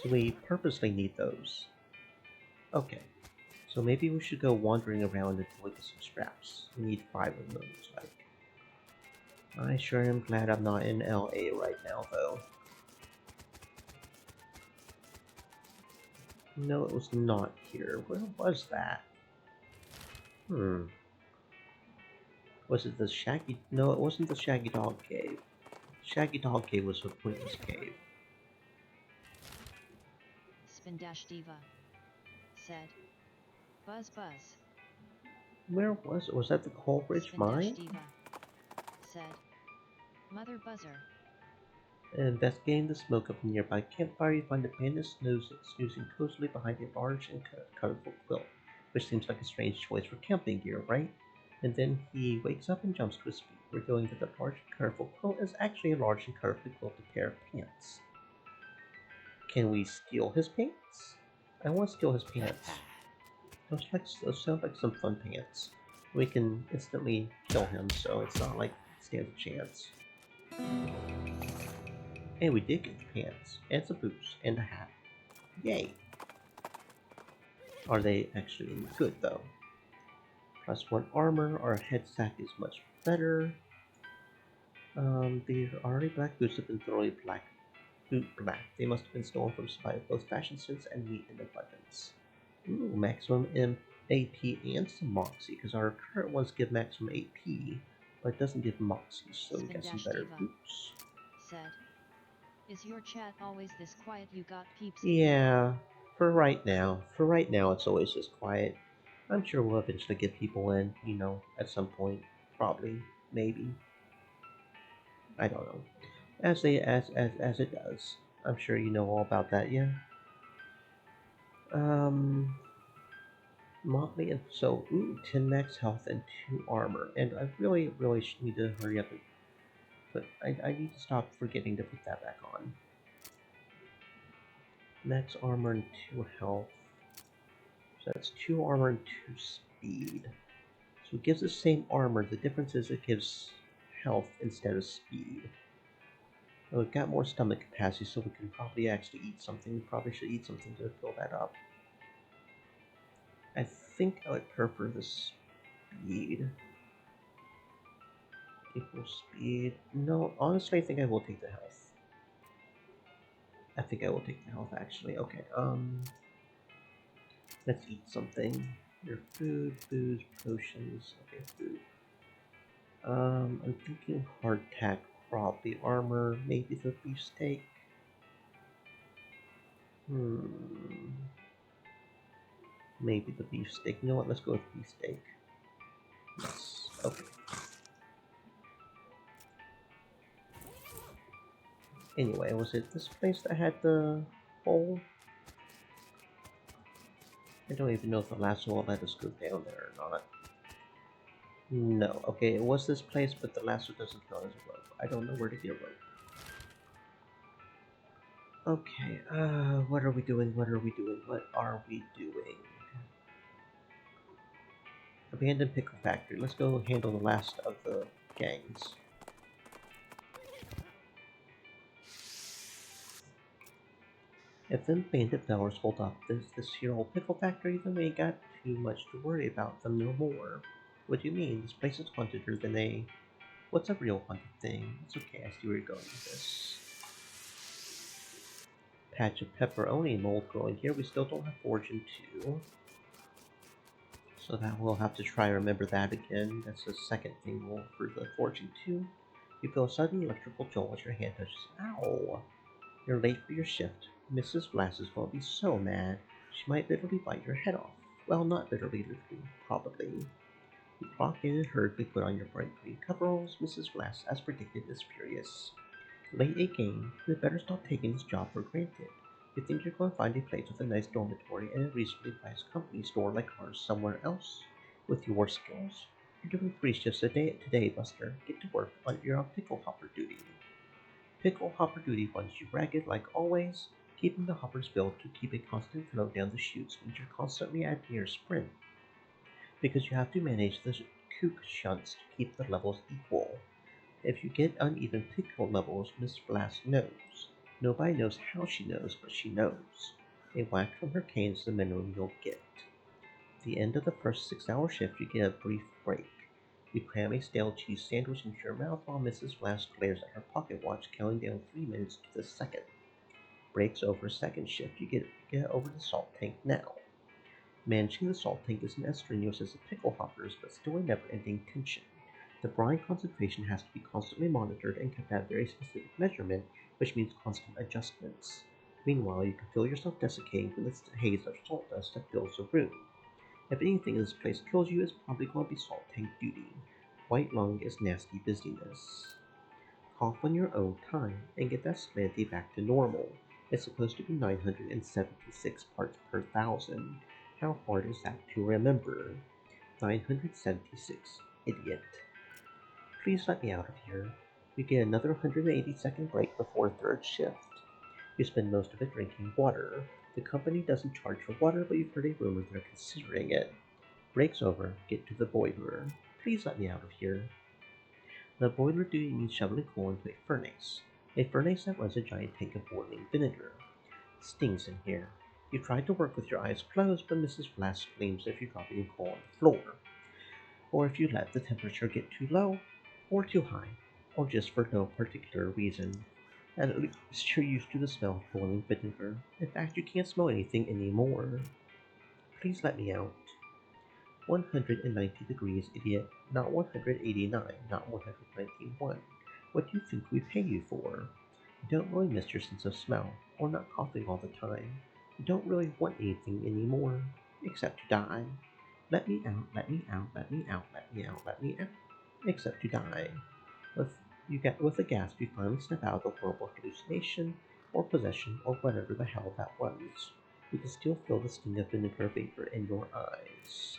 So we purposely need those. Okay. So maybe we should go wandering around until we get some scraps. We need 5 of them, looks like. I sure am glad I'm not in LA right now, though. No, it was not here. Where was that? Was it the Shaggy... No, it wasn't the Shaggy Dog Cave. Shaggy Dog Cave was a pointless cave. Spindash Diva said. Buzz buzz. Where was it? Was that the Coalbridge Spindash Mine? Diva said. Mother buzzer. Investigating the smoke of a nearby campfire, you find a bandit snoozing cozily behind a large and colorful quilt, which seems like a strange choice for camping gear, right? And then he wakes up and jumps to his feet, revealing that the large and colorful quilt is actually a large and colorfully quilted pair of pants. Can we steal his pants? I want to steal his pants. Those sound like some fun pants. We can instantly kill him, so it's not like it stands a chance. And we did get the pants, and some boots, and a hat. Yay! Are they actually any good, though? +1 armor, our head sack is much better. The already black boots have been thoroughly boot black. They must have been stolen from supply of both fashion sense and meat in abundance. Ooh, maximum AP and some Moxie, because our current ones give maximum AP, but it doesn't give Moxie, so we got some better Diva boots. said. Is your chat always this quiet? You got peeps? Yeah, for right now. For right now, it's always just quiet. I'm sure we'll eventually get people in, you know, at some point. Probably. Maybe. I don't know. As it does. I'm sure you know all about that, yeah? Motley and so, ooh, 10 max health and 2 armor. And I really need to hurry up. But I need to stop forgetting to put that back on. Max armor and 2 health. So that's 2 armor and 2 speed. So it gives the same armor, the difference is it gives health instead of speed. And we've got more stomach capacity, so we can probably actually eat something. We probably should eat something to fill that up. I think I would prefer the speed. Equal speed. No, honestly, I think I will take the health. I think I will take the health, actually. Okay, let's eat something. Your food, booze, potions. Okay, food. I'm thinking hardtack, probably armor, maybe the beefsteak. Maybe the beefsteak. You know what? Let's go with beefsteak. Yes. Okay. Anyway, was it this place that had the hole? I don't even know if the lasso will let us go down there or not. No. Okay, it was this place, but the lasso doesn't count as a rope. I don't know where to get a rope. Okay, what are we doing? What are we doing? What are we doing? Abandoned Pickle Factory. Let's go handle the last of the gangs. If them bandit fellas hold up this here old pickle factory, then we ain't got too much to worry about them no more. What do you mean? This place is haunted than a... What's a real haunted thing? It's okay, I see where you're going with this. Patch of pepperoni mold growing here. We still don't have Fortune 2. So that we'll have to try and remember that again. That's the second thing we'll for the fortune 2. You feel a sudden electrical jolt as your hand touches. Ow! You're late for your shift. Mrs. Glass is going to be so mad. She might literally bite your head off. Well, not literally, probably. You clock in and hurriedly put on your bright green coveralls. Mrs. Glass, as predicted, is furious. Late again. You had better stop taking this job for granted. You think you're going to find a place with a nice dormitory and a reasonably priced company store like ours somewhere else? With your skills? You're doing 3 shifts a day today, Buster. Get to work on your pickle hopper duty. Pickle hopper duty runs you ragged like always. Keeping the hoppers filled to keep a constant flow down the chutes means you're constantly at near sprint, because you have to manage the kook shunts to keep the levels equal. If you get uneven pickle levels, Miss Glass knows. Nobody knows how she knows, but she knows. A whack from her cane is the minimum you'll get. At the end of the first 6-hour shift, you get a brief break. You cram a stale cheese sandwich into your mouth while Mrs. Glass glares at her pocket watch, counting down 3 minutes to the second. Breaks over second shift, you get over the salt tank now. Managing the salt tank isn't as strenuous as the pickle hoppers, but still a never-ending tension. The brine concentration has to be constantly monitored and kept at a very specific measurement, which means constant adjustments. Meanwhile, you can feel yourself desiccating from the haze of salt dust that fills the room. If anything in this place kills you, it's probably going to be salt tank duty. White lung is nasty busyness. Cough on your own time and get that slanty back to normal. It's supposed to be 976 parts per thousand. How hard is that to remember? 976, idiot. Please let me out of here. You get another 180-second break before third shift. You spend most of it drinking water. The company doesn't charge for water, but you've heard a rumor they're considering it. Break's over. Get to the boiler. Please let me out of here. The boiler duty means shoveling coal into a furnace. A furnace that runs a giant tank of boiling vinegar. Stings in here. You try to work with your eyes closed, but Mrs. Glass screams if you drop any coal on the floor, or if you let the temperature get too low, or too high, or just for no particular reason. And at least you're used to the smell of boiling vinegar. In fact, you can't smell anything anymore. Please let me out. 190 degrees, idiot. Not 189, not 191. What do you think we pay you for? You don't really miss your sense of smell, or not coughing all the time. You don't really want anything anymore, except to die. Let me out, let me out, let me out, let me out, let me out, except to die. With a gasp, you finally step out of the horrible hallucination, or possession, or whatever the hell that was. You can still feel the sting of vinegar vapor in your eyes.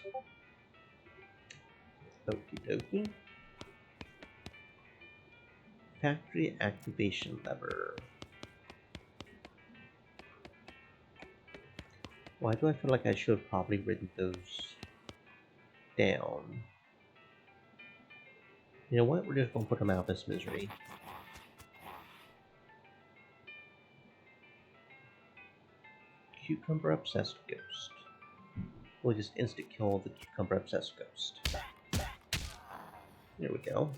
Okie dokie. Factory activation lever. Why do I feel like I should have probably written those down? You know what? We're just going to put them out of this misery. Cucumber obsessed ghost. We'll just instant kill the cucumber obsessed ghost. There we go.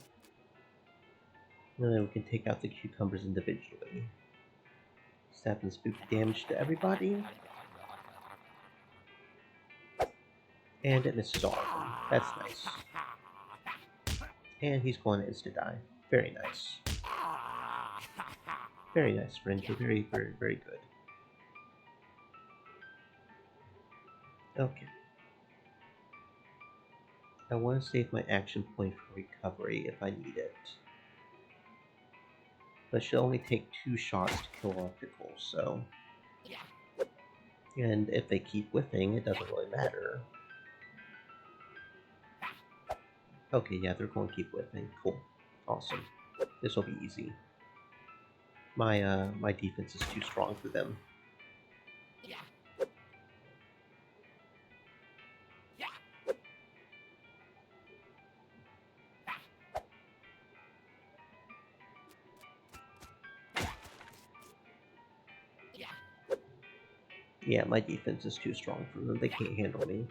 And then we can take out the cucumbers individually. 7 spooky damage to everybody. And it misses all of them. That's nice. And he's going to insta die. Very nice. Very nice, friend. You're very, very, very good. Okay. I want to save my action point for recovery if I need it. But it should only take 2 shots to kill all pickles, so... And if they keep whiffing, it doesn't really matter. Okay, yeah, they're going to keep whiffing. Cool. Awesome. This will be easy. My defense is too strong for them. Yeah, my defense is too strong for them. They can't handle me.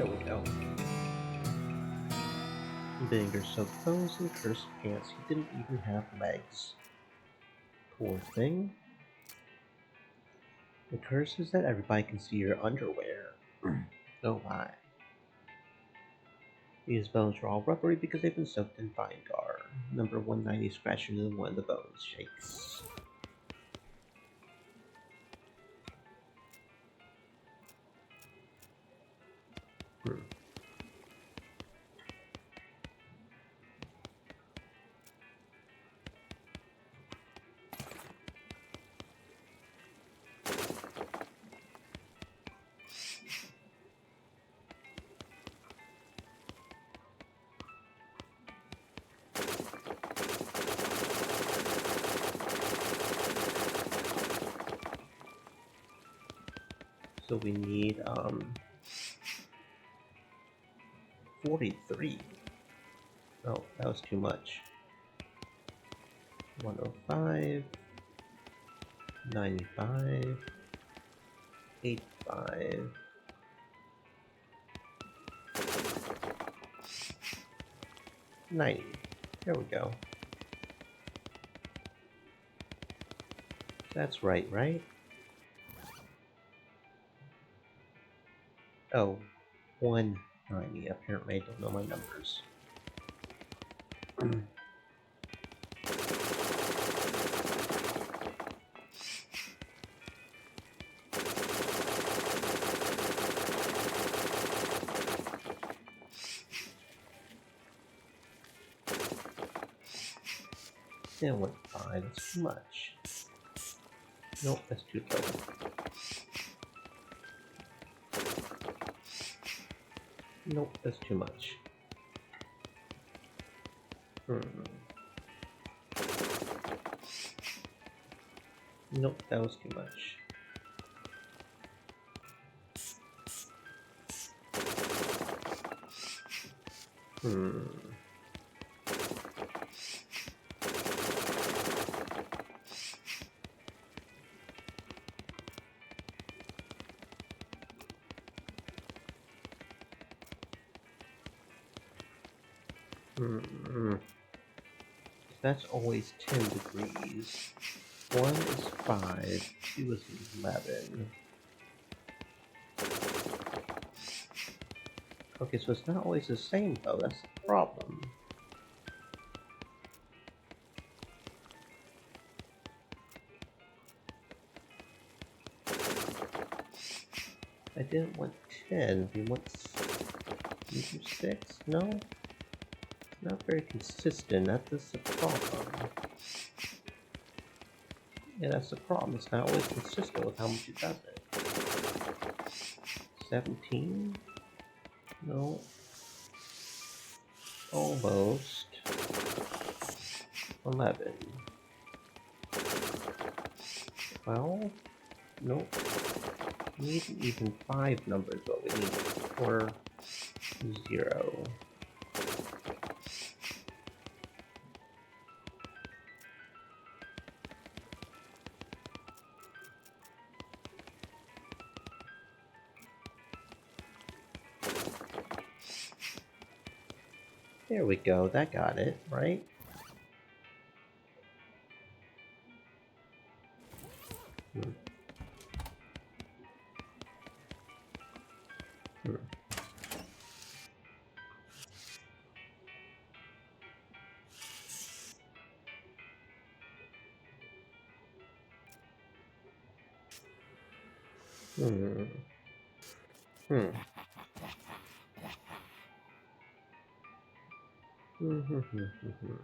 There we go. Vinegar soaked bones and cursed pants. He didn't even have legs. Poor thing. The curse is that everybody can see your underwear. Oh my. These bones are all rubbery because they've been soaked in vinegar. Number 190 scratched into one of the bones. Shakes. So we need 43. Oh, that was too much. 105, 95, 85, 90. There we go. That's right, right? Oh, 190. Apparently I don't know my numbers. Then 1.5, that's too much. Nope, that's too low. Nope, that's too much. Nope, that was too much. That's always 10 degrees. 1 is 5, 2 is 11. Okay, so it's not always the same though, that's the problem. I didn't want 10, we want 6? No? It's not very consistent, that's the problem. Yeah, that's the problem, it's not always consistent with how much it does it. 17? No. Almost. 11. 12? Nope. We need even 5 numbers, what we need. Or 0. There we go, that got it, right? Hmm. Hmm. Hmm. Hmm.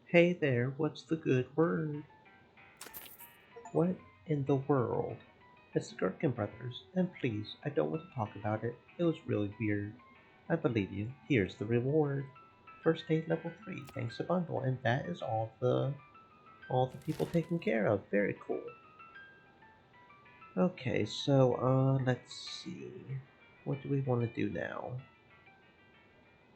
Hey there, what's the good word? What in the world? It's the Gherkin brothers, and please, I don't want to talk about it. It was really weird. I believe you. Here's the reward. First aid level 3, thanks a bundle, and that is all the people taken care of. Very cool. Okay, so let's see. What do we want to do now?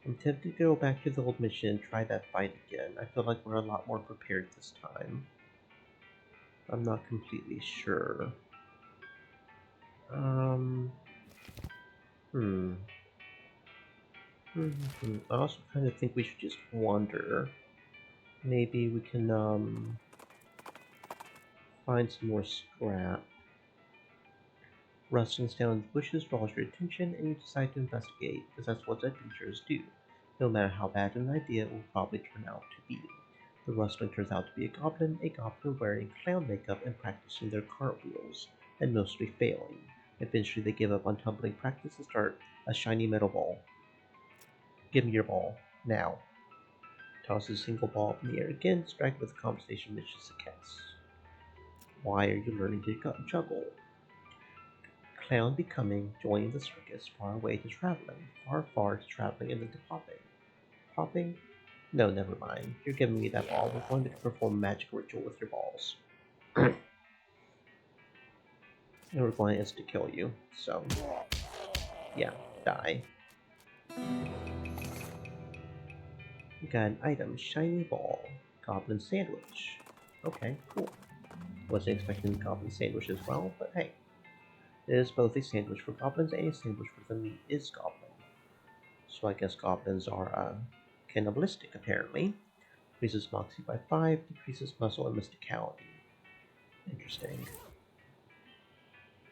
I'm tempted to go back to the old mission and try that fight again. I feel like we're a lot more prepared this time. I'm not completely sure. Um, hmm. I also kind of think we should just wander. Maybe we can find some more scrap. Rustlings down in the bushes draws your attention, and you decide to investigate, because that's what adventurers do. No matter how bad an idea it will probably turn out to be. The rustling turns out to be a goblin wearing clown makeup and practicing their cartwheels, and mostly failing. Eventually they give up on tumbling practice and start a shiny metal ball. Give me your ball, now. Tosses a single ball up in the air again, strike with a conversation vicious success. Why are you learning to juggle? Clown becoming, joining the circus, far away to traveling, far to traveling, and then to popping. Popping? No, never mind. You're giving me that ball. We're going to perform a magic ritual with your balls. And we're going to kill you. So, yeah, die. We got an item, shiny ball, goblin sandwich. Okay, cool. Wasn't expecting goblin sandwich as well, but hey. It is both a sandwich for goblins and a sandwich for the meat is goblin. So I guess goblins are cannibalistic, apparently. Increases moxie by 5, decreases muscle and mysticality. Interesting.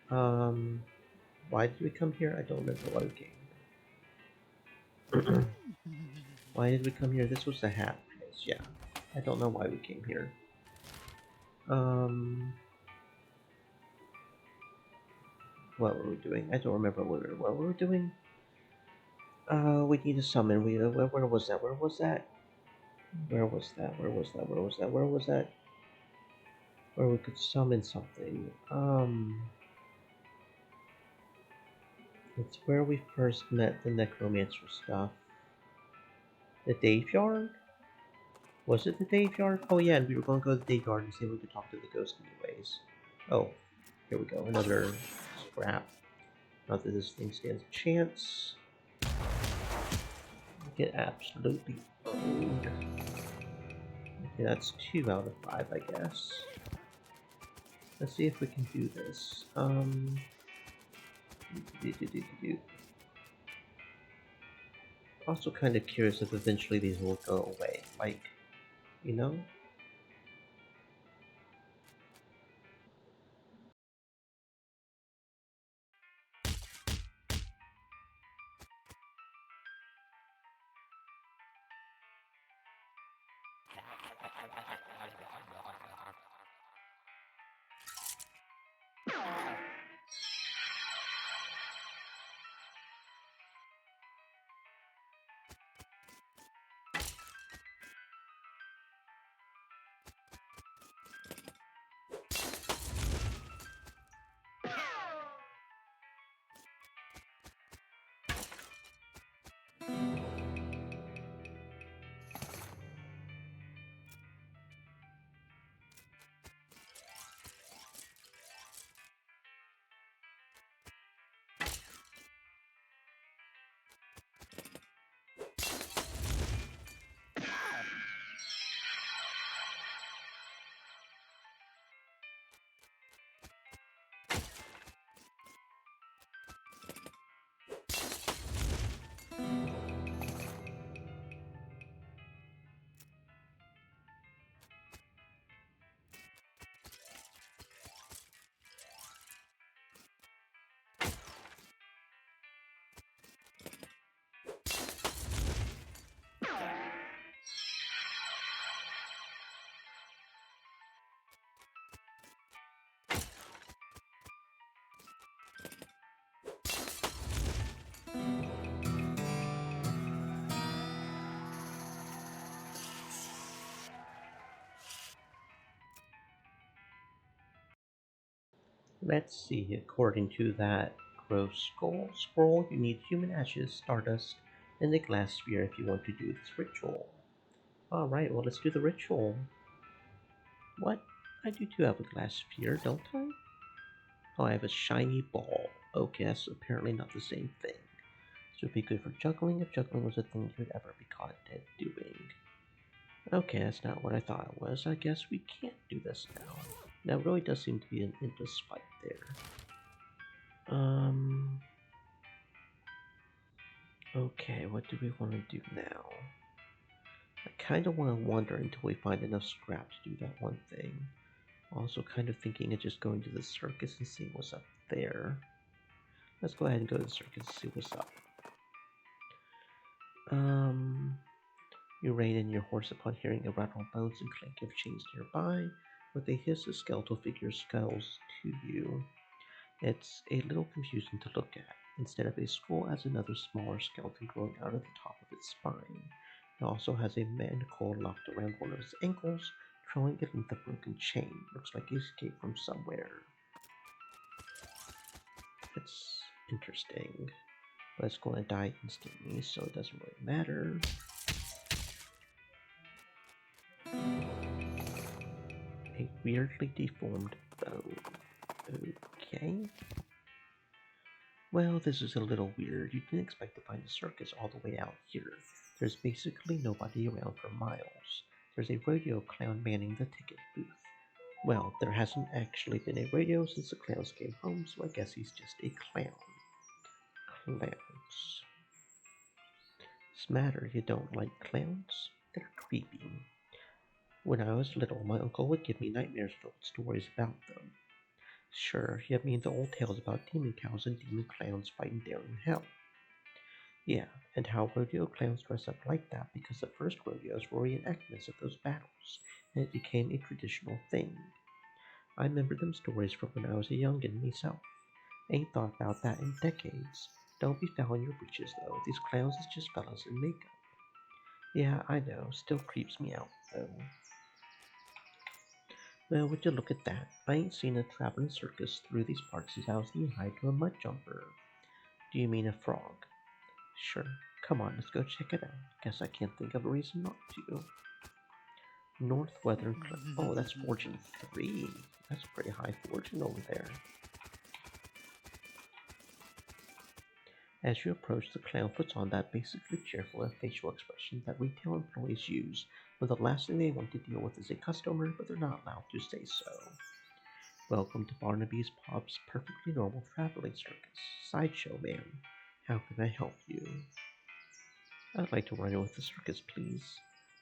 Why did we come here? I don't remember why we came. Why did we come here? This was the hat place, yeah. I don't know why we came here. What were we doing? I don't remember what we were doing. We need to summon. Where was that? Where was that? Where was that? Where was that? Where was that? Where was that? Where we could summon something. It's where we first met the necromancer stuff. The Daveyard? Was it the Daveyard? Oh yeah, and we were going to go to the Daveyard and see if we could talk to the ghost anyways. Oh, here we go. Another scrap. Not that this thing stands a chance. Get absolutely owned. Okay, that's 2 out of 5, I guess. Let's see if we can do this. Also kind of curious if eventually these will go away. Like, you know? Let's see, according to that gross scroll, you need human ashes, stardust, and a glass sphere if you want to do this ritual. Alright, well, let's do the ritual. What? I do too have a glass sphere, don't I? Oh, I have a shiny ball. Okay, that's apparently not the same thing. This would be good for juggling if juggling was a thing you would ever be caught dead doing. Okay, that's not what I thought it was. I guess we can't do this now. That really does seem to be an endless fight there. Okay, what do we want to do now? I kind of want to wander until we find enough scrap to do that one thing. Also kind of thinking of just going to the circus and seeing what's up there. Let's go ahead and go to the circus and see what's up. You rein in your horse upon hearing a rattle of bones and clank of chains nearby. With a hiss, a skeletal figure scuttles to you. It's a little confusing to look at. Instead of a skull, has another smaller skeleton growing out of the top of its spine. It also has a manacle locked around one of its ankles, trailing it with a broken chain. Looks like he escaped from somewhere. That's interesting. But it's going to die instantly, so it doesn't really matter. A weirdly deformed bone. Okay. Well, this is a little weird. You didn't expect to find a circus all the way out here. There's basically nobody around for miles. There's a rodeo clown manning the ticket booth. Well, there hasn't actually been a rodeo since the clowns came home, so I guess he's just a clown. Clowns. What's the matter? You don't like clowns? They're creepy. When I was little, my uncle would give me nightmares filled stories about them. Sure, he had me into old tales about demon cows and demon clowns fighting there in hell. Yeah, and how rodeo clowns dress up like that because the first rodeos were reenactments of those battles, and it became a traditional thing. I remember them stories from when I was a youngin' myself. Ain't thought about that in decades. Don't be fouling your breeches though. These clowns is just fellas in makeup. Yeah, I know. Still creeps me out though. Well, would you look at that? I ain't seen a traveling circus through these parts since I was knee high to a mud jumper. Do you mean a frog? Sure. Come on, let's go check it out. Guess I can't think of a reason not to. North Weathern Oh, that's Fortune 3. That's pretty high fortune over there. As you approach, the clown puts on that basically cheerful facial expression that retail employees use when the last thing they want to deal with is a customer, but they're not allowed to say so. Welcome to Barnaby's Pub's perfectly normal traveling circus. Sideshow, ma'am. How can I help you? I'd like to run in with the circus, please.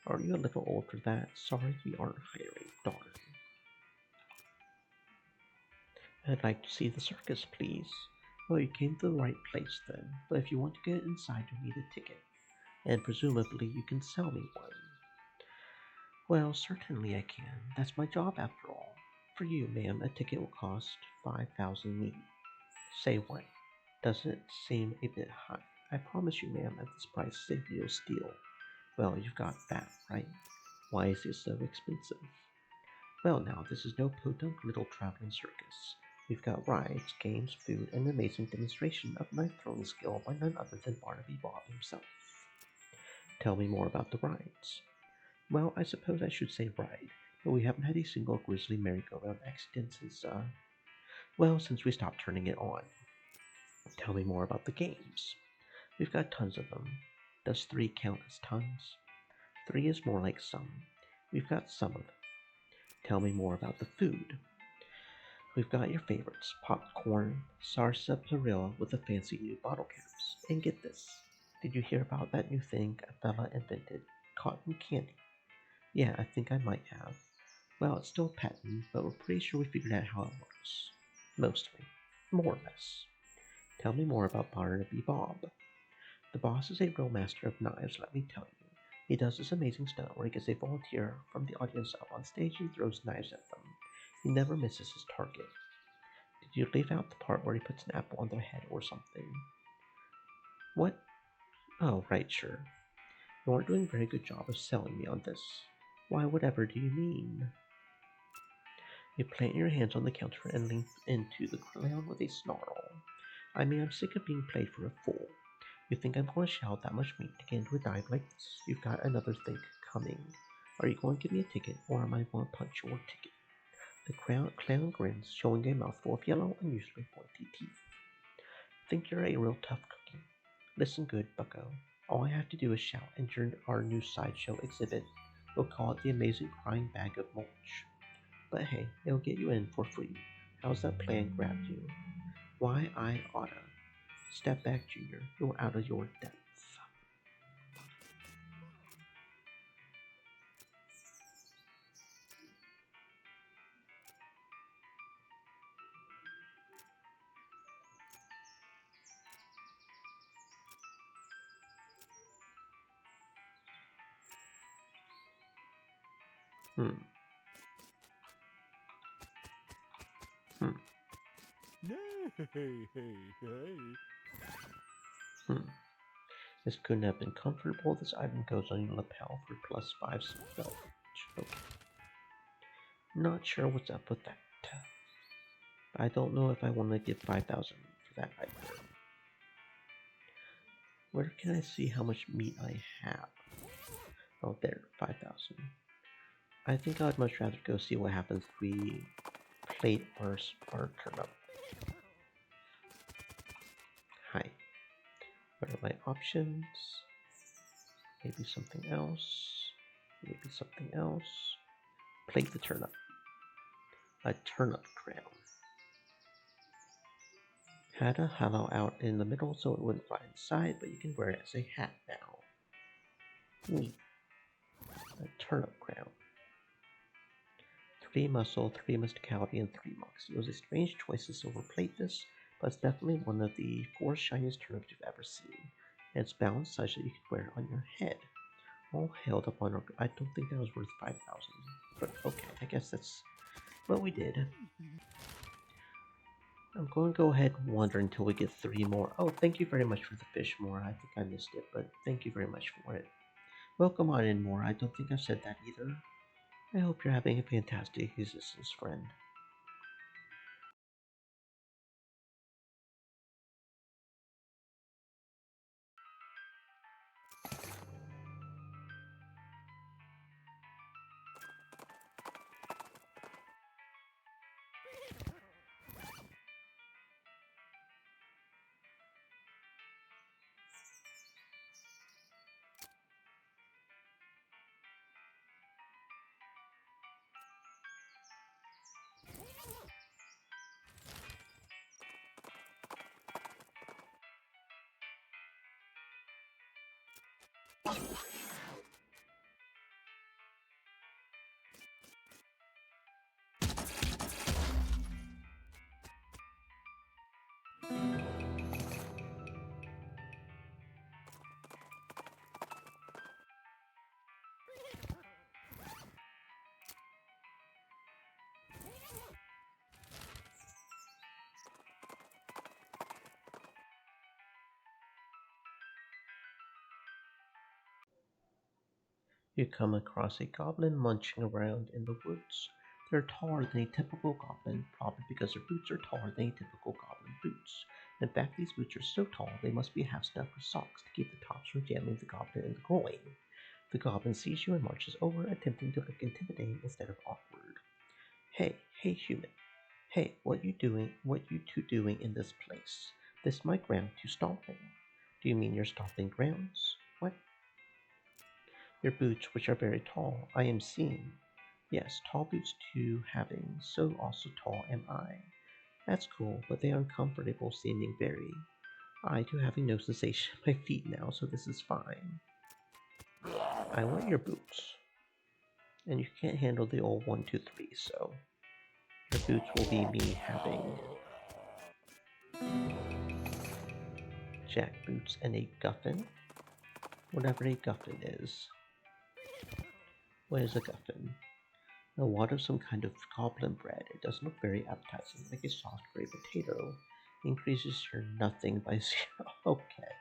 Are you a little old for that? Sorry, we aren't hiring. Darn. I'd like to see the circus, please. Well, you came to the right place then, but if you want to get inside, you'll need a ticket, and presumably you can sell me one. Well, certainly I can. That's my job after all. For you, ma'am, a ticket will cost 5,000 each. Say what? Doesn't it seem a bit high? I promise you, ma'am, at this price is a real steal. Well, you've got that, right? Why is it so expensive? Well, now, this is no podunk little traveling circus. We've got rides, games, food, and an amazing demonstration of knife throwing skill by none other than Barnaby Bob himself. Tell me more about the rides. Well, I suppose I should say ride, but we haven't had a single grisly merry-go-round accident since we stopped turning it on. Tell me more about the games. We've got tons of them. Does 3 count as tons? 3 is more like some. We've got some of them. Tell me more about the food. We've got your favorites, popcorn, sarsaparilla with the fancy new bottle caps. And get this, did you hear about that new thing a fella invented? Cotton candy. Yeah, I think I might have. Well, it's still patent, but we're pretty sure we figured out how it works. Mostly. More or less. Tell me more about Barnaby Bob. The boss is a real master of knives, let me tell you. He does this amazing stunt where he gets a volunteer from the audience up on stage and throws knives at them. He never misses his target. Did you leave out the part where he puts an apple on their head or something? What? Oh, right, sure. You aren't doing a very good job of selling me on this. Why, whatever do you mean? You plant your hands on the counter and lean into the clown with a snarl. I mean, I'm sick of being played for a fool. You think I'm going to shell out that much meat to get into a dive like this? You've got another thing coming. Are you going to give me a ticket, or am I going to punch your ticket? The clown grins, showing a mouthful of yellow, unusually pointy teeth. Think you're a real tough cookie. Listen good, bucko. All I have to do is shout enter our new sideshow exhibit. We'll call it the Amazing Crying Bag of Mulch. But hey, it'll get you in for free. How's that plan grab you? Why, I oughta. Step back, Junior. You're out of your depth. Hmm. Hmm. Hmm. This couldn't have been comfortable. This item goes on your lapel for +5 spell. Okay. Not sure what's up with that. I don't know if I want to give 5,000 for that either. Where can I see how much meat I have? Oh, there, 5,000. I think I'd much rather go see what happens if we plate our turnip. Hi. What are my options? Maybe something else. Maybe something else. Plate the turnip. A turnip crown. Had a hollow out in the middle so it wouldn't fly inside, but you can wear it as a hat now. Neat. A turnip crown. 3 muscle, 3 mysticality, and 3 moxie. It was a strange choice to silver plate this, but it's definitely one of the 4 shiniest turnips you've ever seen. And it's balanced such that you can wear it on your head. All held up on our... I don't think that was worth 5,000. But okay, I guess that's what we did. I'm going to go ahead and wander until we get 3 more. Oh, thank you very much for the fish, Mora. I think I missed it, but thank you very much for it. Welcome on in, Mora. I don't think I've said that either. I hope you're having a fantastic existence, friend. You come across a goblin munching around in the woods. They're taller than a typical goblin, probably because their boots are taller than a typical goblin boots. In fact, these boots are so tall they must be half stuffed with socks to keep the tops from jamming the goblin in the groin. The goblin sees you and marches over, attempting to look intimidating instead of awkward. Hey, human. Hey, what you doing? What you two doing in this place? This my ground to stomp in. Do you mean your stomping grounds? What? Your boots, which are very tall, I am seeing. Yes, tall boots too, having, so also tall am I. That's cool, but they are uncomfortable seeming very. I too having no sensation in my feet now, so this is fine. I want your boots. And you can't handle the old 1, 2, 3, so your boots will be me having jack boots and a guffin. Whatever a guffin is. What is a guffin? A wad of some kind of goblin bread. It doesn't look very appetizing, like a soft gray potato. Increases your nothing by 0. Okay.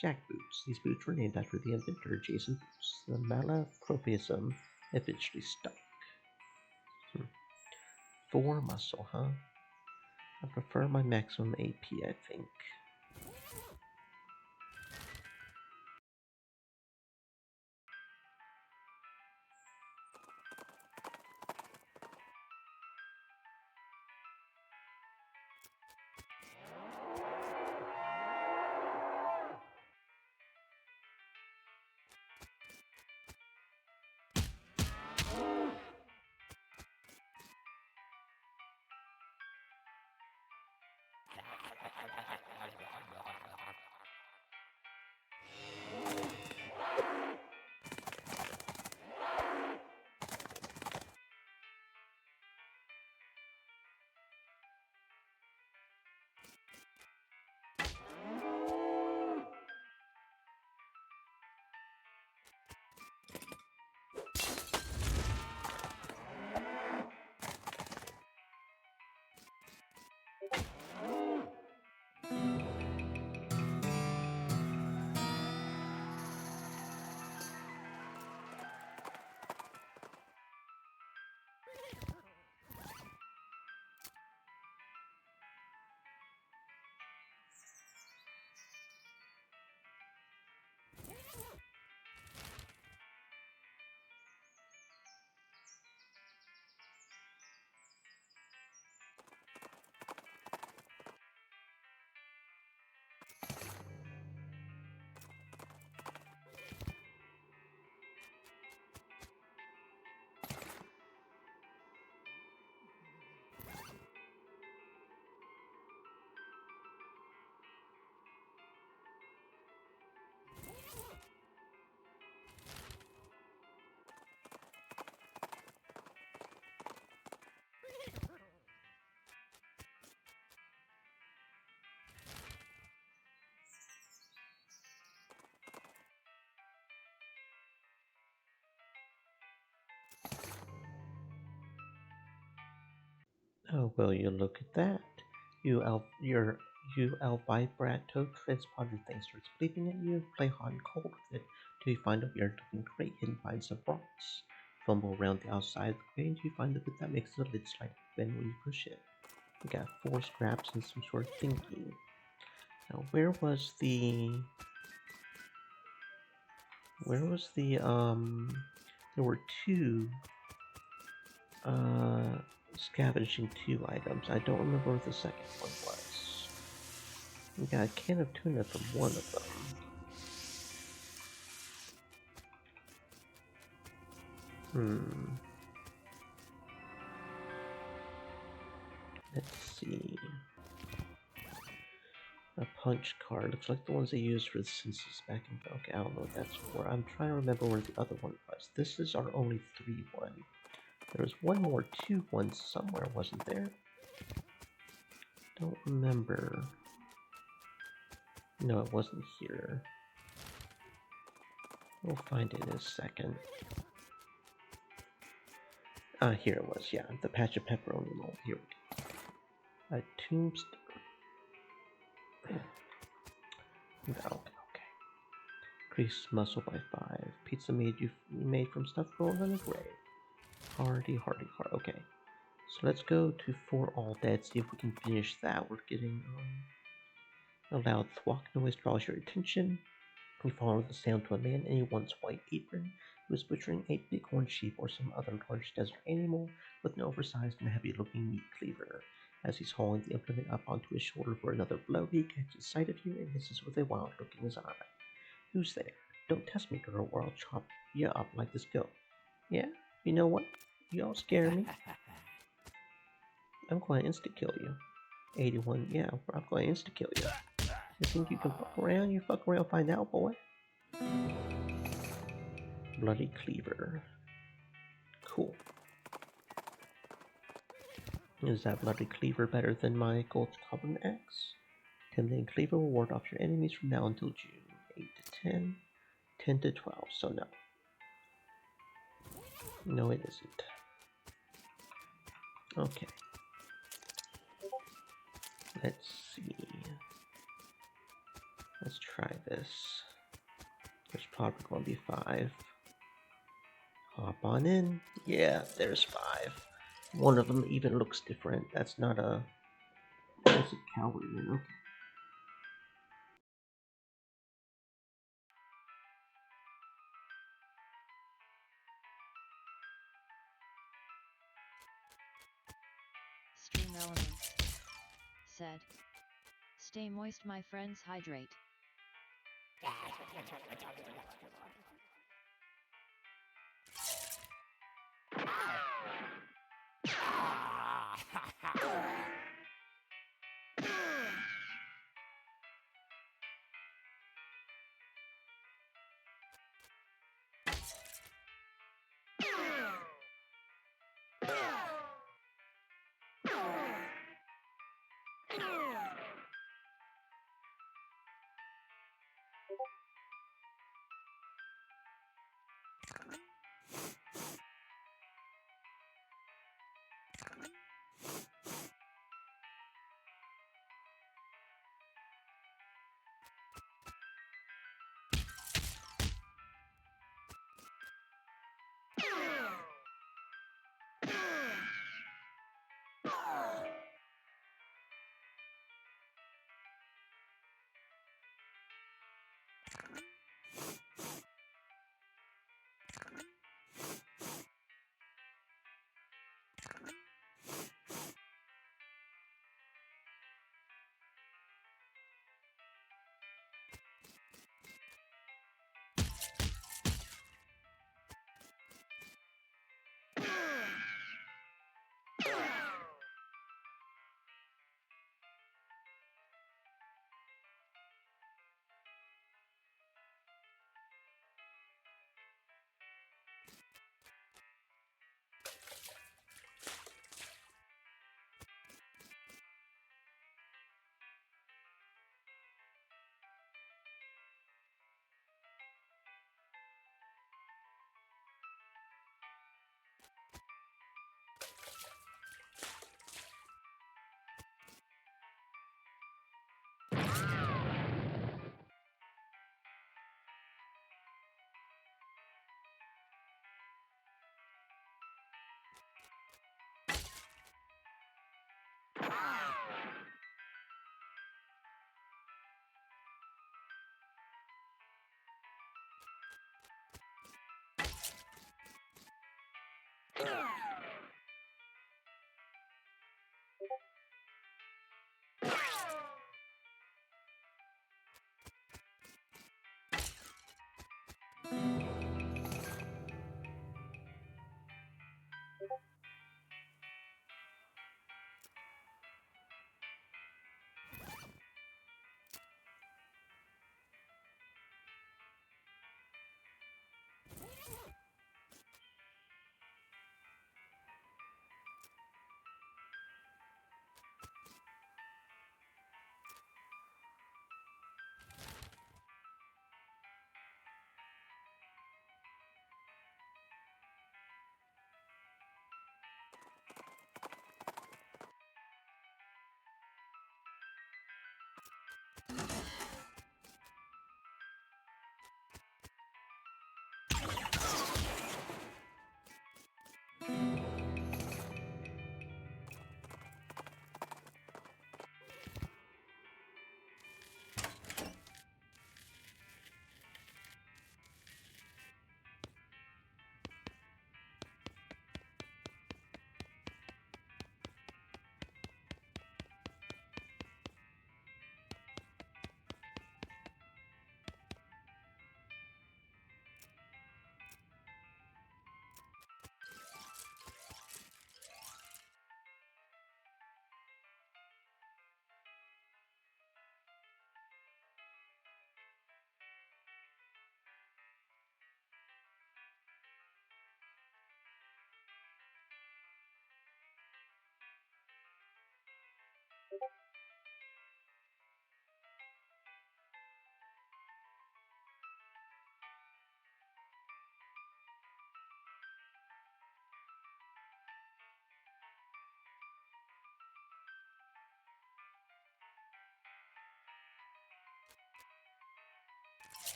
Jack boots. These boots were named after the inventor, Jason Boots. The malapropism eventually stuck. 4 muscle, huh? I prefer my maximum AP, I think. Oh, will you look at that? You Albibrat toad transponder thing starts bleeping at you. Play hot and cold with it till you find a weird looking crate hidden behind some rocks. Fumble around the outside of the crate until you find the bit that makes the lid slightly bend when you push it. You got 4 scraps and some sort of thingy. Now, where was the there were 2 scavenging 2 items. I don't remember what the second one was. We got a can of tuna from one of them. Let's see. A punch card. Looks like the ones they used for the census back in... Okay, I don't know what that's for. I'm trying to remember where the other one was. This is our only 3 one. There was one more 2 one somewhere, wasn't there? Don't remember. No, it wasn't here. We'll find it in a second. Ah, here it was, yeah. The patch of pepperoni mold. Here we go. A tombstone. Okay. Increase muscle by 5. Pizza made from stuffed rolls on a grave. Hardy. Okay. So let's go to For All Dead, see if we can finish that. We're getting a loud thwack noise draws your attention. You follow the sound to a man in a once white apron who is butchering a bighorn sheep or some other large desert animal with an oversized and heavy-looking meat cleaver. As he's hauling the implement up onto his shoulder for another blow, he catches sight of you and hisses with a wild look in his eye. Who's there? Don't test me, girl, or I'll chop you up like this goat. Yeah? You know what? You all scare me. I'm going to insta-kill you. 81, yeah, I'm going to insta-kill you. You think you can fuck around? You fuck around, find out, boy. Bloody Cleaver. Cool. Is that Bloody Cleaver better than my Gold Goblin Axe? 10-lane Cleaver will ward off your enemies from now until June. 8 to 10, 10 to 12, so no. No, it isn't. Okay. Let's see. Let's try this. There's probably going to be 5. Hop on in. Yeah, there's 5. One of them even looks different. That's not a. That's a coward, you know. Stream elements. Said. Stay moist, my friends, hydrate.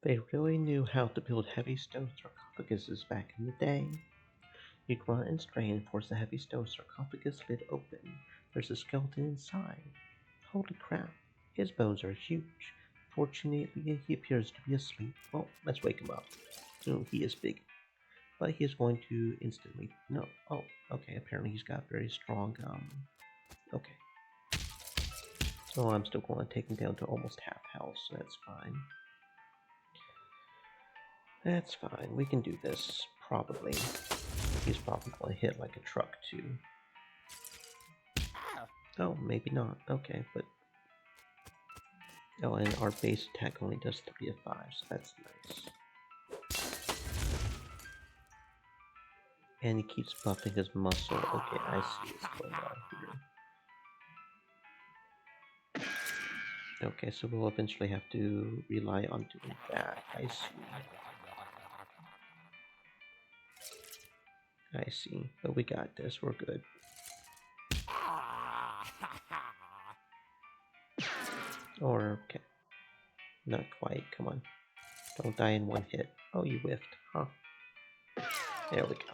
They really knew how to build heavy stone sarcophaguses back in the day. You grunt and strain and force the heavy stone sarcophagus lid open. There's a skeleton inside. Holy crap, his bones are huge. Fortunately, he appears to be asleep. Well, let's wake him up. Oh, he is big. But he is going to instantly... No. Oh, okay, apparently he's got very strong... Okay. Oh, I'm still going to take him down to almost half health, so that's fine. That's fine. We can do this, probably. He's probably going to hit like a truck, too. Oh, maybe not. Okay, but... Oh, and our base attack only does 3 of 5, so that's nice. And he keeps buffing his muscle. Okay, I see what's going on here. Okay, so we'll eventually have to rely on doing that. I see. I see. But we got this. We're good. Or, okay. Not quite. Come on. Don't die in one hit. Oh, you whiffed. Huh. There we go.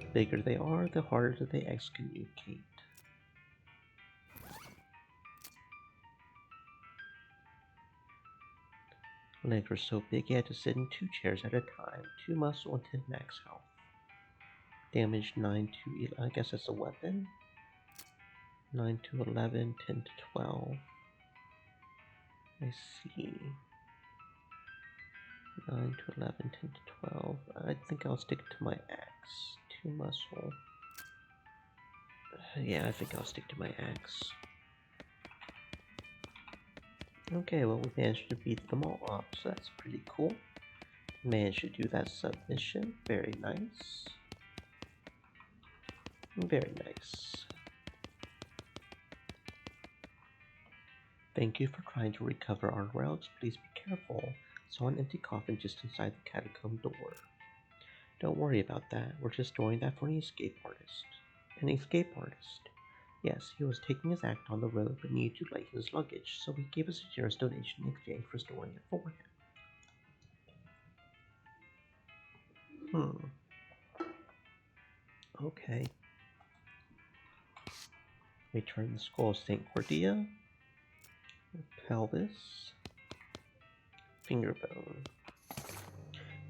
The bigger they are, the harder they excommunicate. Legs were so big he had to sit in 2 chairs at a time. 2 muscle and 10 max health. Damage 9 to 11. I guess that's a weapon. 9 to 11, 10 to 12. I see. 9 to 11, 10 to 12. I think I'll stick to my axe. 2 muscle. Yeah, I think I'll stick to my axe. Okay, well, we managed to beat them all up, so that's pretty cool. Managed to do that submission. Very nice. Very nice. Thank you for trying to recover our relics. Please be careful. Saw an empty coffin just inside the catacomb door. Don't worry about that. We're just storing that for an escape artist. An escape artist? Yes, he was taking his act on the road but needed to lay his luggage, so he gave us a generous donation in exchange for storing it for him. Okay. Return the skull of St. Cordia. Pelvis. Finger bone.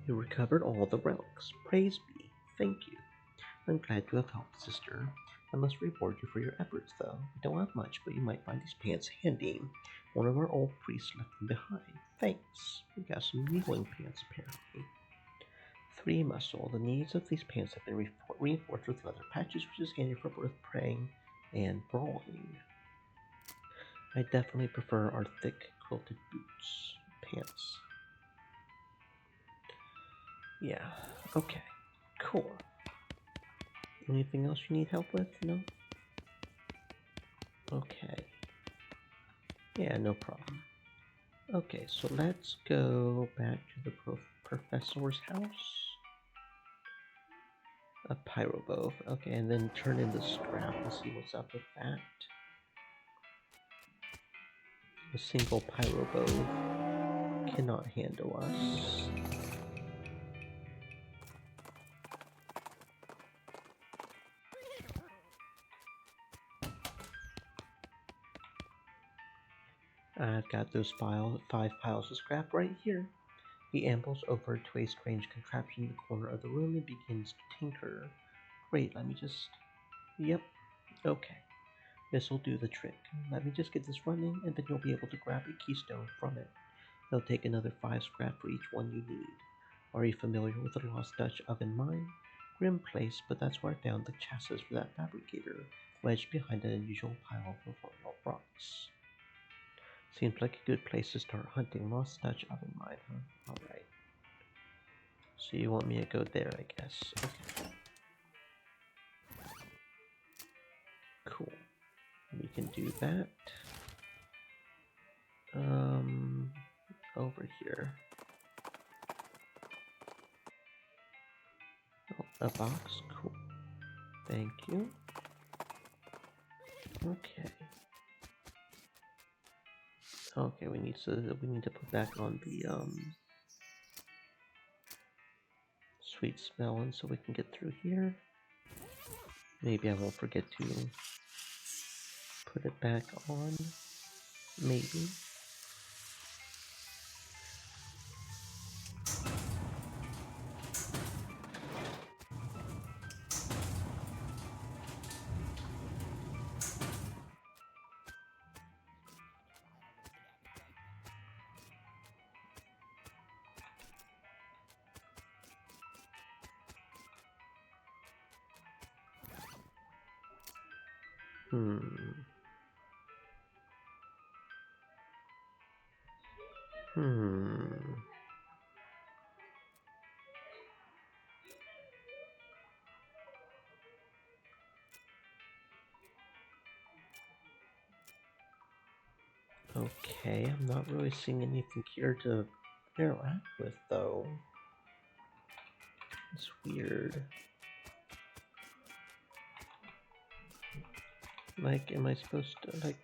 You recovered all the relics. Praise be. Thank you. I'm glad to have helped, sister. I must reward you for your efforts, though. We don't have much, but you might find these pants handy. One of our old priests left them behind. Thanks. We got some kneeling pants, apparently. 3 muscle. The knees of these pants have been reinforced with leather patches, which is handy for both praying and brawling. I definitely prefer our thick quilted boots. Pants. Yeah. Okay. Cool. Anything else you need help with? No? Okay. Yeah, no problem. Okay, so let's go back to the professor's house. A pyrobove. Okay, and then turn in the strap and see what's up with that. A single pyrobove cannot handle us. I've got those 5 piles of scrap right here. He ambles over to a strange contraption in the corner of the room and begins to tinker. Great, let me just... Yep, okay. This'll do the trick. Let me just get this running, and then you'll be able to grab a keystone from it. It'll take another 5 scrap for each one you need. Are you familiar with the Lost Dutch oven mine? Grim place, but that's where I found the chassis for that fabricator, wedged behind an unusual pile of rocks. Seems like a good place to start hunting. Lost Dutch oven mine, huh? Alright. So you want me to go there, I guess. Okay. Cool. We can do that. Over here. Oh, a box? Cool. Thank you. Okay. Okay, we need to put back on the sweet smelling so we can get through here. Maybe I won't forget to put it back on. Maybe. Hmm. Okay, I'm not really seeing anything here to interact with, though. It's weird. Like, am I supposed to, like...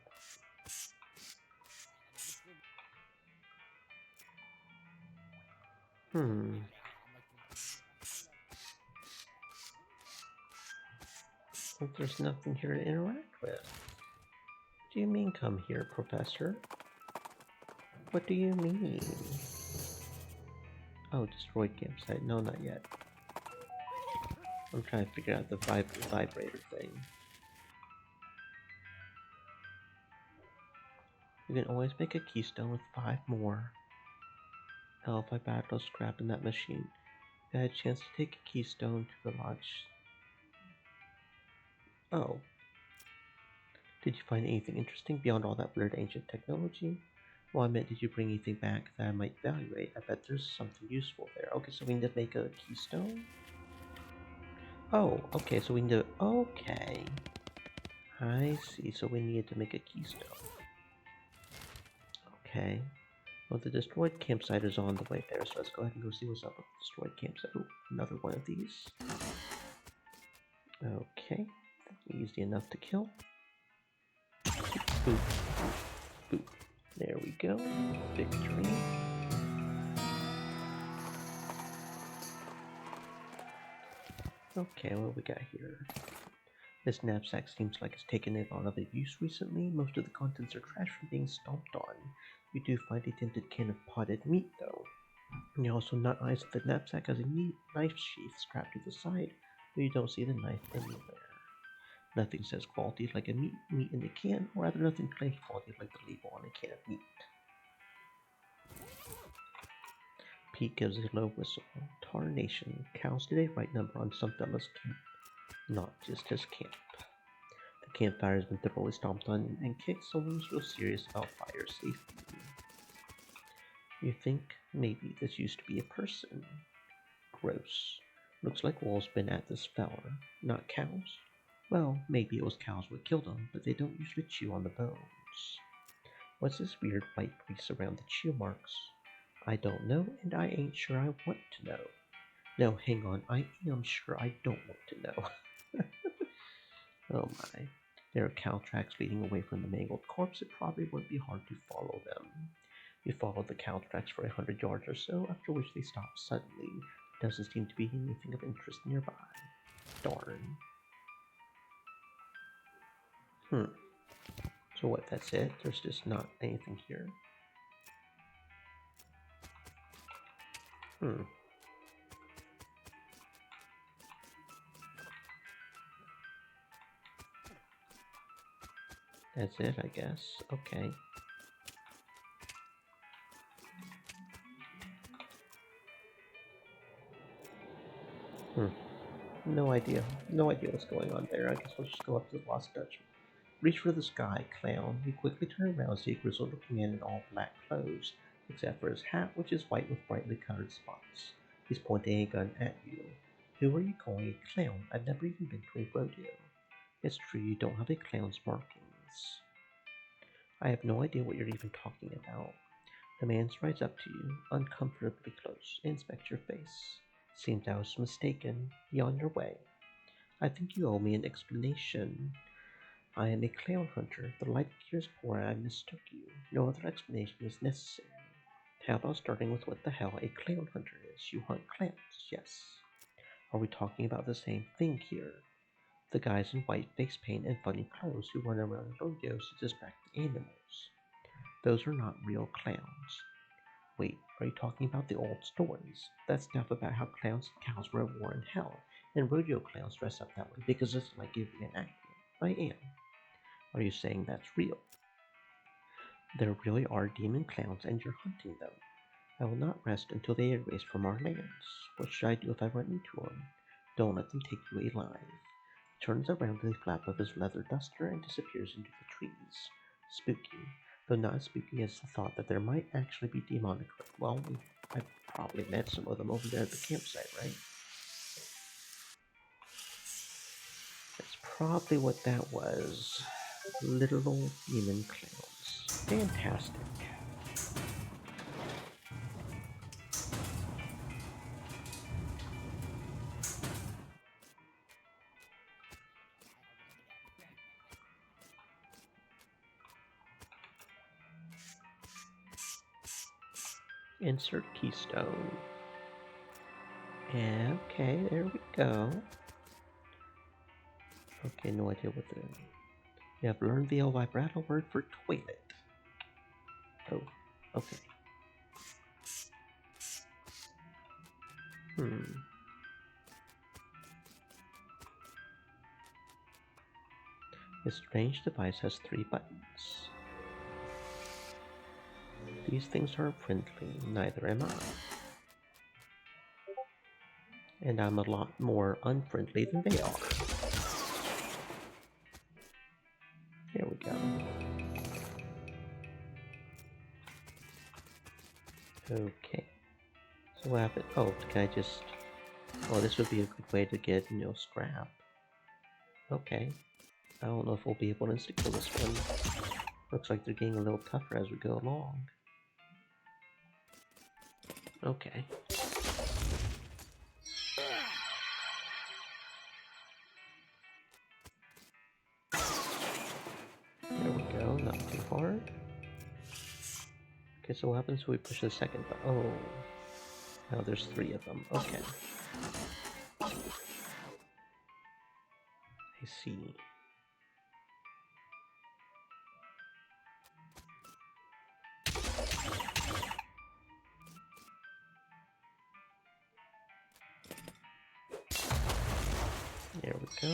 Like, there's nothing here to interact with. What do you mean, come here, Professor? What do you mean? Oh, destroyed campsite. No, not yet. I'm trying to figure out the vibrator thing. You can always make a keystone with 5 more. Hell, if I battle scrap in that machine, I had a chance to take a keystone to the lodge. Oh. Did you find anything interesting beyond all that weird ancient technology? Well, I meant, did you bring anything back that I might evaluate? I bet there's something useful there. Okay, so we need to make a keystone? Oh, okay, so we need to... Okay. I see, so we needed to make a keystone. Okay. Well, the destroyed campsite is on the way there, so let's go ahead and go see what's up with the destroyed campsite. Oh, another one of these. Okay. Easy enough to kill. Boop, boop, boop. There we go. Victory. Okay, what we got here? This knapsack seems like it's taken a lot of abuse recently. Most of the contents are trash from being stomped on. You do find a tinted can of potted meat, though. You also not eyes that the knapsack has a neat knife sheath strapped to the side, but you don't see the knife anywhere. Nothing says quality like a meat in a can, or rather nothing claims quality like the label on a can of meat. Pete gives a low whistle. Tarnation. Cows did a right number on some fella's camp, not just his camp. The campfire has been thoroughly stomped on and kicked, so someone's real serious about fire safety. You think maybe this used to be a person? Gross. Looks like wolves been at this fella, not cows. Well, maybe it was cows what killed them, but they don't usually chew on the bones. What's this weird white grease around the chew marks? I don't know, and I ain't sure I want to know. No, hang on, I am sure I don't want to know. Oh my. There are cow tracks leading away from the mangled corpse. It probably wouldn't be hard to follow them. You follow the cow tracks for 100 yards or so, after which they stop suddenly. Doesn't seem to be anything of interest nearby. Darn. So what, that's it? There's just not anything here? That's it, I guess. Okay. No idea. No idea what's going on there. I guess we'll just go up to the Lost Dutch. Reach for the sky, clown. He quickly turned around to see a grizzled-looking man in all black clothes, except for his hat, which is white with brightly colored spots. He's pointing a gun at you. Who are you calling a clown? I've never even been to a rodeo. It's true you don't have a clown's markings. I have no idea what you're even talking about. The man strides up to you, uncomfortably close, inspects your face. Seems I was mistaken. Be on your way. I think you owe me an explanation. I am a clown hunter. The light appears poor and I mistook you. No other explanation is necessary. How about starting with what the hell a clown hunter is? You hunt clowns, yes. Are we talking about the same thing here? The guys in white face paint and funny clothes who run around rodeos to distract the animals. Those are not real clowns. Wait, are you talking about the old stories? That stuff about how clowns and cows were at war in hell, and rodeo clowns dress up that way because it's like a reenactment. I am. Are you saying that's real? There really are demon clowns and you're hunting them. I will not rest until they are erased from our lands. What should I do if I run into them? Don't let them take you alive. He turns around with a flap of his leather duster and disappears into the trees. Spooky, though not as spooky as the thought that there might actually be demonic. Well, I've probably met some of them over there at the campsite, right? That's probably what that was. Literal demon clowns. Fantastic. Insert keystone. Okay, there we go. Okay, no idea what the... You have learned the vibrato word for toilet. Oh, okay. This strange device has 3 buttons. These things aren't friendly, neither am I. And I'm a lot more unfriendly than they are. There we go. Okay. So what happened? Oh, can I just... Oh, this would be a good way to get, scrap. Okay. I don't know if we'll be able to insta-kill this one. Looks like they're getting a little tougher as we go along. Okay. There we go, not too hard. Okay, so what happens when we push the second button? Oh. Now there's 3 of them. Okay. I see. There we go.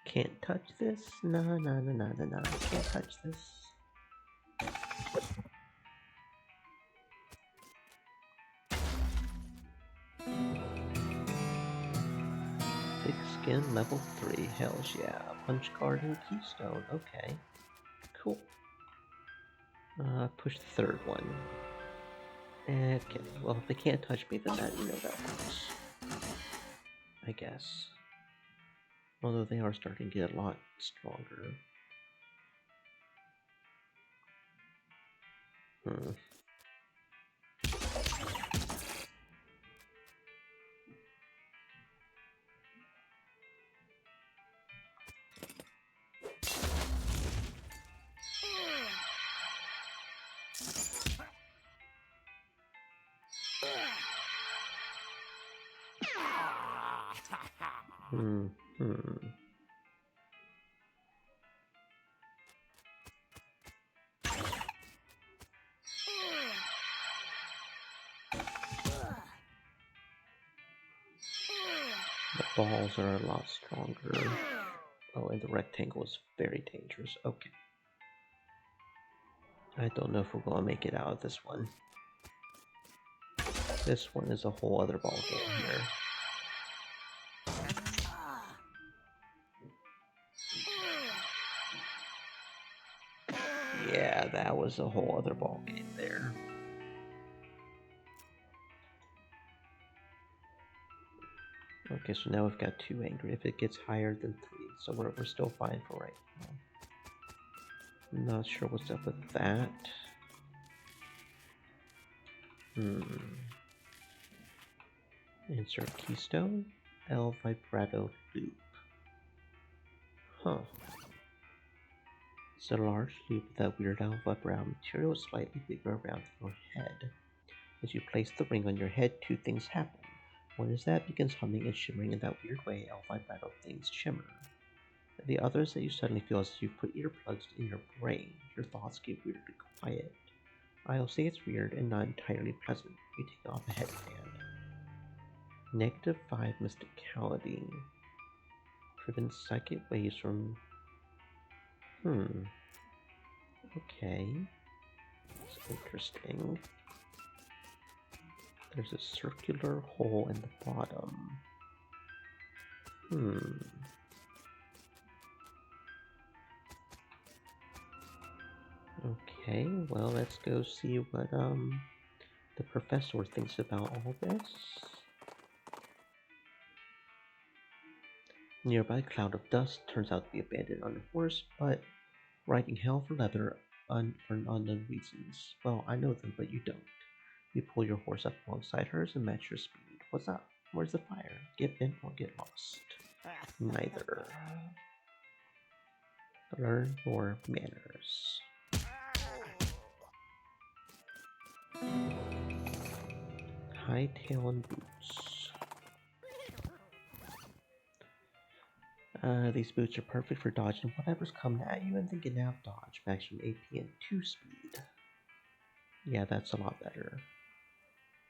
Can't touch this? No. Can't touch this. Thick skin level 3. Hells yeah. Punch card and keystone. Okay. Cool. Push the 3rd one. Okay. Well, if they can't touch me, then that works. I guess. Although they are starting to get a lot stronger. The balls are a lot stronger. Oh, and the rectangle is very dangerous. Okay. I don't know if we're going to make it out of this one. This one is a whole other ball game here. Yeah, that was a whole other ball game there. Okay, so now we've got 2 angry. If it gets higher than 3, so we're still fine for right now. I'm not sure what's up with that. Insert keystone, L vibrato loop. Huh. It's a large loop that weird alpha brown material slightly bigger around your head. As you place the ring on your head, 2 things happen. One is that it begins humming and shimmering in that weird way alpha vibrato things shimmer. The other is that you suddenly feel as if you put earplugs in your brain. Your thoughts get weirdly quiet. I'll say it's weird and not entirely pleasant. You take off a headband. -5 mysticality. Prevents psychic waves from... Okay. It's interesting. There's a circular hole in the bottom. Okay, well, let's go see what the professor thinks about all this. Nearby cloud of dust turns out to be abandoned on a horse, but riding hell for leather for unknown reasons. Well, I know them, but you don't. You pull your horse up alongside hers and match your speed. What's up? Where's the fire? Get in or get lost. Neither. Learn more manners. High tail and boots. These boots are perfect for dodging whatever's coming at you and then getting out of dodge. Maximum AP and 2 speed. Yeah, that's a lot better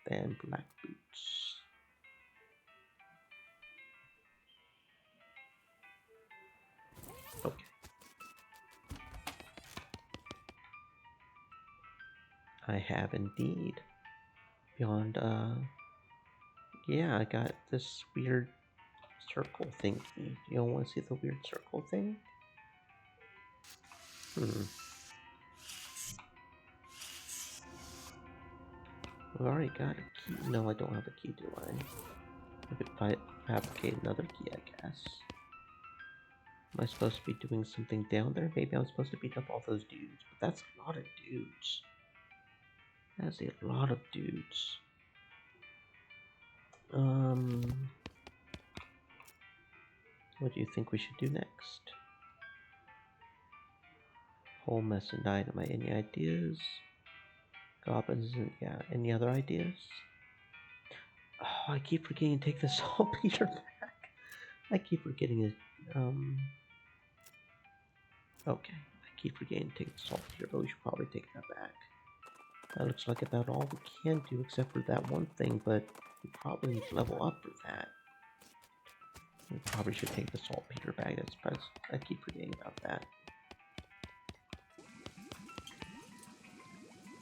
than black boots. Okay. I have indeed. Beyond, yeah, I got this weird circle thingy. You don't want to see the weird circle thing? We already got a key. No, I don't have a key, do I? I could fabricate another key, I guess. Am I supposed to be doing something down there? Maybe I'm supposed to beat up all those dudes. But that's a lot of dudes. That's a lot of dudes. What do you think we should do next? Whole mess and dynamite. Any ideas? Goblins and yeah. Any other ideas? Oh, I keep forgetting to take the saltpeter back. I keep forgetting it. Okay. I keep forgetting to take the saltpeter, but we should probably take that back. That looks like about all we can do except for that one thing, but we probably need to level up for that. We probably should take the saltpeter back. That's I keep forgetting about that.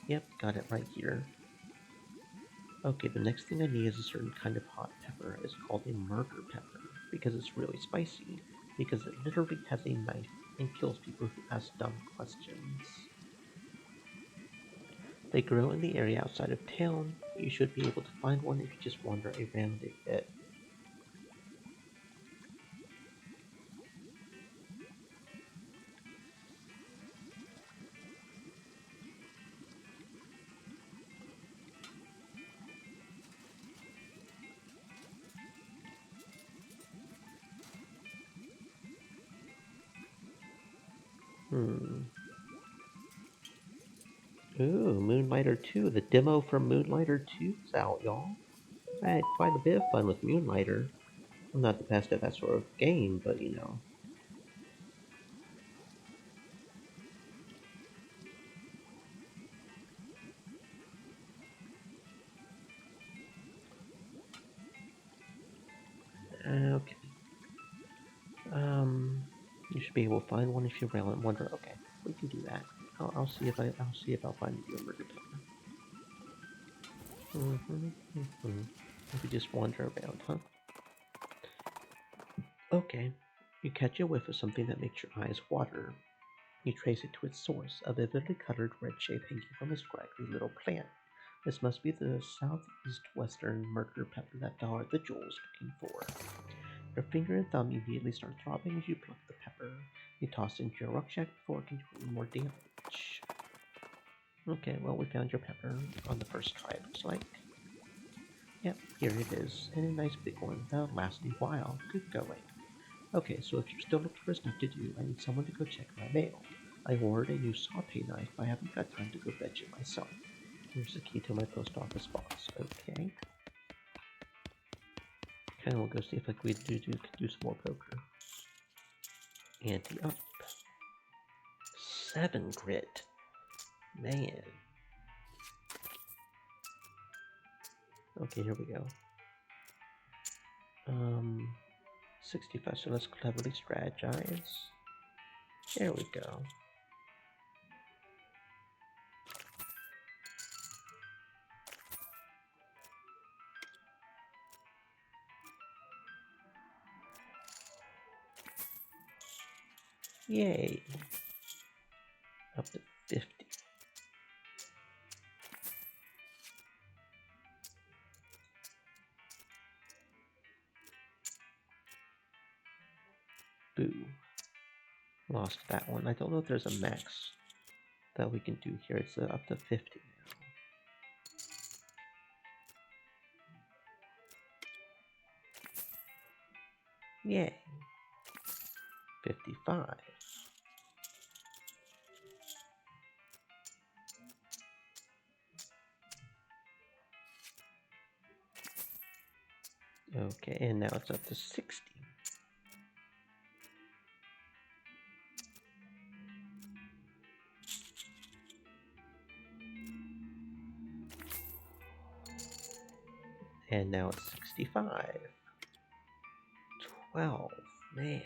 Yep, got it right here. Okay, the next thing I need is a certain kind of hot pepper. It's called a murder pepper because it's really spicy. Because it literally has a knife and kills people who ask dumb questions. They grow in the area outside of town. You should be able to find one if you just wander around a bit. Ooh, Moonlighter 2. The demo for Moonlighter 2 is out, y'all. I had quite a bit of fun with Moonlighter. I'm not the best at that sort of game, but you know. should be able to find one if you rail and wonder. Okay, we can do that. I'll see if I'll find you a murder pepper. If you just wander around, huh? Okay. You catch a whiff of something that makes your eyes water. You trace it to its source, a vividly colored red shape hanging from a scraggly little plant. This must be the southeast western murder pepper that the jewel is looking for. Your finger and thumb immediately start throbbing as you pluck the pepper. You toss it into your rucksack before it can do any more damage. Okay, well, we found your pepper on the first try, it looks like. Yep, here it is, and a nice big one that'll last a while. Good going. Okay, so if you're still looking for stuff to do, I need someone to go check my mail. I ordered a new saute knife, but I haven't got time to go fetch it myself. Here's the key to my post office box. Okay. Kind of want to go see if we could do some more poker. Ante up. 7 grit. Man. Okay, here we go. 65, so let's cleverly strategize. There we go. Yay. Up to 50. Boo. Lost that one. I don't know if there's a max that we can do here. It's up to 50 now. Yay. 55. Okay, and now it's up to 60. And now it's 65. 12. Man.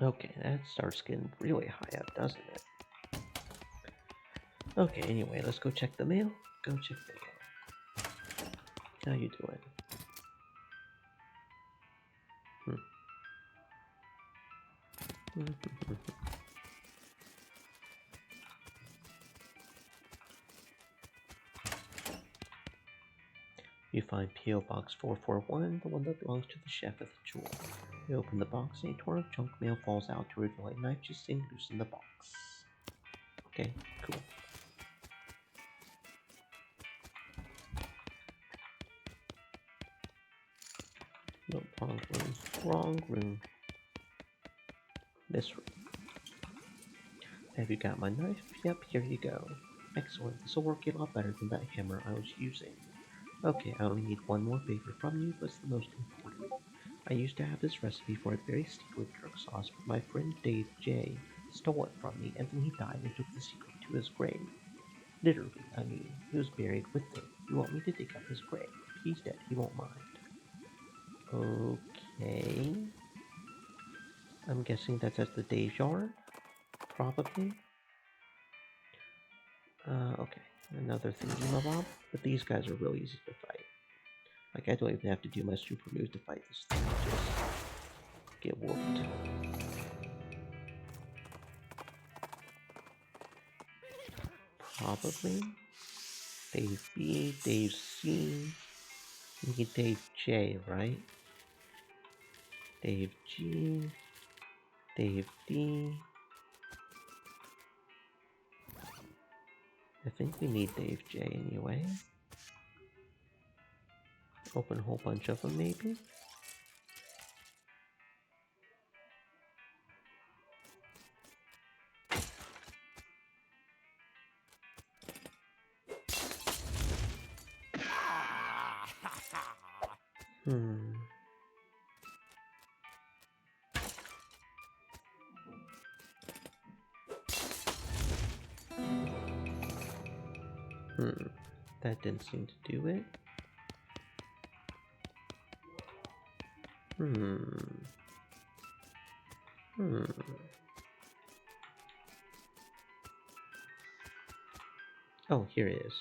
Okay, that starts getting really high up, doesn't it? Okay, anyway, let's go check the mail. Go check the mail. How you doing? You find P.O. Box 441, the one that belongs to the chef of the jewel. You open the box and a torn up junk mail falls out to reveal a knife just sitting loose in the box. Okay, cool. No, wrong room. Wrong room. This room. Have you got my knife? Yep, here you go. Excellent. This will work a lot better than that hammer I was using. Okay, I only need one more favor from you, but it's the most important. I used to have this recipe for a very secret jerk sauce, but my friend Dave J. stole it from me, and then he died and took the secret to his grave. Literally, I mean, he was buried with it. You want me to dig up his grave? If he's dead, he won't mind. Okay. I'm guessing that's at the Dave's yard? Probably. Okay. Another thingamabob. But these guys are really easy to fight. Like, I don't even have to do my super move to fight this thing. Just get whooped. Probably. Dave B, Dave C. You need Dave J, right? Dave G. Dave D. I think we need Dave J anyway. Open a whole bunch of them, maybe? Hmm. That didn't seem to do it. Oh, here it is.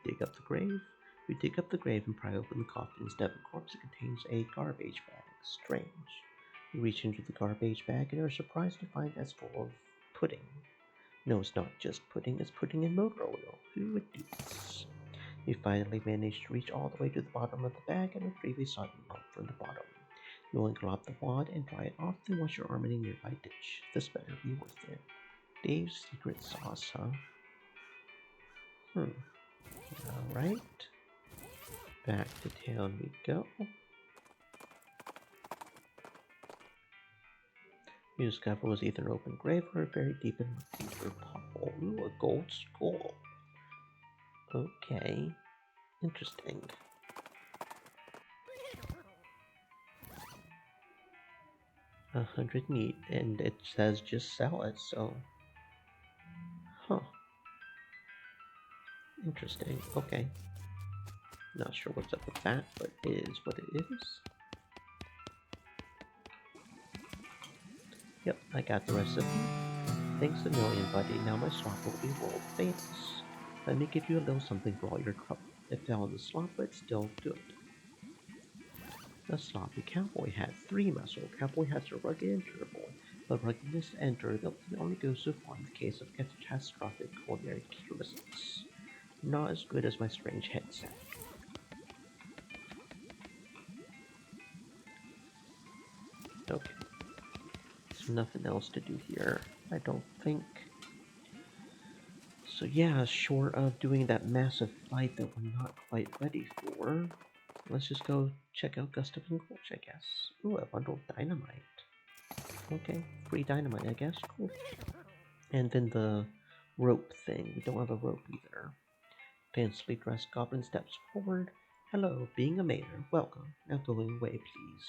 Dig up the grave. You dig up the grave and pry open the coffin. Instead of a corpse, it contains a garbage bag. Strange. You reach into the garbage bag and are surprised to find it's full of pudding. No, it's not just pudding, it's pudding and motor oil. Who would do this? You finally manage to reach all the way to the bottom of the bag and retrieve a sodden lump from the bottom. You unglop the wad and dry it off, then wash your arm in a nearby ditch. This better be worth it. Dave's secret sauce, huh? Alright. Back to town we go. You discover it was either an open grave or a very deep and rectangular pothole. Ooh, a gold skull. Okay. Interesting. $100 neat, and it says just sell it, so... Huh. Interesting. Okay. Not sure what's up with that, but it is what it is. Yep, I got the recipe. Thanks a million, buddy. Now my slop will be world famous. Let me give you a little something for all your trouble. It fell in the slop, but it's still good. The sloppy cowboy hat. 3 muscle. Cowboy hats are rugged and durable, but ruggedness and durability only go so far in the case of catastrophic culinary carelessness. Not as good as my strange headset. Okay. There's nothing else to do here, I don't think. So yeah, short of doing that massive fight that we're not quite ready for, let's just go check out Gustav and Gulch, I guess. Ooh, a bundle of dynamite. Okay, free dynamite, I guess. Cool. And then the rope thing. We don't have a rope either. Fancily dressed goblin steps forward. Hello, being a mayor. Welcome. Now going away, please.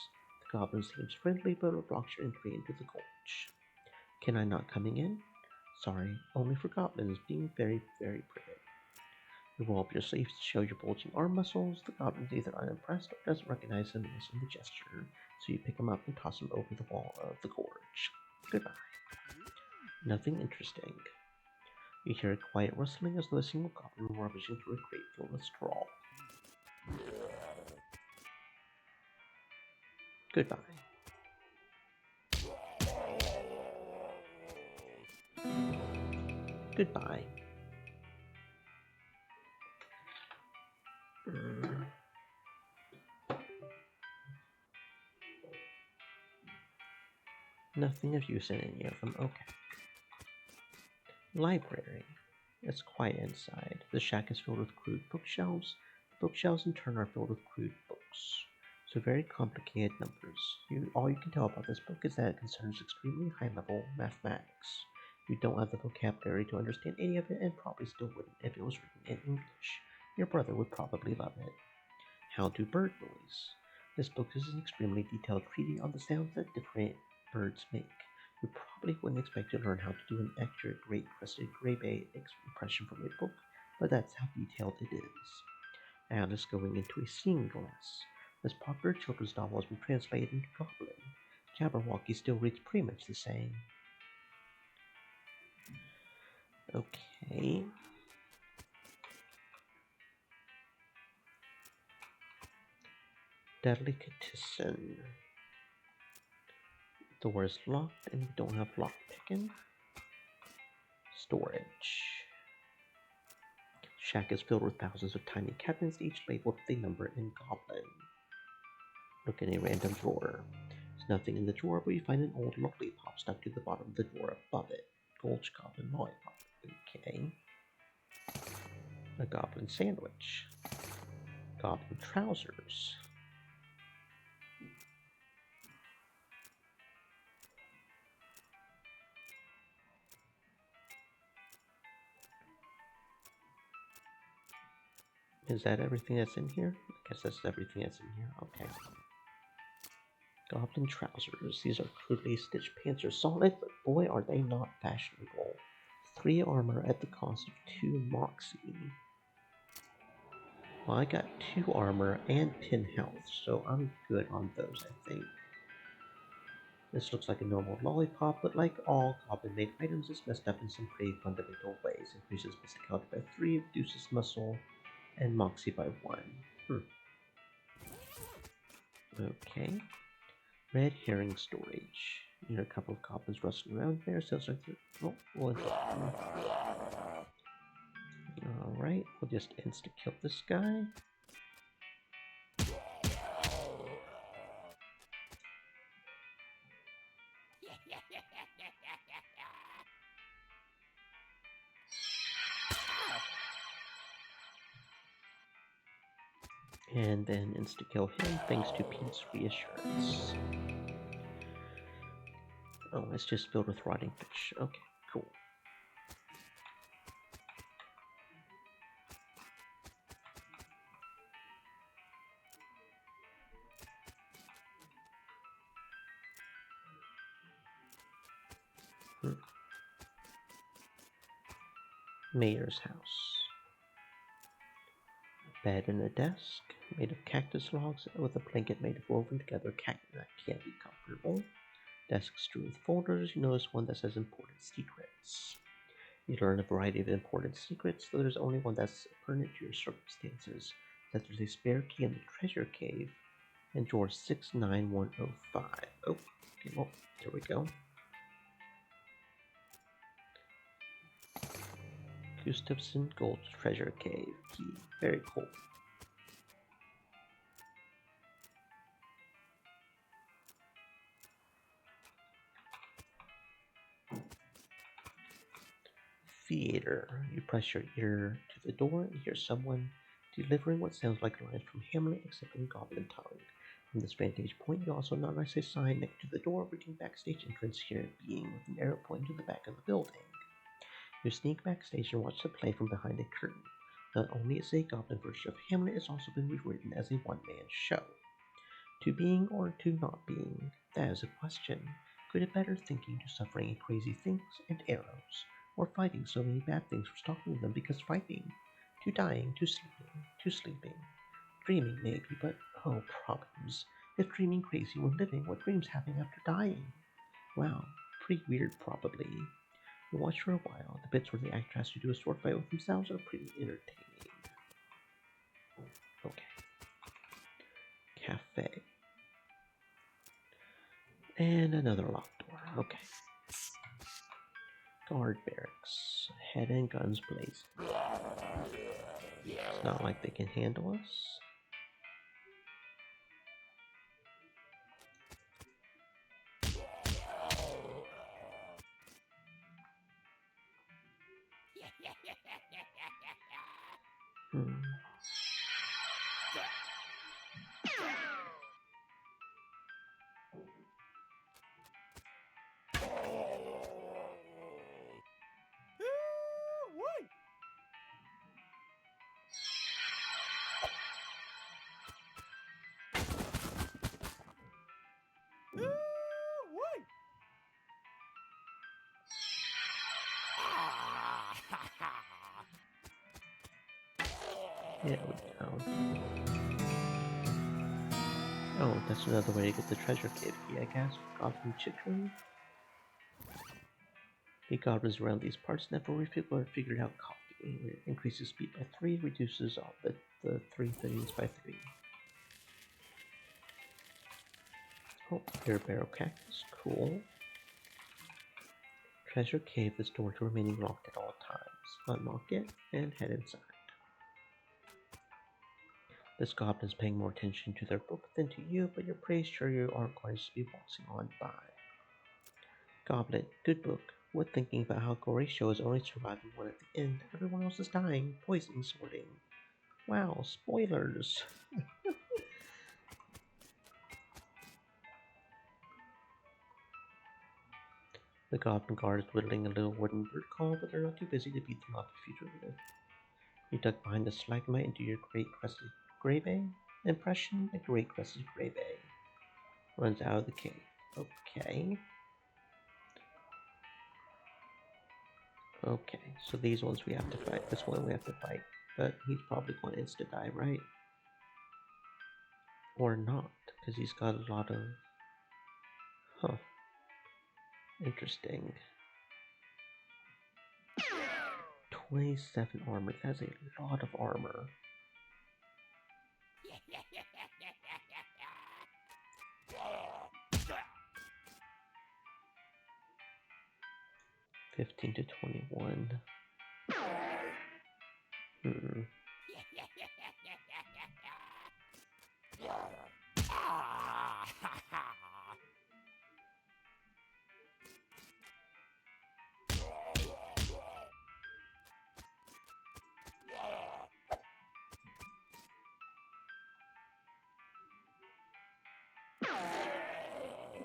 The goblin seems friendly, but blocks your entry into the Gulch. Can I not coming in? Sorry, only for goblins, being very, very private. You roll up your sleeves to show your bulging arm muscles. The goblin's either unimpressed or doesn't recognize the menace in the gesture, so you pick him up and toss him over the wall of the gorge. Goodbye. Nothing interesting. You hear a quiet rustling as though a single goblin were rummaging through a crate filled with straw. Goodbye. Goodbye. Nothing of use in any of them. Okay. Library. It's quiet inside. The shack is filled with crude bookshelves. The bookshelves in turn are filled with crude books. So very complicated numbers. All you can tell about this book is that it concerns extremely high-level mathematics. You don't have the vocabulary to understand any of it, and probably still wouldn't if it was written in English. Your brother would probably love it. How do bird noise? This book is an extremely detailed treatise on the sounds that different birds make. You probably wouldn't expect to learn how to do an accurate great-crested gray-bay impression from a book, but that's how detailed it is. Alice going into a seeing glass. This popular children's novel has been translated into Goblin. Jabberwocky still reads pretty much the same. Okay. Delicatessen. The door is locked and we don't have lockpicking. Storage. Shack is filled with thousands of tiny cabinets, each labeled with a number in Goblin. Look in a random drawer. There's nothing in the drawer, but you find an old lollipop stuck to the bottom of the drawer above it. Gulch Goblin lollipop. Okay. A goblin sandwich. Goblin trousers. Is that everything that's in here? I guess that's everything that's in here. Okay. Goblin trousers. These are crudely stitched pants are solid, but boy are they not fashionable. 3 armor at the cost of 2 moxie. Well, I got 2 armor and 10 health, so I'm good on those, I think. This looks like a normal lollipop, but like all goblin-made items, it's messed up in some pretty fundamental ways. Increases physicality by 3, reduces muscle, and moxie by 1. Okay. Red herring storage. You hear a couple of goblins rustling around there. Sounds like they're... Alright, we'll just insta-kill this guy. And then insta-kill him thanks to Pete's reassurance. Oh, it's just filled with rotting fish. Okay, cool. Mayor's house. A bed and a desk made of cactus logs with a blanket made of woven together cactus that can be comfortable. Desk strewn with folders. You notice one that says important secrets. You learn a variety of important secrets, though there's only one that's pertinent to your circumstances. That there's a spare key in the treasure cave in drawer 69105. Oh, okay, well, there we go. Gustafson Gold's treasure cave key. Very cool. Theater. You press your ear to the door and hear someone delivering what sounds like lines from Hamlet except in goblin tongue. From this vantage point, you also notice a sign next to the door reading backstage entrance here being with an arrow pointing to the back of the building. You sneak backstage and watch the play from behind a curtain. Not only is a goblin version of Hamlet, it's also been rewritten as a one-man show. To being or to not being? That is a question. Good at better thinking to suffering in crazy things and arrows, or fighting so many bad things for stalking them because fighting, to dying, to sleeping, dreaming maybe, but oh problems. If dreaming crazy when living, what dreams having after dying? Wow, pretty weird probably. You watch for a while. The bits where the actor has to do a sword fight with themselves are pretty entertaining. Okay. Cafe. And another locked door. Okay. Guard barracks. Head and guns blazing. It's not like they can handle us. There we go. Oh, that's another way to get the treasure cave key, I guess. Goblin chicken. The goblins around these parts never figured out coffee. It increases speed by 3, reduces all the 3 things by 3. Oh, here barrel cactus, cool. Treasure cave is stored to remaining locked at all times. Unlock it and head inside. This goblin is paying more attention to their book than to you, but you're pretty sure you aren't going to be waltzing on by. Goblin, good book. We're thinking about how Horatio is only surviving one at the end. Everyone else is dying. Poison sorting. Wow, spoilers. The goblin guard is whittling a little wooden bird call, but they're not too busy to beat them off the fugitive. You duck behind the stalagmite into your great crested grebe. Impression, a great crested grebe. Runs out of the cave. Okay. Okay, so these ones we have to fight. This one we have to fight. But he's probably going to insta-die, right? Or not, because he's got a lot of... Huh. Interesting. 27 armor. That's a lot of armor. 15 to 21.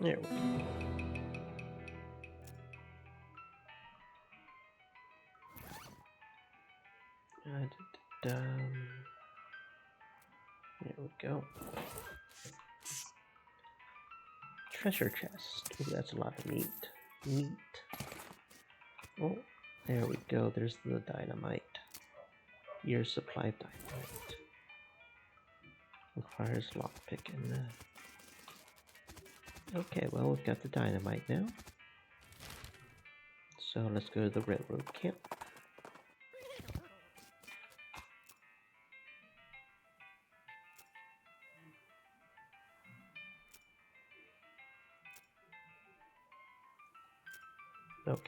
There we go. There we go. Treasure chest. Ooh, that's a lot of meat. Oh, there we go. There's the dynamite. Your supply of dynamite. Requires lockpicking. Okay, well, we've got the dynamite now. So let's go to the railroad camp. Okay.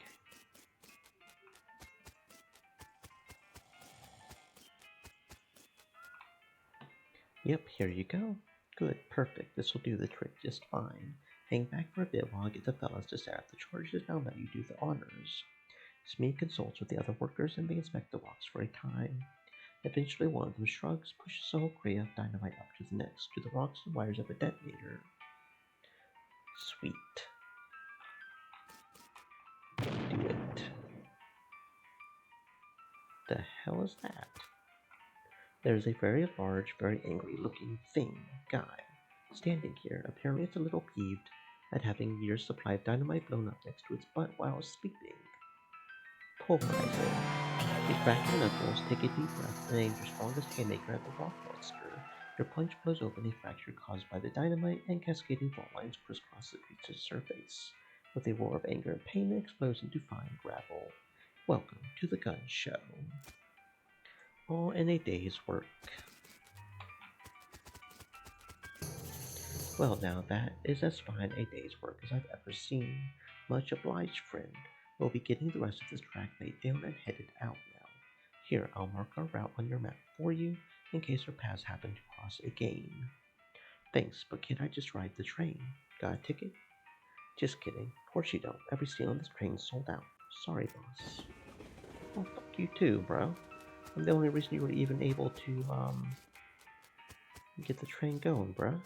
Yep, here you go. Good, perfect. This will do the trick just fine. Hang back for a bit while I get the fellas to set up the charges and I'll let you do the honors. Smee consults with the other workers and they inspect the rocks for a time. Eventually one of them shrugs, pushes a whole crate of dynamite up to the next, to the rocks and wires of a detonator. Sweet. Do it. The hell is that? There's a very large, very angry looking guy, standing here. Apparently it's a little peeved at having Year's supply of dynamite blown up next to its butt while sleeping. Pulverize it. You crack your knuckles, take a deep breath, and aim your strongest haymaker at the rock monster. Your punch blows open a fracture caused by the dynamite, and cascading fault lines crisscross the creature's surface. With a roar of anger and pain, it explodes into fine gravel. Welcome to the gun show. All in a day's work. Well, now that is as fine a day's work as I've ever seen. Much obliged, friend. We'll be getting the rest of this track laid down and headed out now. Here, I'll mark our route on your map for you, in case our paths happen to cross again. Thanks, but can't I just ride the train? Got a ticket? Just kidding. Of course you don't. Every seat on this train sold out. Sorry, boss. Well, fuck you too, bro. I'm the only reason you were even able to, get the train going, bruh.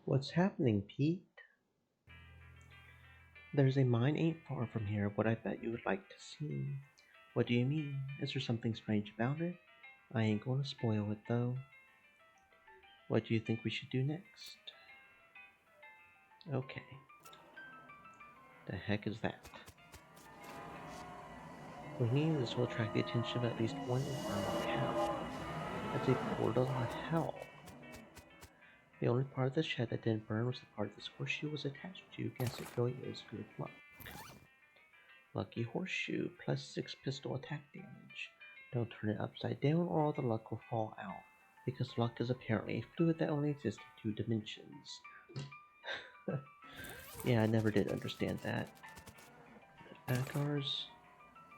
What's happening, Pete? There's a mine ain't far from here, what I bet you would like to see. What do you mean? Is there something strange about it? I ain't gonna spoil it, though. What do you think we should do next? Okay. The heck is that? We need this will attract the attention of at least one infernal cow. That's a portal to hell. The only part of the shed that didn't burn was the part this horseshoe was attached to. Guess it really is good luck. Lucky horseshoe, plus 6 pistol attack damage. Don't turn it upside down or all the luck will fall out, because luck is apparently a fluid that only exists in 2 dimensions. Yeah, I never did understand that. Hagar's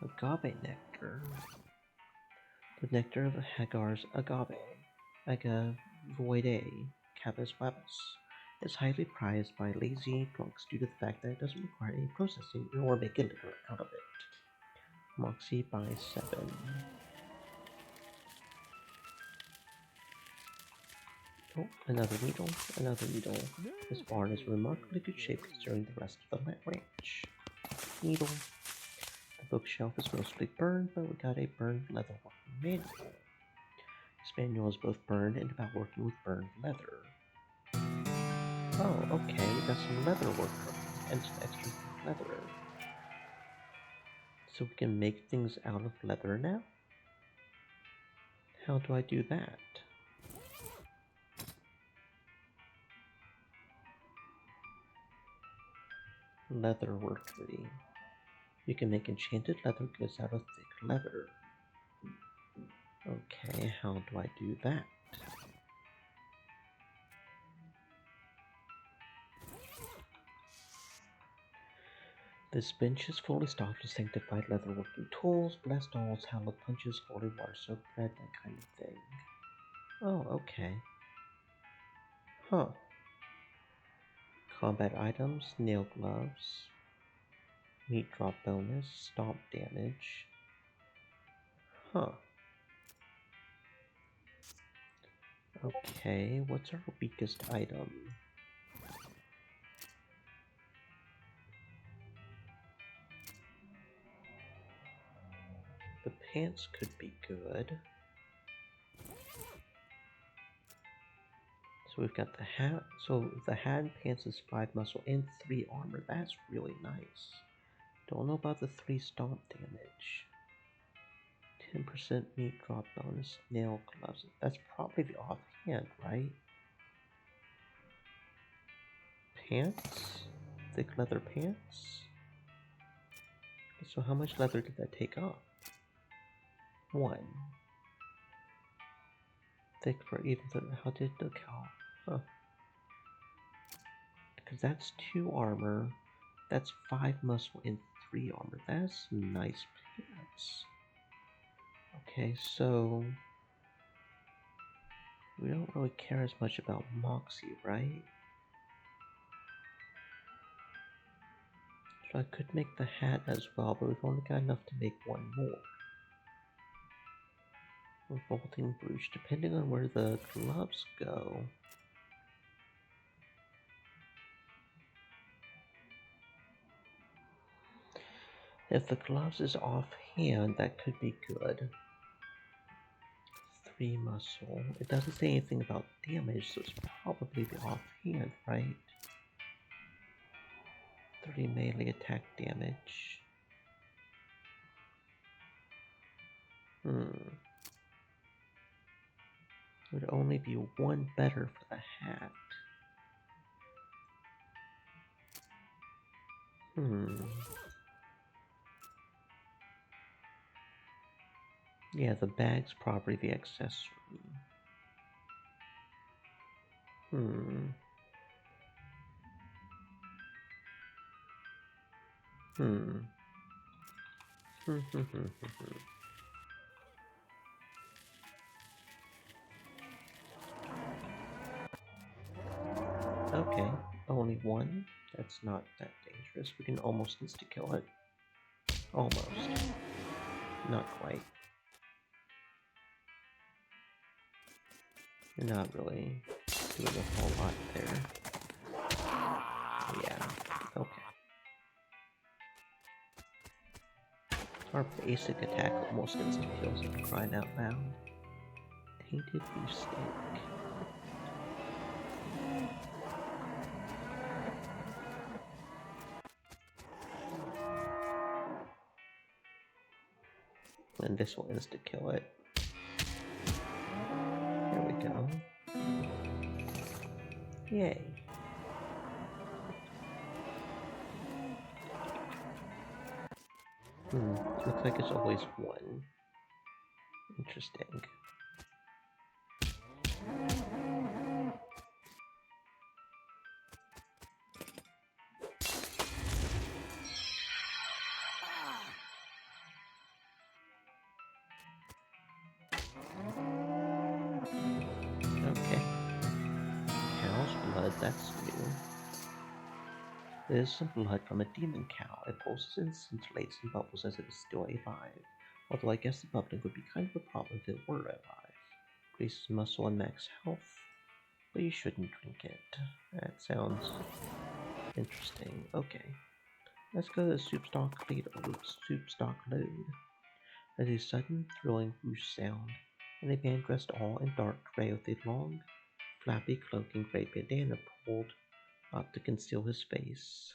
agave nectar. The nectar of Hagar's agave, agavoide cabus wabus, is highly prized by lazy drunks due to the fact that it doesn't require any processing in order to make a liquor out of it. Moxie by 7. Oh, another needle, another needle. This barn is in remarkably good shape considering the rest of the ranch. Needle. The bookshelf is mostly burned, but we got a burned leather working manual. This manual is both burned and about working with burned leather. Oh, okay, we got some leather work and some extra leather. So we can make things out of leather now? How do I do that? Leather workery. You can make enchanted leather goods out of thick leather. Okay, how do I do that? This bench is fully stocked with sanctified leatherworking tools, blessed dolls, hallowed punches, holy water soaked bread, that kind of thing. Oh, okay. Huh. Combat items, nail gloves, meat drop bonus, stomp damage. Huh. Okay, what's our weakest item? The pants could be good. So we've got the hat. So the hat and pants is 5 muscle and 3 armor. That's really nice. Don't know about the 3 stomp damage. 10% meat drop bonus, nail gloves. That's probably the offhand, right? Pants? Thick leather pants? So how much leather did that take off? 1. Thick for even the, how did the cow? Huh. Because that's 2 armor. That's 5 muscle and 3 armor. That's nice pants. Okay, so we don't really care as much about Moxie, right? So I could make the hat as well, but we've only got enough to make 1 more. Revolting Brooch, depending on where the gloves go. If the gloves is offhand, that could be good. 3 muscle. It doesn't say anything about damage, so it's probably the offhand, right? 3 melee attack damage. Would only be 1 better for the hat. Yeah, the bag's probably the accessory. Okay, only 1. That's not that dangerous. We can almost insta-kill it. Almost. Not quite. You're not really doing a whole lot there. Yeah, okay. Our basic attack almost insta-kills him, crying out loud. Tainted beefsteak. And this will insta-kill it. There we go. Yay. Looks like it's always one. Interesting. Okay. Cow's blood, that's new. There's some blood from a demon cow. It pulses and scintillates and bubbles as if it's still alive. Although I guess the bubbling would be kind of a problem if it were alive. Increases muscle and max health. But you shouldn't drink it. That sounds interesting. Okay. Let's go to the soup stock load. There's a sudden thrilling whoosh sound, and a man dressed all in dark gray with a long, flappy cloak and gray bandana pulled up to conceal his face.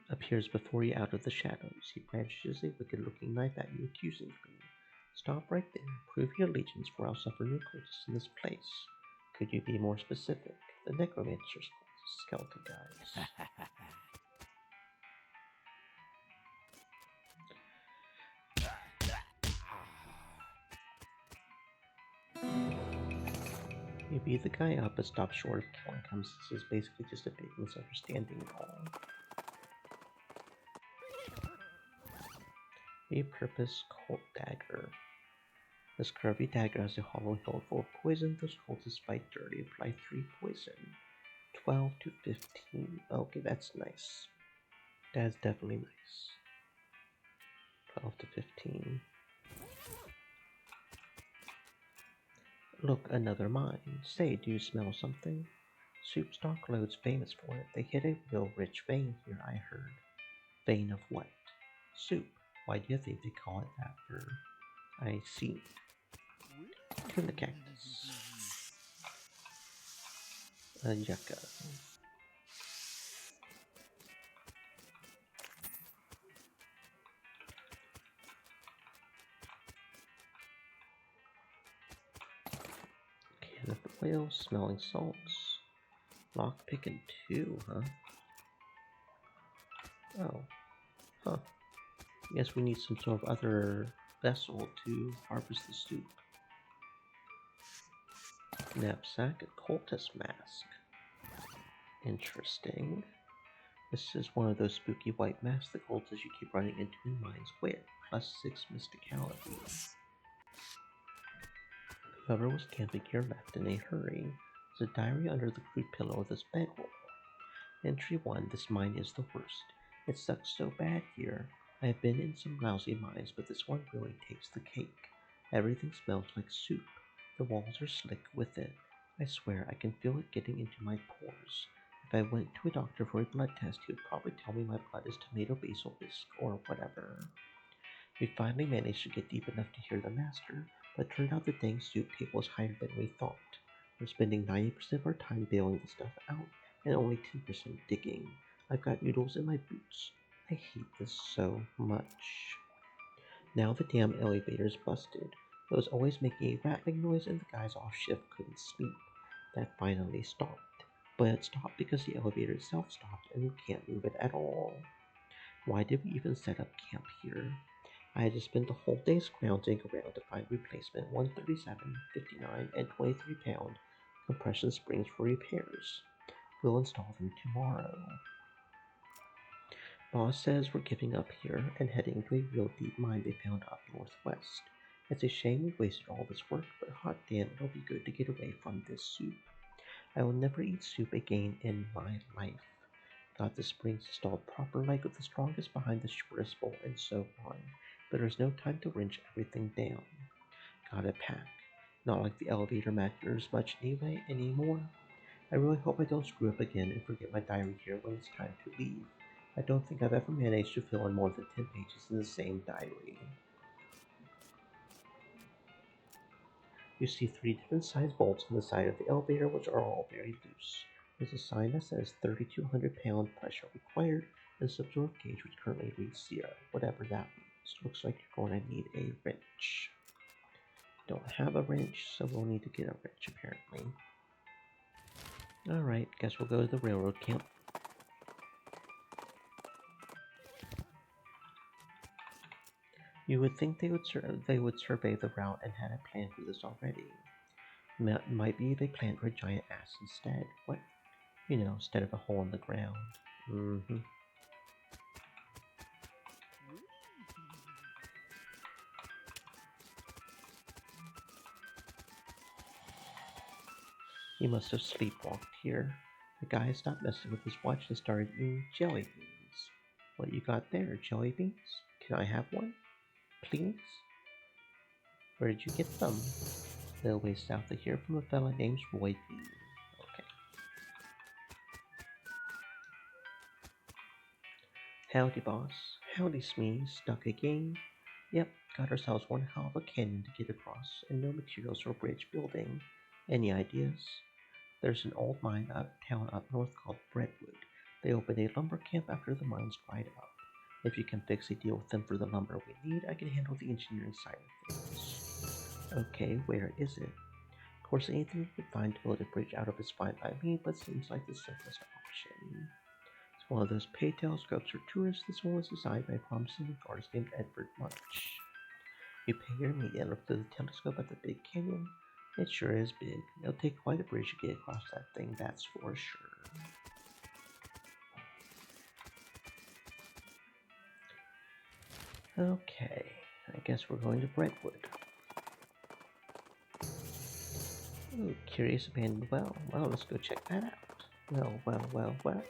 Appears before you out of the shadows. He brandishes a wicked-looking knife at you accusingly. Stop right there. Prove your allegiance, for I'll suffer no cultists in this place. Could you be more specific? The necromancer's skeleton guys. You beat the guy up but stop short of killing him since it's basically just a big misunderstanding and all. A purpose cult dagger. This curvy dagger has a hollow hilt full of poison. Those cultists fight dirty. Apply 3 poison. 12 to 15. Okay, that's nice. That's definitely nice. 12 to 15. Look, another mine. Say, do you smell something? Soup stock load's famous for it. They hit a real rich vein here, I heard. Vein of what? Soup. Why do you think they call it that for? I see. Tune the cactus. Yucca. Can of oil, smelling salts. Lockpick and 2, huh? Oh. Huh. Guess we need some sort of other vessel to harvest the soup. Knapsack, a cultist mask. Interesting. This is one of those spooky white masks the cultists you keep running into in mines wear. +6 mysticality. Whoever was camping here left in a hurry. There's a diary under the crude pillow of this bedroll. Entry 1. This mine is the worst. It sucks so bad here. I have been in some lousy mines, but this one really takes the cake. Everything smells like soup. The walls are slick with it. I swear I can feel it getting into my pores. If I went to a doctor for a blood test, he would probably tell me my blood is tomato basil bisque or whatever. We finally managed to get deep enough to hear the master, but it turned out the dang soup table was higher than we thought. We're spending 90% of our time bailing the stuff out and only 10% digging. I've got noodles in my boots. I hate this so much. Now the damn elevator's busted. It was always making a rattling noise and the guys off shift couldn't sleep. That finally stopped. But it stopped because the elevator itself stopped and we can't move it at all. Why did we even set up camp here? I had to spend the whole day scrounging around to find replacement 137, 59, and 23-pound compression springs for repairs. We'll install them tomorrow. Boss says we're giving up here and heading to a real deep mine they found up northwest. It's a shame we wasted all this work, but hot damn, it'll be good to get away from this soup. I will never eat soup again in my life. Got the springs installed proper like with the strongest behind the shortest bolt and so on. but there's no time to wrench everything down. Gotta pack. Not like the elevator matters much anymore. I really hope I don't screw up again and forget my diary here when it's time to leave. I don't think I've ever managed to fill in more than 10 pages in the same diary. You see 3 different sized bolts on the side of the elevator, which are all very loose. There's a sign that says 3,200-pound pressure required, and a subsoil gauge which currently reads 0, whatever that means. Looks like you're going to need a wrench. Don't have a wrench, so we'll need to get a wrench apparently. Alright, guess we'll go to the railroad camp. You would think they would survey the route and had a plan for this already. Might be they planned for a giant ass instead. What? You know, instead of a hole in the ground. He must have sleepwalked here. The guy stopped messing with his watch and started eating jelly beans. What you got there, jelly beans? Can I have one? Please? Where did you get them? A little way south of here from a fella named Roy Bean. Okay. Howdy, boss. Howdy, Smee. Stuck again? Yep, got ourselves one hell of a canyon to get across, and no materials for bridge building. Any ideas? There's an old mine town up north called Brentwood. They opened a lumber camp after the mines dried up. If you can fix a deal with them for the lumber we need, I can handle the engineering side of things. Okay, where is it? Of course, anything you can find to build a bridge out of is fine by me, but seems like the simplest option. It's one of those pay-tell scopes for tourists. This one was designed by a promising artist named Edward Munch. You pay your meat and look through the telescope at the big canyon. It sure is big. It'll take quite a bridge to get across that thing, that's for sure. Okay, I guess we're going to Brentwood. Ooh, curious abandoned well. Well, let's go check that out. Well.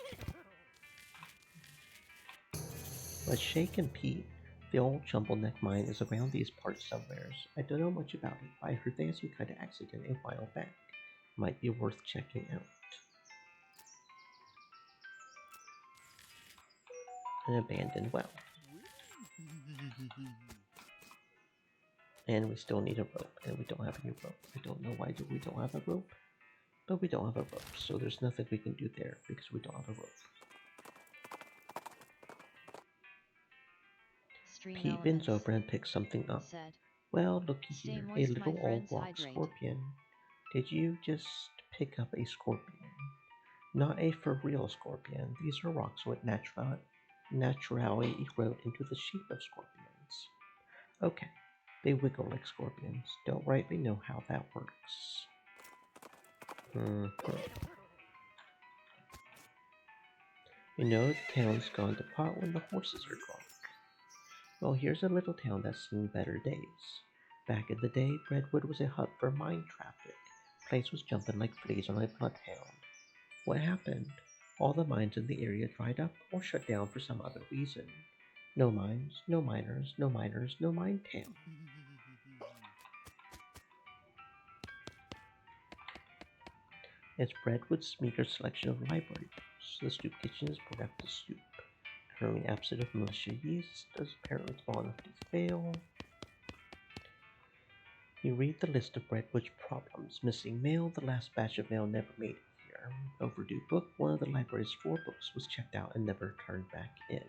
Let's shake and Pete. The old jumble neck mine is around these parts somewheres. I don't know much about it, but I heard they had some kind of accident a while back. Might be worth checking out. An abandoned well. And we still need a rope, and we don't have any rope. I don't know why we don't have a rope, but we don't have a rope, so there's nothing we can do there because we don't have a rope. Pete bends over and picks something up. Said, well, looky Stay here, moist, a little my old friends, rock hydrate. scorpion. Did you just pick up a scorpion? Not a for real scorpion. These are rocks that naturally erode into the shape of scorpions. Okay, they wiggle like scorpions. Don't rightly know how that works. You know the town's gone to pot when the horses are drunk. Well, here's a little town that's seen better days. Back in the day, Brentwood was a hub for mine traffic. Place was jumping like fleas on a bloodhound. What happened? All the mines in the area dried up or shut down for some other reason. No mines, no miners, no miners, no mine town. It's Brentwood's meager selection of library books. The Stoop Kitchen is bereft of soup. Currently absent of militia yeast, does apparently small enough to fail. You read the list of Brentwood's problems. Missing mail, the last batch of mail never made it here. Overdue book, one of the library's 4 books was checked out and never turned back in.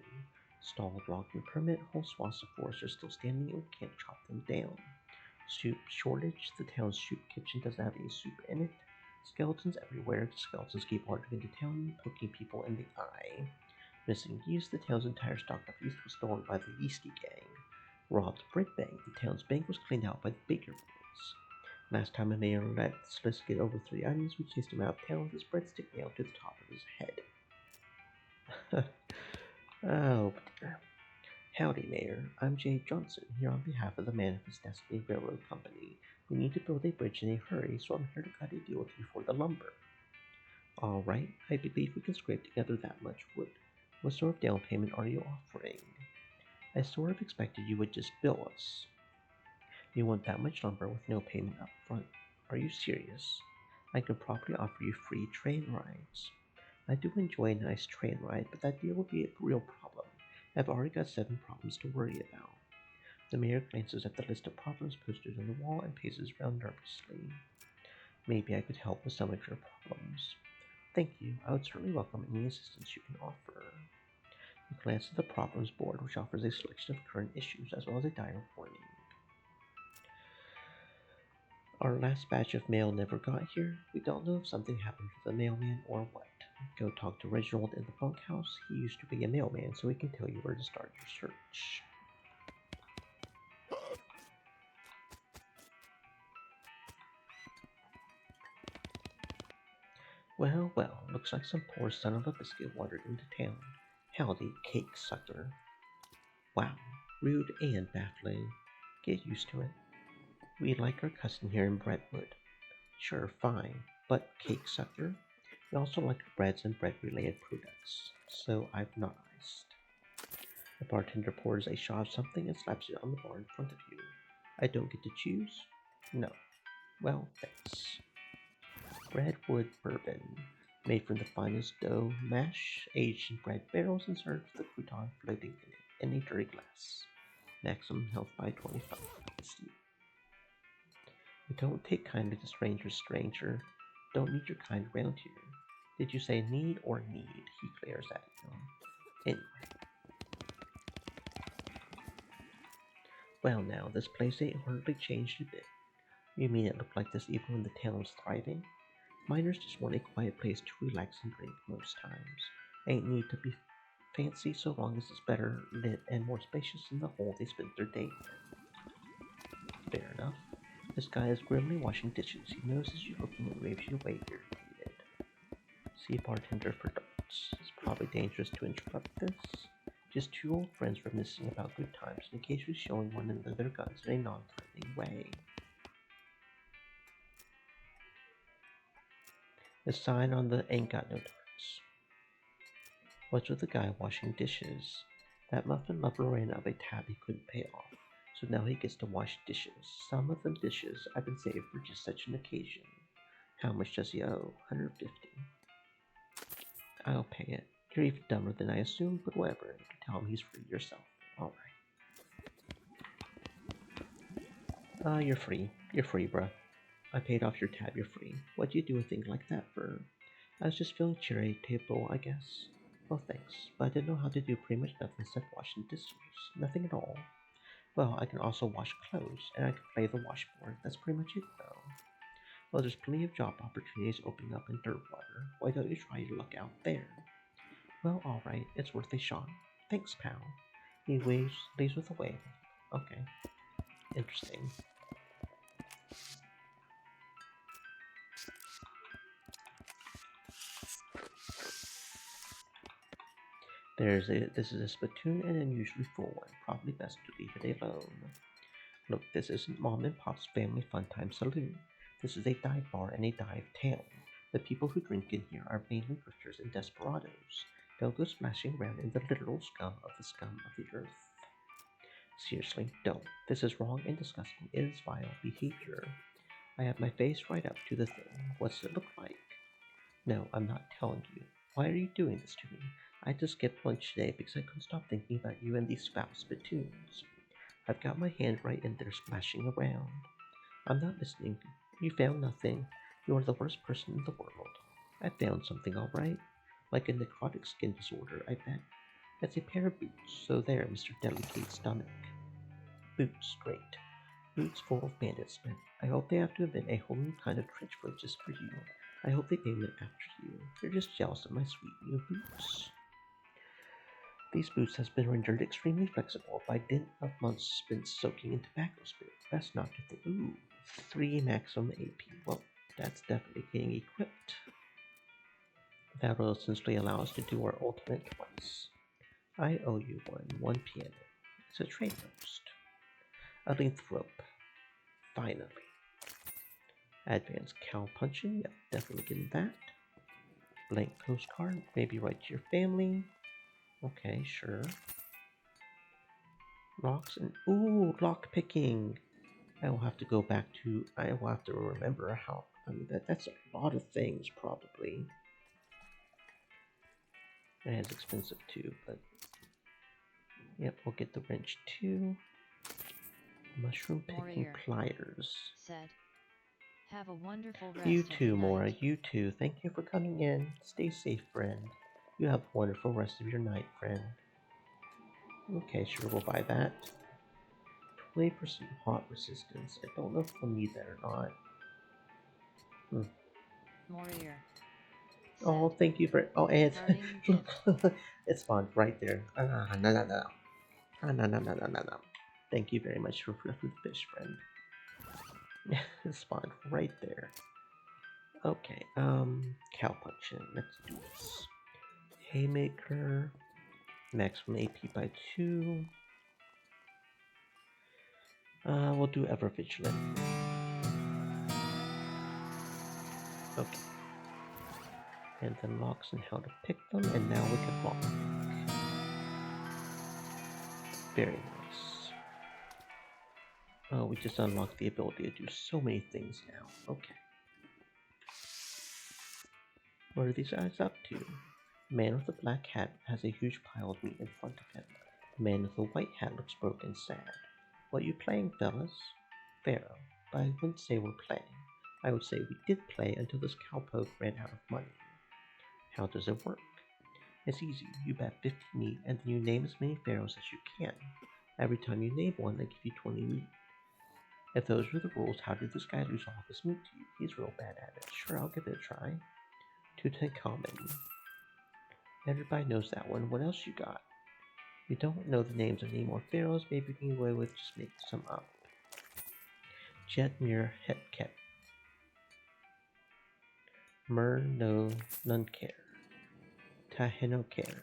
Stalled logging permit, whole swaths of forest are still standing and we can't chop them down. Soup shortage, the town's soup kitchen doesn't have any soup in it. Skeletons everywhere, the skeletons keep wandering into town, poking people in the eye. Missing yeast, the town's entire stock of yeast was stolen by the Yeasty Gang. Robbed bread bank, the town's bank was cleaned out by the Baker boys. Last time a mayor let Sliss get over 3 items, we chased him out of town with his breadstick nailed to the top of his head. Oh dear. Howdy, Mayor. I'm Jay Johnson, here on behalf of the Manifest Destiny Railroad Company. We need to build a bridge in a hurry, so I'm here to cut a deal with you for the lumber. Alright, I believe we can scrape together that much wood. What sort of down payment are you offering? I sort of expected you would just bill us. You want that much lumber with no payment up front? Are you serious? I could probably offer you free train rides. I do enjoy a nice train ride, but that deal would be a real problem. I've already got 7 problems to worry about. The mayor glances at the list of problems posted on the wall and paces around nervously. Maybe I could help with some of your problems. Thank you. I would certainly welcome any assistance you can offer. You glance at the problems board, which offers a selection of current issues as well as a dire warning. Our last batch of mail never got here. We don't know if something happened to the mailman or what. Go talk to Reginald in the bunkhouse. He used to be a mailman, so he can tell you where to start your search. Well, well, looks like some poor son of a biscuit wandered into town. Howdy, cake sucker. Wow, rude and baffling. Get used to it. We like our cousin here in Brentwood. Sure, fine, but cake sucker? We also like breads and bread-related products, so I've not iced. The bartender pours a shot of something and slaps it on the bar in front of you. I don't get to choose? No. Well, thanks. Redwood bourbon, made from the finest dough mash, aged in bread barrels, and served with a crouton floating in a dirty glass. Maximum health by 25. I don't take kindly to strangers, stranger. Don't need your kind around here. Did you say need or need? He glares at you. Anyway. Well now, this place ain't hardly changed a bit. You mean it looked like this even when the town was thriving? Miners just want a quiet place to relax and drink most times. Ain't need to be fancy so long as it's better lit and more spacious than the hole they spent their day in. Fair enough. This guy is grimly washing dishes. He notices you looking and waves you away irritated. See bartender for darts. It's probably dangerous to interrupt this. Just 2 old friends reminiscing about good times and occasionally showing one another their guns in a non-threatening way. The sign on the ain't got no darts. What's with the guy washing dishes? That muffin lover ran up a tab he couldn't pay off, so now he gets to wash dishes. Some of them dishes I've been saved for just such an occasion. How much does he owe? 150. I'll pay it. You're even dumber than I assumed, but whatever. You can tell him he's free yourself. Alright. You're free. You're free, bruh. I paid off your tab, you're free. What'd you do with things like that for? I was just feeling charitable, I guess. Well, thanks, but I didn't know how to do pretty much nothing except washing dishes. Nothing at all. Well, I can also wash clothes, and I can play the washboard. That's pretty much it, though. Well, there's plenty of job opportunities opening up in Dirtwater. Why don't you try your luck out there? Well, alright, it's worth a shot. Thanks, pal. He leaves with a wave. Okay. Interesting. This is a spittoon and an unusually full one. Probably best to leave it alone. Look, this isn't Mom and Pop's Family Fun Time Saloon. This is a dive bar and a dive town. The people who drink in here are mainly grifters and desperados. Don't go splashing around in the literal scum of the earth. Seriously, don't. This is wrong and disgusting. It is vile behavior. I have my face right up to the thing. What's it look like? No, I'm not telling you. Why are you doing this to me? I just skipped lunch today because I couldn't stop thinking about you and these foul spittoons. I've got my hand right in there splashing around. I'm not listening. You found nothing. You are the worst person in the world. I found something, all right. Like a necrotic skin disorder, I bet. That's a pair of boots, so there, Mr. Delicate Stomach. Boots, great. Boots full of bandit spit. I hope they have to invent a whole new kind of trench foot just for you. I hope they name it after you. They're just jealous of my sweet new boots. These boots has been rendered extremely flexible by dint of months spent soaking in tobacco spirit. Best not to think. Ooh, 3 maximum AP. Well, that's definitely getting equipped. That will essentially allow us to do our ultimate twice. I owe you one piano. It's a trade post. A length rope. Finally. Advanced cow punching. Yep, definitely getting that. Blank postcard. Maybe write to your family. Okay, sure. Locks and ooh, lock picking. I will have to go back to. I will have to remember how. I mean, that's a lot of things probably. And it's expensive too, but yep, we'll get the wrench too. Mushroom picking Warrior pliers. said, "Have a wonderful rest You of too, your Mora. night." You too. Thank you for coming in. Stay safe, friend. You have a wonderful rest of your night, friend. Okay, sure, we'll buy that. 20% hot resistance. I don't know if we'll need that or not. Warrior Oh, said, thank you for. Oh, and "Parting look, gift." it spawned right there. No, no, no. No, no, no, no, no, no. Thank you very much for the fish, friend. It spawned right there. Okay, cow punching. Let's do this. Haymaker. Maximum AP by 2. We'll do Ever Vigilant. Okay. And then locks and how to pick them, and now we can lock pick. Very nice. Oh, we just unlocked the ability to do so many things now. Okay. What are these guys up to? The man with the black hat has a huge pile of meat in front of him. The man with the white hat looks broken and sad. What you playing, fellas? Pharaoh, but I wouldn't say we're playing. I would say we did play until this cowpoke ran out of money. How does it work? It's easy. You bet 50 meat, and then you name as many pharaohs as you can. Every time you name one, they give you 20 meat. If those were the rules, how did this guy lose all of his meat to you? He's real bad at it. Sure, I'll give it a try. Tutankhamun. Everybody knows that one. What else you got? You don't know the names of any more pharaohs. Maybe you can get away with just making some up. Jetmir Hetket. Mur no Nunker. Tahinoker.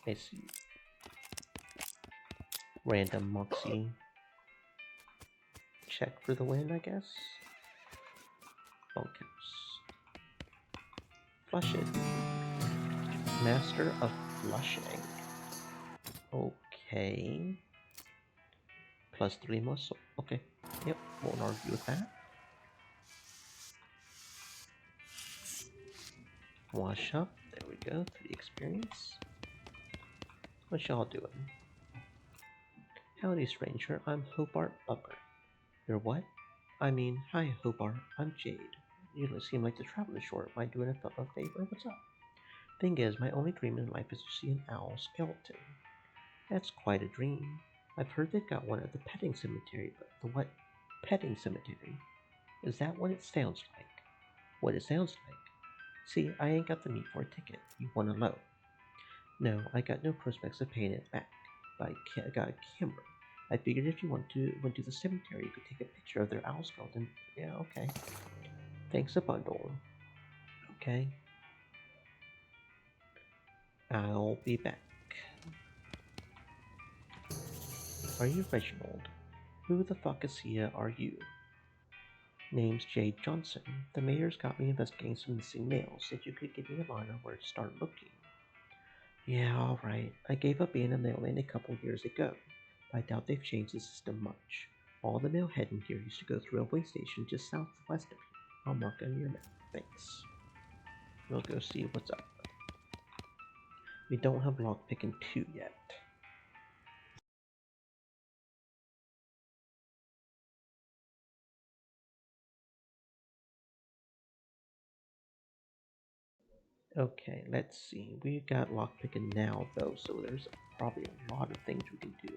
I see. Random Moxie. Check for the win, I guess. Bunkhouse. Flush it. Master of Flushing. Okay. +3 muscle. Okay. Yep, won't argue with that. Wash up. There we go. 3 experience. What y'all doing? Howdy, stranger. I'm Hobart Bubber. You're what? I mean, hi, Hobart. I'm Jade. You seem like the traveler short. Am I doing a fellow a favor? What's up? Thing is, my only dream in life is to see an owl skeleton. That's quite a dream. I've heard they've got one at the petting cemetery, but the what? Petting cemetery? Is that what it sounds like? What it sounds like? See, I ain't got the meat for a ticket. You want a loan? No, I got no prospects of paying it back. But I got a camera. I figured if you went to the cemetery, you could take a picture of their owl skeleton. Yeah, okay. Thanks a bundle. Okay. I'll be back. Are you Reginald? Who the fuck is here are you? Name's Jade Johnson. The mayor's got me investigating some missing mail. Said you could give me a line on where to start looking. Yeah, alright. I gave up being a mailman a couple years ago. I doubt they've changed the system much. All the mail heading here used to go through a way station just southwest of here. I'll mark on your map. Thanks. We'll go see what's up. We don't have lockpicking 2 yet. Okay, let's see. We got lockpicking now, though, so there's probably a lot of things we can do.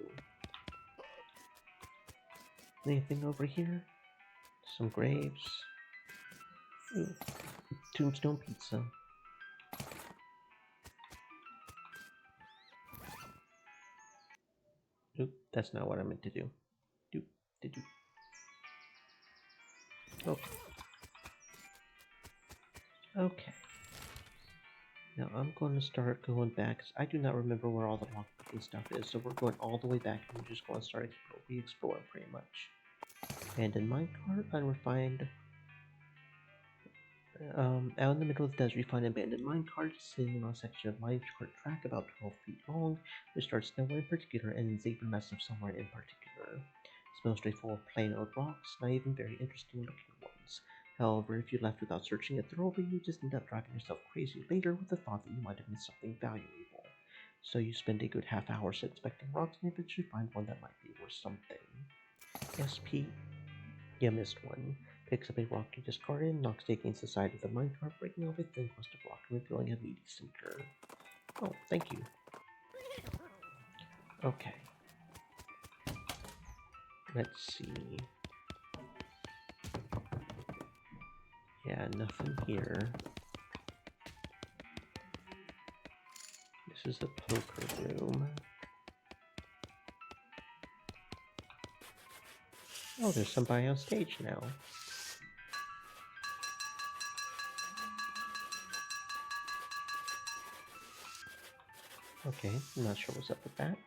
Anything over here? Some graves. Ooh, tombstone pizza. Oop, that's not what I meant to do. Doop, doop. Okay. Okay. Now I'm going to start going back. 'Cause I do not remember where all the lockpicking stuff is, so we're going all the way back and we're just going to start re-exploring pretty much. And in minecart, unrefined. Out in the middle of the desert, you find an abandoned minecart sitting on a section of minecart track about 12 feet long, which starts nowhere in particular and ends even less of somewhere in particular. It's mostly full of plain old rocks, not even very interesting looking ones. However, if you left without searching it thoroughly, you just end up driving yourself crazy later with the thought that you might have missed something valuable. So you spend a good half hour inspecting rocks and eventually find one that might be worth something. Yes, Pete? You missed one. Picks up a rock you discarded and knocks it against the side of the minecart, breaking off a thin crust of rock and revealing a meaty sinker. Oh, thank you. Okay. Let's see. Yeah, nothing here. This is a poker room. Oh, there's somebody on stage now. Okay, I'm not sure what's up with that.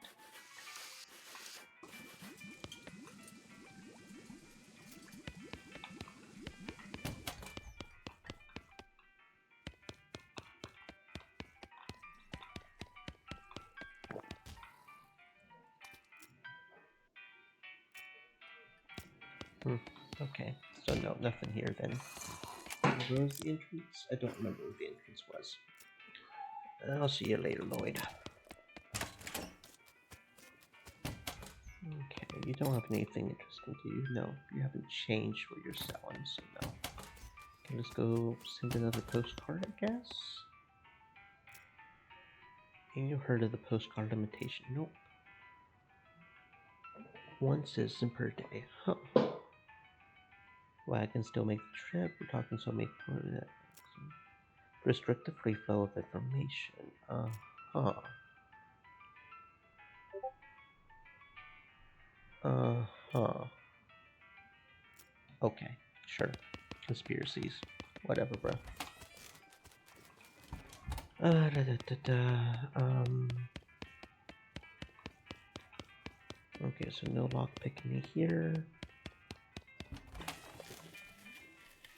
Okay, so no, nothing here then. Where was the entrance? I don't remember what the entrance was. I'll see you later, Lloyd. Okay, you don't have anything interesting, do you? No, you haven't changed what you're selling, so no. Okay, let's go send another postcard, I guess? And you heard of the postcard limitation? Nope. One citizen per day. Huh. Wagons still make the trip. We're talking so make part of that. Restrict the free flow of information. Uh-huh. Uh-huh. Okay, sure. Conspiracies. Whatever, bro. Da, da, da, da. Okay, so no lockpicking here.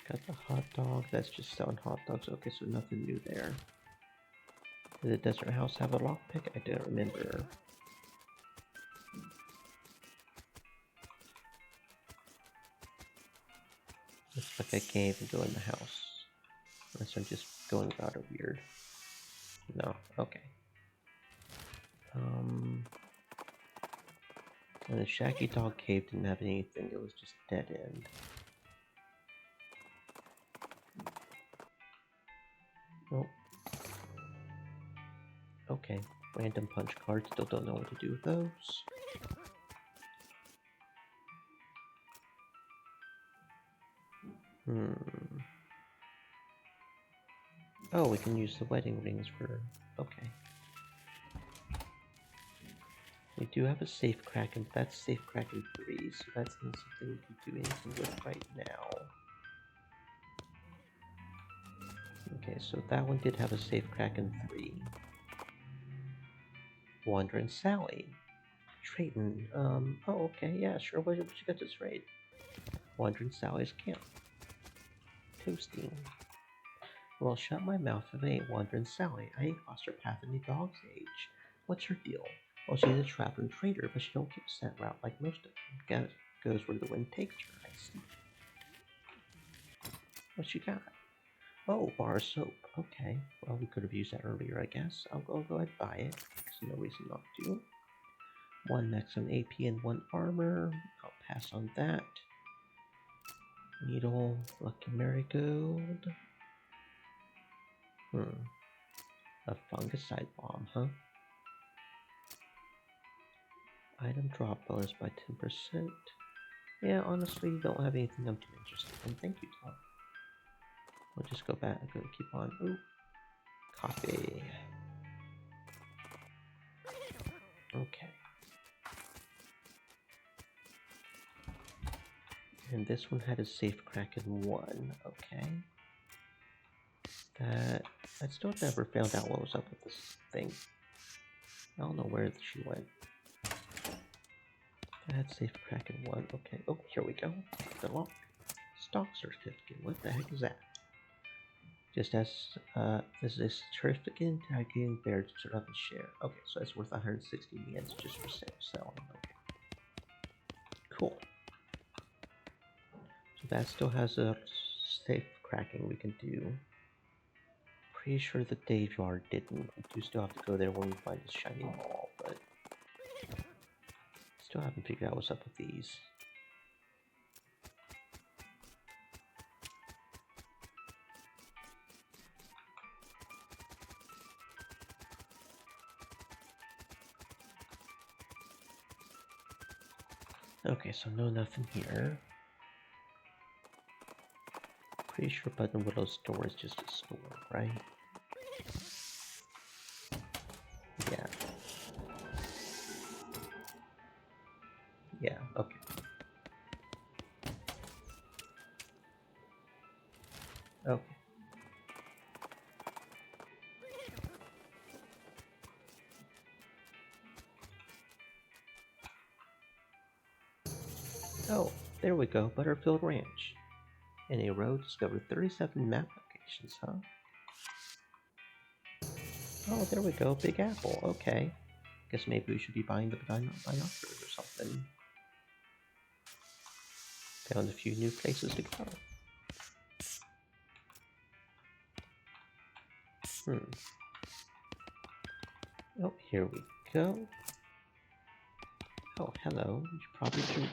Got the hot dog. That's just selling hot dogs. Okay, so nothing new there. Did the desert house have a lockpick? I don't remember. Looks like I can't even go in the house. Unless I'm just going about it weird. No, okay. And the Shaggy Dog Cave didn't have anything, it was just dead end. Oh. Okay, random punch cards, still don't know what to do with those. Oh, we can use the wedding rings for... okay. We do have a safe Kraken, but that's safe Kraken 3, so that's not something we can do anything with right now. Okay, so that one did have a safe Kraken 3. Wandering Sally. Trading, oh okay, yeah, sure, what you got this raid? Wandering Sally's camp. Toasting. Well, shut my mouth if it ain't Wandering Sally. I ain't crossed her path in a dog's age. What's her deal? Well, she's a trapper and trader, but she don't get sent route like most of them. Goes where the wind takes her, I see. What you got? Oh, bar of soap. Okay. Well, we could have used that earlier, I guess. I'll go ahead and buy it. There's no reason not to. 1 maximum AP and 1 armor. I'll pass on that. Needle, Lucky Marigold. A fungicide bomb, huh? Item drop bonus by 10%. Yeah, honestly, don't have anything I'm too interested in. Thank you, Tom. We'll just go back and keep on. Ooh. Copy. Okay. And this one had a safe Kraken 1. Okay. I still never found out what was up with this thing. I don't know where she went. That safe Kraken 1. Okay. Oh, here we go. The lock. Stock certificate. What the heck is that? Just as this is certificate tagging bear to turn up and share. Okay, so it's worth 160 yens just for selling. Okay, cool. So that still has a safe cracking we can do. Pretty sure the Davyard didn't. We do still have to go there when we find the shiny ball, but still haven't figured out what's up with these. Okay, so no nothing here. Pretty sure Button Willow's store is just a store, right? Yeah. Yeah, okay. Okay. Oh, there we go, Butterfield Ranch. In a row discovered 37 map locations, huh? Oh, there we go, Big Apple, okay. Guess maybe we should be buying the binoculars or something. Found a few new places to go. Oh, here we go. Oh, hello. You probably should.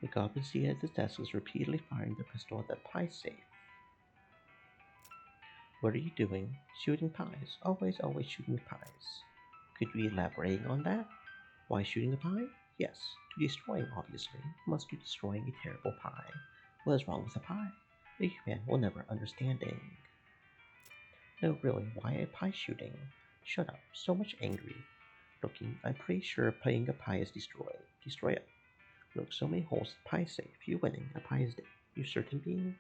The goblin seated at the desk was repeatedly firing the pistol at the pie safe. What are you doing? Shooting pies. Always shooting pies. Could you elaborate on that? Why shooting a pie? Yes, to destroying, obviously. Must be destroying a terrible pie. What is wrong with a pie? A human will never understanding. No, really, why a pie shooting? Shut up, so much angry. Looking, I'm pretty sure playing a pie is destroyed. Destroy it. Look, so many holes, the pie safe. You winning, a pie is dead. You certain being?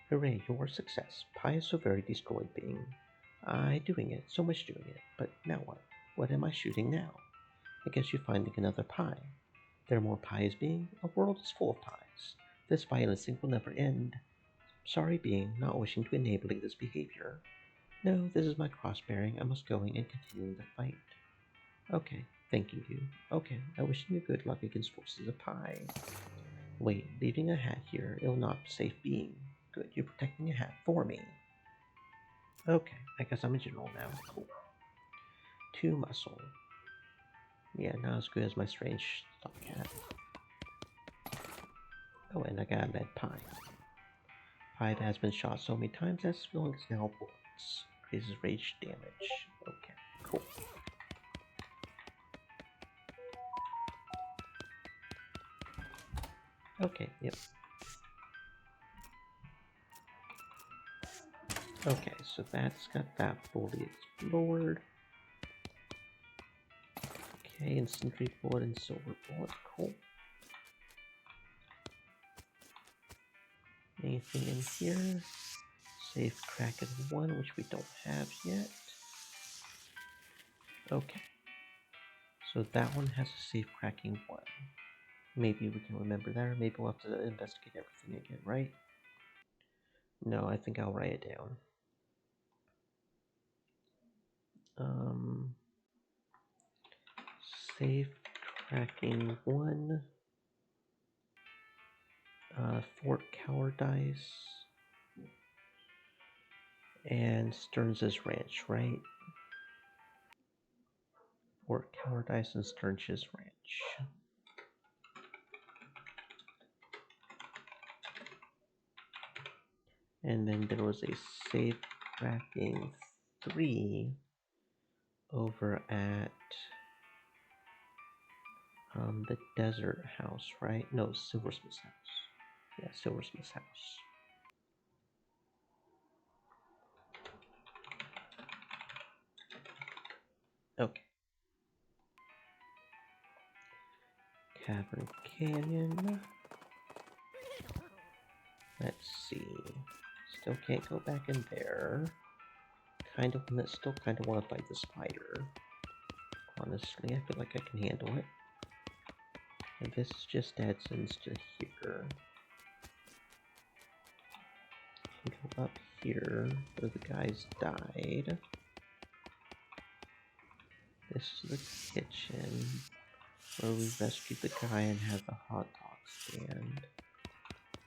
Hooray, your success. Pie is so very destroyed being. I doing it, so much doing it. But now what? What am I shooting now? I guess you're finding another pie. There are more pies being? A world is full of pies. This violencing will never end. Sorry being, not wishing to enabling this behavior. No, this is my cross-bearing. I must going and continuing the fight. Okay, thanking you. Okay, I wish you good luck against forces of pie. Wait, leaving a hat here, it'll not be safe being. Good, you're protecting a hat for me. Okay, I guess I'm a general now. Cool. 2 muscle. Yeah, not as good as my strange stock hat. Oh, and I got a med pie. Pie that has been shot so many times that its feelings now bullets. Increases rage damage. Okay, cool. Okay, yep. Okay, so that's got that fully explored. Okay, and sentry bullet and silver bullet, cool. Anything in here? Safe Kraken 1, which we don't have yet. Okay. So that one has a safe cracking 1. Maybe we can remember that, or maybe we'll have to investigate everything again, right? No, I think I'll write it down. Safe cracking 1. Fort Cowardice. And Stearns' Ranch, right? Fort Cowardice and Stearns' Ranch. And then there was a safe cracking 3 over at the desert house, right? No, Silversmith's house. Yeah, Silversmith's house. Okay. Cavern Canyon. Let's see. Still can't go back in there. Still kind of want to fight the spider. honestly. I feel like I can handle it. And this just adds to here. I can go up here where the guys died. This is the kitchen where we rescued the guy and had the hot dog stand.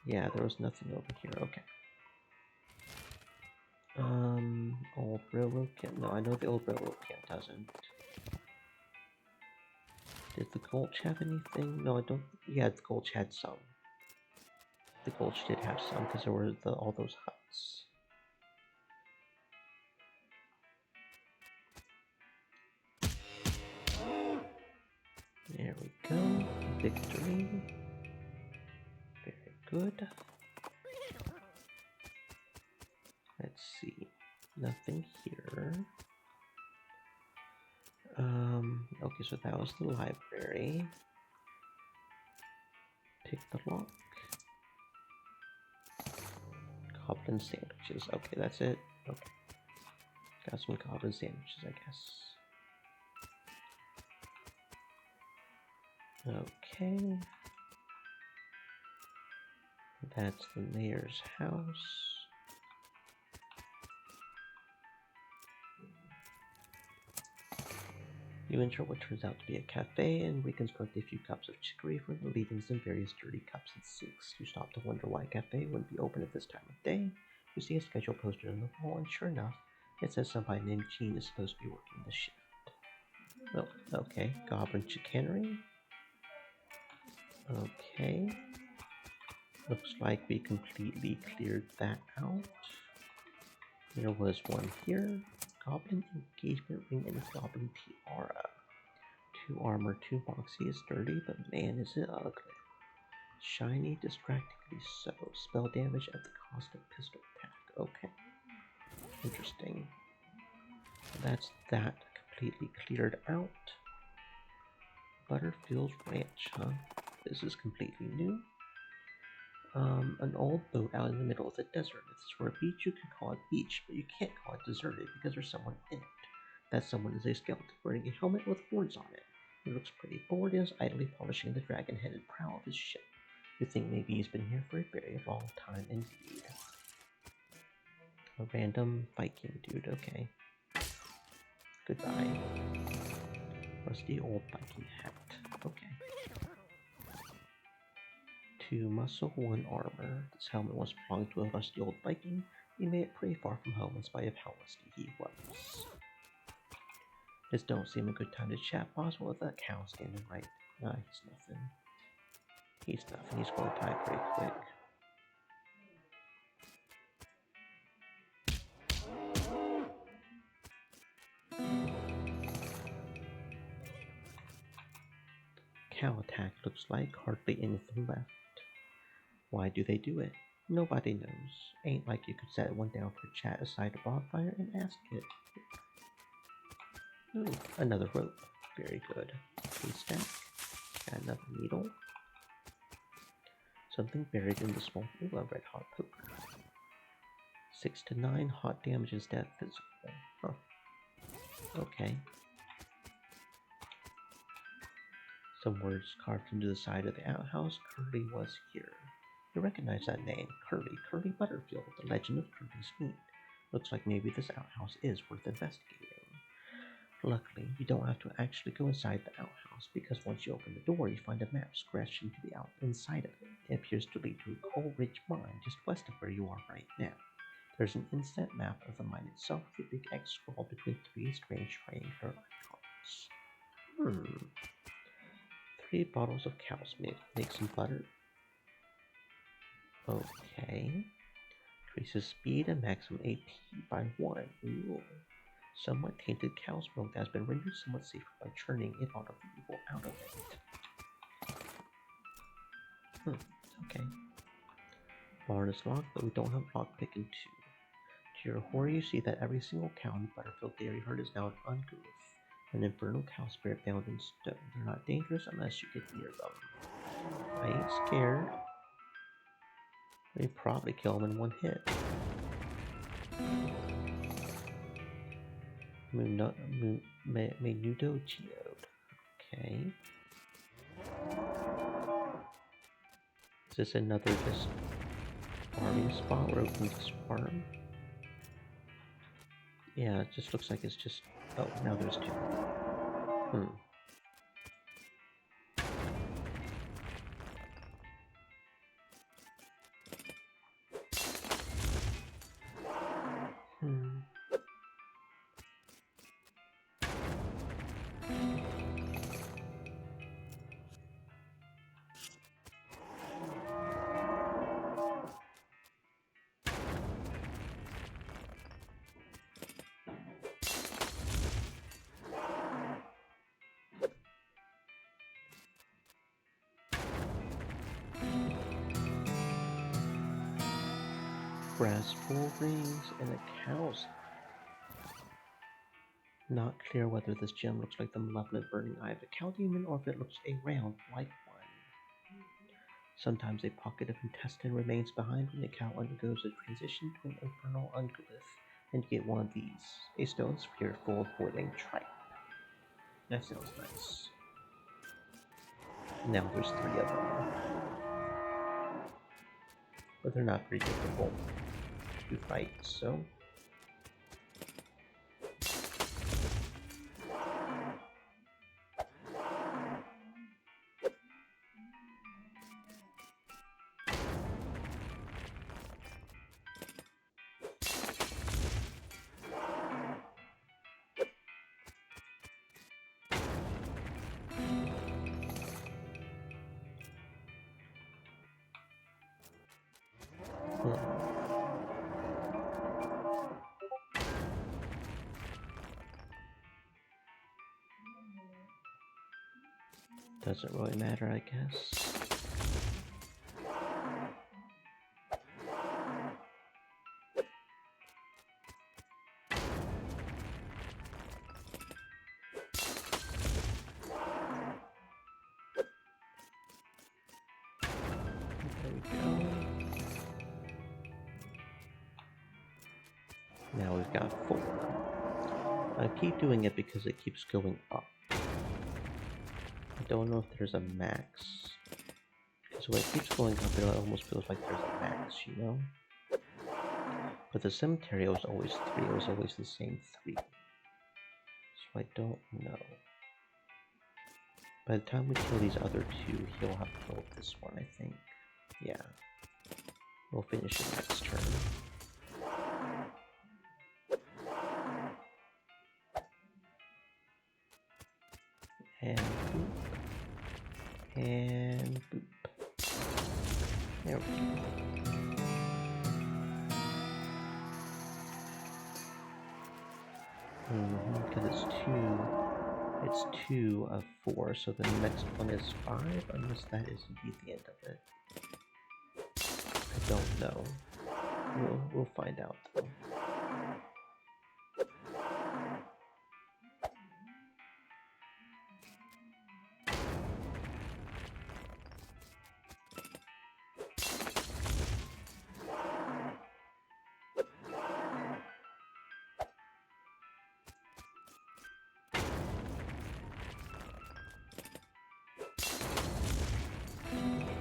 Yeah, there was nothing over here. Okay. Old railroad camp. No, I know the old railroad camp doesn't. Did the Gulch have anything? No, I don't. Yeah, the Gulch had some. The Gulch did have some because there were all those huts. There we go. Victory. Very good. Let's see. Nothing here. Okay, so that was the library. Pick the lock. Goblin sandwiches. Okay, that's it. Okay. Got some goblin sandwiches, I guess. Okay. That's the mayor's house. You enter what turns out to be a cafe and reconstruct a few cups of chicory from the leavings in various dirty cups and sinks. You stop to wonder why a cafe wouldn't be open at this time of day. You see a schedule posted on the wall, and sure enough, it says somebody named Gene is supposed to be working the shift. Oh, okay. Goblin chicanery. Okay. Looks like we completely cleared that out. There was one here. Goblin engagement ring and goblin tiara. 2 armor, 2 moxie is dirty, but man is it ugly. Shiny, distractingly so. Spell damage at the cost of pistol attack. Okay. Interesting. That's that completely cleared out. Butterfield Ranch, huh? This is completely new. An old boat out in the middle of the desert. If this were a beach, you could call it beach, but you can't call it deserted because there's someone in it. That someone is a skeleton wearing a helmet with horns on it. He looks pretty bored and is idly polishing the dragon-headed prow of his ship. You think maybe he's been here for a very long time indeed. A random Viking dude, okay. Goodbye. Rusty old Viking hat, okay. 2 muscle, 1 armor. This helmet once belonged to a rusty old Viking. He made it pretty far from home in spite of how rusty he was. This don't seem a good time to chat, boss. With that cow standing right. Nah, he's nothing. He's nothing. He's going to die pretty quick. Cow attack looks like hardly anything left. Why do they do it? Nobody knows. Ain't like you could set one down for a chat aside a bonfire and ask it. Ooh, another rope. Very good. Haystack. Got another needle. Something buried in the small. Ooh, a red hot poker. 6 to 9 hot damage instead of physical. Huh. Okay. Some words carved into the side of the outhouse. Curly was here. You recognize that name. Curly Butterfield, the legend of Curly's meat. Looks like maybe this outhouse is worth investigating. Luckily, you don't have to actually go inside the outhouse, because once you open the door, you find a map scratched into the inside of it. It appears to lead to a coal rich mine just west of where you are right now. There's an inset map of the mine itself with a big X scrawled between 3 strange triangular icons. 3 bottles of cow's milk. Make some butter. Okay. Increases speed and maximum AP by 1. Ooh. Somewhat tainted cow's milk that has been rendered somewhat safer by churning it out of the evil out of it. Okay. Barn is locked, but we don't have lockpick in 2. To your horror, you see that every single cow in the Butterfield dairy herd is now an ungoof, an infernal cow spirit bound in stone. They're not dangerous unless you get near them. I ain't scared. They probably kill them in 1 hit. Menudo Geode. Okay. Is this another just farming spot where we can just farm? Yeah, it just looks like it's just... Oh, now there's two. Hmm. Brass bull rings and a cow's. Not clear whether this gem looks like the malevolent burning eye of a cow demon or if it looks around like one. Sometimes a pocket of intestine remains behind when the cow undergoes a transition to an infernal unglyph, and you get one of these, a stone sphere full of boiling tripe. That sounds nice. Now there's 3 of them. But they're not very difficult to fight, so... Doesn't really matter, I guess. There we go. Now we've got 4. I keep doing it because it keeps going up. I don't know if there's a max. Because when it keeps going up, it almost feels like there's a max, you know? But the cemetery was always 3. It was always the same 3. So I don't know. By the time we kill these other 2, he'll have killed this one, I think. Yeah. We'll finish it next turn. And boop. And boop. There we go. Because it's 2 of 4, so the next one is 5, unless that is indeed the end of it. I don't know. We'll find out though.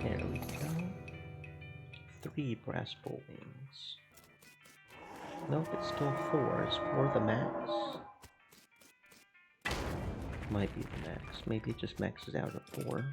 There we go. 3 brass bull wings. Nope, it's still 4. Is 4 the max? Might be the max. Maybe it just maxes out at 4.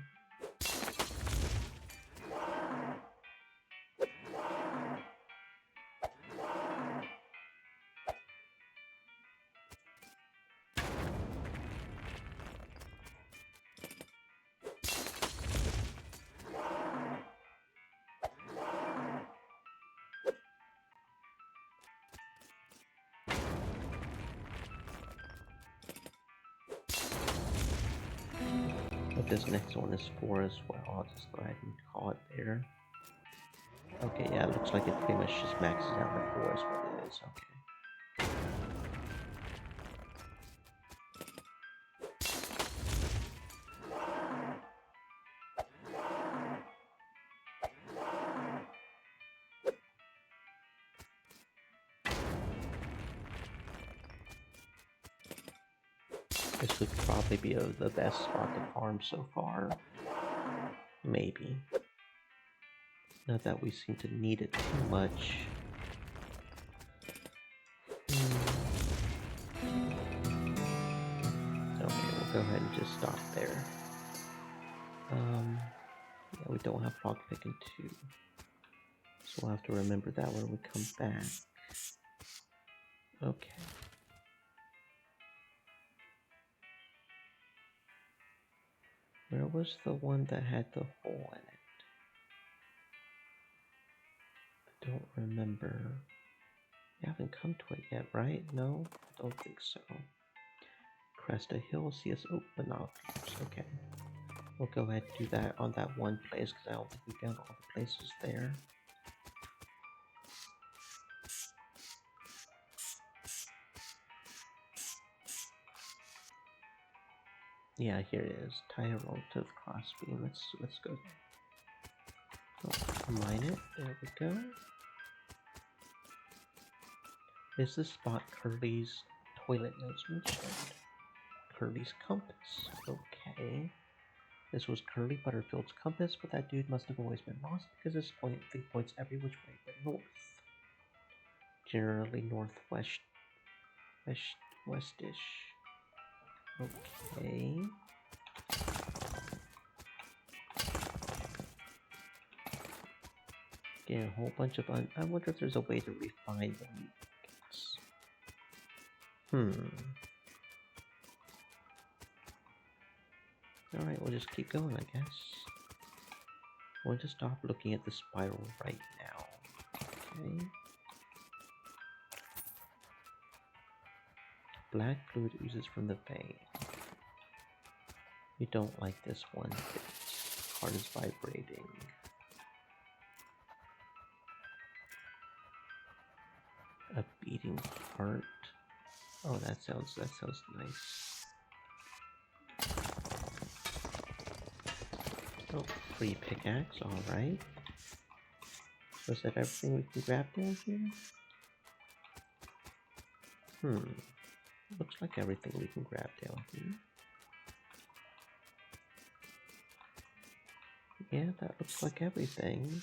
But this next one is 4 as well. I'll just go ahead and call it there. Okay, yeah, it looks like it pretty much just maxes out at 4 is what it is. Okay. This would probably be the best spot to farm so far. Maybe. Not that we seem to need it too much. Okay, we'll go ahead and just stop there. Yeah, we don't have lockpick in 2. So we'll have to remember that when we come back. Okay. Where was the one that had the hole in it? I don't remember. We haven't come to it yet, right? No? I don't think so. Cresta Hill, CS binoculars. Okay. We'll go ahead and do that on that one place because I don't think we found all the places there. Yeah, here it is. Tie a rope to the crossbeam. Let's go. Oh, mine it. There we go. Is this spot Curly's toilet notes mentioned? Curly's compass. Okay. This was Curly Butterfield's compass, but that dude must have always been lost because this thing points every which way but north. Generally northwest, westish. Okay. Getting a whole bunch of I wonder if there's a way to refine them. Alright, we'll just keep going, I guess. We'll just stop looking at the spiral right now. Okay. Black fluid oozes from the vein. You don't like this one. Its heart is vibrating. A beating heart. Oh, that sounds nice. Oh, free pickaxe, alright. Was that everything we can grab down here? Looks like everything we can grab down here. Yeah, that looks like everything.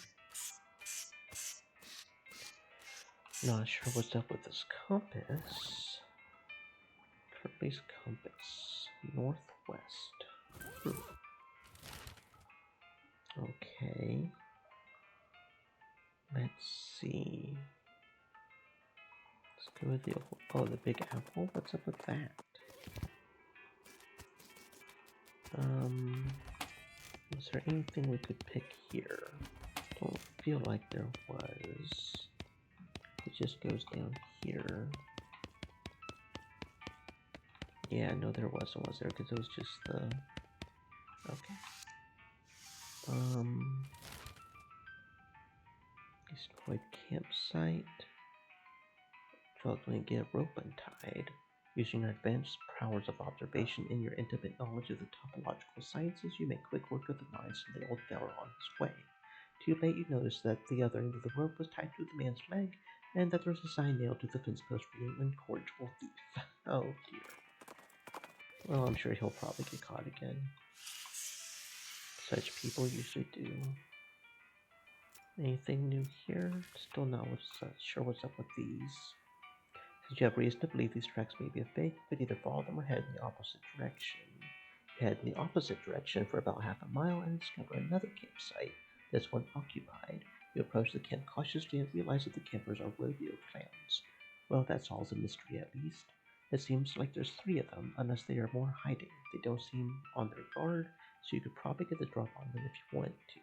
Not sure what's up with this compass. Curly's compass. Northwest. Okay. Let's see. Let's go with the big apple. What's up with that? Is there anything we could pick here? Don't feel like there was. It just goes down here. Yeah, no, there wasn't, was there? Because it was just the. Okay. Destroyed campsite. Struggling to get a rope untied. Using your advanced powers of observation and your intimate knowledge of the topological sciences, you make quick work of the minds of the old feller on his way. Too late you notice that the other end of the rope was tied to the man's leg, and that there was a sign nailed to the fence post reading "Incorrigible Thief." Oh dear. Well, I'm sure he'll probably get caught again. Such people usually do. Anything new here? Still not sure what's up with these. Since you have reason to believe these tracks may be a fake, you could either follow them or head in the opposite direction. You head in the opposite direction for about half a mile and discover another campsite, this one occupied. You approach the camp cautiously and realize that the campers are rodeo clowns. Well, that solves a mystery at least. It seems like there's 3 of them, unless they are more hiding. They don't seem on their guard, so you could probably get the drop on them if you wanted to.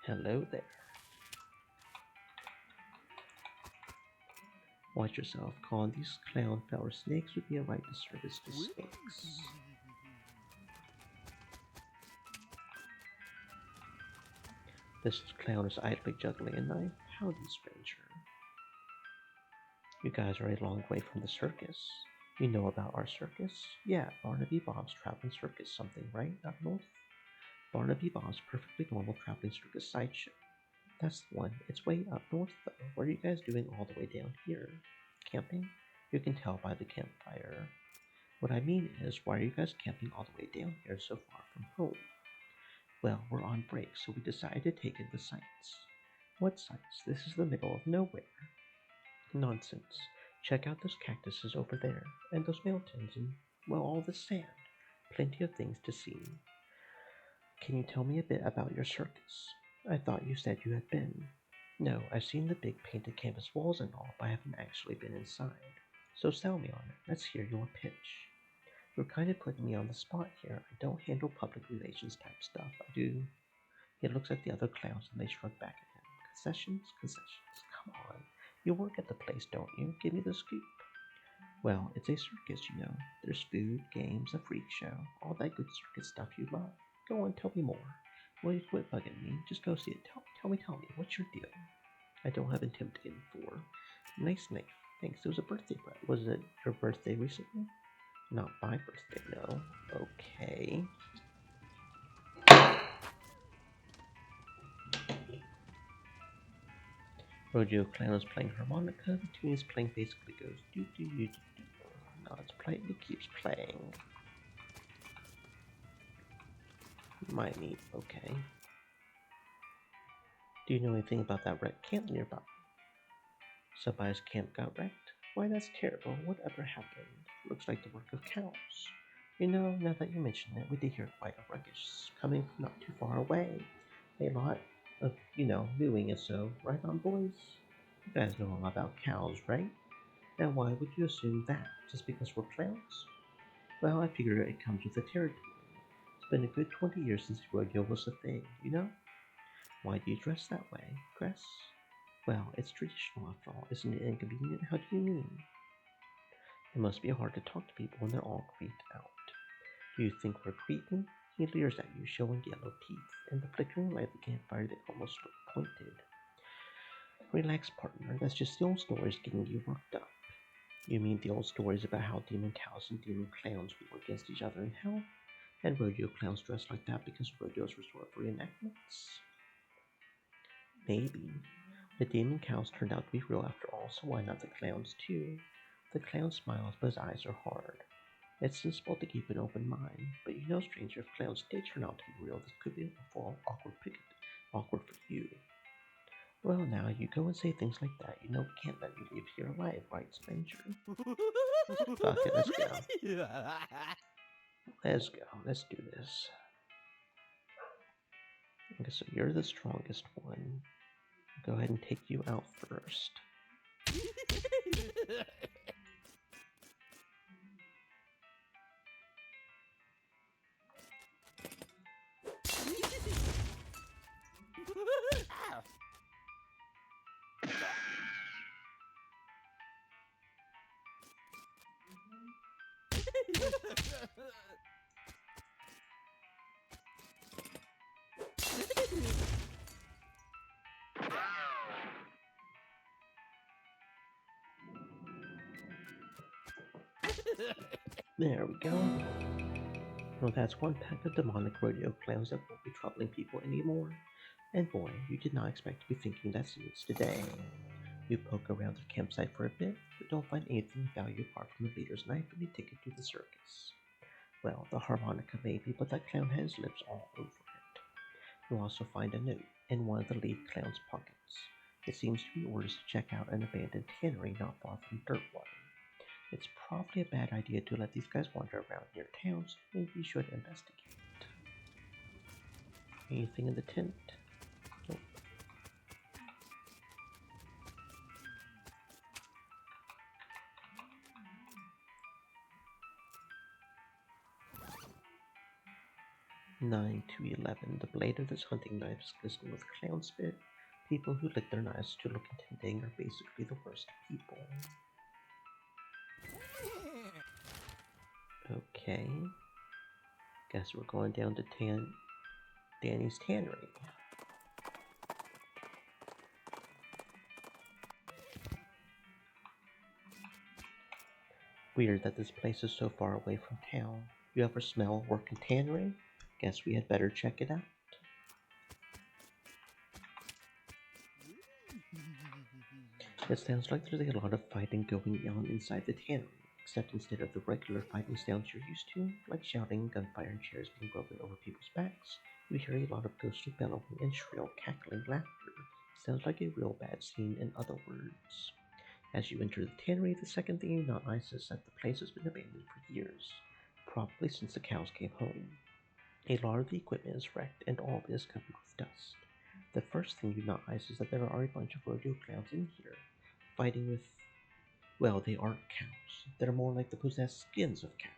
Hello there. Watch yourself. Calling these clown feller snakes would be a right disservice to snakes. This clown is idly juggling a knife. Howdy, stranger. You guys are a long way from the circus. You know about our circus? Yeah, Barnaby Bob's Traveling Circus something, right? Up north? Barnaby Bob's perfectly normal traveling circus sideshow. That's the one. It's way up north, though. What are you guys doing all the way down here? Camping? You can tell by the campfire. What I mean is, why are you guys camping all the way down here so far from home? Well, we're on break, so we decided to take in the sights. What sights? This is the middle of nowhere. Nonsense. Check out those cactuses over there, and those mountains, and, well, all the sand. Plenty of things to see. Can you tell me a bit about your circus? I thought you said you had been. No, I've seen the big painted canvas walls and all, but I haven't actually been inside. So sell me on it. Let's hear your pitch. You're kind of putting me on the spot here. I don't handle public relations type stuff. I do. He looks at the other clowns and they shrug back at him. Concessions? Concessions. Come on. You work at the place, don't you? Give me the scoop. Well, it's a circus, you know. There's food, games, a freak show, all that good circus stuff you love. Go on, tell me more. Will you quit bugging me? Just go see it. Tell me. What's your deal? I don't have intimidating for. Nice knife. Thanks. It was a birthday present. Was it your birthday recently? Not my birthday, no. Okay. Rodeo Clown is playing harmonica. The tune is playing basically goes do do do do. Now it's politely keeps playing. My meat, okay. Do you know anything about that wrecked camp nearby? Somebody's camp got wrecked? Why, that's terrible. Whatever happened? Looks like the work of cows. You know, now that you mention it, we did hear quite a ruckus coming from not too far away. A lot of, mooing and so. Right on, boys? You guys know all about cows, right? Now why would you assume that? Just because we're clowns? Well, I figure it comes with the territory. It's been a good 20 years since rodeo was a thing, you know? Why do you dress that way, Chris? Well, it's traditional after all. Isn't it inconvenient? How do you mean? It must be hard to talk to people when they're all creeped out. Do you think we're creepy? He leers at you, showing yellow teeth, and the flickering light of the campfire that almost looked pointed. Relax, partner. That's just the old stories getting you worked up. You mean the old stories about how demon cows and demon clowns war against each other in hell? And rodeo clowns dress like that because rodeos resort for reenactments? Maybe. The demon cows turned out to be real after all, so why not the clowns too? The clown smiles, but his eyes are hard. It's sensible to keep an open mind, but you know, stranger, if clowns did turn out to be real, this could be a fall awkward for you. Well, now you go and say things like that. You know we can't let you leave here alive, right, stranger? Fuck it, let's go. Let's go. Let's do this. Okay, so you're the strongest one. Go ahead and take you out first. There we go. Well, that's one pack of demonic rodeo clowns that won't be troubling people anymore. And boy, you did not expect to be thinking that scenes today. You poke around the campsite for a bit, but don't find anything of value apart from the leader's knife and a ticket to the circus. Well, the harmonica maybe, but that clown had his lips all over it. You'll also find a note in one of the lead clown's pockets. It seems to be orders to check out an abandoned tannery not far from Dirtwater. It's probably a bad idea to let these guys wander around near town, so maybe you should investigate. Anything in the tent? Nope. Nine to 11. The blade of this hunting knife is glistening with clown spit. People who lick their knives to look intimidating are basically the worst people. Okay. Guess we're going down to Danny's Tannery. Weird that this place is so far away from town. You ever smell working tannery? Guess we had better check it out. It sounds like there's a lot of fighting going on inside the tannery. except instead of the regular fighting sounds you're used to, like shouting, gunfire, and chairs being broken over people's backs, you hear a lot of ghostly bellowing and shrill, cackling laughter. Sounds like a real bad scene, in other words. As you enter the tannery, the second thing you notice is that the place has been abandoned for years, probably since the cows came home. A lot of the equipment is wrecked, and all of it is covered with dust. The first thing you notice is that there are a bunch of rodeo clowns in here, fighting with, well, they aren't cows. They're more like the possessed skins of cows.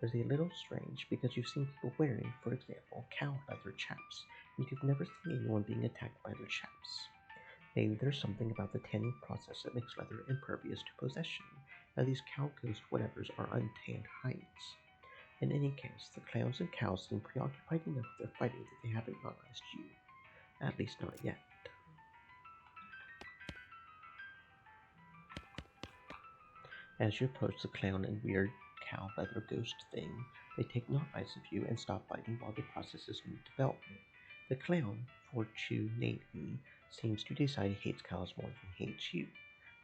There's a little strange because you've seen people wearing, for example, cow leather chaps, and you've never seen anyone being attacked by their chaps. Maybe there's something about the tanning process that makes leather impervious to possession, and these cow ghost whatevers are untanned hides. In any case, the clowns and cows seem preoccupied enough with their fighting that they haven't noticed you. At least not yet. As you approach the clown and weird cow leather ghost thing, they take notice of you and stop fighting while they process this new development. The clown, fortunately, seems to decide he hates cows more than he hates you.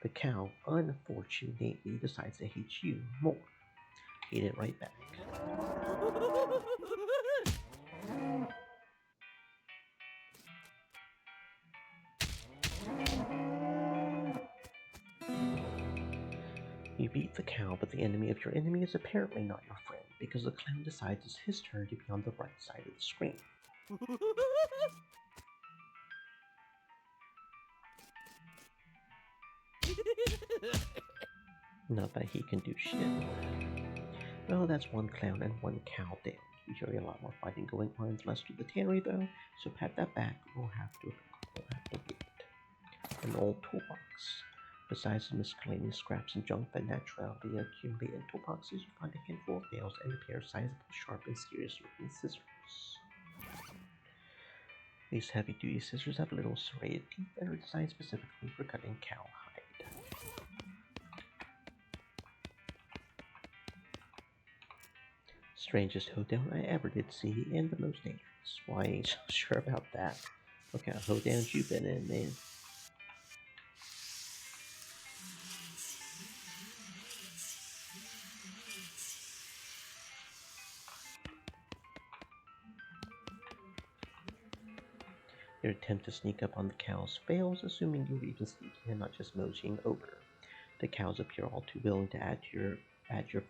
The cow, unfortunately, decides to hate you more. Hate it right back. You beat the cow, but the enemy of your enemy is apparently not your friend, because the clown decides it's his turn to be on the right side of the screen. Not that he can do shit. Well, that's one clown and one cow down. You hear a lot more fighting going on in the rest of the tannery, though, so pat that back. We'll have to wait. An old toolbox. Besides the miscellaneous scraps and junk that naturally accumulate in toolboxes, you find a handful of nails and a pair of sizable, sharp, and serious-looking scissors. These heavy-duty scissors have little serrated teeth that are designed specifically for cutting cow hide. Strangest hoedown I ever did see, and the most dangerous. Why, I ain't so sure about that. What kind of hoedowns you been in, man? Your attempt to sneak up on the cows fails, assuming you're even sneaking and not just moseying over. The cows appear all too willing to add your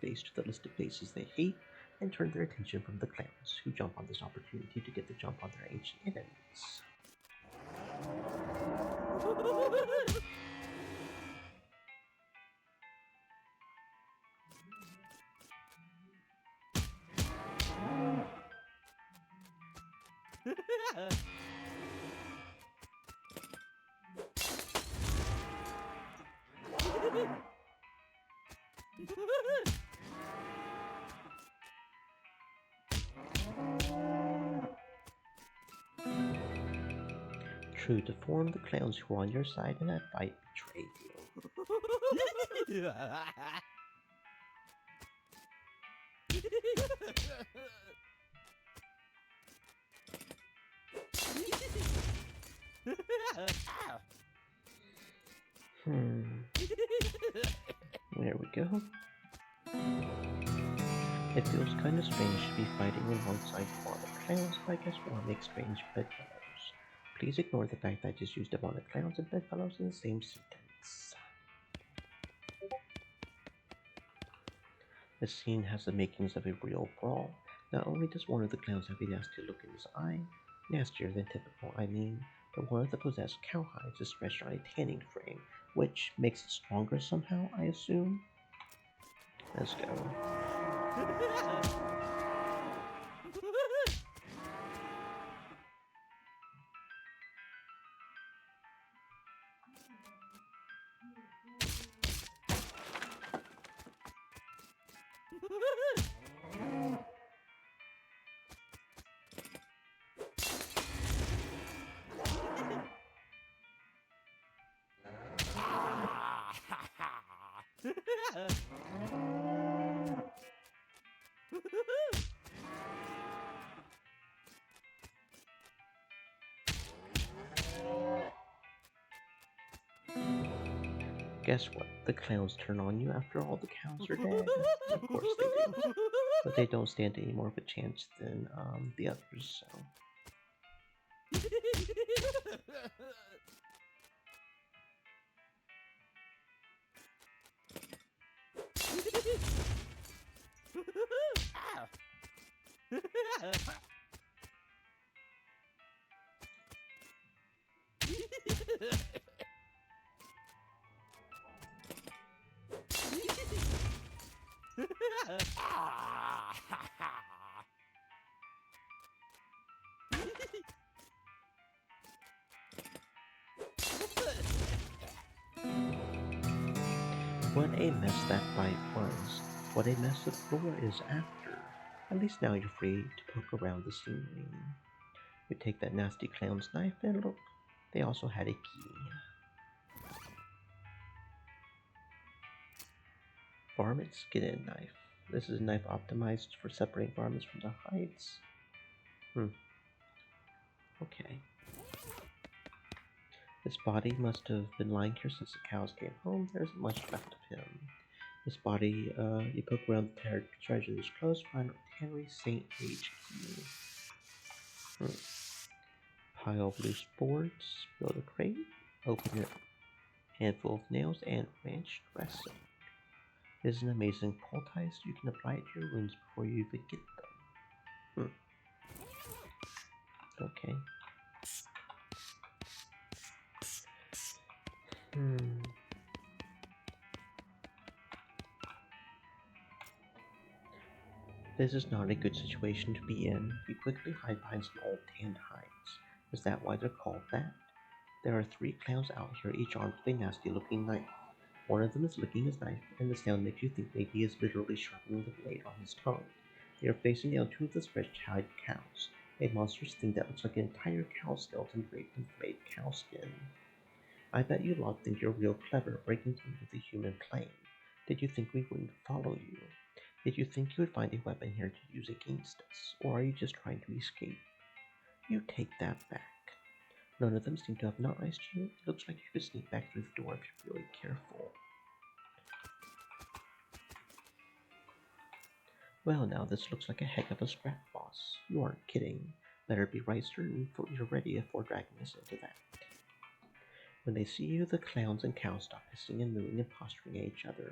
face to the list of faces they hate, and turn their attention from the clowns, who jump on this opportunity to get the jump on their ancient enemies. True to form, the clowns who were on your side in that fight betrayed you. There we go. It feels kind of strange to be fighting alongside demonic clowns, but I guess war makes strange bedfellows. Please ignore the fact that I just used demonic clowns and bedfellows in the same sentence. The scene has the makings of a real brawl. Not only does one of the clowns have a nasty look in his eye, nastier than typical, I mean, but one of the possessed cowhides is stretched on a tanning frame, which makes it stronger somehow, I assume. Let's go. Guess what? The clowns turn on you after all the cows are dead. Of course they do. But they don't stand any more of a chance than the others, so. What a mess that fight was. What a mess the floor is after. At least now you're free to poke around the scenery. You take that nasty clown's knife and look, they also had a key. Varmint skin knife. This is a knife optimized for separating varmints from the hides. Okay. His body must have been lying here since the cows came home. There isn't much left of him. His body, you poke around the treasure is close, find Henry St. H. Pile of loose boards, build a crate, open it, handful of nails, and ranch dressing. This is an amazing poultice. You can apply it to your wounds before you even get them. Okay. This is not a good situation to be in. You quickly hide behind some old tanned hides. Is that why they're called that? There are 3 clowns out here, each armed with a nasty looking knife. One of them is licking his knife, and the sound makes you think maybe he is literally sharpening the blade on his tongue. They are facing down 2 of the stretched hide cows, a monstrous thing that looks like an entire cow skeleton draped in frayed cow skin. I bet you lot think you're real clever breaking into the human plane. Did you think we wouldn't follow you? Did you think you would find a weapon here to use against us, or are you just trying to escape? You take that back. None of them seem to have noticed you. It looks like you could sneak back through the door if you're really careful. Well now, this looks like a heck of a scrap, boss. You aren't kidding. Better be right certain you're ready before dragging us into that. When they see you, the clowns and cows stop hissing and mooing and posturing at each other.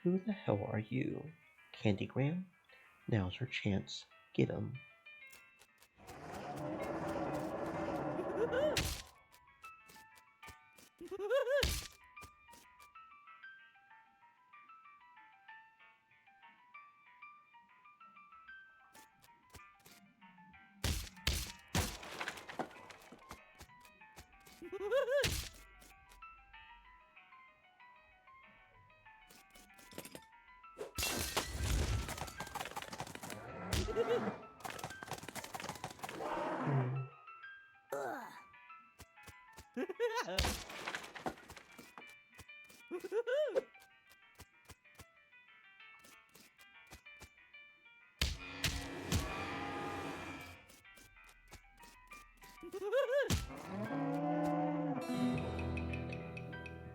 Who the hell are you? Candygram? Now's her chance. Get 'em.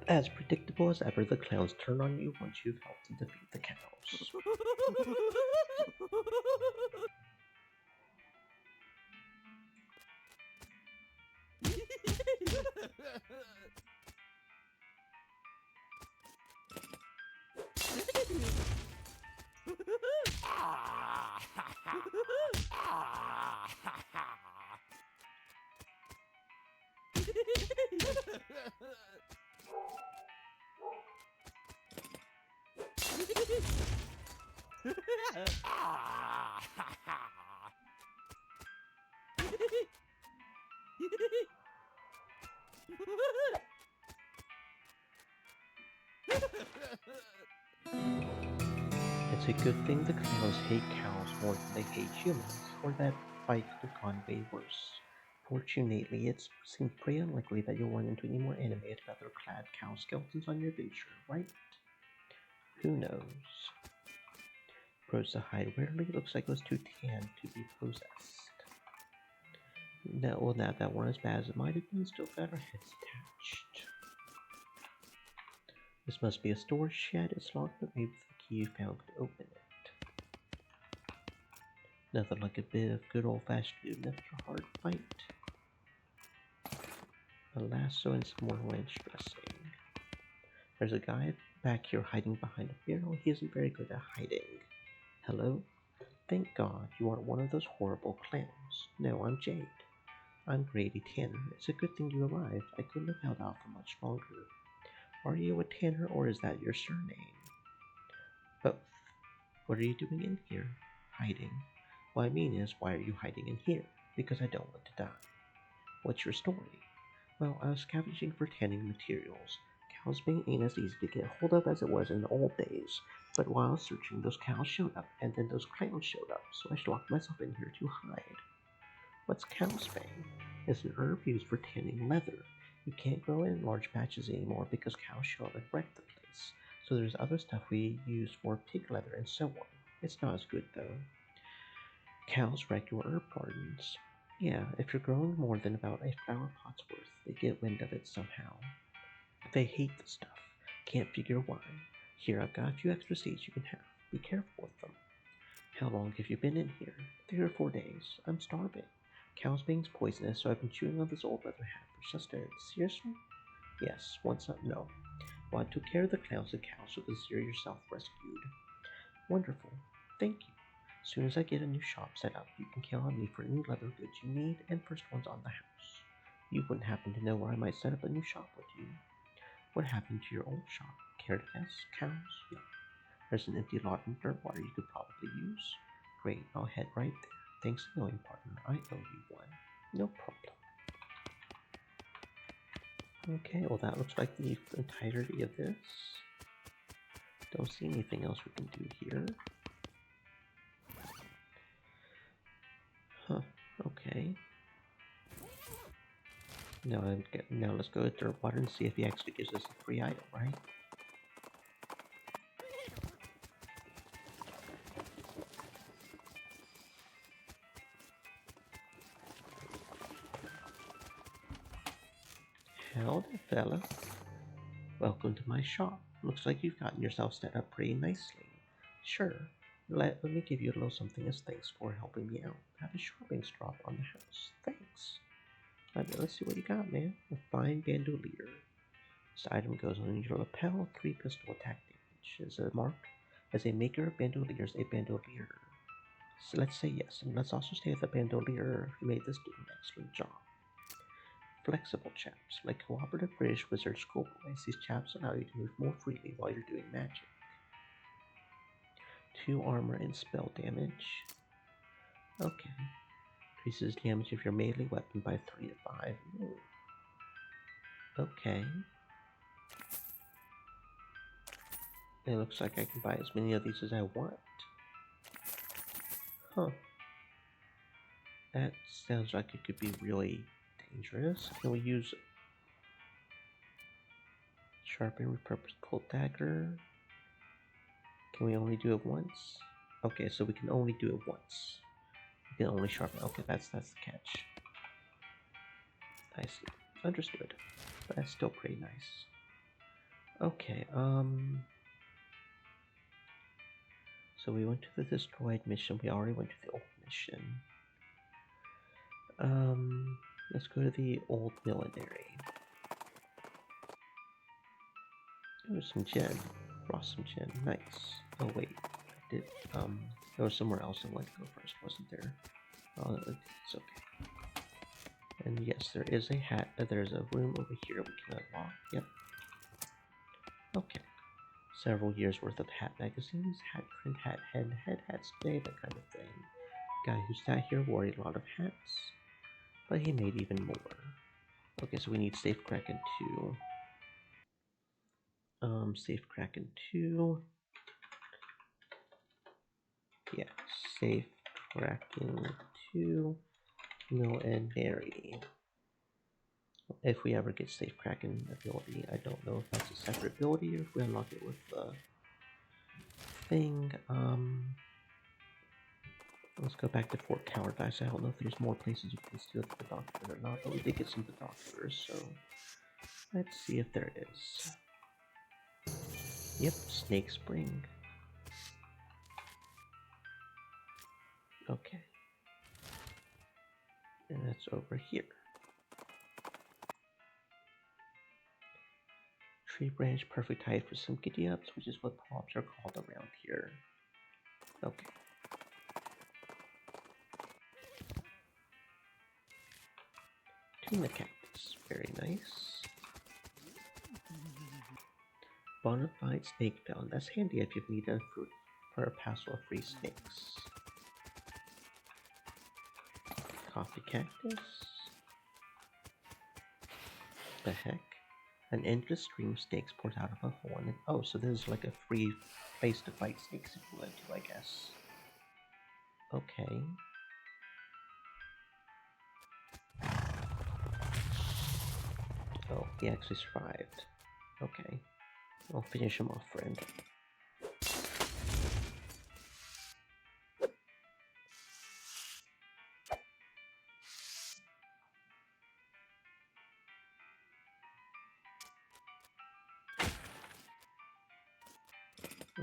As predictable as ever, the clowns turn on you once you've helped them defeat the cows. It's a good thing the clowns hate cows more than they hate humans, or that fight could have gone way worse. Fortunately, it seems pretty unlikely that you'll run into any more animated leather-clad cow skeletons on your adventure, right? Who knows? Approach the hide warily. Looks like it was too tan to be possessed. Now, well, not that weren't as bad as it might have been, still got our heads attached. This must be a storage shed. It's locked, but maybe the key you found could open it. Nothing like a bit of good old-fashioned doom after a hard fight. A lasso and some more ranch dressing. There's a guy back here hiding behind a barrel. He isn't very good at hiding. Hello? Thank God you aren't one of those horrible clowns. No, I'm Jade. I'm Grady Tanner. It's a good thing you arrived. I couldn't have held out for much longer. Are you a Tanner or is that your surname? Both. What are you doing in here? Hiding. What I mean is, why are you hiding in here? Because I don't want to die. What's your story? Well, I was scavenging for tanning materials. Cows being ain't as easy to get hold of as it was in the old days. But while I was searching, those cows showed up, and then those clowns showed up, so I locked myself in here to hide. What's cowsbane? It's an herb used for tanning leather. You can't grow it in large patches anymore because cows show up and wreck the place. So there's other stuff we use for pig leather and so on. It's not as good though. Cows wreck your herb gardens. Yeah, if you're growing more than about a flower pot's worth, they get wind of it somehow. They hate the stuff. Can't figure why. Here, I've got a few extra seeds you can have. Be careful with them. How long have you been in here? 3 or 4 days. I'm starving. Cowsbane's poisonous, so I've been chewing on this old leather hat for sustenance. Seriously? Yes, once up, no. Well, I took care of the clowns and cows, so consider yourself rescued. Wonderful. Thank you. As soon as I get a new shop set up, you can count on me for any leather goods you need, and first one's on the house. You wouldn't happen to know where I might set up a new shop, would you? What happened to your old shop? Care to guess? Cows? Yep. There's an empty lot in Dirtwater you could probably use. Great, I'll head right there. Thanks a million, partner. I owe you one. No problem. Okay, well that looks like the entirety of this. Don't see anything else we can do here. Huh, okay. Now let's go to Dirtwater and see if he actually gives us a free item, right? Howdy, fella. Welcome to my shop. Looks like you've gotten yourself set up pretty nicely. Sure, let me give you a little something as thanks for helping me out. Have a sharpening strap on the house. Thanks. Let's see what you got, man. A fine bandolier. This item goes on your lapel, 3 pistol attack damage. As a maker of bandoliers, a bandolier. So let's say yes, and let's also say the bandolier who made this did an excellent job. Flexible chaps. Like cooperative British wizard schoolboys, these chaps allow you to move more freely while you're doing magic. 2 armor and spell damage. Okay. Increases damage of your melee weapon by 3 to 5. Ooh. Okay. It looks like I can buy as many of these as I want. Huh. That sounds like it could be really dangerous. Can we use sharpen repurposed pull dagger? Can we only do it once? Okay, so we can only do it once. We can only sharpen. Okay, that's the catch. I see. Understood. But that's still pretty nice. Okay, so we went to the destroyed mission. We already went to the old mission. Let's go to the old millinery. Oh, some gin. Raw some gin. Nice. Oh wait, I did. There was somewhere else I wanted to go first, wasn't there? Oh, it's okay. And yes, there is a hat. There's a room over here we can unlock. Yep. Okay. Several years worth of hat magazines, hat print, hat head, head hats today, that kind of thing. Guy who sat here wore a lot of hats, but he made even more. Okay, so we need Safe Kraken 2. Safe Kraken 2. Yeah, Safe Kraken 2. Mill and Mary. If we ever get Safe Kraken ability, I don't know if that's a separate ability or if we unlock it with the thing. Let's go back to Fort Cowardice. I don't know if there's more places you can steal the doctor or not, but we did get some doctors, so let's see if there is. Yep, Snake Spring. Okay. And that's over here. Tree branch, perfect height for some giddy ups, which is what pops are called around here. Okay. Tuna cactus, very nice. Bonafide snake down, that's handy if you need a fruit for a passel of free snakes. Coffee cactus. The heck? An endless stream of snakes pours out of a hole in it. Oh, so this is like a free place to fight snakes if you want to, I guess. Okay. Oh, he actually survived. Okay. I'll finish him off, friend.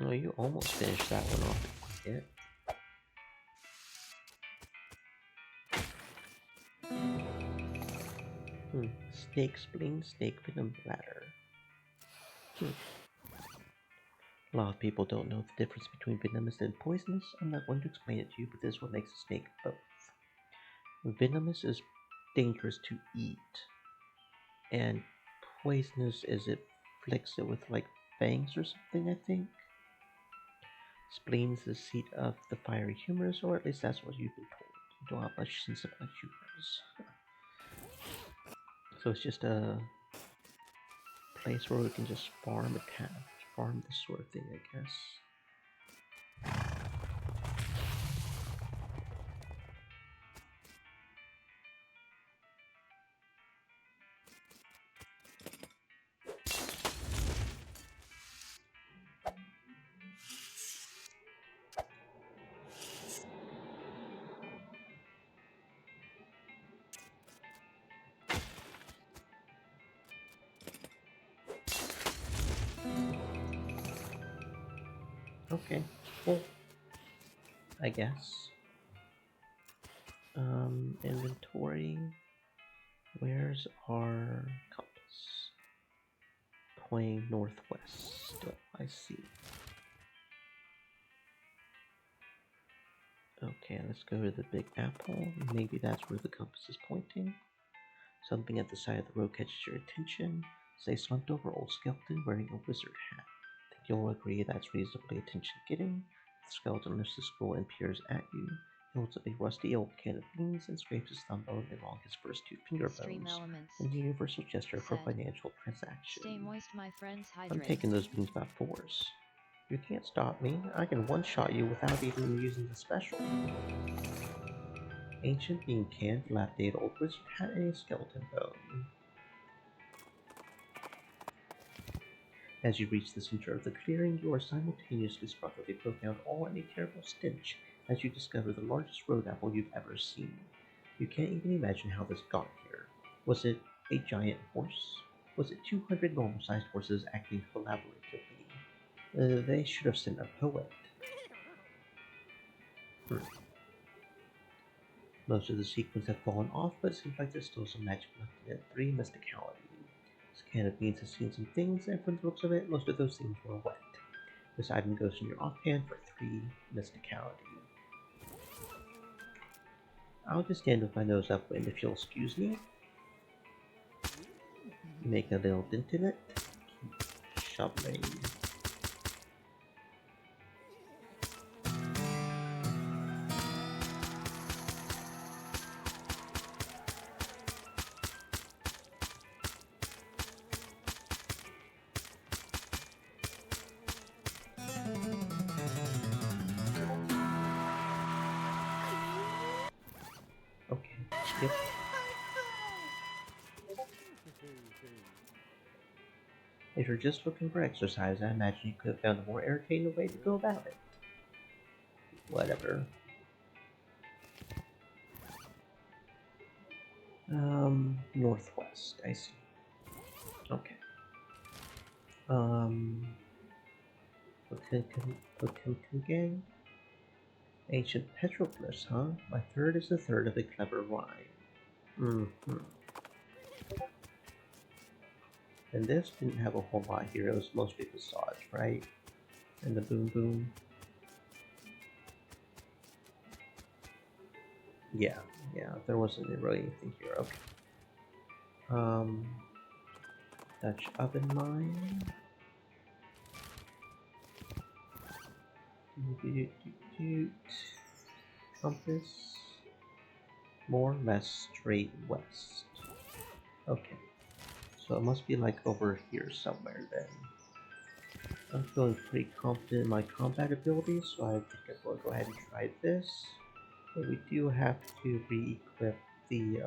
Oh, you almost finished that one off. Yeah. Snake spleen, snake venom bladder. A lot of people don't know the difference between venomous and poisonous. I'm not going to explain it to you, but this is what makes a snake both. Venomous is dangerous to eat, and poisonous is it flicks it with like fangs or something, I think. Spleen's the seat of the fiery humors, or at least that's what you've been told. You don't have much sense about humors. So it's just a place where we can just farm this sort of thing, I guess. Okay, well, I guess. Inventory. Where's our compass? Pointing northwest. I see. Okay, let's go to the Big Apple. Maybe that's where the compass is pointing. Something at the side of the road catches your attention. It's a slumped over old skeleton wearing a wizard hat. I think you'll agree that's reasonably attention-getting. The skeleton lifts his skull and peers at you. He holds up a rusty old can of beans and scrapes his thumb bone along his first two finger bones in the universal gesture for financial transaction. Stay moist, my friends, hydrate. I'm taking those beans by force. You can't stop me. I can one-shot you without even using the special. Ancient bean can, dilapidated old wizard hat, and a skeleton bone. As you reach the center of the clearing, you are simultaneously struck with a profound awe and a terrible stench as you discover the largest road apple you've ever seen. You can't even imagine how this got here. Was it a giant horse? Was it 200 normal-sized horses acting collaboratively? They should have sent a poet. Most of the sequins have fallen off, but it seems like there's still some magic left in it. 3 mysticality. This can of beans has seen some things, and from the looks of it, most of those things were wet. This item goes in your offhand for 3 mysticality. I'll just stand with my nose up, and if you'll excuse me, make a little dent in it. Keep shoveling. Okay, yep. If you're just looking for exercise, I imagine you could have found a more entertaining way to go about it. Whatever. Northwest, I see. Okay. Potemkin gang? Ancient petroglyphs, huh? My third is the third of a clever rhyme. Mm-hmm. And this didn't have a whole lot here. It was mostly massage, right? And the boom boom. Yeah, yeah. There wasn't really anything here. Okay. Um, Dutch oven mine. Compass. More, less, straight west. Okay. So it must be like over here somewhere then. I'm feeling pretty confident in my combat abilities, so I think I will go ahead and try this. But we do have to re-equip the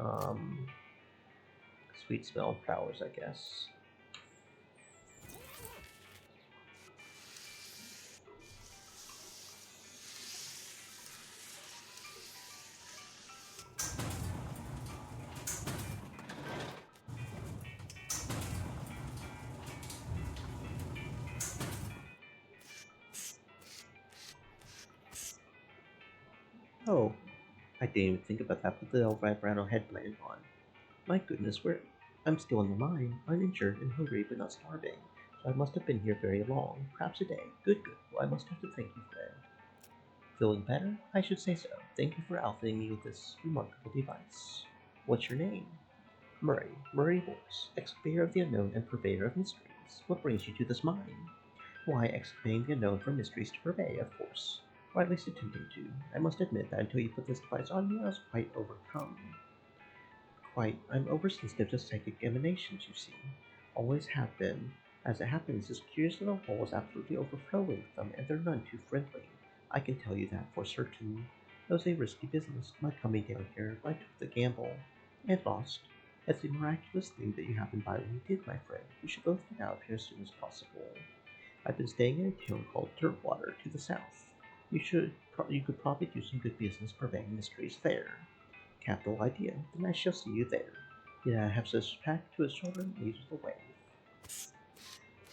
sweet smell powers, I guess. Oh, I didn't even think about that, but the red rattle headband on. My goodness, I'm still in the mine, uninjured and hungry but not starving. So I must have been here very long, perhaps a day. Good, good. Well, I must have to thank you, friend. Feeling better? I should say so. Thank you for outfitting me with this remarkable device. What's your name? Murray Morse, excavator of the unknown and purveyor of mysteries. What brings you to this mine? Why, excavating the unknown for mysteries to purvey, of course. Or at least attempting to. I must admit that until you put this device on me, I was quite overcome. I'm oversensitive to psychic emanations, you see. Always have been. As it happens, this curious little hole is absolutely overflowing with them, and they're none too friendly. I can tell you that for certain. It was a risky business, my coming down here, but I took the gamble. And lost. It's a miraculous thing that you happened by when you did, my friend. We should both get out of here as soon as possible. I've been staying in a town called Dirtwater to the south. You could probably do some good business purveying mysteries there. Capital idea. Then I shall see you there. Yeah, have such packed to his shoulder and leaves with a wave.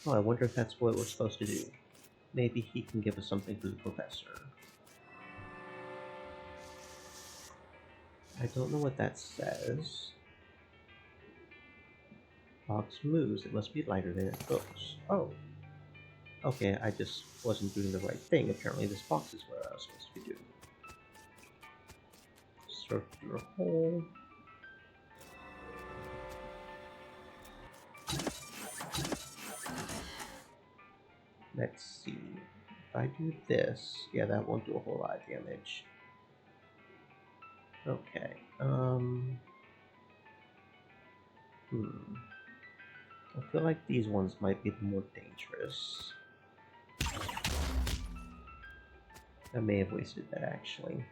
Oh, I wonder if that's what we're supposed to do. Maybe he can give us something for the professor. I don't know what that says. Box moves. It must be lighter than it looks. Oh. Okay, I just wasn't doing the right thing. Apparently this box is what I was supposed to be doing. Circular hole. Let's see. If I do this, yeah, that won't do a whole lot of damage. Okay. I feel like these ones might be the more dangerous. I may have wasted that actually.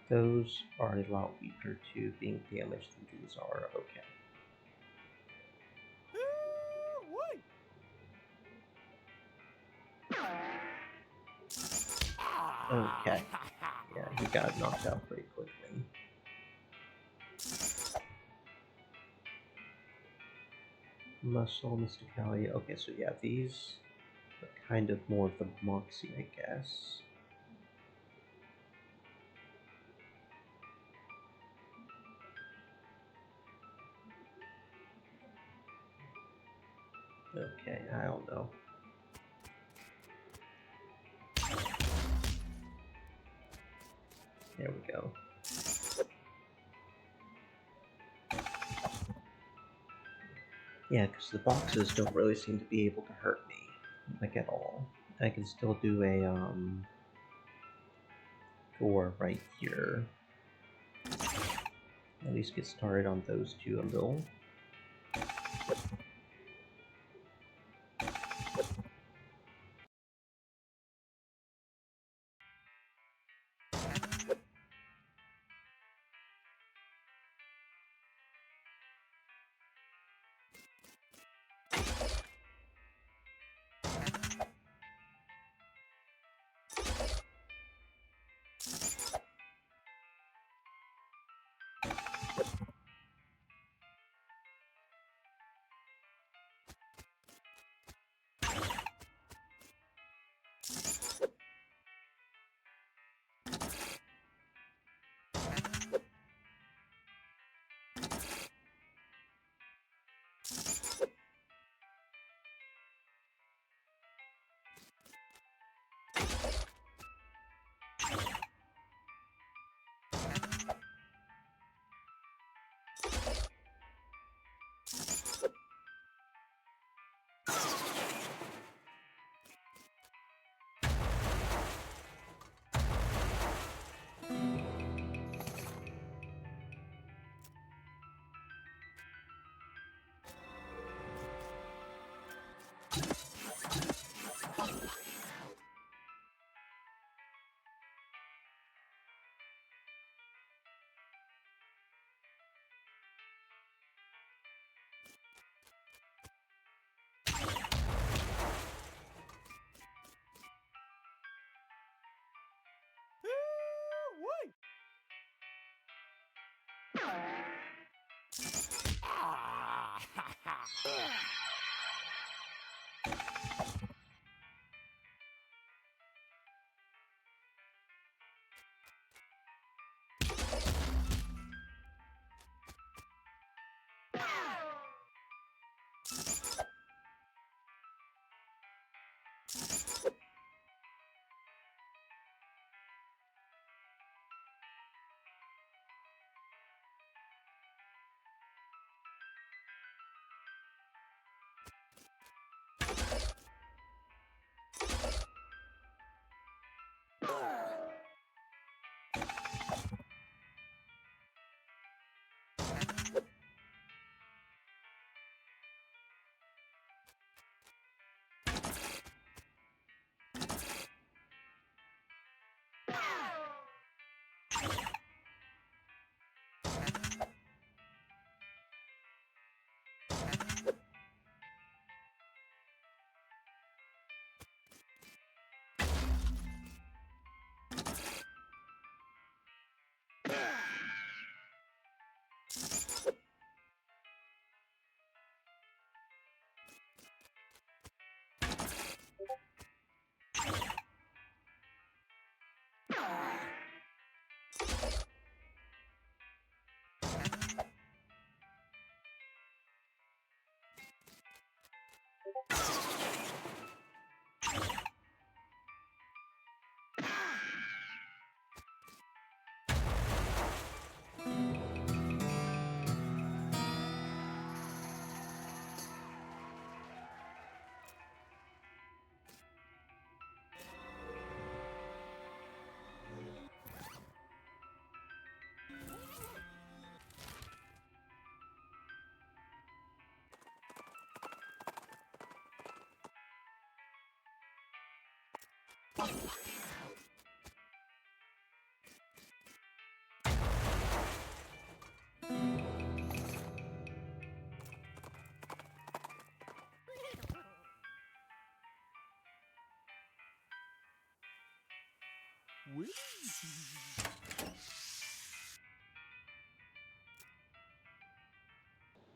Those are a lot weaker to being damaged than these are. Okay. Okay. Yeah, he got knocked out pretty quickly. Muscle, Mysticality. Okay, so yeah, these are kind of more of the Moxie, I guess. Okay, I don't know. There we go. Yeah, because the boxes don't really seem to be able to hurt me, like at all. I can still do a door right here. At least get started on those two a little.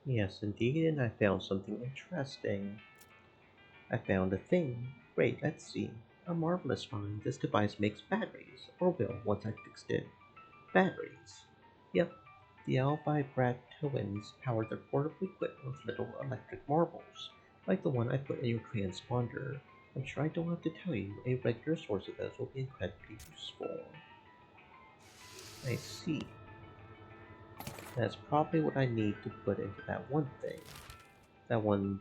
Yes, indeed, and I found something interesting. I found a thing. Great, let's see. A marvelous find. This device makes batteries. Or will, once I fixed it. Batteries. Yep, the Alphi Brat twins powered their portable equipment with little electric marbles, like the one I put in your transponder. I'm sure I don't have to tell you, a regular source of those will be incredibly useful. I see. That's probably what I need to put into that one thing. That one,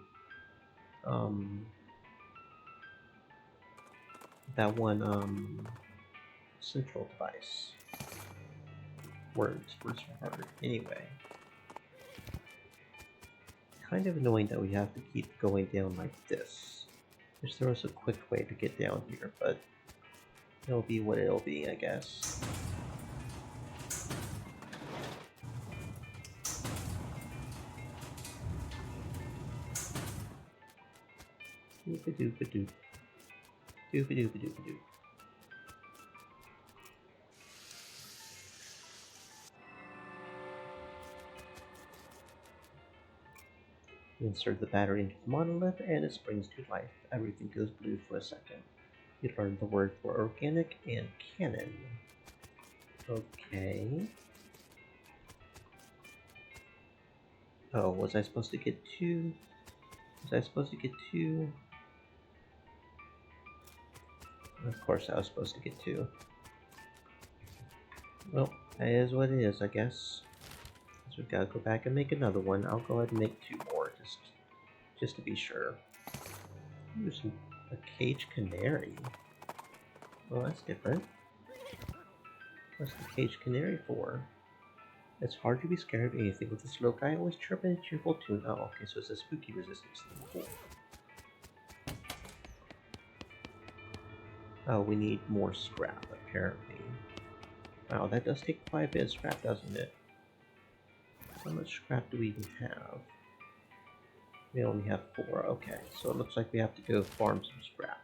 um, that one, central device. Words are hard. Anyway, kind of annoying that we have to keep going down like this. Wish there was a quick way to get down here, but it'll be what it'll be, I guess. Doop-a-doop-a-doop. Doop-a-doop-a-doop-a-doop. You insert the battery into the monolith and it springs to life. Everything goes blue for a second. You learn the word for organic and cannon. Okay. Oh, was I supposed to get two? Was I supposed to get two? Of course I was supposed to get two. Well, that is what it is, I guess. So we gotta go back and make another one. I'll go ahead and make two more, just to be sure. Use a cage canary. Well, that's different. What's the cage canary for? It's hard to be scared of anything with this little guy always chirping a cheerful tune. Oh, okay, so it's a spooky resistance thing. Cool. Oh, we need more scrap, apparently. Wow, that does take quite a bit of scrap, doesn't it? How much scrap do we even have? We only have 4. Okay, so it looks like we have to go farm some scrap.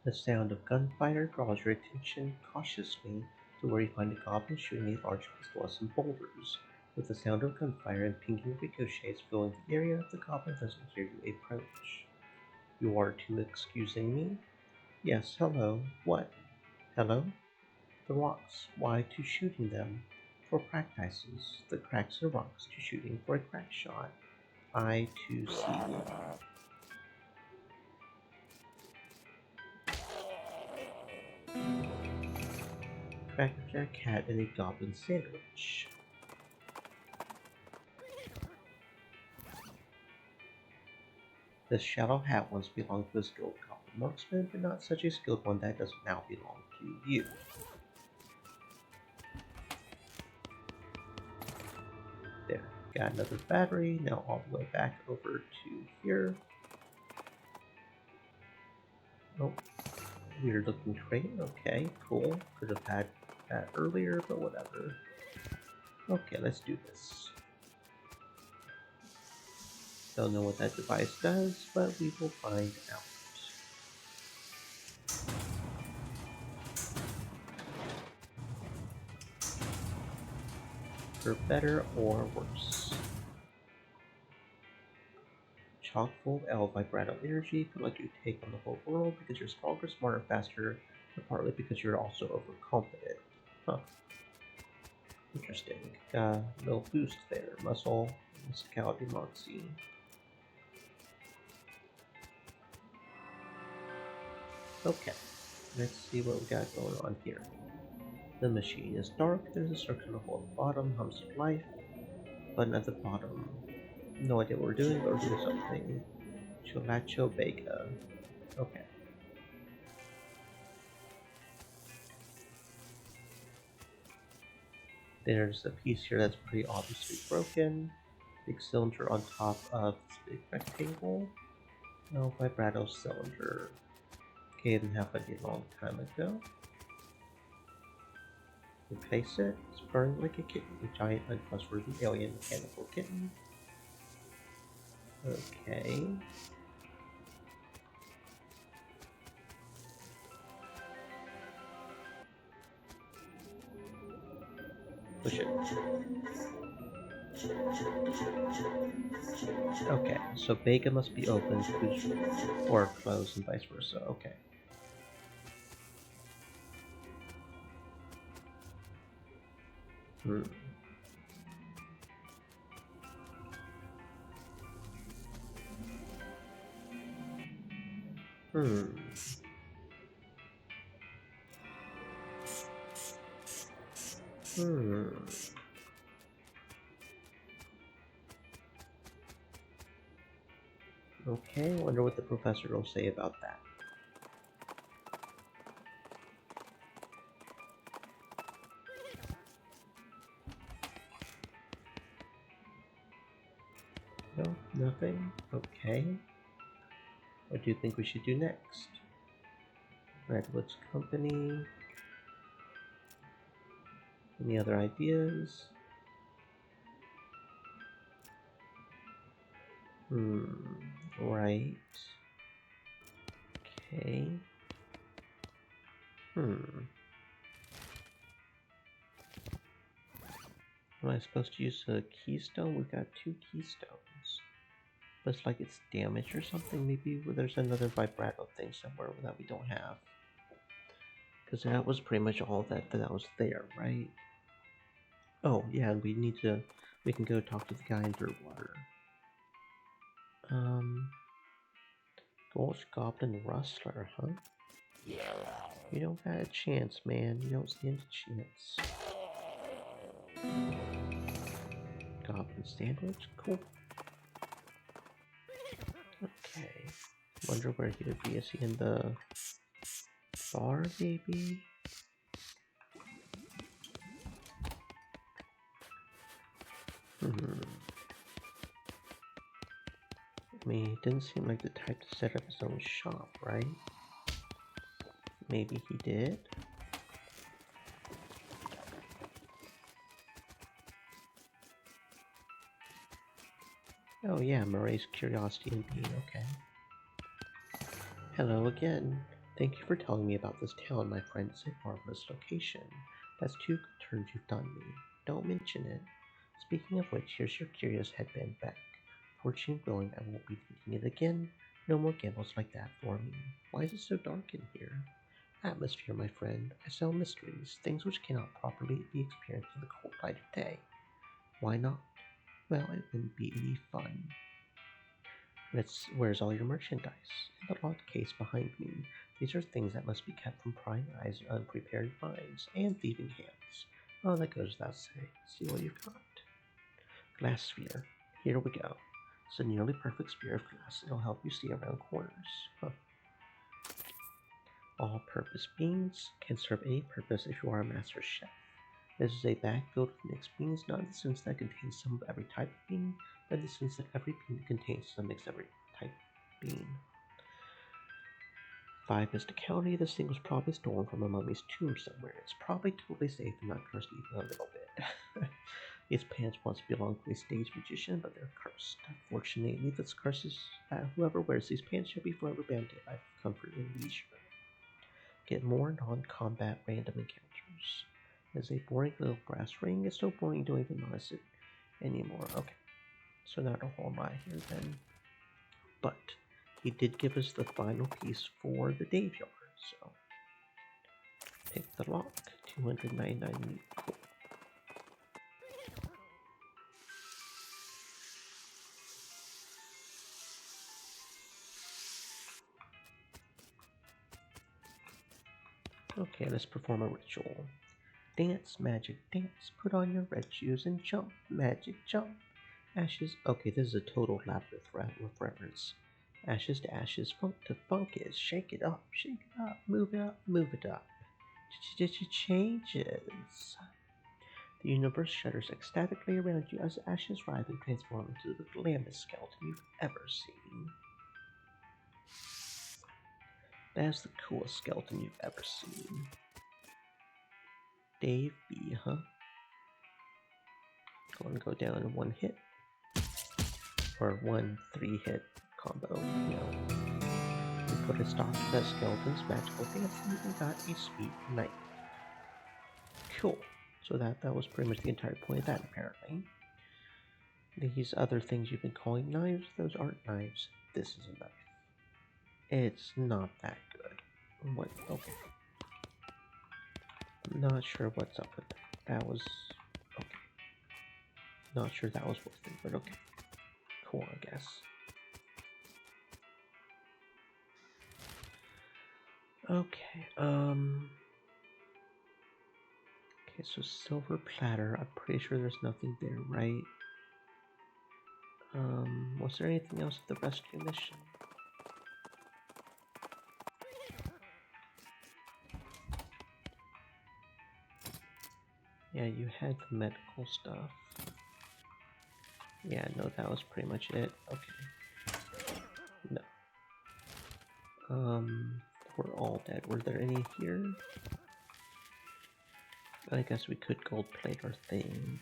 The sound of gunfire draws your attention cautiously to where you find a goblin shooting a large pistol at some boulders. With the sound of gunfire and pinging ricochets filling the area, the goblin doesn't hear you approach. You are to excusing me? Yes, hello. What? Hello? The rocks. Why to shooting them? For practices. The cracks in rocks to shooting for a crack shot. I to see. Cracker cat and a goblin sandwich. The Shadow Hat once belonged to a skilled goblin marksman, but not such a skilled one that doesn't now belong to you. There, got another battery, now all the way back over to here. Oh, weird looking crate, okay, cool. Could have had that earlier, but whatever. Okay, let's do this. Don't know what that device does, but we will find out. For better or worse. Chock full of L vibrato energy, feel like you take on the whole world because you're stronger, smarter, faster, but partly because you're also overconfident. Huh. Interesting. Got a little boost there. Muscle, musicality, moxie. Okay, let's see what we got going on here. The machine is dark, there's a circular hole at the bottom, hums of life, button at the bottom. No idea what we're doing, but we're doing something. Cholacho Bega. Okay. There's a piece here that's pretty obviously broken. Big cylinder on top of this big rectangle. No vibrato cylinder. Okay, didn't happen a long time ago. Replace it. It's purring like a kitten. A giant, untrustworthy alien mechanical kitten. Okay. Push it. Okay, so Vega must be open or closed and vice versa. Okay. Hmm. Hmm. Hmm. Okay, wonder what the professor will say about that. No, nothing? Okay. What do you think we should do next? Redwood's Company. Any other ideas? Right. Okay. Am I supposed to use a keystone? We've got 2 keystones. But it's like it's damaged or something. Maybe there's another vibrato thing somewhere that we don't have. Because that was pretty much all that was there, right? Oh, yeah, and we can go talk to the guy in Dirtwater. Ghost Goblin Rustler, huh? You don't got a chance, man. You don't stand a chance. Goblin sandwich? Cool. Okay. Wonder where he would be. Is he in the bar, maybe? I mean, he didn't seem like the type to set up his own shop, right? Maybe he did? Oh yeah, Murray's Curiosity and Being, okay. Hello again. Thank you for telling me about this town, my friend. It's a marvelous location. That's 2 good turns you've done me. Don't mention it. Speaking of which, here's your curious headband back. Fortune willing, I won't be thinking it again. No more gambles like that for me. Why is it so dark in here? Atmosphere, my friend. I sell mysteries, things which cannot properly be experienced in the cold light of day. Why not? Well, it wouldn't be any fun. Where's all your merchandise? In the locked case behind me. These are things that must be kept from prying eyes and unprepared minds, and thieving hands. Oh, that goes without saying. See what you've got. Glass sphere. Here we go. It's a nearly perfect sphere of glass. It'll help you see around corners. Huh. All-purpose beans can serve any purpose if you are a master chef. This is a bag filled with mixed beans, not in the sense that it contains some of every type of bean, but in the sense that every bean contains some mix of every type of bean. 5 is to county. This thing was probably stolen from a mummy's tomb somewhere. It's probably totally safe and not cursed even a little bit. Its pants once belonged to a stage magician, but they're cursed. Fortunately, this curse is that whoever wears these pants shall be forever bound to life, comfort, and leisure. Get more non-combat random encounters. As a boring little brass ring, it's so boring you don't even notice it anymore. Okay, so not a whole lot here then. But he did give us the final piece for the Dave yard, so pick the lock, 299 cool. Okay, let's perform a ritual. Dance, magic, dance. Put on your red shoes and jump, magic, jump. Ashes. Okay, this is a total labyrinth reference. Ashes to ashes, funk to funk is. Shake it up, move it up, move it up. Changes. The universe shudders ecstatically around you as ashes rise and transform into the glammest skeleton you've ever seen. That's the coolest skeleton you've ever seen. Dave B, huh? Going to go down in one hit. Or 1 3-hit combo, you know. We put a stop to that skeleton's magical dancing and got a sweet knife. Cool. So that was pretty much the entire point of that, apparently. These other things you've been calling knives, those aren't knives. This is a knife. It's not that good. What? Okay. I'm not sure what's up with that. That was... okay. Not sure that was worth it, but okay. Cool, I guess. Okay, okay, so silver platter. I'm pretty sure there's nothing there, right? Was there anything else at the rescue mission? Yeah, you had the medical stuff. Yeah, no, that was pretty much it. Okay. No. We're all dead. Were there any here? I guess we could gold plate our thing.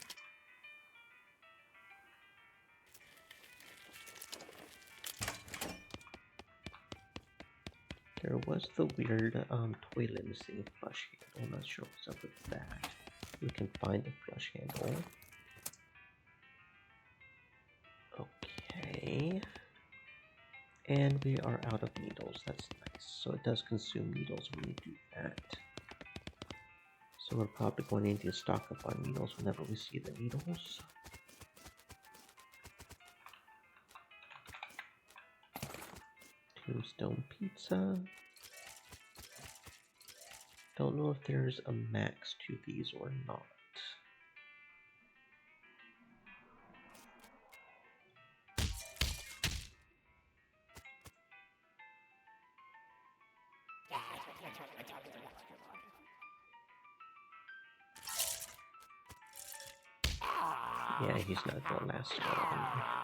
There was the weird toilet missing flush handle. I'm not sure what's up with that. We can find the flush handle. Okay. And we are out of needles. That's nice. So it does consume needles when we do that. So we're probably going to need to stock up on needles whenever we see the needles. Tombstone pizza. Don't know if there's a max to these or not. Yeah, he's not going to last long.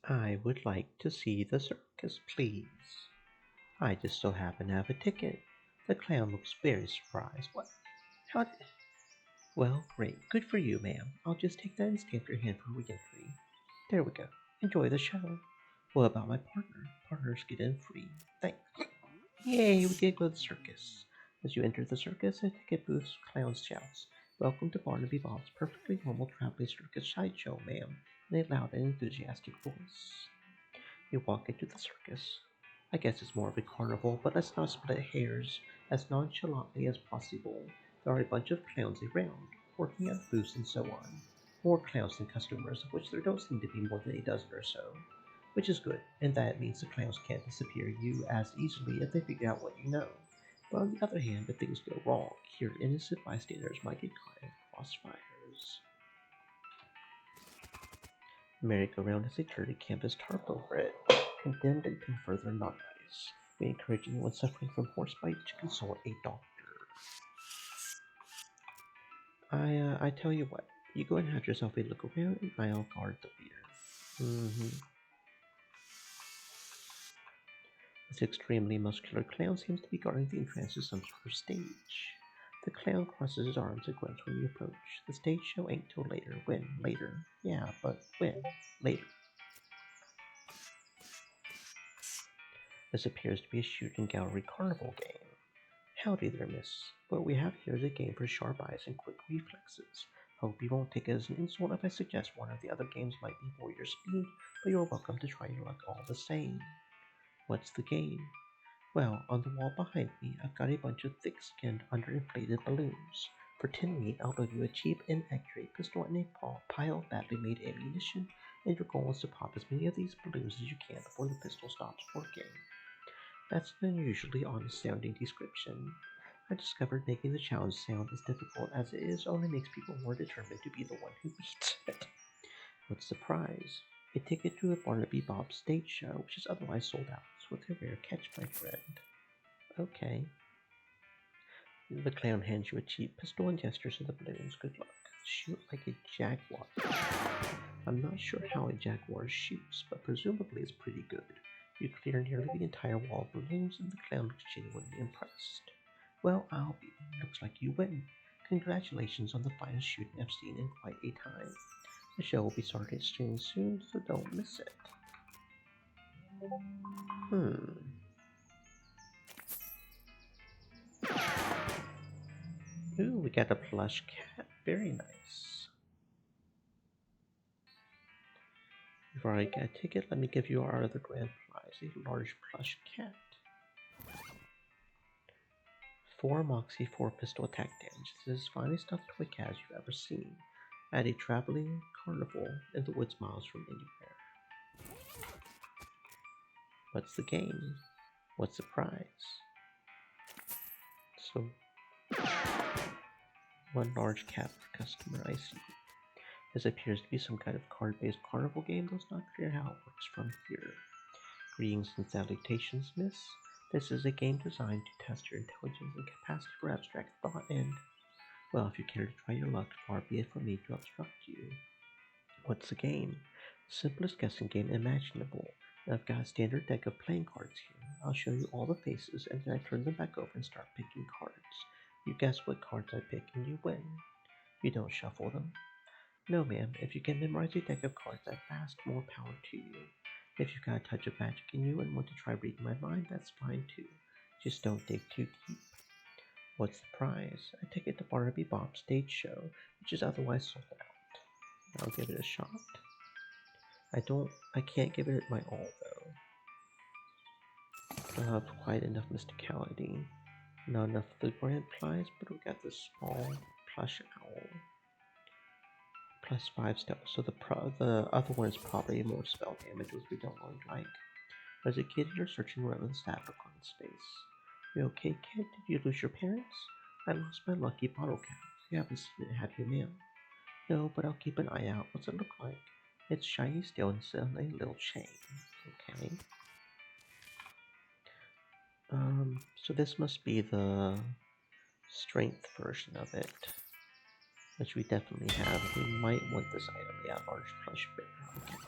I would like to see the circus, please. I just so happen to have a ticket. The clown looks very surprised. What? How did... Well, great. Good for you, ma'am. I'll just take that and stamp your hand for re-entry. There we go. Enjoy the show. What about my partner? Partners get in free. Thanks. Yay, we get to go to the circus. As you enter the circus, a ticket booth's clown shouts, "Welcome to Barnaby Bob's perfectly normal traveling circus sideshow, ma'am," in a loud and enthusiastic voice. You walk into the circus. I guess it's more of a carnival, but let's not split hairs. As nonchalantly as possible, there are a bunch of clowns around, working at booths and so on. More clowns than customers, of which there don't seem to be more than a dozen or so. Which is good, in that it means the clowns can't disappear you as easily if they figure out what you know. But on the other hand, if things go wrong, your innocent bystanders might get caught in crossfires. Merry-go-round has a dirty canvas tarp over it, condemned until further notice. We encourage anyone suffering from horsebite to consult a doctor. I tell you what, you go and have yourself a look around, and I'll guard the rear. This extremely muscular clown seems to be guarding the entrance to some sort of stage. The clown crosses his arms and grunts when you approach. The stage show ain't till later. When? Later. Yeah, but when? Later. This appears to be a shooting gallery carnival game. Howdy there, miss. What we have here is a game for sharp eyes and quick reflexes. Hope you won't take it as an insult if I suggest one of the other games might be more your speed, but you're welcome to try your luck all the same. What's the game? Well, on the wall behind me, I've got a bunch of thick-skinned, underinflated balloons. For 10 wheat, I'll give you a cheap, inaccurate pistol and a pile of badly made ammunition, and your goal is to pop as many of these balloons as you can before the pistol stops working. That's an unusually honest-sounding description. I discovered making the challenge sound as difficult as it is only makes people more determined to be the one who beats it. What's the prize? A ticket to a Barnaby Bob stage show, which is otherwise sold out. So with a rare catch, my friend. Okay. The clown hands you a cheap pistol and gestures to the balloons. Good luck. Shoot like a jaguar. I'm not sure how a jaguar shoots, but presumably it's pretty good. You clear nearly the entire wall of balloons, and the clown looks genuinely impressed. Well, I'll be. Looks like you win. Congratulations on the finest shooting I've seen in quite a time. The show will be starting streaming soon, so don't miss it. Ooh, we got a plush cat. Very nice. You've already got a ticket. Let me give you our other grand prize, a large plush cat. 4 Moxie 4 pistol attack damage. This is as fine a stuffed toy cat as you've ever seen. At a traveling carnival in the woods miles from anywhere. What's the game? What's the prize? So, 1 large cat per customer, I see. This appears to be some kind of card-based carnival game, though it's not clear how it works from here. Greetings and salutations, miss. This is a game designed to test your intelligence and capacity for abstract thought and, well, if you care to try your luck, far be it from me to obstruct you. What's the game? The simplest guessing game imaginable. I've got a standard deck of playing cards here. I'll show you all the faces, and then I turn them back over and start picking cards. You guess what cards I pick, and you win. You don't shuffle them. No, ma'am. If you can memorize a deck of cards that fast, more power to you. If you've got a touch of magic in you and want to try reading my mind, that's fine too. Just don't dig too deep. What's the prize? A ticket to Barnaby Bob's stage show, which is otherwise sold out. I'll give it a shot. I can't give it my all though. I have quite enough mysticality. Not enough for the grand prize, but we got this small plush owl. Plus 5 steps, so the other one is probably more spell damage, which we don't really like. As a kid, you're searching around the Sabricon space. You okay, kid? Did you lose your parents? I lost my lucky bottle cap. You haven't seen it, have you, ma'am? No, but I'll keep an eye out. What's it look like? It's shiny still and it's on a little chain. Okay. So this must be the strength version of it, which we definitely have. We might want this item. Yeah, large plush bear. Okay.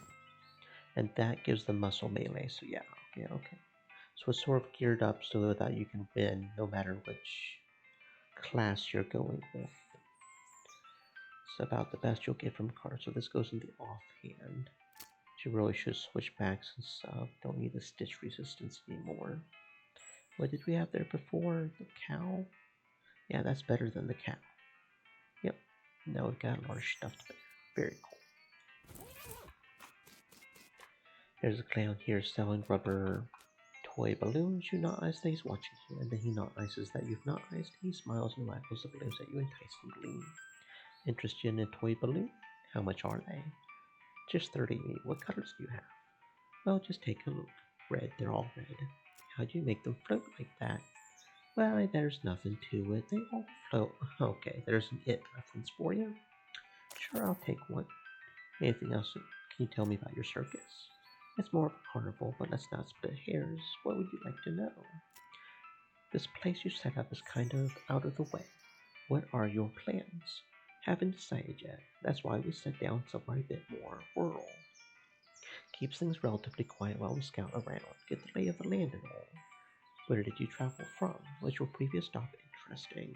And that gives the muscle melee. So yeah, okay. So it's sort of geared up so that you can win no matter which class you're going with. It's about the best you'll get from a card. So this goes in the offhand. You really should switch back since don't need the stitch resistance anymore. What did we have there before? The cow? Yeah, that's better than the cow. Yep. Now we've got a large stuffed bear. Very cool. There's a clown here selling rubber toy balloons. You not ice that he's watching you, and then he not ices that you've not iced. He smiles and waggles the balloons at you, enticing gleam. Interested in a toy balloon? How much are they? Just 38. What colors do you have? Well, just take a look. Red, they're all red. How do you make them float like that? Well, there's nothing to it. They all float. Okay, there's an it reference for you. Sure, I'll take one. Anything else? Can you tell me about your circus? It's more of a carnival, but let's not split hairs. What would you like to know? This place you set up is kind of out of the way. What are your plans? Haven't decided yet. That's why we sit down somewhere a bit more rural. Keeps things relatively quiet while we scout around, get the lay of the land and all. Where did you travel from? Was your previous stop interesting?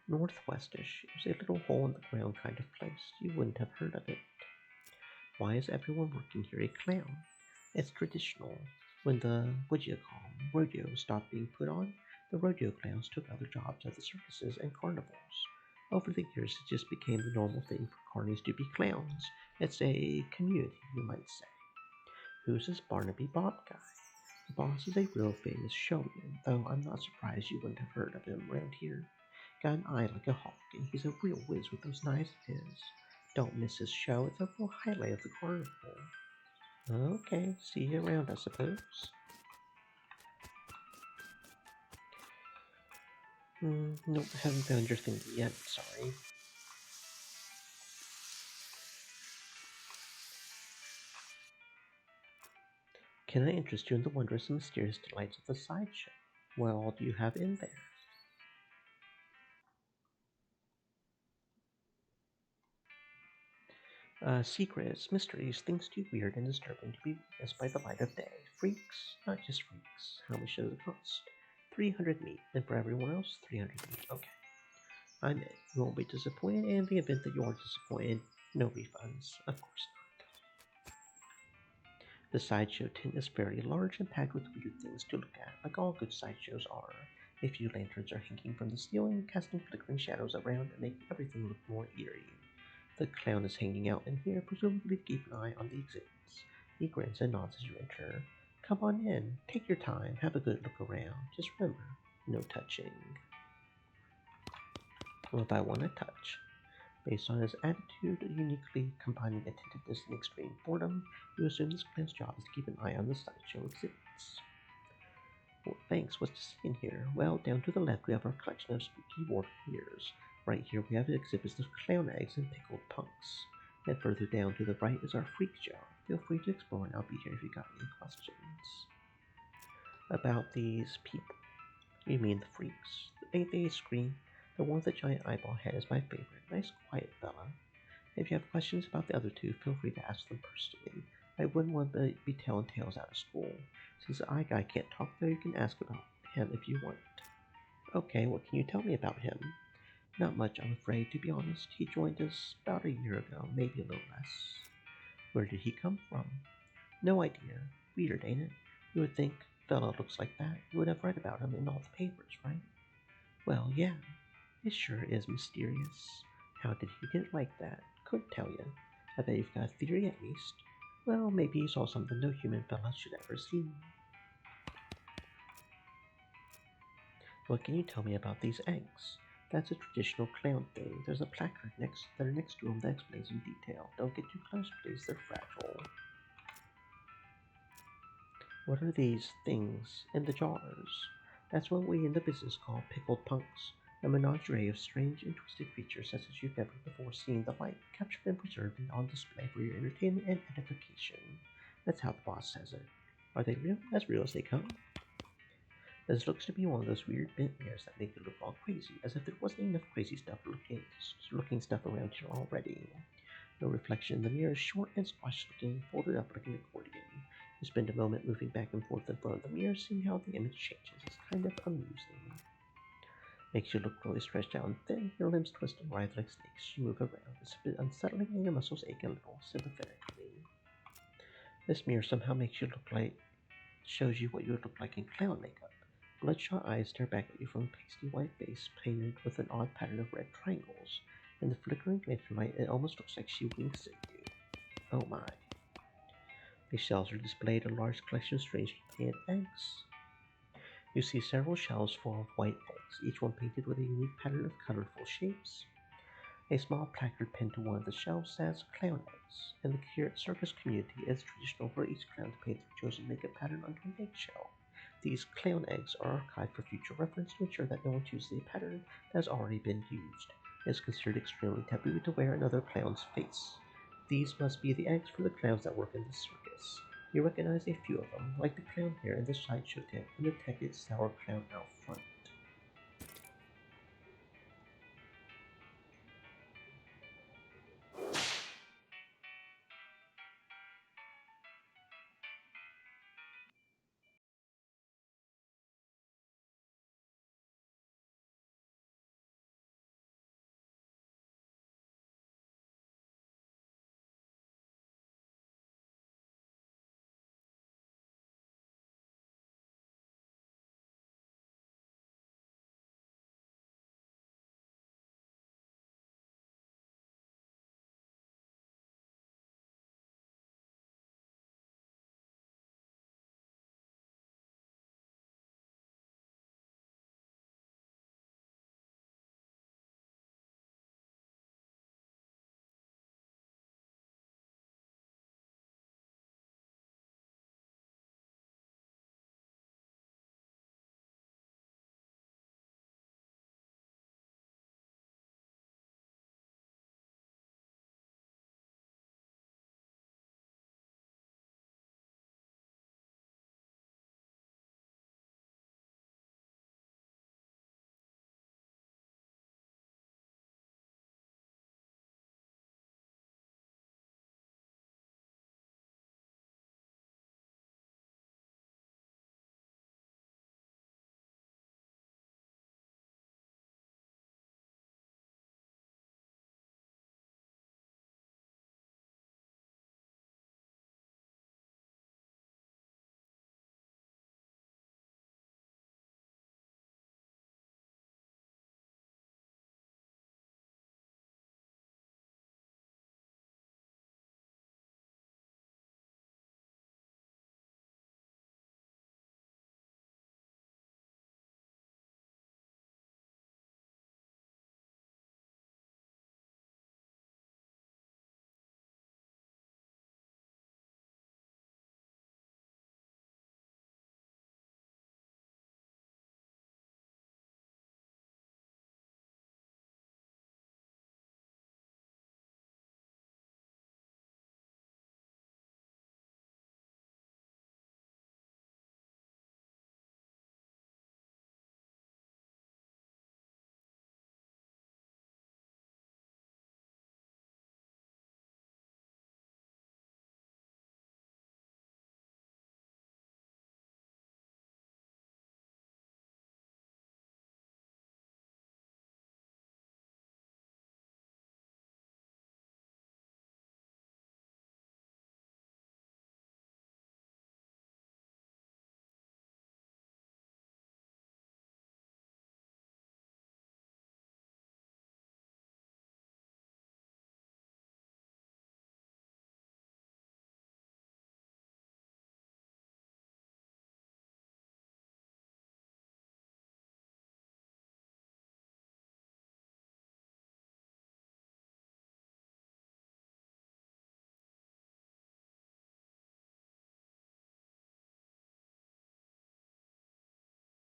Northwestish. It was a little hole in the ground kind of place. You wouldn't have heard of it. Why is everyone working here a clown? It's traditional. When the, rodeo stopped being put on, the rodeo clowns took other jobs at the circuses and carnivals. Over the years, it just became the normal thing for carnies to be clowns. It's a community, you might say. Who's this Barnaby Bob guy? The boss is a real famous showman, though I'm not surprised you wouldn't have heard of him around here. Got an eye like a hawk, and he's a real whiz with those knives of his. Don't miss his show, it's a real highlight of the carnival. Okay, see you around, I suppose. Nope, haven't found your thing yet, sorry. Can I interest you in the wondrous and mysterious delights of the sideshow? What all do you have in there? Secrets, mysteries, things too weird and disturbing to be witnessed by the light of day. Freaks, not just freaks. How much does it cost? 300 meat, and for everyone else, 300 meat. Okay. I'm in. You won't be disappointed, and in the event that you are disappointed, no refunds. Of course not. The sideshow tent is fairly large and packed with weird things to look at, like all good sideshows are. A few lanterns are hanging from the ceiling, casting flickering shadows around and making everything look more eerie. The clown is hanging out in here, presumably to keep an eye on the exhibits. He grins and nods as you enter. Come on in, take your time, have a good look around. Just remember, no touching. What I want to touch. Based on his attitude, uniquely combining attentiveness and extreme boredom, you assume this clown's job is to keep an eye on the sideshow exhibits. Well, thanks. What's to see in here? Well, down to the left we have our collection of spooky water ears. Right here we have exhibits of clown eggs and pickled punks. And further down to the right is our freak show. Feel free to explore and I'll be here if you got any questions. About these people. You mean the freaks? They scream. The one with the giant eyeball head is my favorite. Nice quiet fella. If you have questions about the other two, feel free to ask them personally. I wouldn't want to be telling tales out of school. Since the eye guy can't talk though, you can ask about him if you want. Okay, what can you tell me about him? Not much, I'm afraid, to be honest. He joined us about a year ago, maybe a little less. Where did he come from? No idea. Weird, ain't it? You would think fella looks like that. You would have read about him in all the papers, right? Well, yeah. It sure is mysterious. How did he get like that? Couldn't tell you. I bet you've got a theory at least. Well, maybe he saw something no human fella should ever see. What can you tell me about these eggs? That's a traditional clown thing. There's a placard next to them that explains in detail. Don't get too close, please. They're fragile. What are these things in the jars? That's what we in the business call pickled punks. A menagerie of strange and twisted creatures such as you've never before seen the like, captured and preserved and on display for your entertainment and edification. That's how the boss says it. Are they real? As real as they come? This looks to be one of those weird bent mirrors that make you look all crazy, as if there wasn't enough crazy stuff looking stuff around here already. No reflection in the mirror is short and squashed looking, folded up like an accordion. You spend a moment moving back and forth in front of the mirror, seeing how the image changes. It's kind of amusing. Makes you look really stretched out and thin, your limbs twist and writhe like snakes. You move around. It's a bit unsettling and your muscles ache a little, sympathetically. This mirror somehow makes you look like shows you what you would look like in clown makeup. Bloodshot eyes stare back at you from a pasty white base painted with an odd pattern of red triangles. In the flickering light, it almost looks like she winks at you. Oh my. These shelves are displayed a large collection of strangely painted eggs. You see several shelves full of white eggs, each one painted with a unique pattern of colorful shapes. A small placard pinned to one of the shelves says "Clown Eggs." In the circus community, it is traditional for each clown to paint their chosen makeup pattern onto an eggshell. These clown eggs are archived for future reference to ensure that no one chooses a pattern that has already been used. It is considered extremely taboo to wear another clown's face. These must be the eggs for the clowns that work in the circus. You recognize a few of them, like the clown here in the sideshow tent and the Tekkit sour clown out front.